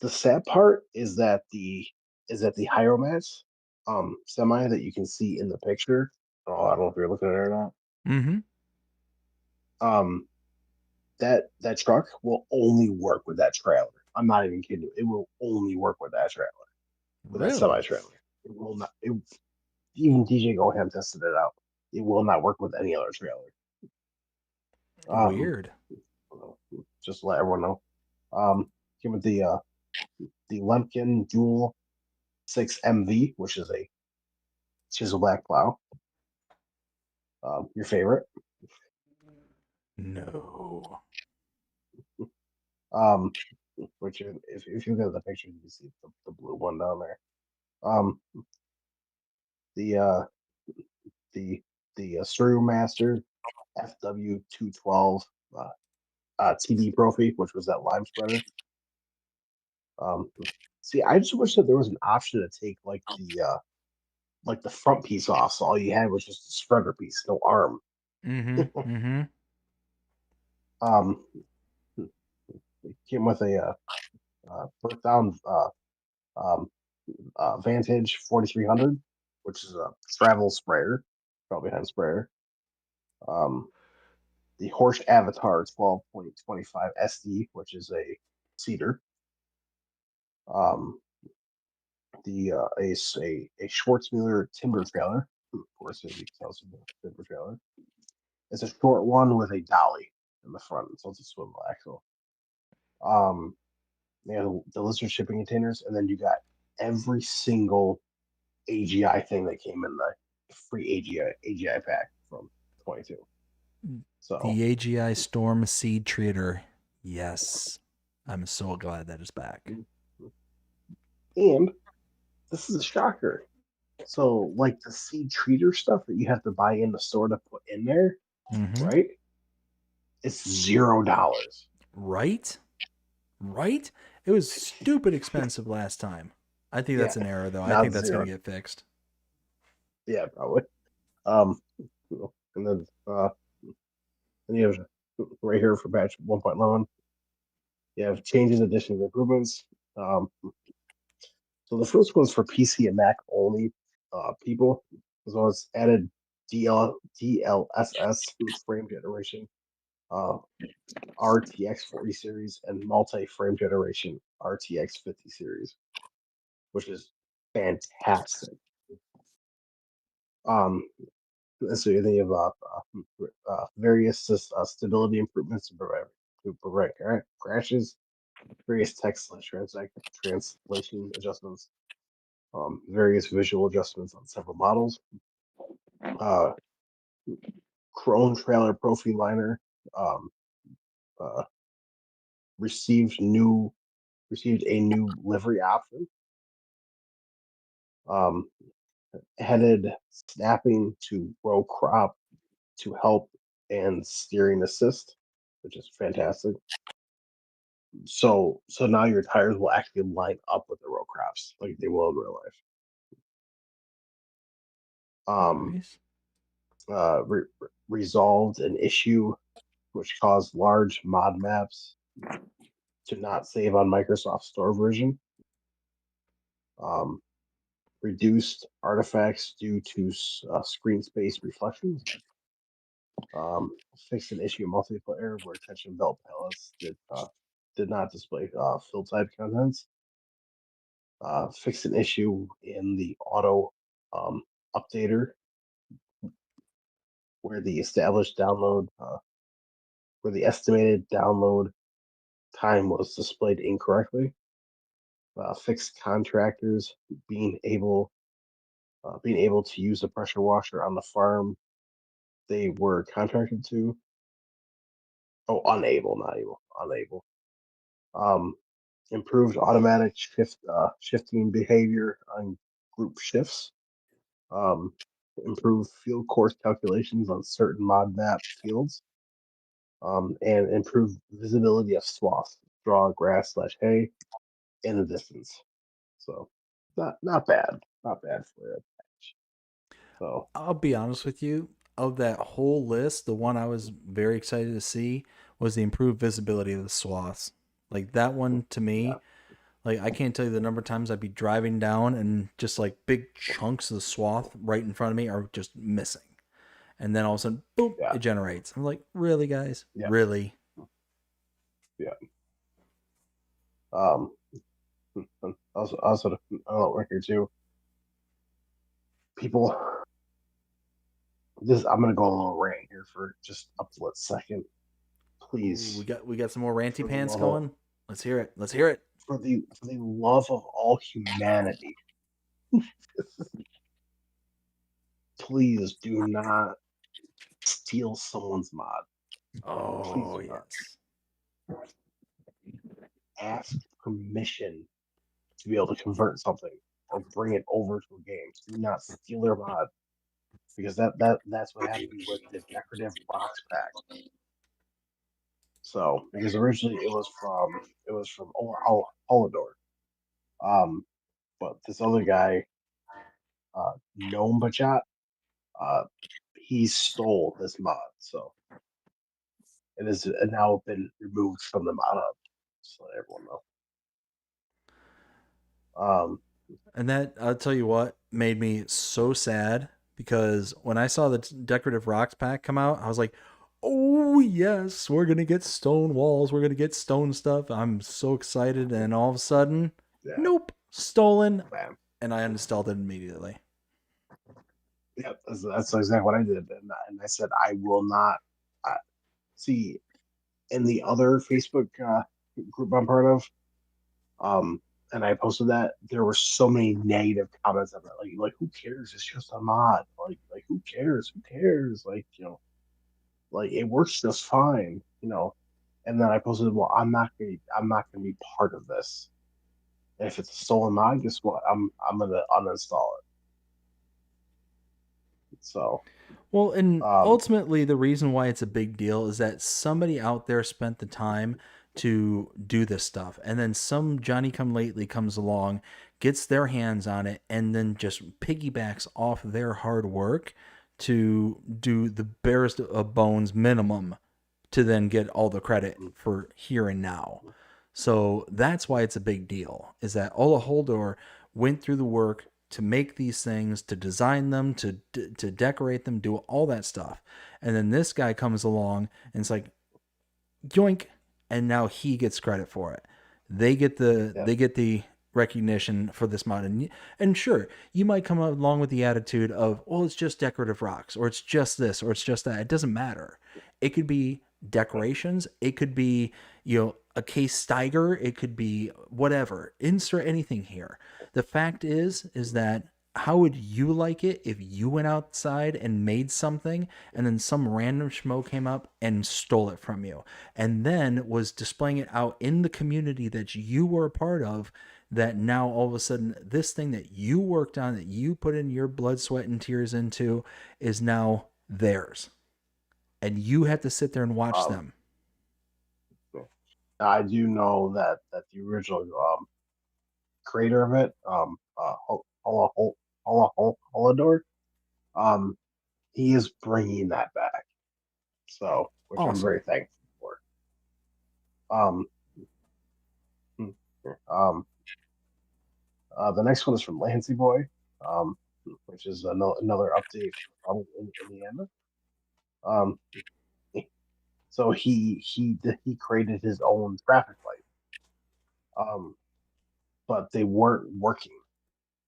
The sad part is that the Hyromats semi that you can see in the picture. Oh, I don't know if you're looking at it or not. Mm-hmm. That truck will only work with that trailer. I'm not even kidding you. It will only work with that trailer. With that semi trailer. It will not. Even DJ Goham tested it out. It will not work with any other trailer. Weird. Just to let everyone know. Give it the Lemkin Dual 6 MV, which is a chisel black plow. Your favorite? No. Which if you look at the picture, you can see the blue one down there. The Master FW212 TD Profi, which was that lime spreader. See, I just wish that there was an option to take like the front piece off, so all you had was just a spreader piece, no arm. It came with a put down Vantage 4300, which is a travel sprayer, probably hand sprayer. The Horsch Avatar 12.25 SD, which is a cedar. A Schwarzmuller timber trailer. Of course, as you can tell, it's a timber trailer. It's a short one with a dolly in the front, so it's a swivel axle. The lizard shipping containers, and then you got every single AGI thing that came in the free AGI pack from 22. So the AGI Storm Seed Treater. Yes. I'm so glad that is back. And this is a shocker. So, like the seed treater stuff that you have to buy in the store to put in there, right? It's $0. Right? Right? It was stupid expensive last time. I think that's an error, though. I think that's going to get fixed. Yeah, probably. And then you have right here for batch 1.11. You have changes, additions, improvements. So the first one's for PC and Mac only people, as well as added DLSS frame generation, RTX 40 series, and multi-frame generation RTX 50 series, which is fantastic. So you have various stability improvements to prevent crashes, various text translation adjustments, various visual adjustments on several models. Chrome Trailer Profi Liner received a new livery option. Headed snapping to row crop to help and steering assist, which is fantastic. So now your tires will actually line up with the row crops like they will in real life. Resolved an issue which caused large mod maps to not save on Microsoft Store version. Reduced artifacts due to screen space reflections. Fixed an issue in multiplayer where tension belt pellets did not display fill type contents. Fixed an issue in the auto updater where the estimated download time was displayed incorrectly. Fixed contractors being able to use the pressure washer on the farm they were contracted to. Oh, unable, not able, unable. Improved automatic shifting behavior on group shifts. Improved field course calculations on certain mod map fields. And improved visibility of swaths, straw, grass / hay in the distance. So not bad for a patch. So I'll be honest with you. Of that whole list, the one I was very excited to see was the improved visibility of the swaths. Like that one to me, like I can't tell you the number of times I'd be driving down and just like big chunks of the swath right in front of me are just missing. And then all of a sudden, boom, it generates. I'm like, really, guys? Really? Yeah. Also, right here too. People, I'm gonna go a little rant here for just up to a second, please. Ooh, we got some more ranty pants going. Let's hear it. Let's hear it. For the love of all humanity, please do not steal someone's mod. Oh, Please yes. ask permission to be able to convert something or bring it over to a game. Do not steal their mod, because that's what happened with the decorative rocks pack. So because originally it was from Olador, but this other guy, Gnome Bachat, uh, he stole this mod, so it has now been removed from the mod hub. Just let everyone know. And that, I'll tell you what, made me so sad because when I saw the decorative rocks pack come out, I was like, oh, yes, we're going to get stone walls. We're going to get stone stuff. I'm so excited. And all of a sudden, Yeah, nope, stolen. bam. And I uninstalled it immediately. Yeah, that's exactly what I did, and I said I will not see in the other Facebook group I'm part of. And I posted that there were so many negative comments about like who cares? It's just a mod. Like who cares? Who cares? Like like it works just fine. And then I posted, well, I'm not gonna be part of this. And if it's a stolen mod, guess what? I'm gonna uninstall it. So Well, and um, ultimately, the reason why it's a big deal is that somebody out there spent the time to do this stuff. And then some Johnny come lately comes along, gets their hands on it, and then just piggybacks off their hard work to do the barest of bones minimum to then get all the credit for here and now. So that's why it's a big deal, is that Ola Holdor went through the work to make these things, to design them, to decorate them, do all that stuff. And then this guy comes along and it's like, yoink, and now he gets credit for it. yeah, They get the recognition for this mod. And sure, you might come along with the attitude of, well, it's just decorative rocks, or it's just this, or it's just that. It doesn't matter. It could be decorations. It could be, a case Steiger. It could be whatever. Insert anything here. The fact is that how would you like it if you went outside and made something and then some random schmo came up and stole it from you and then was displaying it out in the community that you were a part of, that now all of a sudden this thing that you worked on, that you put in your blood, sweat, and tears into, is now theirs, and you have to sit there and watch um, them. I do know that the original creator of it, Holador, um, he is bringing that back. So, which I'm Awesome. very thankful for. Um, hmm, the next one is from Lancey Boy, um, which is another update from Indiana. Um, so he created his own traffic light, but they weren't working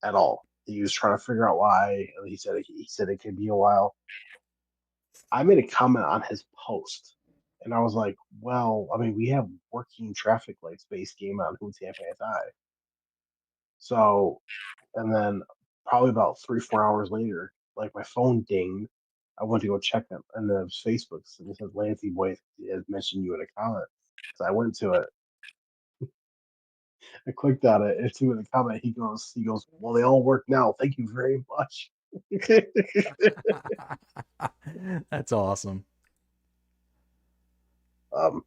at all. He was trying to figure out why. And he said it could be a while. I made a comment on his post, and I was like, "Well, I mean, we have working traffic lights based game on Who Tampa Anti." So, and then probably about 3 4 hours later, like my phone dinged. I went to go check it, and then it was Facebook, and it said Lancey Boy has mentioned you in a comment. So I went to it. I clicked on it, and to the comment, he goes, "Well, they all work now. Thank you very much." That's awesome. um,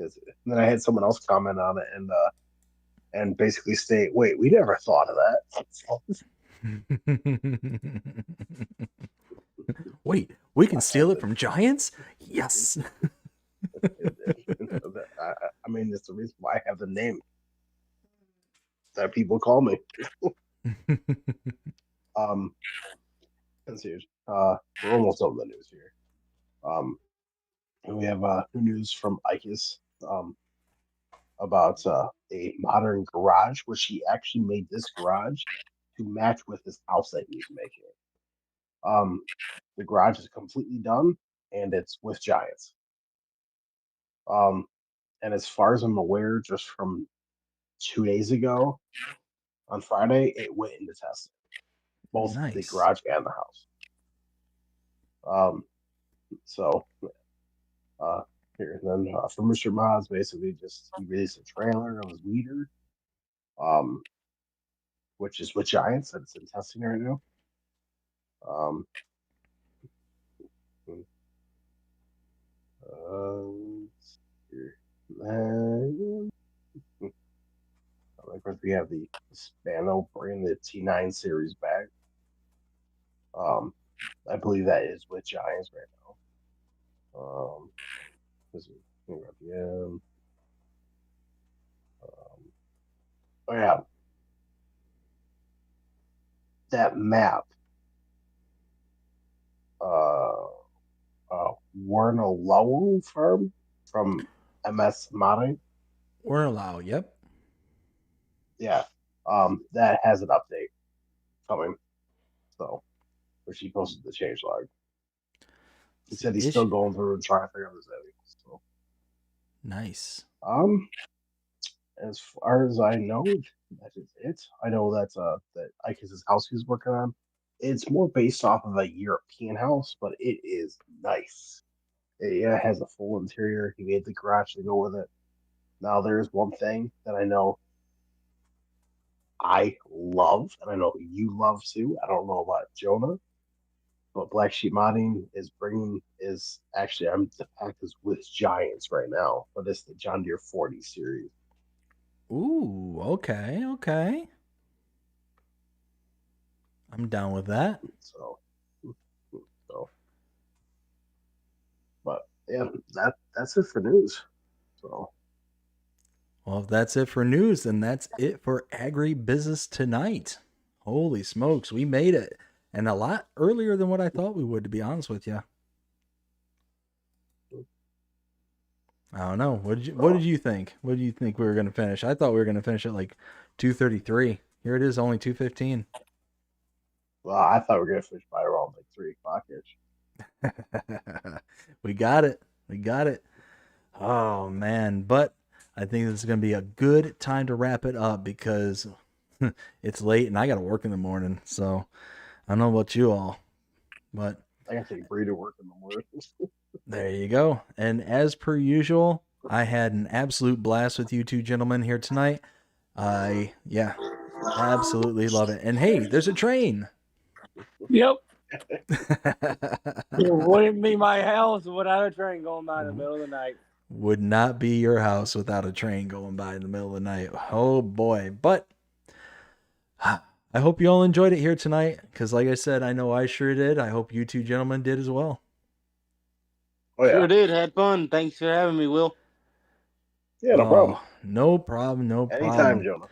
and then I had someone else comment on it and basically state, "Wait, we never thought of that." Wait, we can I steal have it the, from giants? Yes. I mean, it's the reason why I have the name that people call me. Um, let's see. We're almost done with the news here. And we have new news from Icus about a modern garage, which he actually made this garage to match with his house that he's making. The garage is completely done, and it's with giants. And as far as I'm aware, just from 2 days ago on Friday, it went into testing, both the Nice. garage and the house. Um, so Here and then for Mr. Mods, basically just he released a trailer of his weeder, which is with Giants and it's in testing right now. Like we have the Spano bringing the T9 series back. I believe that is with Giants right now. Oh yeah, that map. Warner Lowell Farm from MS Modding. Warner, yep. Yeah, that has an update coming. So, which he posted the changelog. He said he's still going through and trying to figure out the settings. So. Nice. As far as I know, that is it. I know that's that Ike's house he's working on. It's more based off of a European house, but it is nice. It has a full interior. He made the garage to go with it. Now, there's one thing that I know I love, and I know you love too. I don't know about Jonah, but Black Sheep Modding is actually, the pack is with Giants right now, but it's the John Deere 40 series. Ooh, okay. I'm down with that. So, but yeah, that's it for news. So, well, if that's it for news, then that's it for AgriBusiness Tonight. Holy smokes, we made it, and a lot earlier than what I thought we would, to be honest with you. I don't know. What did you think? What did you think we were going to finish? I thought we were going to finish at like 2:33. Here it is, only 2:15. Well, I thought we were going to finish by around like 3 o'clock-ish. We got it. Oh, man. But I think this is going to be a good time to wrap it up because it's late and I got to work in the morning. So I don't know about you all, but I got to take Bree to work in the morning. There you go. And as per usual, I had an absolute blast with you two gentlemen here tonight. Absolutely love it. And hey, there's a train. Yep. It wouldn't be my house without a train going by in the middle of the night. Would not be your house without a train going by in the middle of the night. Oh boy. But I hope you all enjoyed it here tonight. Because like I said, I know I sure did. I hope you two gentlemen did as well. Oh, yeah. Sure did. Had fun. Thanks for having me, Will. Yeah, no problem. No problem. Anytime, Jonah.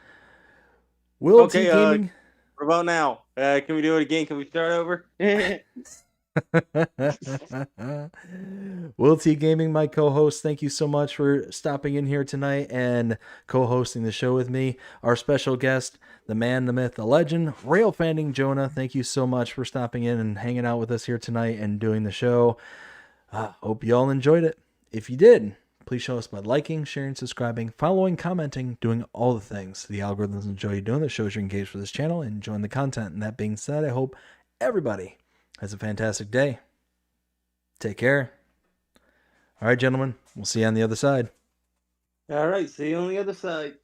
WillTGaming. What about now? Can we do it again? Can we start over? WillTGaming, my co-host, thank you so much for stopping in here tonight and co-hosting the show with me. Our special guest, the man, the myth, the legend, rail fanning Jonah. Thank you so much for stopping in and hanging out with us here tonight and doing the show. Hope you all enjoyed it. If you did, please show us by liking, sharing, subscribing, following, commenting, doing all the things. The algorithms enjoy you doing that, shows you're engaged with this channel and enjoying the content. And that being said, I hope everybody has a fantastic day. Take care. All right, gentlemen, we'll see you on the other side. All right, see you on the other side.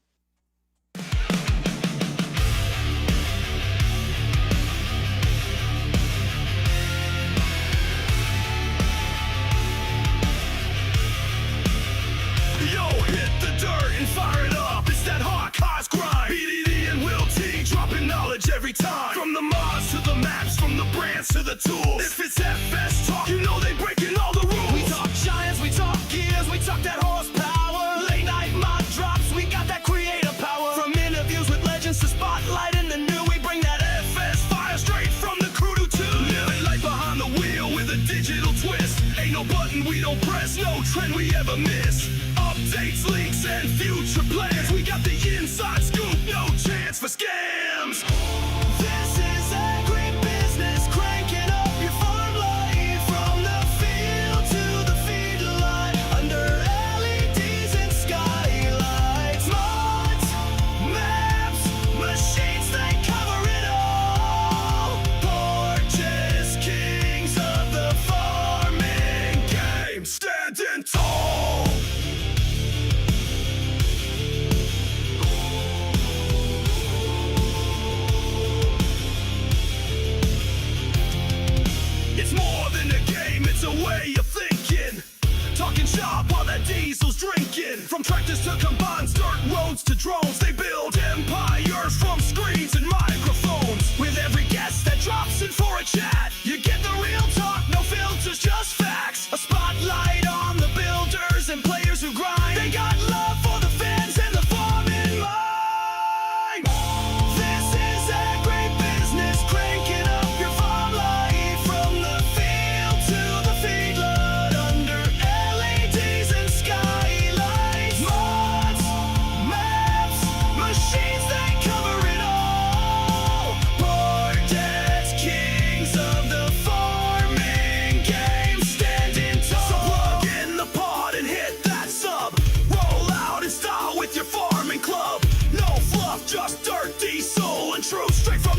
Yo, hit the dirt and fire it up. It's that hard cause grind. BDD and WillT dropping knowledge every time. From the mods to the maps, from the brands to the tools. If it's FS talk, you know they breaking all the rules. We talk giants, we talk gears, we talk that horsepower. Late night mod drops, we got that creative power. From interviews with legends to spotlighting the new, we bring that FS fire straight from the crew to two. Living life behind the wheel with a digital twist. Ain't no button we don't press, no trend we ever miss. Updates, leaks, and future plans. We got the inside scoop, no chance for scams. This is AgriBusiness, cranking up your farm life. From the field to the feed line, under LEDs and skylights. Mods, maps, machines, they cover it all. Porches, kings of the farming game. Standing tall. From tractors to combines, dirt roads to drones, they build empires from screens and microphones. With every guest that drops in for a chat, you get the real talk, no filters, just facts. A spotlight on the builders and players who grind. They got love for the fans and the farm in mind. This is AgriBusiness, cranking up your farm life. From the field to the feedlot, under LEDs and skylights. Mods, maps, machines, they cover it all. Portents, kings of the farming game, standing tall. So plug in the pod and hit that sub. Roll out in style with your farming club. No fluff, just dirt, diesel, and true straight from